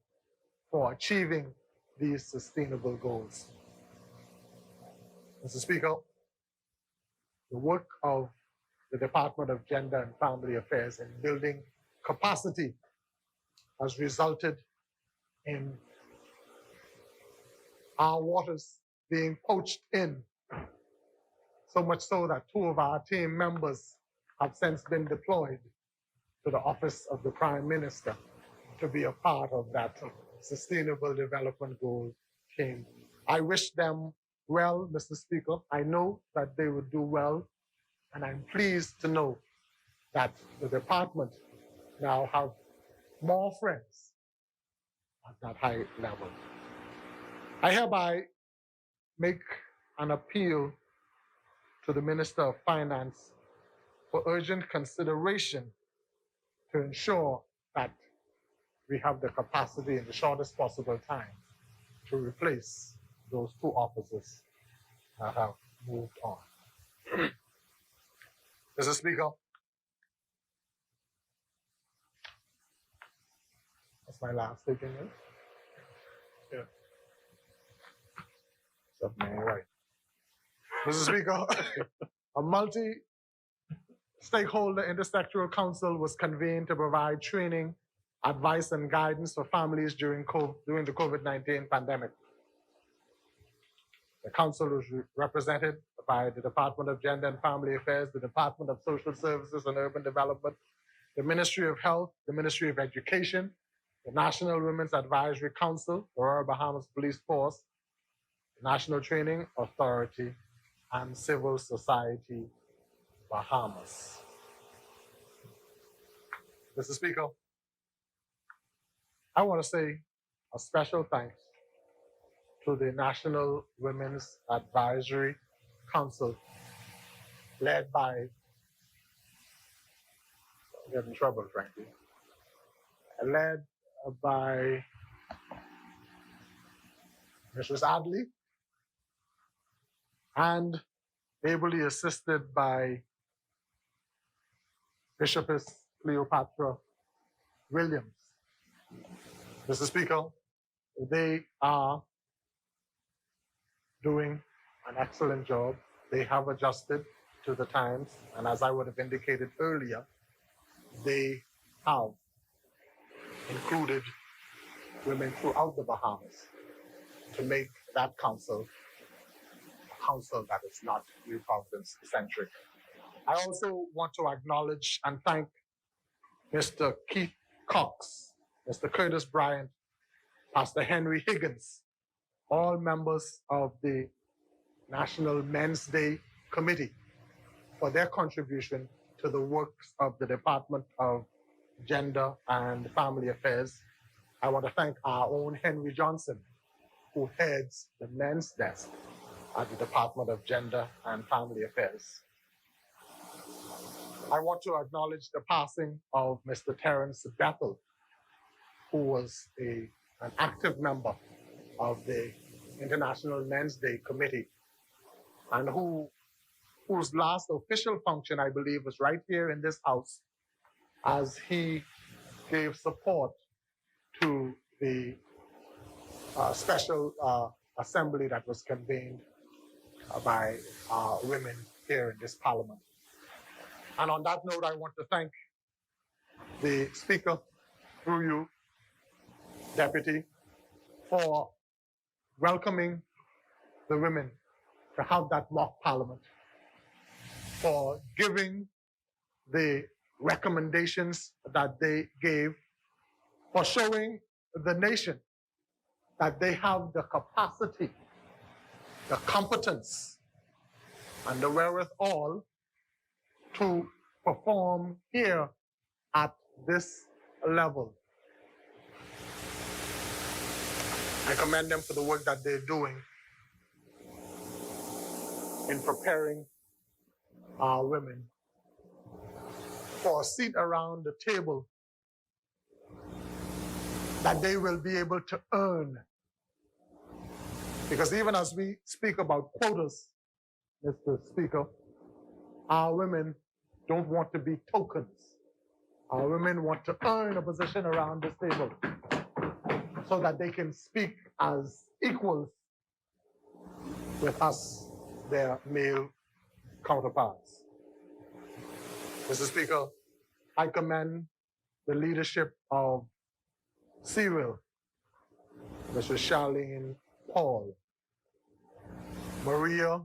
for achieving these sustainable goals. Mr. Speaker, the work of the Department of Gender and Family Affairs in building capacity has resulted in our waters being poached in, so much so that 2 of our team members have since been deployed to the Office of the Prime Minister to be a part of that Sustainable Development Goal team. I wish them well, Mr. Speaker. I know that they would do well, and I'm pleased to know that the department now have more friends at that high level. I hereby make an appeal to the Minister of Finance for urgent consideration to ensure that we have the capacity in the shortest possible time to replace those 2 officers that have moved on. Mr. Speaker, that's my last statement. Yeah. Something right. Mr. Speaker, a multi-stakeholder intersectoral council was convened to provide training, advice, and guidance for families during the COVID-19 pandemic. The council was represented by the Department of Gender and Family Affairs, the Department of Social Services and Urban Development, the Ministry of Health, the Ministry of Education, the National Women's Advisory Council, the Royal Bahamas Police Force, the National Training Authority, and Civil Society Bahamas. Mr. Speaker, I want to say a special thanks to the National Women's Advisory Council led by, I get in trouble, frankly, led by Mrs. Adley, and ably assisted by Bishopess Cleopatra Williams. Mr. Speaker, they are doing an excellent job. They have adjusted to the times, and as I would have indicated earlier, they have included women throughout the Bahamas to make that council a council that is not New Providence centric. I also want to acknowledge and thank Mr. Keith Cox, Mr. Curtis Bryant, Pastor Henry Higgins, all members of the National Men's Day Committee for their contribution to the works of the Department of Gender and Family Affairs. I want to thank our own Henry Johnson, who heads the men's desk at the Department of Gender and Family Affairs. I want to acknowledge the passing of Mr. Terence Bethel, who was an active member of the International Men's Day Committee, and whose last official function, I believe, was right here in this house, as he gave support to the special assembly that was convened by women here in this parliament. And on that note, I want to thank the Speaker, through you, Deputy, for welcoming the women to have that mock parliament, for giving the recommendations that they gave, for showing the nation that they have the capacity, the competence, and the wherewithal to perform here at this level. I commend them for the work that they're doing in preparing our women for a seat around the table that they will be able to earn. Because even as we speak about quotas, Mr. Speaker, our women don't want to be tokens. Our women want to earn a position around this table so that they can speak as equals with us, their male counterparts. Mr. Speaker, I commend the leadership of Cyril, Mrs. Charlene Paul, Maria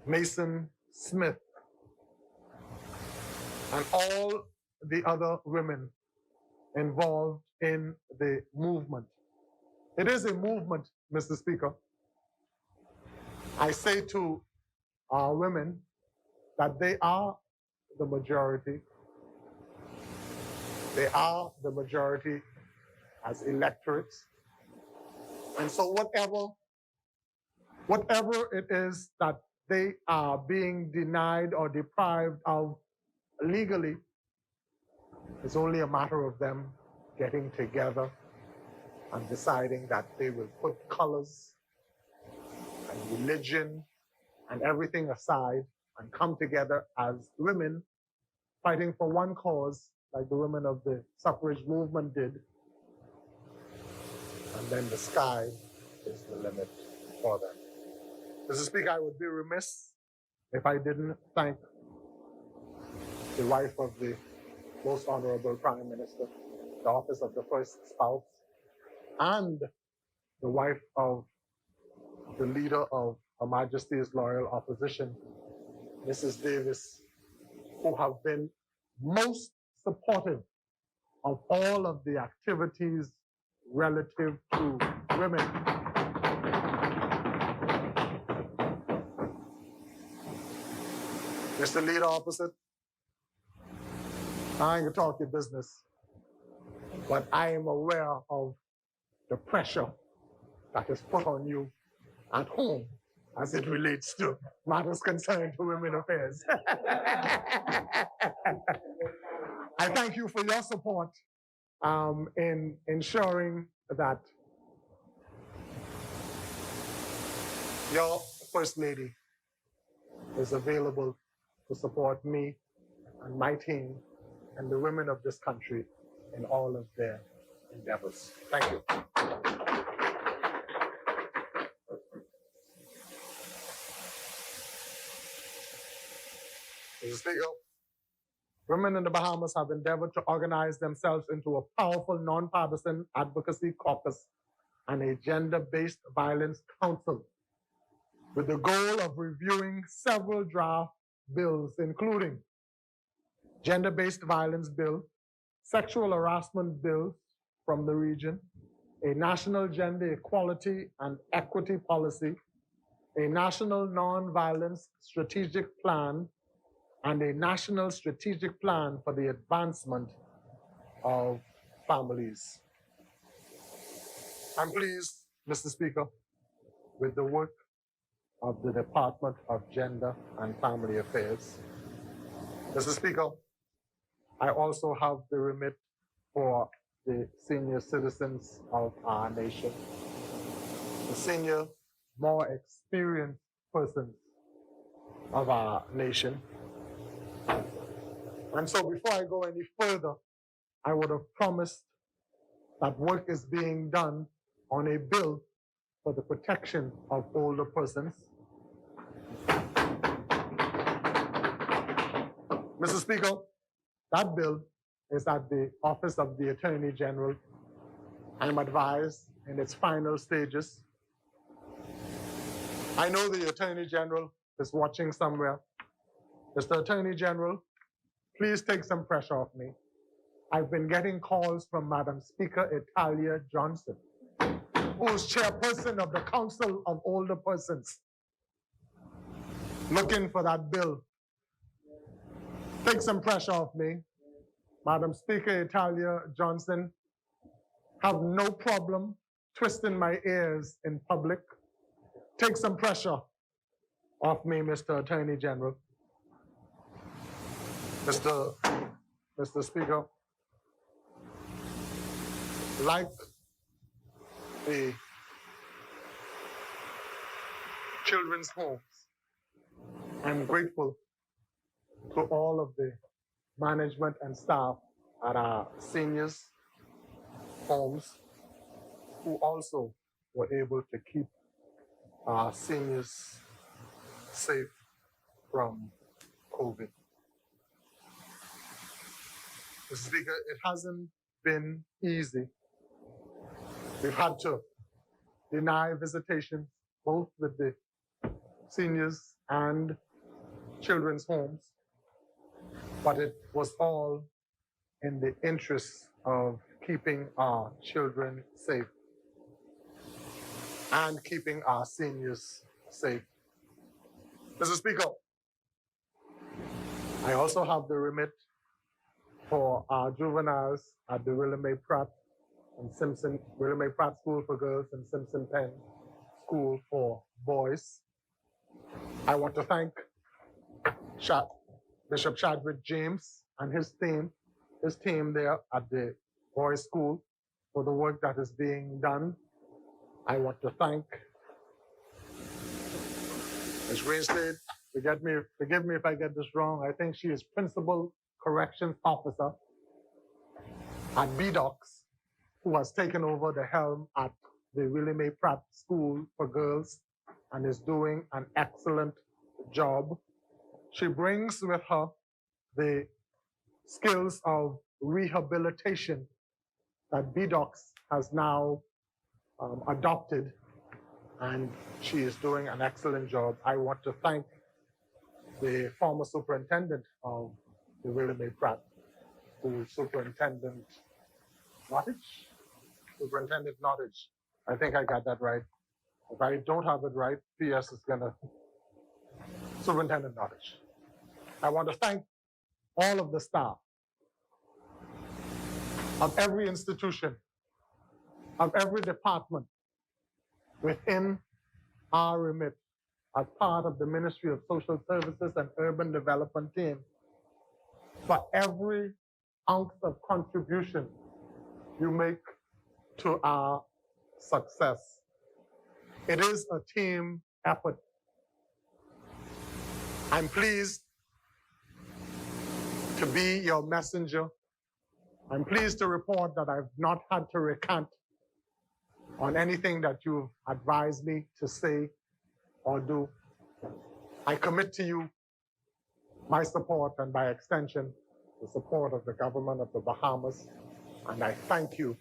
Mason Smith, and all the other women involved in the movement. It is a movement, Mr. Speaker. I say to our women that they are the majority. They are the majority as electorates. And so whatever it is that they are being denied or deprived of legally, it's only a matter of them getting together and deciding that they will put colors and religion and everything aside and come together as women fighting for one cause, like the women of the suffrage movement did. And then the sky is the limit for them. Mr. Speaker, I would be remiss if I didn't thank the wife of the Most Honorable Prime Minister, the office of the First Spouse, and the wife of the leader of Her Majesty's Loyal Opposition, Mrs. Davis, who have been most supportive of all of the activities relative to women. Mr. Leader opposite, I ain't gonna talk your business, but I am aware of the pressure that is put on you at home as it relates to matters concerning to women affairs. I thank you for your support in ensuring that your First Lady is available to support me and my team and the women of this country in all of their endeavors. Thank you. Mr. Speaker, women in the Bahamas have endeavored to organize themselves into a powerful nonpartisan advocacy caucus and a gender-based violence council with the goal of reviewing several draft bills, including gender-based violence bill, sexual harassment bill from the region, a national gender equality and equity policy, a national non-violence strategic plan, and a national strategic plan for the advancement of families. I'm pleased, Mr. Speaker, with the work of the Department of Gender and Family Affairs. Mr. Speaker, I also have the remit for the senior citizens of our nation, the senior, more experienced persons of our nation. And so before I go any further, I would have promised that work is being done on a bill for the protection of older persons. Mr. Speaker, that bill is at the Office of the Attorney General. I'm advised in its final stages. I know the Attorney General is watching somewhere. Mr. Attorney General, please take some pressure off me. I've been getting calls from Madam Speaker Italia Johnson, who's chairperson of the Council of Older Persons, looking for that bill. Take some pressure off me. Madam Speaker Italia Johnson, have no problem twisting my ears in public. Take some pressure off me, Mr. Attorney General. Mr. Speaker, like the children's homes, I'm grateful to all of the management and staff at our seniors' homes who also were able to keep our seniors safe from COVID. Mr. Speaker, it hasn't been easy. We've had to deny visitations both with the seniors and children's homes, but it was all in the interest of keeping our children safe and keeping our seniors safe. Mr. Speaker, I also have the remit for our juveniles at the Willie Pratt and Willie Pratt School for Girls and Simpson Penn School for Boys. I want to thank Bishop Chadwick James and his team there at the boys' school for the work that is being done. I want to thank Ms. Greenslade. Forgive me if I get this wrong. I think she is Principal Corrections Officer at BDOCS, who has taken over the helm at the Willie Mae Pratt School for Girls and is doing an excellent job. She brings with her the skills of rehabilitation that BDOCS has now adopted, and she is doing an excellent job. I want to thank the former superintendent of the Willie Mae Pratt, who is Superintendent Nottage. I think I got that right. If I don't have it right, PS is gonna, Superintendent Nottage. I want to thank all of the staff of every institution, of every department within our remit as part of the Ministry of Social Services and Urban Development team for every ounce of contribution you make to our success. It is a team effort. I'm pleased to be your messenger. I'm pleased to report that I've not had to recant on anything that you've advised me to say or do. I commit to you my support and by extension, the support of the government of the Bahamas. And I thank you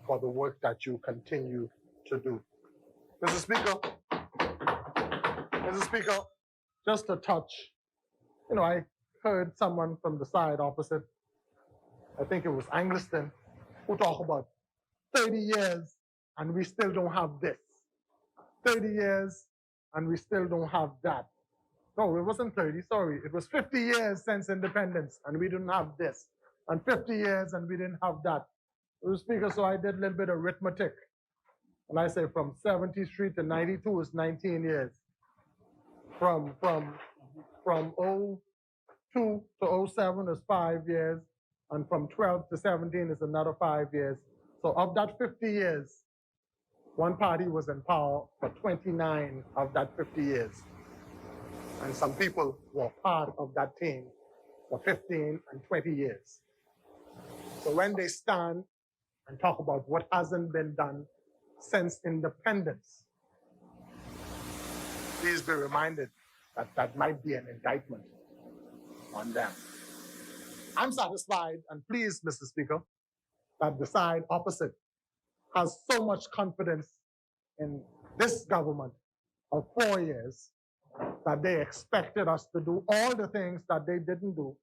for the work that you continue to do. Mr. Speaker, just a touch. I heard someone from the side opposite, I think it was Angliston, who talked about 30 years and we still don't have this. 30 years and we still don't have that. No, it wasn't 30, sorry. It was 50 years since independence and we didn't have this. And 50 years and we didn't have that. Mr. Speaker, so I did a little bit of arithmetic. And I say from 73 to 92 is 19 years. From 02 to 07 is 5 years. And from 12 to 17 is another 5 years. So of that 50 years, one party was in power for 29 of that 50 years. And some people were part of that team for 15 and 20 years. So when they stand and talk about what hasn't been done since independence, please be reminded that that might be an indictment on them. I'm satisfied and pleased, Mr. Speaker, that the side opposite has so much confidence in this government of 4 years that they expected us to do all the things that they didn't do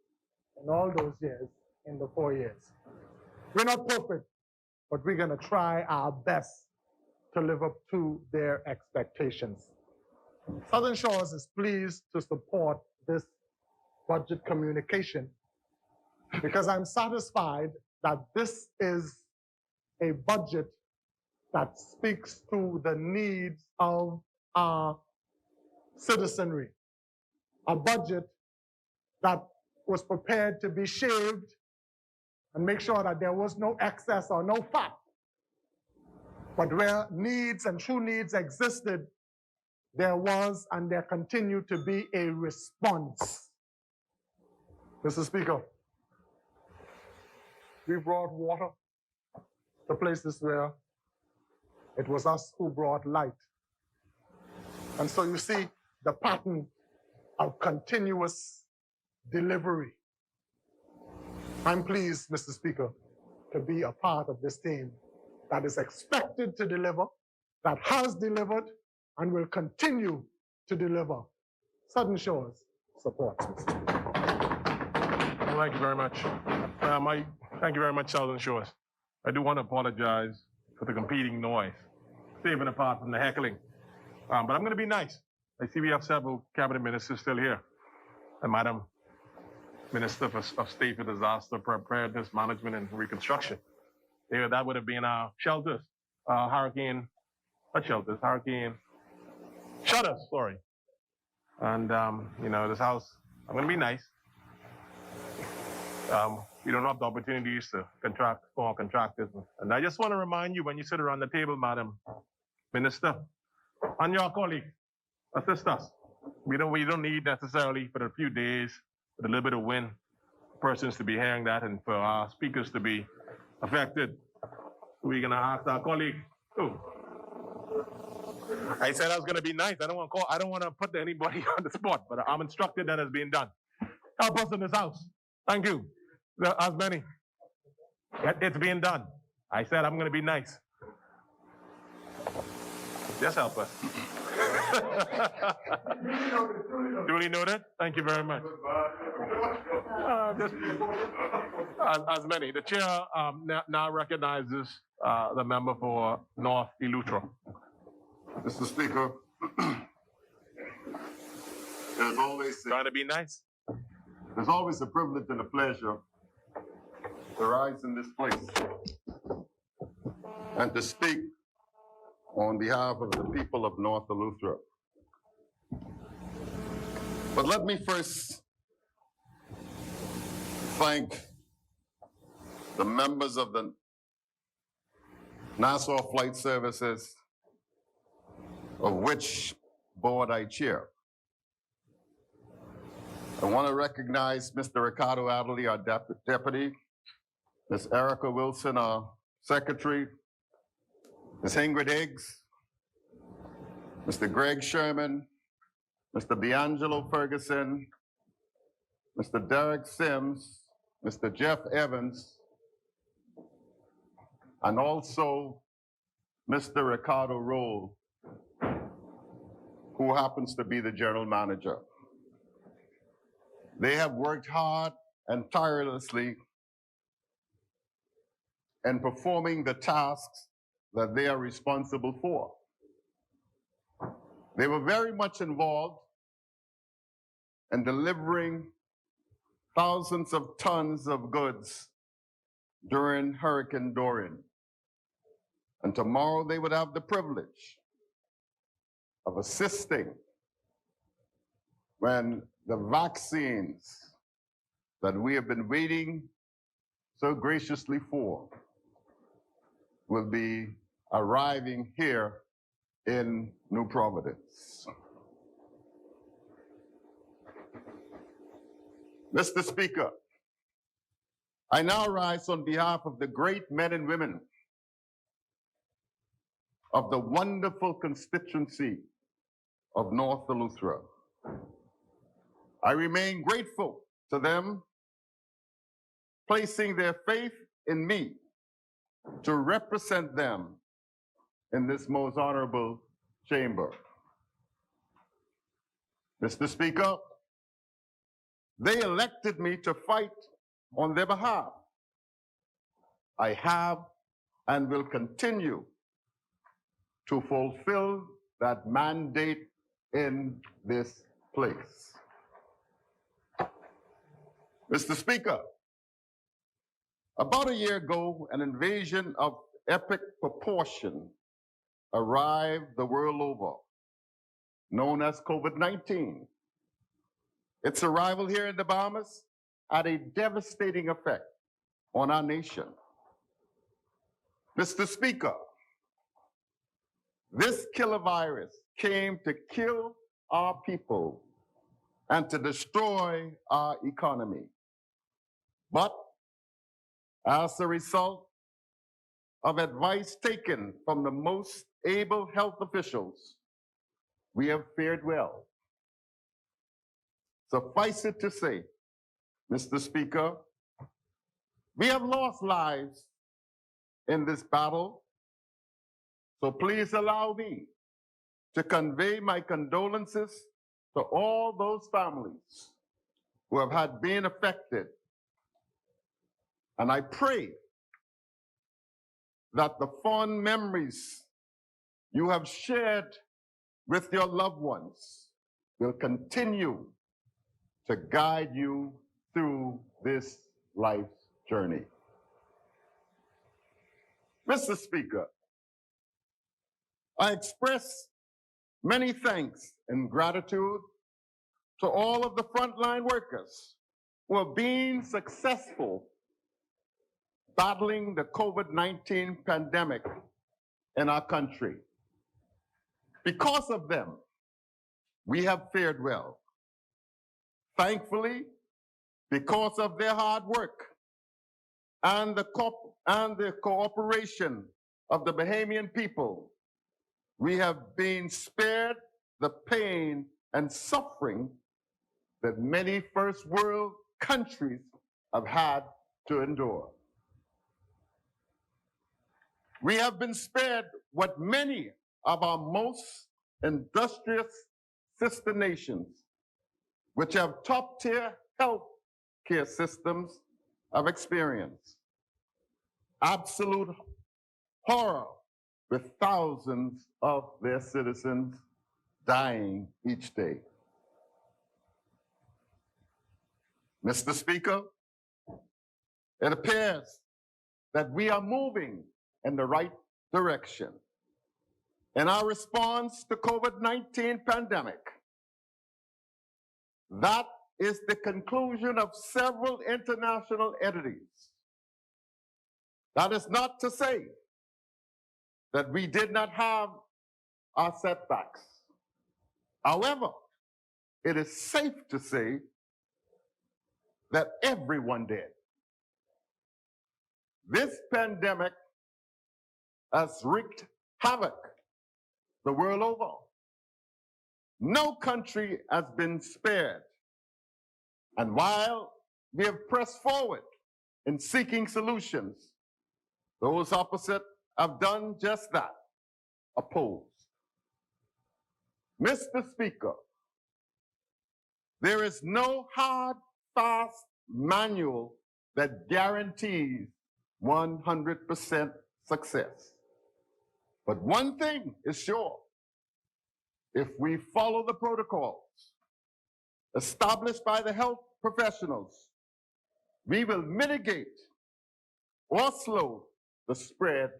in all those years in the 4 years. We're not perfect, but we're going to try our best to live up to their expectations. Southern Shores is pleased to support this budget communication because I'm satisfied that this is a budget that speaks to the needs of our citizenry, a budget that was prepared to be shaved and make sure that there was no excess or no fat. But where needs and true needs existed, there was and there continued to be a response. Mr. Speaker, we brought water to places where it was us who brought light. And so you see the pattern of continuous delivery. I'm pleased, Mr. Speaker, to be a part of this team that is expected to deliver, that has delivered, and will continue to deliver. Southern Shores supports, Mr. Speaker. Well, thank you very much. Thank you very much, Southern Shores. I do want to apologize for the competing noise, saving apart from the heckling. But I'm going to be nice. I see we have several cabinet ministers still here. And Madam Minister of State for Disaster Preparedness, Management, and Reconstruction. That would have been our shelters, hurricane shutters, sorry. And, this house, I'm going to be nice. We don't have the opportunities to contract small contractors. And I just want to remind you when you sit around the table, Madam Minister, and your colleague, assist us. We don't need necessarily for a few days, with a little bit of wind, persons to be hearing that and for our speakers to be affected. We're going to ask our colleague, I said I was going to be nice. I don't want to put anybody on the spot, but I'm instructed that it's being done. Help us in this house. Thank you. As many. It's being done. I said I'm going to be nice. Just help us. Duly noted. Thank you very much. As many. The chair now recognizes the member for North Eleuthera. Mr. Speaker, there's always Trying to be nice. There's always a privilege and a pleasure to rise in this place and to speak on behalf of the people of North Eleuthera. But let me first thank the members of the Nassau Flight Services, of which board I chair. I want to recognize Mr. Ricardo Adderley, our deputy, Ms. Erica Wilson, our secretary, Ms. Ingrid Higgs, Mr. Greg Sherman, Mr. D'Angelo Ferguson, Mr. Derek Sims, Mr. Jeff Evans, and also Mr. Ricardo Roll, who happens to be the general manager. They have worked hard and tirelessly in performing the tasks that they are responsible for. They were very much involved in delivering thousands of tons of goods during Hurricane Dorian. And tomorrow they would have the privilege of assisting when the vaccines that we have been waiting so graciously for will be arriving here in New Providence. Mr. Speaker, I now rise on behalf of the great men and women of the wonderful constituency of North Eleuthera. I remain grateful to them, placing their faith in me to represent them in this most honorable chamber. Mr. Speaker, they elected me to fight on their behalf. I have and will continue to fulfill that mandate in this place. Mr. Speaker, about a year ago, an invasion of epic proportion arrived the world over, known as COVID-19. Its arrival here in the Bahamas had a devastating effect on our nation. Mr. Speaker, this killer virus came to kill our people and to destroy our economy. But as a result of advice taken from the most able health officials, we have fared well. Suffice it to say, Mr. Speaker, we have lost lives in this battle, so please allow me to convey my condolences to all those families who have had been affected. And I pray that the fond memories you have shared with your loved ones will continue to guide you through this life's journey. Mr. Speaker, I express many thanks and gratitude to all of the frontline workers who have been successful battling the COVID-19 pandemic in our country. Because of them, we have fared well. Thankfully, because of their hard work and the cooperation of the Bahamian people, we have been spared the pain and suffering that many first world countries have had to endure. We have been spared what many of our most industrious sister nations, which have top-tier health care systems, have experienced. Absolute horror, with thousands of their citizens dying each day. Mr. Speaker, it appears that we are moving in the right direction. In our response to COVID-19 pandemic, That is the conclusion of several international entities. That is not to say that we did not have our setbacks. However, it is safe to say that everyone did. This pandemic has wreaked havoc the world over. No country has been spared. And while we have pressed forward in seeking solutions, those opposite have done just that, opposed. Mr. Speaker, there is no hard, fast manual that guarantees 100% success. But one thing is sure: if we follow the protocols established by the health professionals, we will mitigate or slow the spread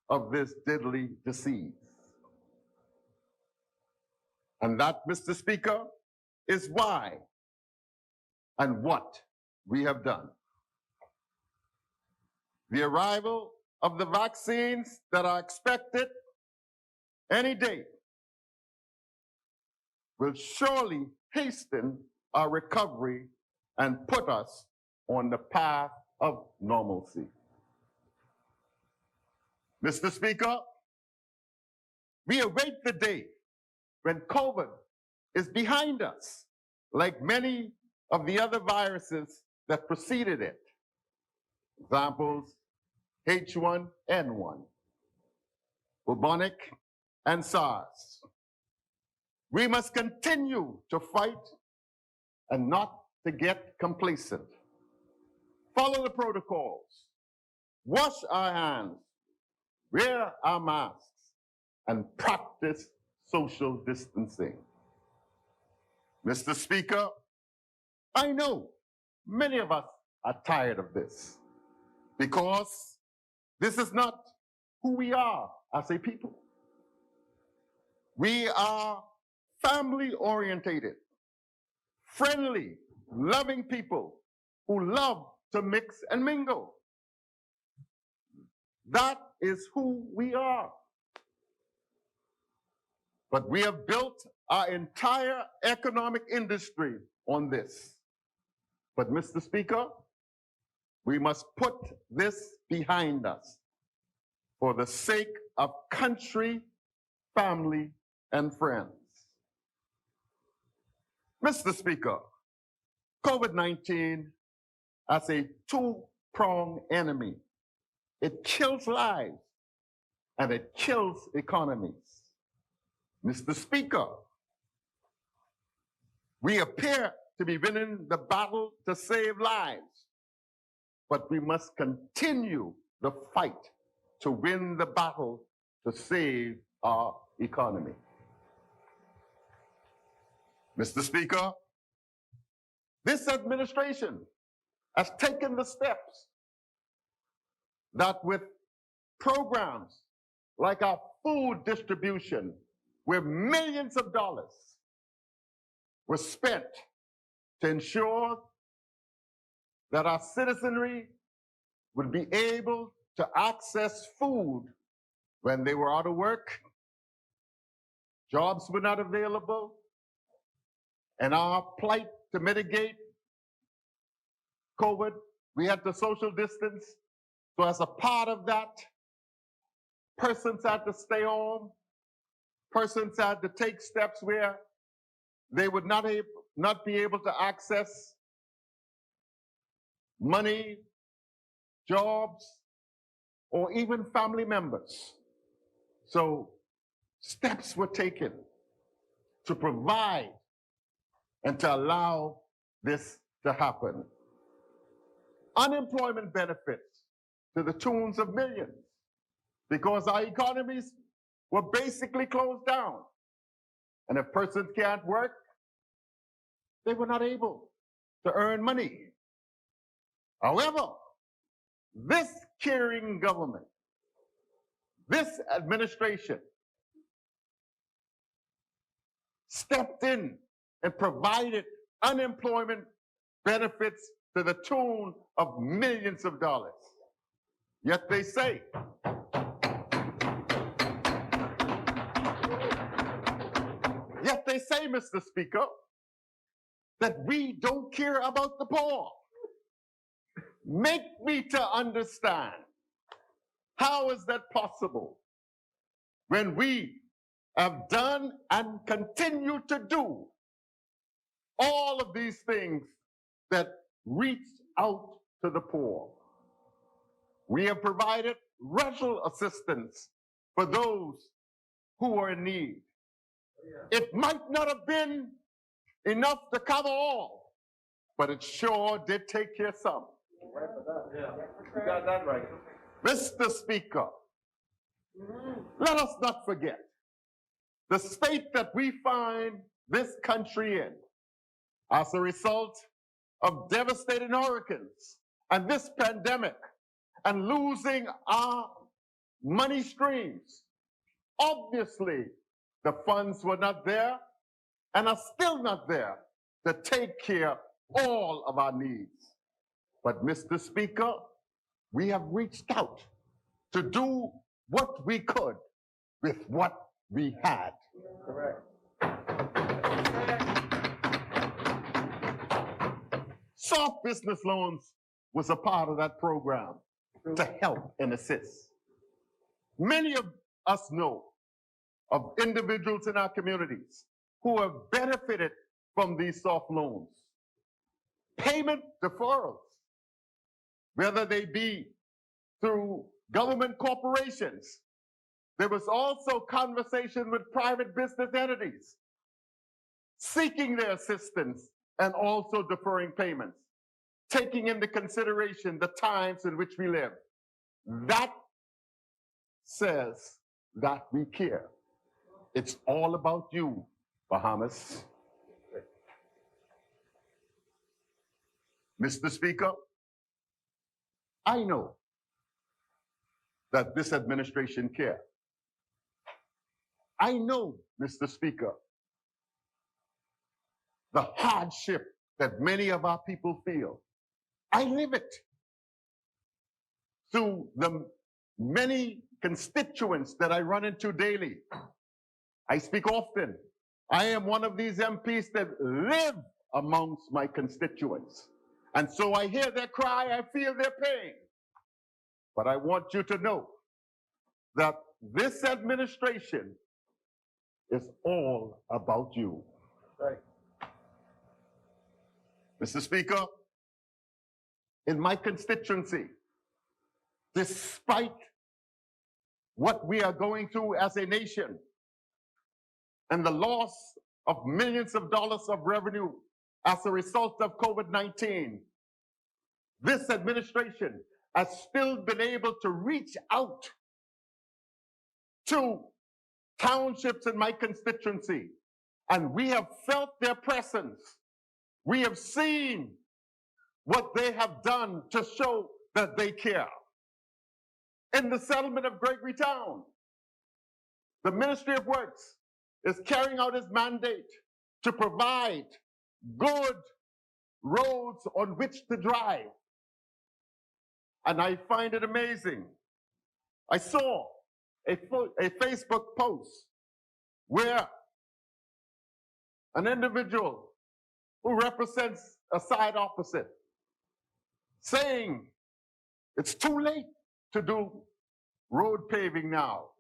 of this deadly disease. And that, Mr. Speaker, is why and what we have done. The arrival of the vaccines that are expected any day will surely hasten our recovery and put us on the path of normalcy. Mr. Speaker, we await the day when COVID is behind us, like many of the other viruses that preceded it. Examples: H1N1, bubonic, and SARS. We must continue to fight and not to get complacent. Follow the protocols, wash our hands, wear our masks, and practice social distancing. Mr. Speaker, I know many of us are tired of this because this is not who we are as a people. We are family-orientated, friendly, loving people who love to mix and mingle. That is who we are. But we have built our entire economic industry on this. But, Mr. Speaker, we must put this behind us for the sake of country, family, and friends. Mr. Speaker, COVID-19 as a two-pronged enemy. It kills lives and it kills economies. Mr. Speaker, we appear to be winning the battle to save lives, but we must continue the fight to win the battle to save our economy. Mr. Speaker, this administration has taken the steps that with programs like our food distribution, where millions of dollars were spent to ensure that our citizenry would be able to access food when they were out of work, jobs were not available, and our plight to mitigate COVID, we had to social distance. So as a part of that, persons had to stay home, persons had to take steps where they would not be able to access money, jobs, or even family members. So steps were taken to provide and to allow this to happen. Unemployment benefits to the tunes of millions because our economies were basically closed down. And if persons can't work, they were not able to earn money. However, this caring government, this administration stepped in and provided unemployment benefits to the tune of millions of dollars. Yet they say, Mr. Speaker, that we don't care about the poor. Make me to understand, how is that possible when we have done and continue to do all of these things that reach out to the poor? We have provided rental assistance for those who are in need. It might not have been enough to cover all, but it sure did take care of some. You got that right. Mr. Speaker, let us not forget the state that we find this country in as a result of devastating hurricanes and this pandemic and losing our money streams. Obviously, the funds were not there and are still not there to take care of all of our needs. But Mr. Speaker, we have reached out to do what we could with what we had. Correct. Soft business loans was a part of that program to help and assist. Many of us know of individuals in our communities who have benefited from these soft loans. Payment deferrals, whether they be through government corporations. There was also conversation with private business entities seeking their assistance and also deferring payments, taking into consideration the times in which we live. That says that we care. It's all about you, Bahamas. Mr. Speaker, I know that this administration cares. I know, Mr. Speaker, the hardship that many of our people feel. I live it through the many constituents that I run into daily. I speak often. I am one of these MPs that live amongst my constituents. And so I hear their cry, I feel their pain. But I want you to know that this administration is all about you. Right. Mr. Speaker, in my constituency, despite what we are going through as a nation and the loss of millions of dollars of revenue as a result of COVID-19, this administration has still been able to reach out to townships in my constituency, and we have felt their presence. We have seen what they have done to show that they care. In the settlement of Gregory Town, the Ministry of Works is carrying out its mandate to provide good roads on which to drive. And I find it amazing. I saw a Facebook post where an individual who represents a side opposite saying it's too late to do road paving now.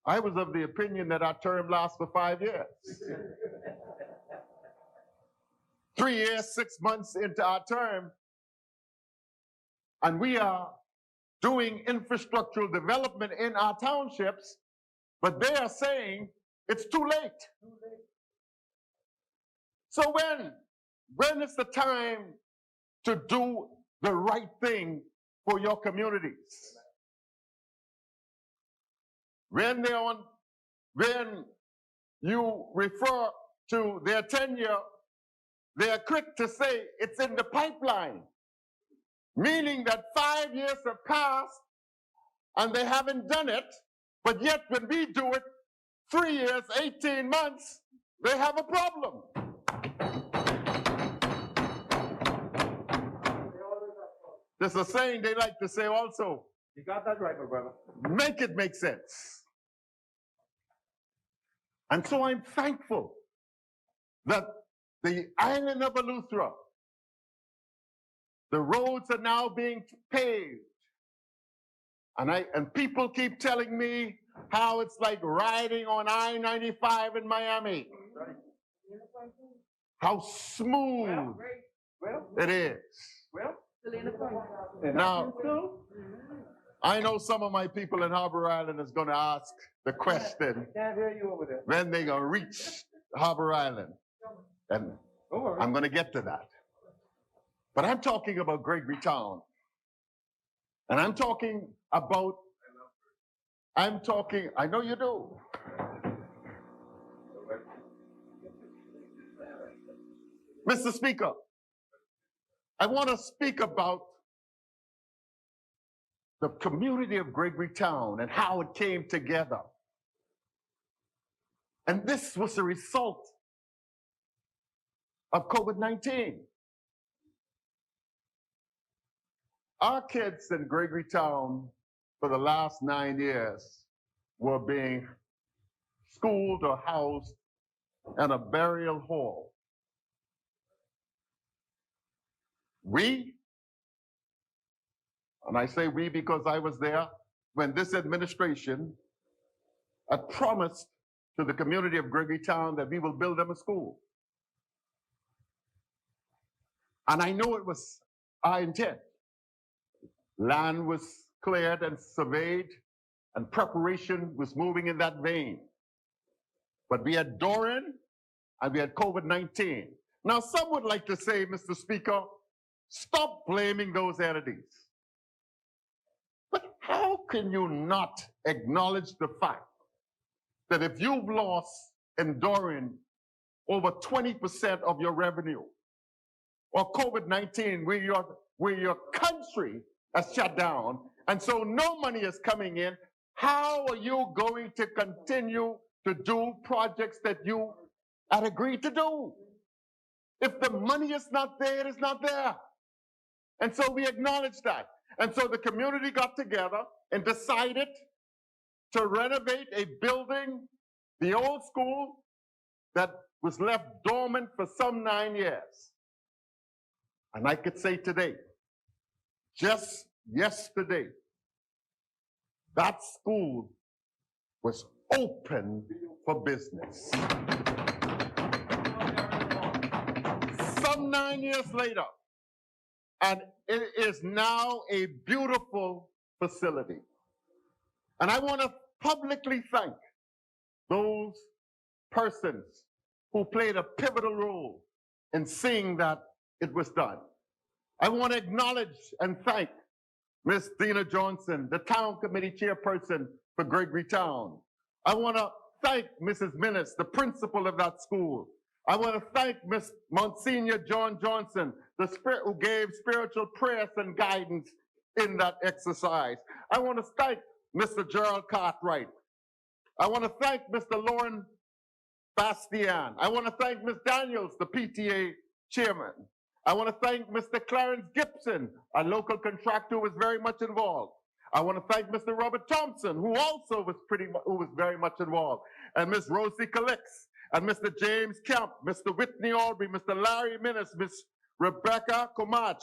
I was of the opinion that our term lasts for 5 years. 3 years, 6 months into our term, and we are doing infrastructural development in our townships, but they are saying it's too late. So when is the time to do the right thing for your communities? When you refer to their tenure, they are quick to say it's in the pipeline, meaning that 5 years have passed and they haven't done it, but yet when we do it, 3 years, 18 months, they have a problem. There's a saying they like to say also. You got that right, my brother. Make it make sense. And so I'm thankful that the island of Eleuthera, the roads are now being paved. And people keep telling me how it's like riding on I-95 in Miami. How smooth it is. Now, I know some of my people in Harbor Island is going to ask the question, Can't hear you over there. when they going to reach Harbor Island. And Don't worry. I'm going to get to that. But I'm talking about Gregory Town. And I know you do. Mr. Speaker, I want to speak about the community of Gregory Town and how it came together. And this was a result of COVID-19. Our kids in Gregory Town for the last 9 years were being schooled or housed in a burial hall. We, and I say we because I was there when this administration had promised to the community of Gregory Town that we will build them a school. And I know it was our intent. Land was cleared and surveyed, and preparation was moving in that vein. But we had Dorian and we had COVID-19. Now, some would like to say, Mr. Speaker, stop blaming those entities. But how can you not acknowledge the fact that if you've lost in Dorian over 20% of your revenue, or COVID-19, where your country has shut down, and so no money is coming in, how are you going to continue to do projects that you had agreed to do? If the money is not there, it is not there. And so we acknowledge that. And so the community got together and decided to renovate a building, the old school, that was left dormant for some 9 years. And I could say today, just yesterday, that school was open for business. Some 9 years later, and it is now a beautiful facility. And I want to publicly thank those persons who played a pivotal role in seeing that it was done. I want to acknowledge and thank Ms. Dina Johnson, the town committee chairperson for Gregory Town. I want to thank Mrs. Minnis, the principal of that school. I want to thank Monsignor John Johnson, the spirit who gave spiritual prayers and guidance in that exercise. I want to thank Mr. Gerald Cartwright. I want to thank Mr. Lauren Bastian. I want to thank Ms. Daniels, the PTA chairman. I want to thank Mr. Clarence Gibson, a local contractor who was very much involved. I want to thank Mr. Robert Thompson, who also was very much involved, and Ms. Rosie Calix, and Mr. James Kemp, Mr. Whitney Aubrey, Mr. Larry Minnis, Ms. Rebecca Comach,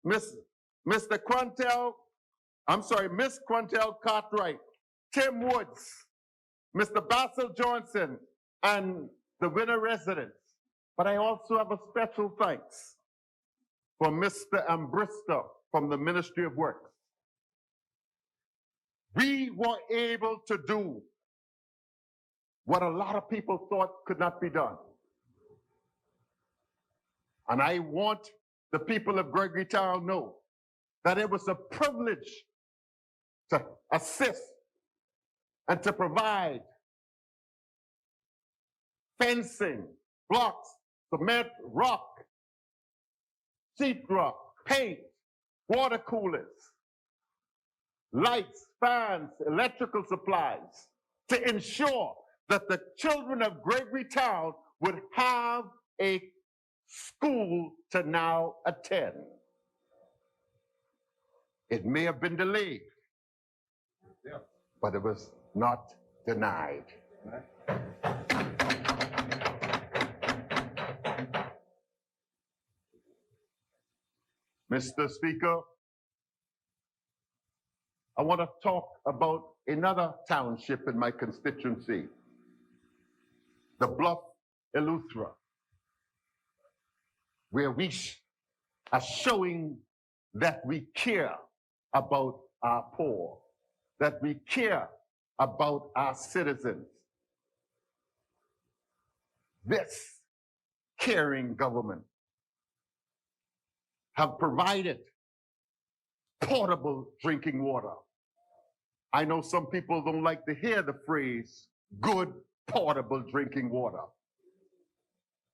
Miss Quantel Cartwright, Tim Woods, Mr. Basil Johnson, and the winter residents. But I also have a special thanks for Mr. Ambrister from the Ministry of Works. We were able to do what a lot of people thought could not be done. And I want the people of Gregory Town to know that it was a privilege to assist and to provide fencing, blocks, cement, rock, sheetrock, paint, water coolers, lights, fans, electrical supplies, to ensure that the children of Gregory Town would have a school to now attend. It may have been delayed, but it was not denied. Mr. Speaker, I want to talk about another township in my constituency, the Bluff Eleuthera, where we are showing that we care about our poor, that we care about our citizens. This caring government have provided portable drinking water. I know some people don't like to hear the phrase good portable drinking water.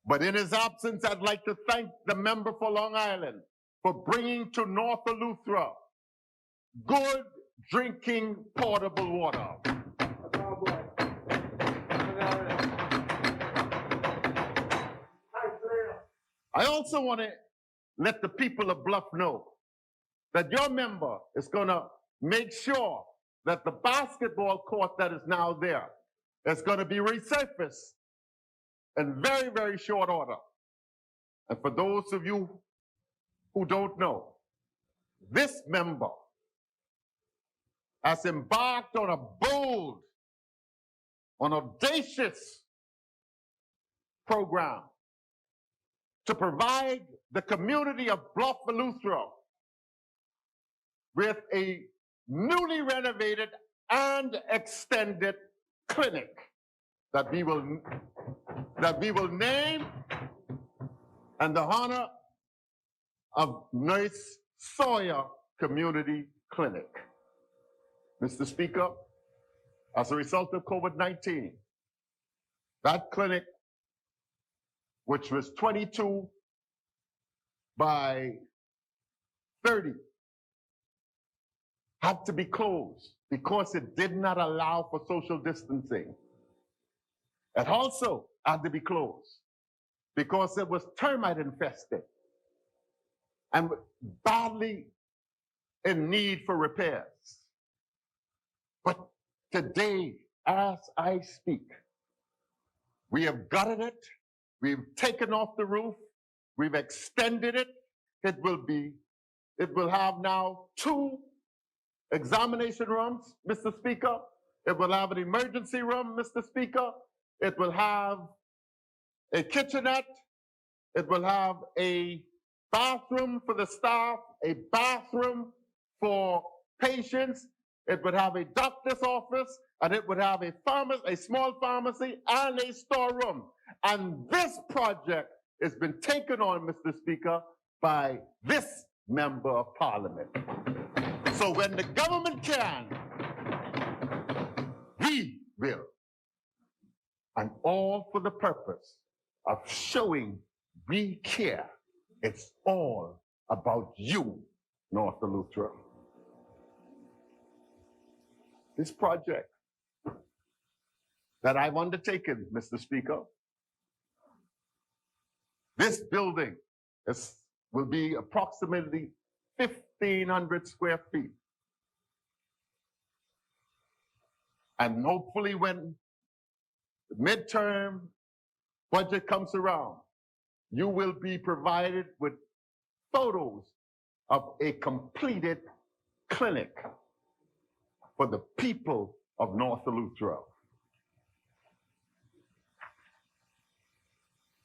But in his absence, I'd like to thank the member for Long Island for bringing to North Eleuthera good drinking portable water. I also want to let the people of Bluff know that your member is going to make sure that the basketball court that is now there is going to be resurfaced in very, very short order. And for those of you who don't know, this member has embarked on a bold, on audacious program to provide the community of Bluff Eleuthera with a newly renovated and extended clinic that we will name in the honor of Nurse Sawyer Community Clinic. Mr. Speaker, as a result of COVID-19, that clinic, which was 22 by 30, had to be closed because it did not allow for social distancing. It also had to be closed because it was termite infested and badly in need for repairs. But today, as I speak, we have gutted it, we've taken off the roof, we've extended it. It will have now 2 examination rooms, Mr. Speaker. It will have an emergency room, Mr. Speaker. It will have a kitchenette. It will have a bathroom for the staff, a bathroom for patients. It would have a doctor's office, and it would have a small pharmacy and a storeroom. And this project has been taken on, Mr. Speaker, by this member of Parliament. So when the government can, we will. And all for the purpose of showing we care. It's all about you, North Eleuthera. This project that I've undertaken, Mr. Speaker, this building will be approximately 1,500 square feet. And hopefully when the midterm budget comes around, you will be provided with photos of a completed clinic for the people of North Eleuthera.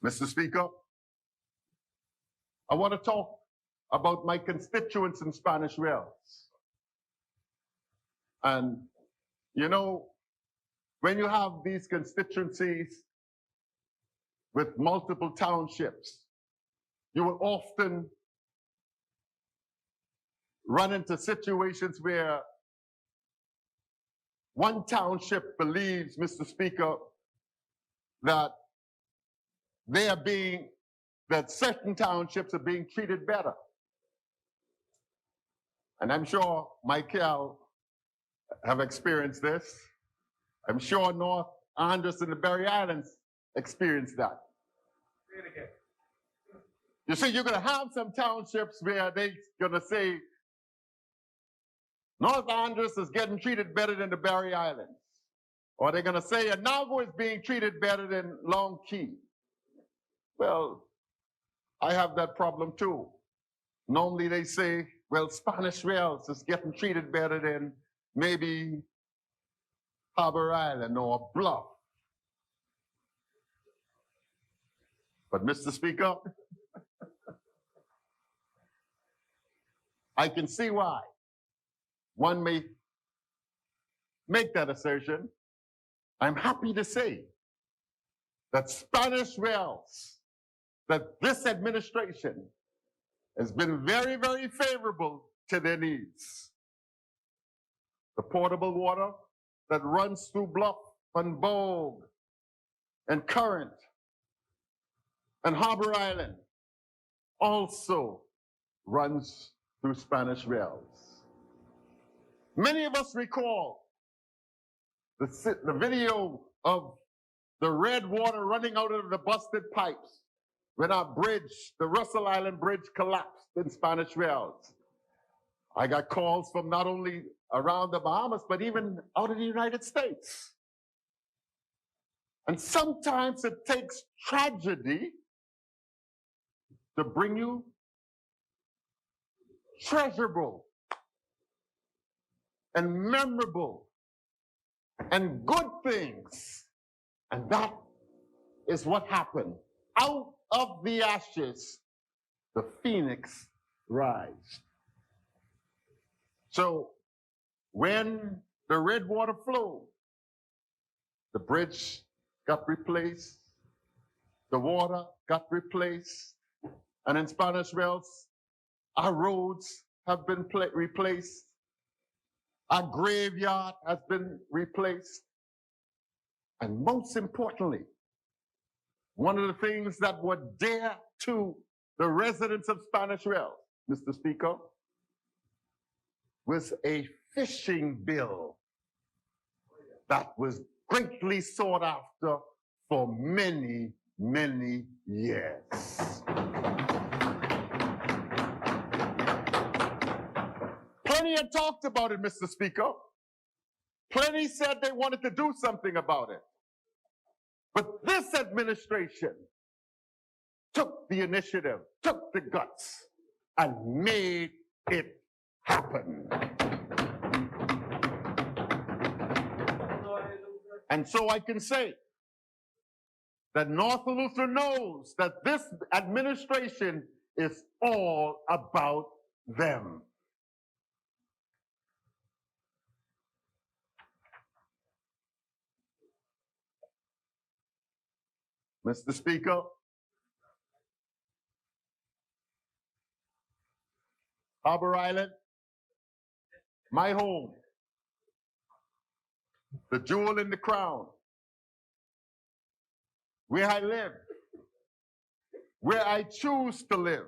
Mr. Speaker, I want to talk about my constituents in Spanish Wells. And, you know, when you have these constituencies with multiple townships, you will often run into situations where one township believes, Mr. Speaker, that certain townships are being treated better. And I'm sure Michael have experienced this. I'm sure North Andros and the Berry Islands experienced that. You see, you're going to have some townships where they're going to say, North Andros is getting treated better than the Barry Islands. Or they're going to say, Anago is being treated better than Long Key. Well, I have that problem too. Normally they say, well, Spanish Wells is getting treated better than maybe Harbor Island or Bluff. But Mr. Speaker, I can see why one may make that assertion. I'm happy to say that Spanish Wells, that this administration has been very, very favorable to their needs. The potable water that runs through Bluff and Vogue and Current and Harbor Island also runs through Spanish Wells. Many of us recall the video of the red water running out of the busted pipes when our bridge, the Russell Island Bridge, collapsed in Spanish Wells. I got calls from not only around the Bahamas, but even out of the United States. And sometimes it takes tragedy to bring you treasurable and memorable and good things. And that is what happened. Out of the ashes, the phoenix rise. So when the red water flowed, the bridge got replaced, the water got replaced, and in Spanish Wells, our roads have been replaced, our graveyard has been replaced, and most importantly, one of the things that were dear to the residents of Spanish Wells, Mr. Speaker, was a fishing bill that was greatly sought after for many, many years. Plenty had talked about it, Mr. Speaker. Plenty said they wanted to do something about it. But this administration took the initiative, took the guts, and made it happen. And so I can say that North Eleuthera knows that this administration is all about them. Mr. Speaker, Harbor Island, my home, the jewel in the crown, where I live, where I choose to live.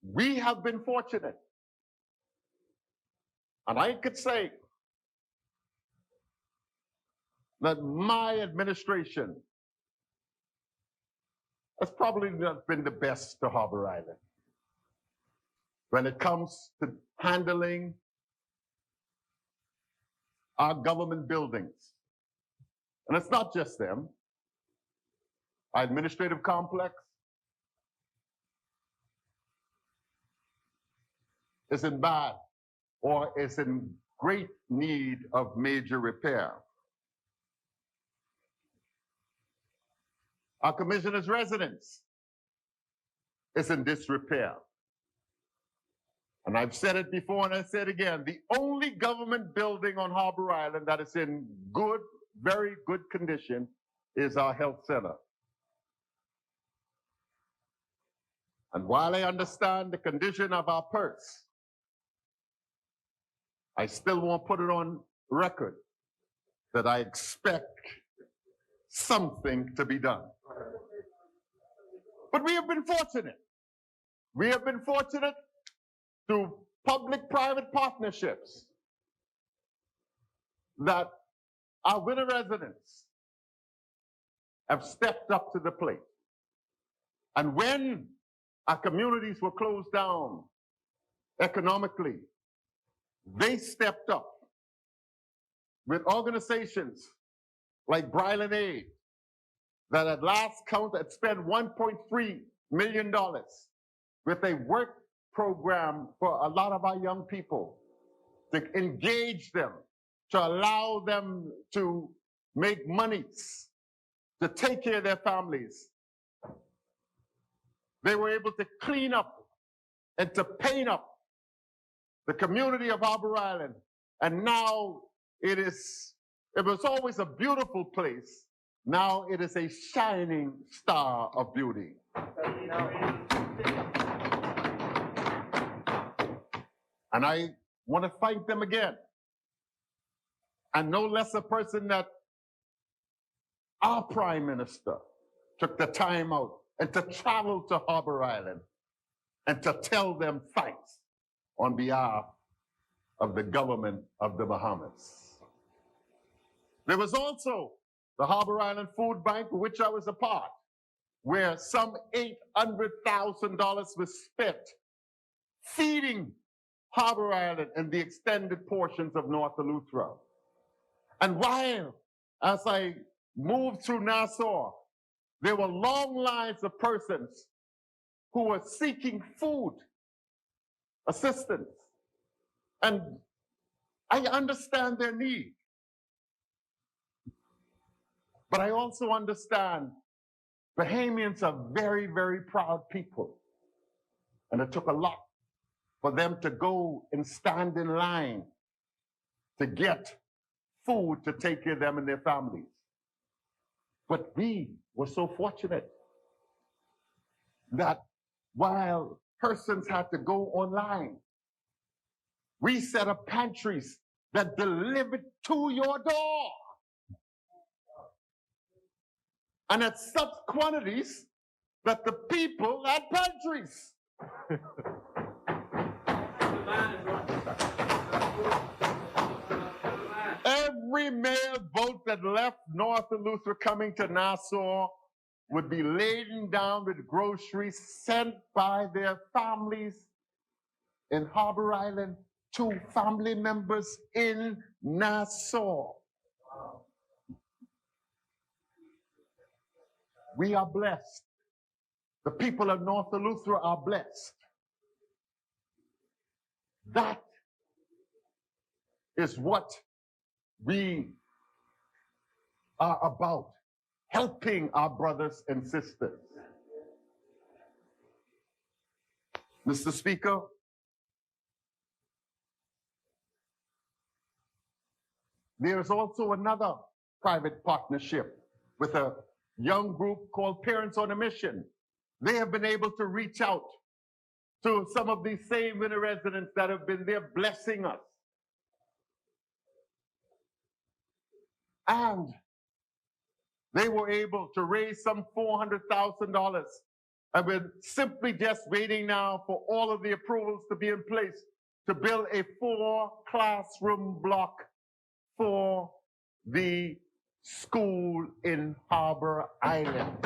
We have been fortunate. And I could say that my administration has probably not been the best to Harbor Island when it comes to handling our government buildings. And it's not just them. Our administrative complex is in bad or is in great need of major repair. Our commissioner's residence is in disrepair. And I've said it before and I say it again, the only government building on Harbor Island that is in good, very good condition is our health center. And while I understand the condition of our purse, I still want to put it on record that I expect something to be done. But we have been fortunate. We have been fortunate through public-private partnerships that our winter residents have stepped up to the plate. And when our communities were closed down economically, they stepped up with organizations like Bryland Aid that at last count had spent $1.3 million with a work program for a lot of our young people to engage them, to allow them to make monies, to take care of their families. They were able to clean up and to paint up the community of Harbor Island. And now it was always a beautiful place. Now it is a shining star of beauty. And I want to thank them again. And no less a person that our Prime Minister took the time out and to travel to Harbor Island and to tell them thanks on behalf of the government of the Bahamas. There was also the Harbor Island Food Bank, of which I was a part, where some $800,000 was spent feeding Harbor Island and the extended portions of North Eleuthera. And while, as I moved through Nassau, there were long lines of persons who were seeking food assistance. And I understand their need. But I also understand Bahamians are very, very proud people. And it took a lot for them to go and stand in line to get food to take care of them and their families. But we were so fortunate that while persons had to go online, we set up pantries that delivered to your door. And at such quantities that the people had pantries. Every mail boat that left North Eleuthera coming to Nassau would be laden down with groceries sent by their families in Harbor Island to family members in Nassau. We are blessed. The people of North Eleuthera are blessed. That is what we are about, helping our brothers and sisters. Mr. Speaker, there is also another private partnership with a young group called Parents on a Mission. They have been able to reach out to some of these same inner residents that have been there blessing us. And they were able to raise some $400,000. And we're simply just waiting now for all of the approvals to be in place to build a 4-classroom block for the school in Harbor Island.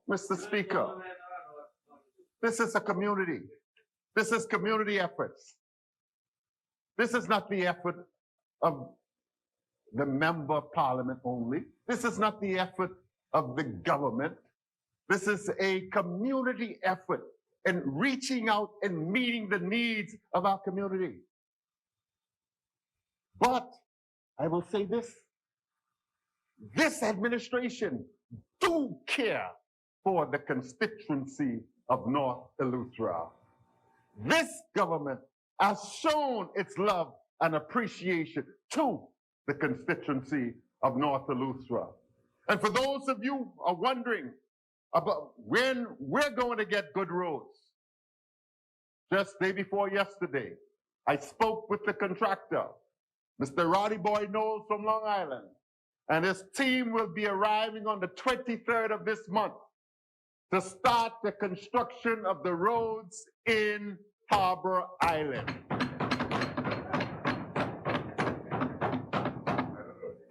Mr. Speaker, this is a community. This is community efforts. This is not the effort of the member of parliament only. This is not the effort of the government. This is a community effort in reaching out and meeting the needs of our community. But I will say this administration do care for the constituency of North Eleuthera. This government has shown its love and appreciation to the constituency of North Eleuthera. And for those of you who are wondering about when we're going to get good roads, just day before yesterday, I spoke with the contractor, Mr. Roddy Boy Knowles from Long Island, and his team will be arriving on the 23rd of this month to start the construction of the roads in Harbor Island.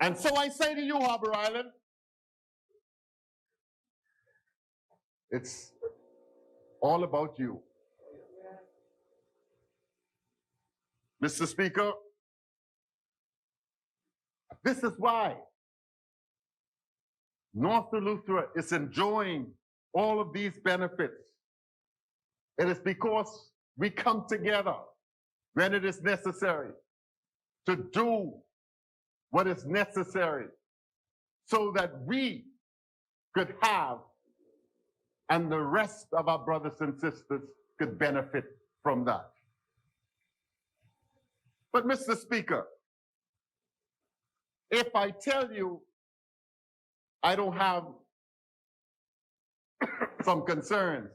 And so I say to you, Harbor Island, it's all about you. Mr. Speaker, this is why North Eleuthera is enjoying all of these benefits. It is because we come together when it is necessary to do what is necessary so that we could have and the rest of our brothers and sisters could benefit from that. But Mr. Speaker, if I tell you I don't have some concerns,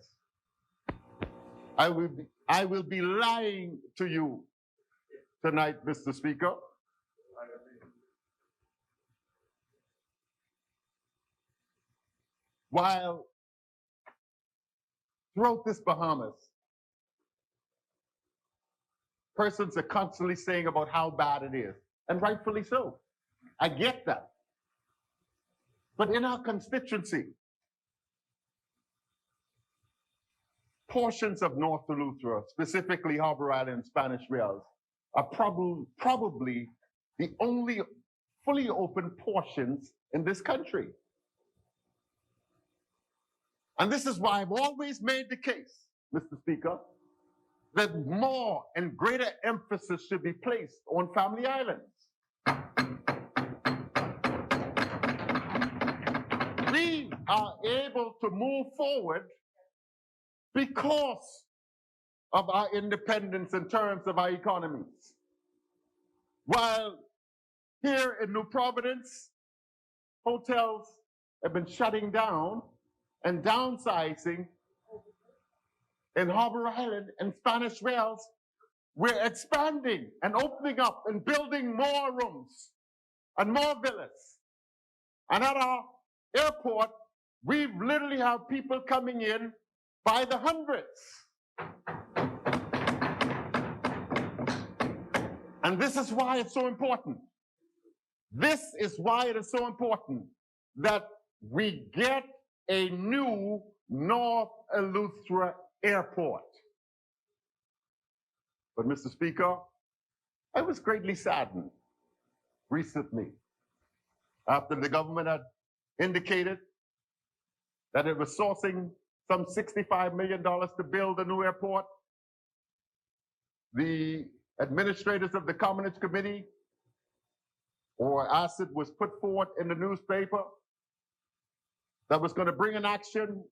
I will be lying to you tonight, Mr. Speaker. While throughout this Bahamas, persons are constantly saying about how bad it is, and rightfully so. I get that. But in our constituency, portions of North Eleuthera, specifically Harbor Island and Spanish Wells, are probably the only fully open portions in this country. And this is why I've always made the case, Mr. Speaker, that more and greater emphasis should be placed on family islands. We are able to move forward because of our independence in terms of our economies. While here in New Providence, hotels have been shutting down and downsizing. In Harbor Island and Spanish Wells, we're expanding and opening up and building more rooms and more villas. And at our airport, we literally have people coming in by the hundreds. And this is why it's so important. This is why it is so important that we get a new North Eleuthera airport. But Mr. Speaker, I was greatly saddened recently after the government had indicated that it was sourcing some $65 million to build a new airport. The administrators of the Communist Committee, or ACID, was put forward in the newspaper that was going to bring an action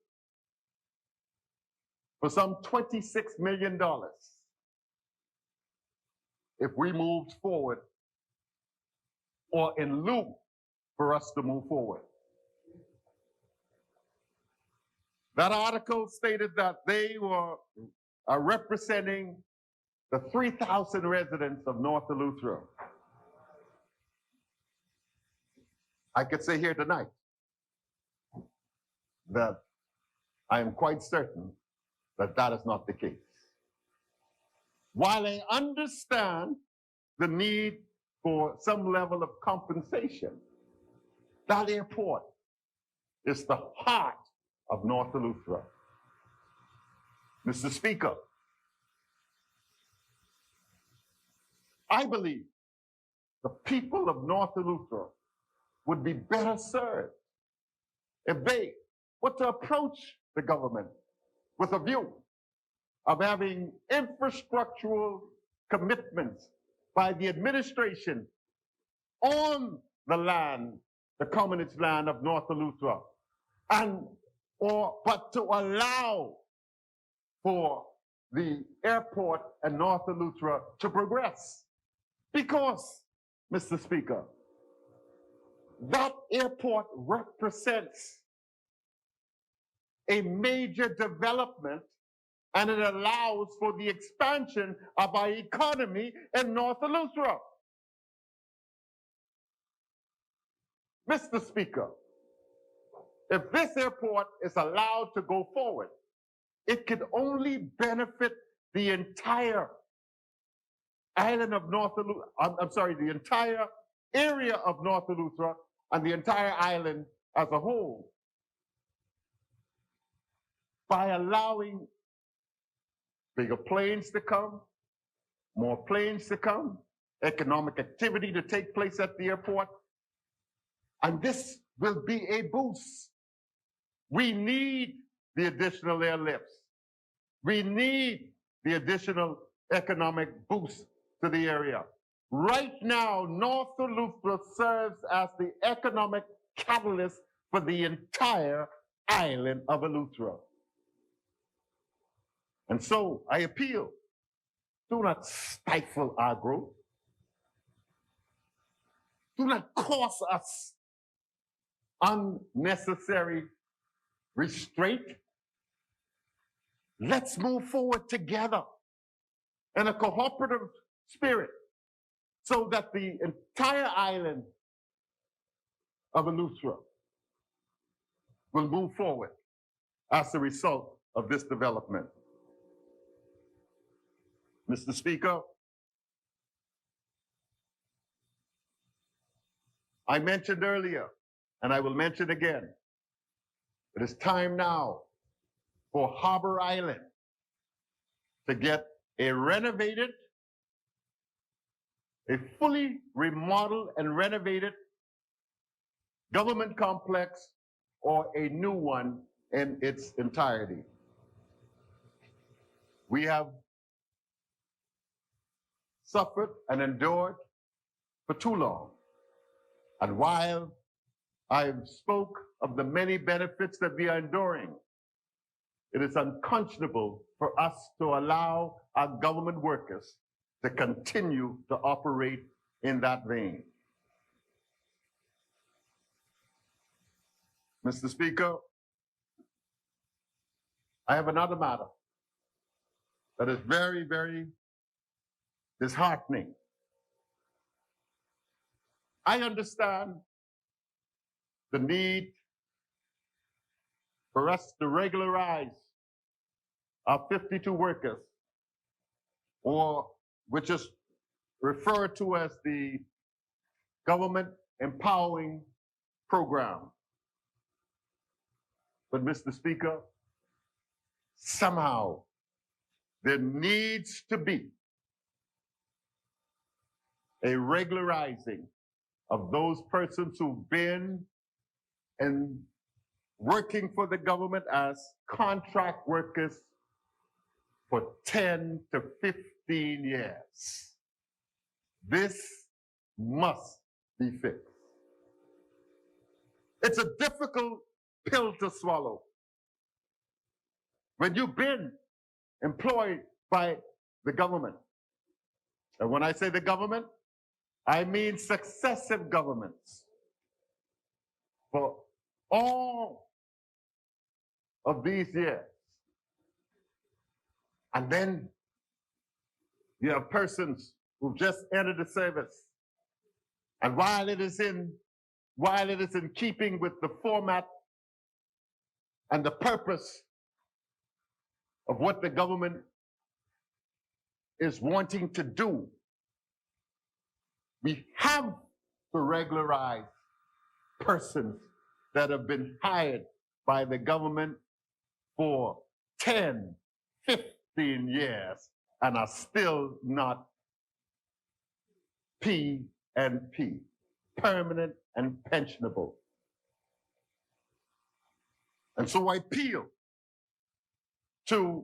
for some $26 million if we moved forward, or in lieu for us to move forward. That article stated that they are representing the 3,000 residents of North Eleuthera. I could say here tonight that I am quite certain that that is not the case. While I understand the need for some level of compensation, that airport is the heart of North Eleuthera. Mr. Speaker, I believe the people of North Eleuthera would be better served if they were to approach the government with a view of having infrastructural commitments by the administration on the land, the communist land of North Eleuthera, but to allow for the airport and North Eleuthera to progress. Because, Mr. Speaker, that airport represents a major development, and it allows for the expansion of our economy in North Eleuthera. Mr. Speaker, if this airport is allowed to go forward, it could only benefit the entire island of North Eleuthera, the entire area of North Eleuthera and the entire island as a whole. by allowing bigger planes to come, more planes to come, economic activity to take place at the airport. And this will be a boost. We need the additional airlifts. We need the additional economic boost to the area. Right now, North Eleuthera serves as the economic catalyst for the entire island of Eleuthera. And so I appeal, do not stifle our growth. Do not cause us unnecessary restraint. Let's move forward together in a cooperative spirit so that the entire island of Eleuthera will move forward as a result of this development. Mr. Speaker, I mentioned earlier, and I will mention again, it is time now for Harbor Island to get a renovated, a fully remodeled and renovated government complex or a new one in its entirety. We have suffered and endured for too long. And while I spoke of the many benefits that we are enduring, it is unconscionable for us to allow our government workers to continue to operate in that vein. Mr. Speaker, I have another matter that is very, very disheartening. I understand the need for us to regularize our 52 workers, or which is referred to as the Government Empowering Program. But Mr. Speaker, somehow there needs to be a regularizing of those persons who've been and working for the government as contract workers for 10 to 15 years. This must be fixed. It's a difficult pill to swallow. When you've been employed by the government, and when I say the government, I mean successive governments, for all of these years. And then you have persons who've just entered the service. And while it is in keeping with the format and the purpose of what the government is wanting to do, we have to regularize persons that have been hired by the government for 10, 15 years and are still not P&P, permanent and pensionable. And so I appeal to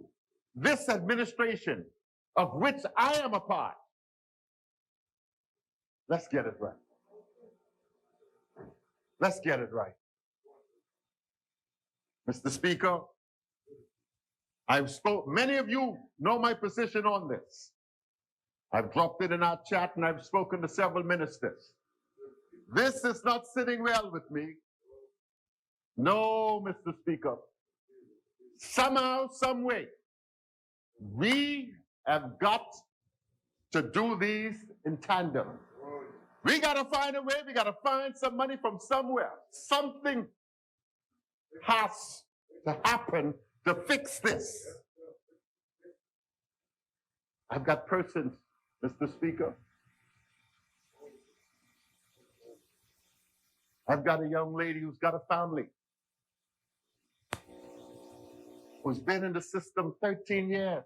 this administration, of which I am a part. Let's get it right. Let's get it right. Mr. Speaker, many of you know my position on this. I've dropped it in our chat and I've spoken to several ministers. This is not sitting well with me. No, Mr. Speaker. Somehow, some way, we have got to do these in tandem. We got to find a way, we got to find some money from somewhere. Something has to happen to fix this. I've got persons, Mr. Speaker. I've got a young lady who's got a family. who's been in the system 13 years.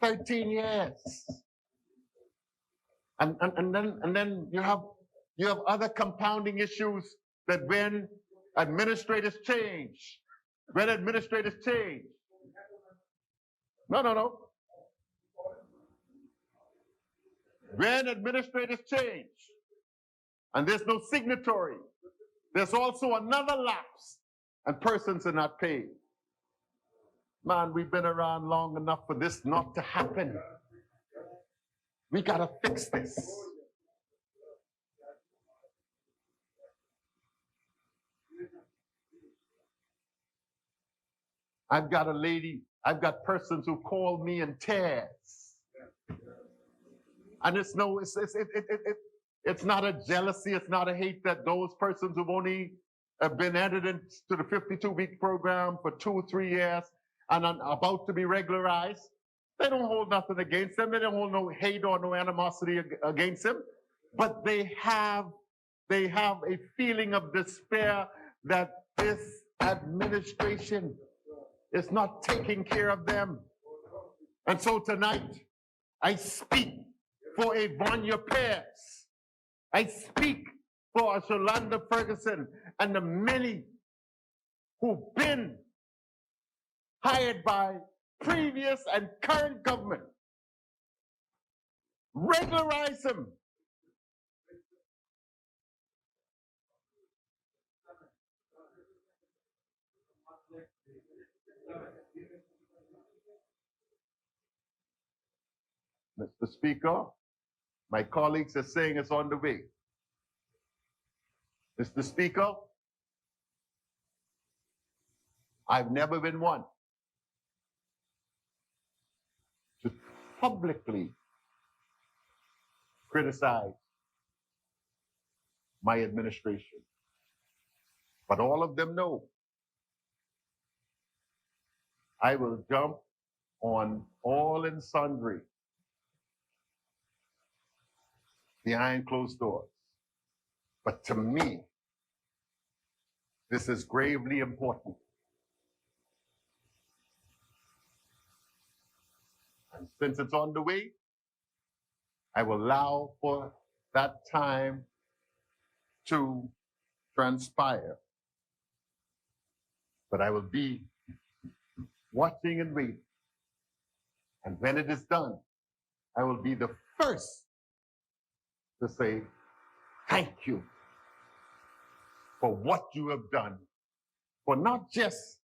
13 years. And then you have other compounding issues that when administrators change, no. When administrators change and there's no signatory, there's also another lapse and persons are not paid. Man, we've been around long enough for this not to happen. We gotta fix this. I've got persons who call me in tears. And it's not a jealousy, it's not a hate that those persons who've only been entered into the 52-week program for 2 or 3 years and are about to be regularized, they don't hold nothing against them. They don't hold no hate or no animosity against them. But they have a feeling of despair that this administration is not taking care of them. And so tonight, I speak for a Vanya Pierce. I speak for a Shalonda Ferguson and the many who've been hired by previous and current government. Regularize them. Mr. Speaker, my colleagues are saying it's on the way. Mr. Speaker, I've never been one to publicly criticize my administration. But all of them know I will jump on all and sundry behind closed doors. But to me, this is gravely important. And since it's on the way, I will allow for that time to transpire. But I will be watching and waiting. And when it is done, I will be the first to say, thank you for what you have done for not just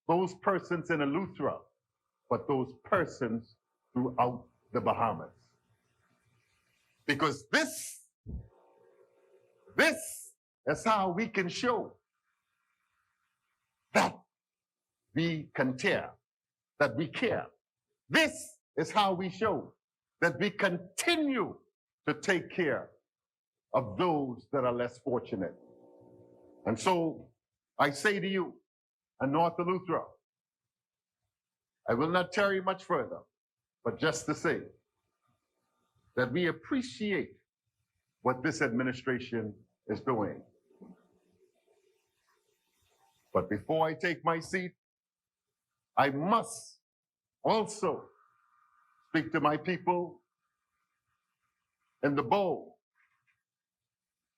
those persons in Eleuthera, but those persons throughout the Bahamas. Because this is how we can show that we can care, that we care. This is how we show that we continue to take care of those that are less fortunate. And so I say to you, and North Eleuthera, I will not tarry much further, but just to say that we appreciate what this administration is doing. But before I take my seat, I must also speak to my people in the bowl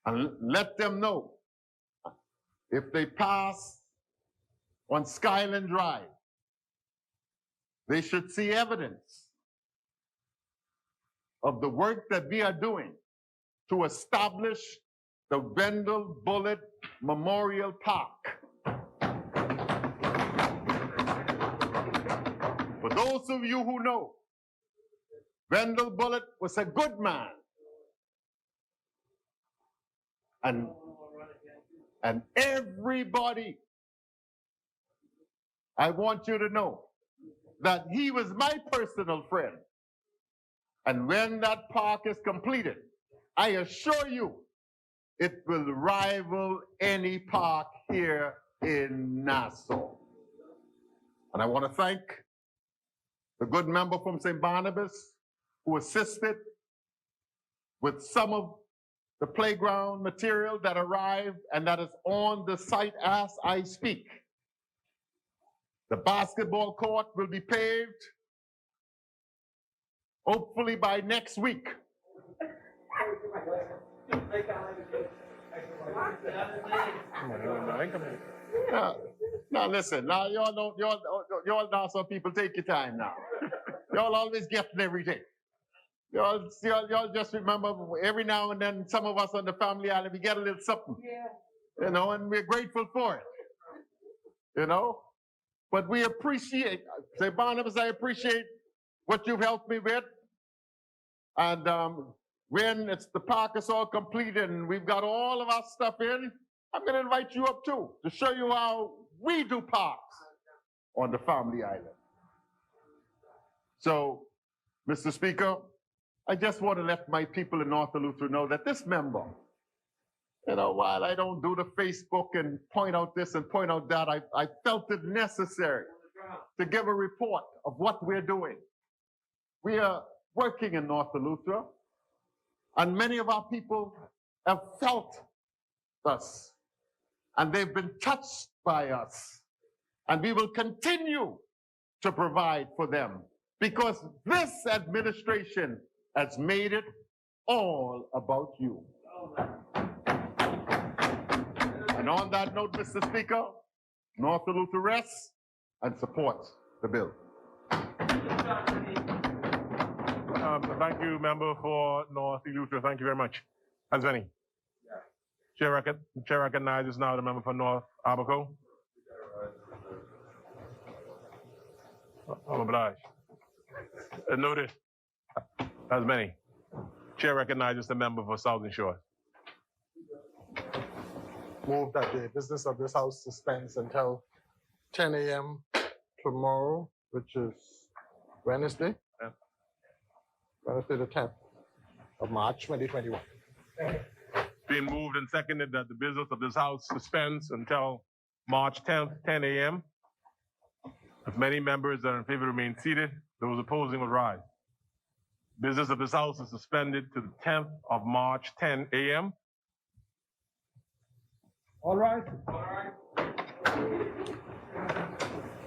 and let them know if they pass on Skyland Drive, they should see evidence of the work that we are doing to establish the Wendell Bullitt Memorial Park. For those of you who know, Wendell Bullitt was a good man. And everybody, I want you to know that he was my personal friend. And when that park is completed, I assure you, it will rival any park here in Nassau. And I want to thank the good member from St. Barnabas who assisted with some of the playground material that arrived and that is on the site as I speak. The basketball court will be paved, hopefully by next week. Now listen, now y'all now some people take your time now. Y'all always getting everything. Y'all just remember every now and then some of us on the family island, we get a little something. You know, and we're grateful for it. You know? But we appreciate, say Barnabas, I appreciate what you've helped me with. And when the park is all complete and we've got all of our stuff in, I'm going to invite you up too to show you how we do parks on the family island. So, Mr. Speaker, I just want to let my people in North Eleuthera know that this member, you know, while I don't do the Facebook and point out this and point out that, I felt it necessary to give a report of what we're doing. We are working in North Eleuthera, and many of our people have felt us, and they've been touched by us, and we will continue to provide for them because this administration has made it all about you. And on that note, Mr. Speaker, North Eleuthera rests and supports the bill. Thank you, member for North Eleuthera. Thank you very much. As many. Chair recognizes now the member for North Abaco. I'm obliged. Noted. As many. Chair recognizes the member for Southern Shore. Move that the business of this house suspends until 10 a.m. tomorrow, which is Wednesday. Yeah. Wednesday the 10th of March, 2021. Being moved and seconded that the business of this house suspends until March 10th, 10 a.m. If many members that are in favor remain seated, those opposing will rise. Business of this house is suspended to the 10th of March, 10 a.m. All right.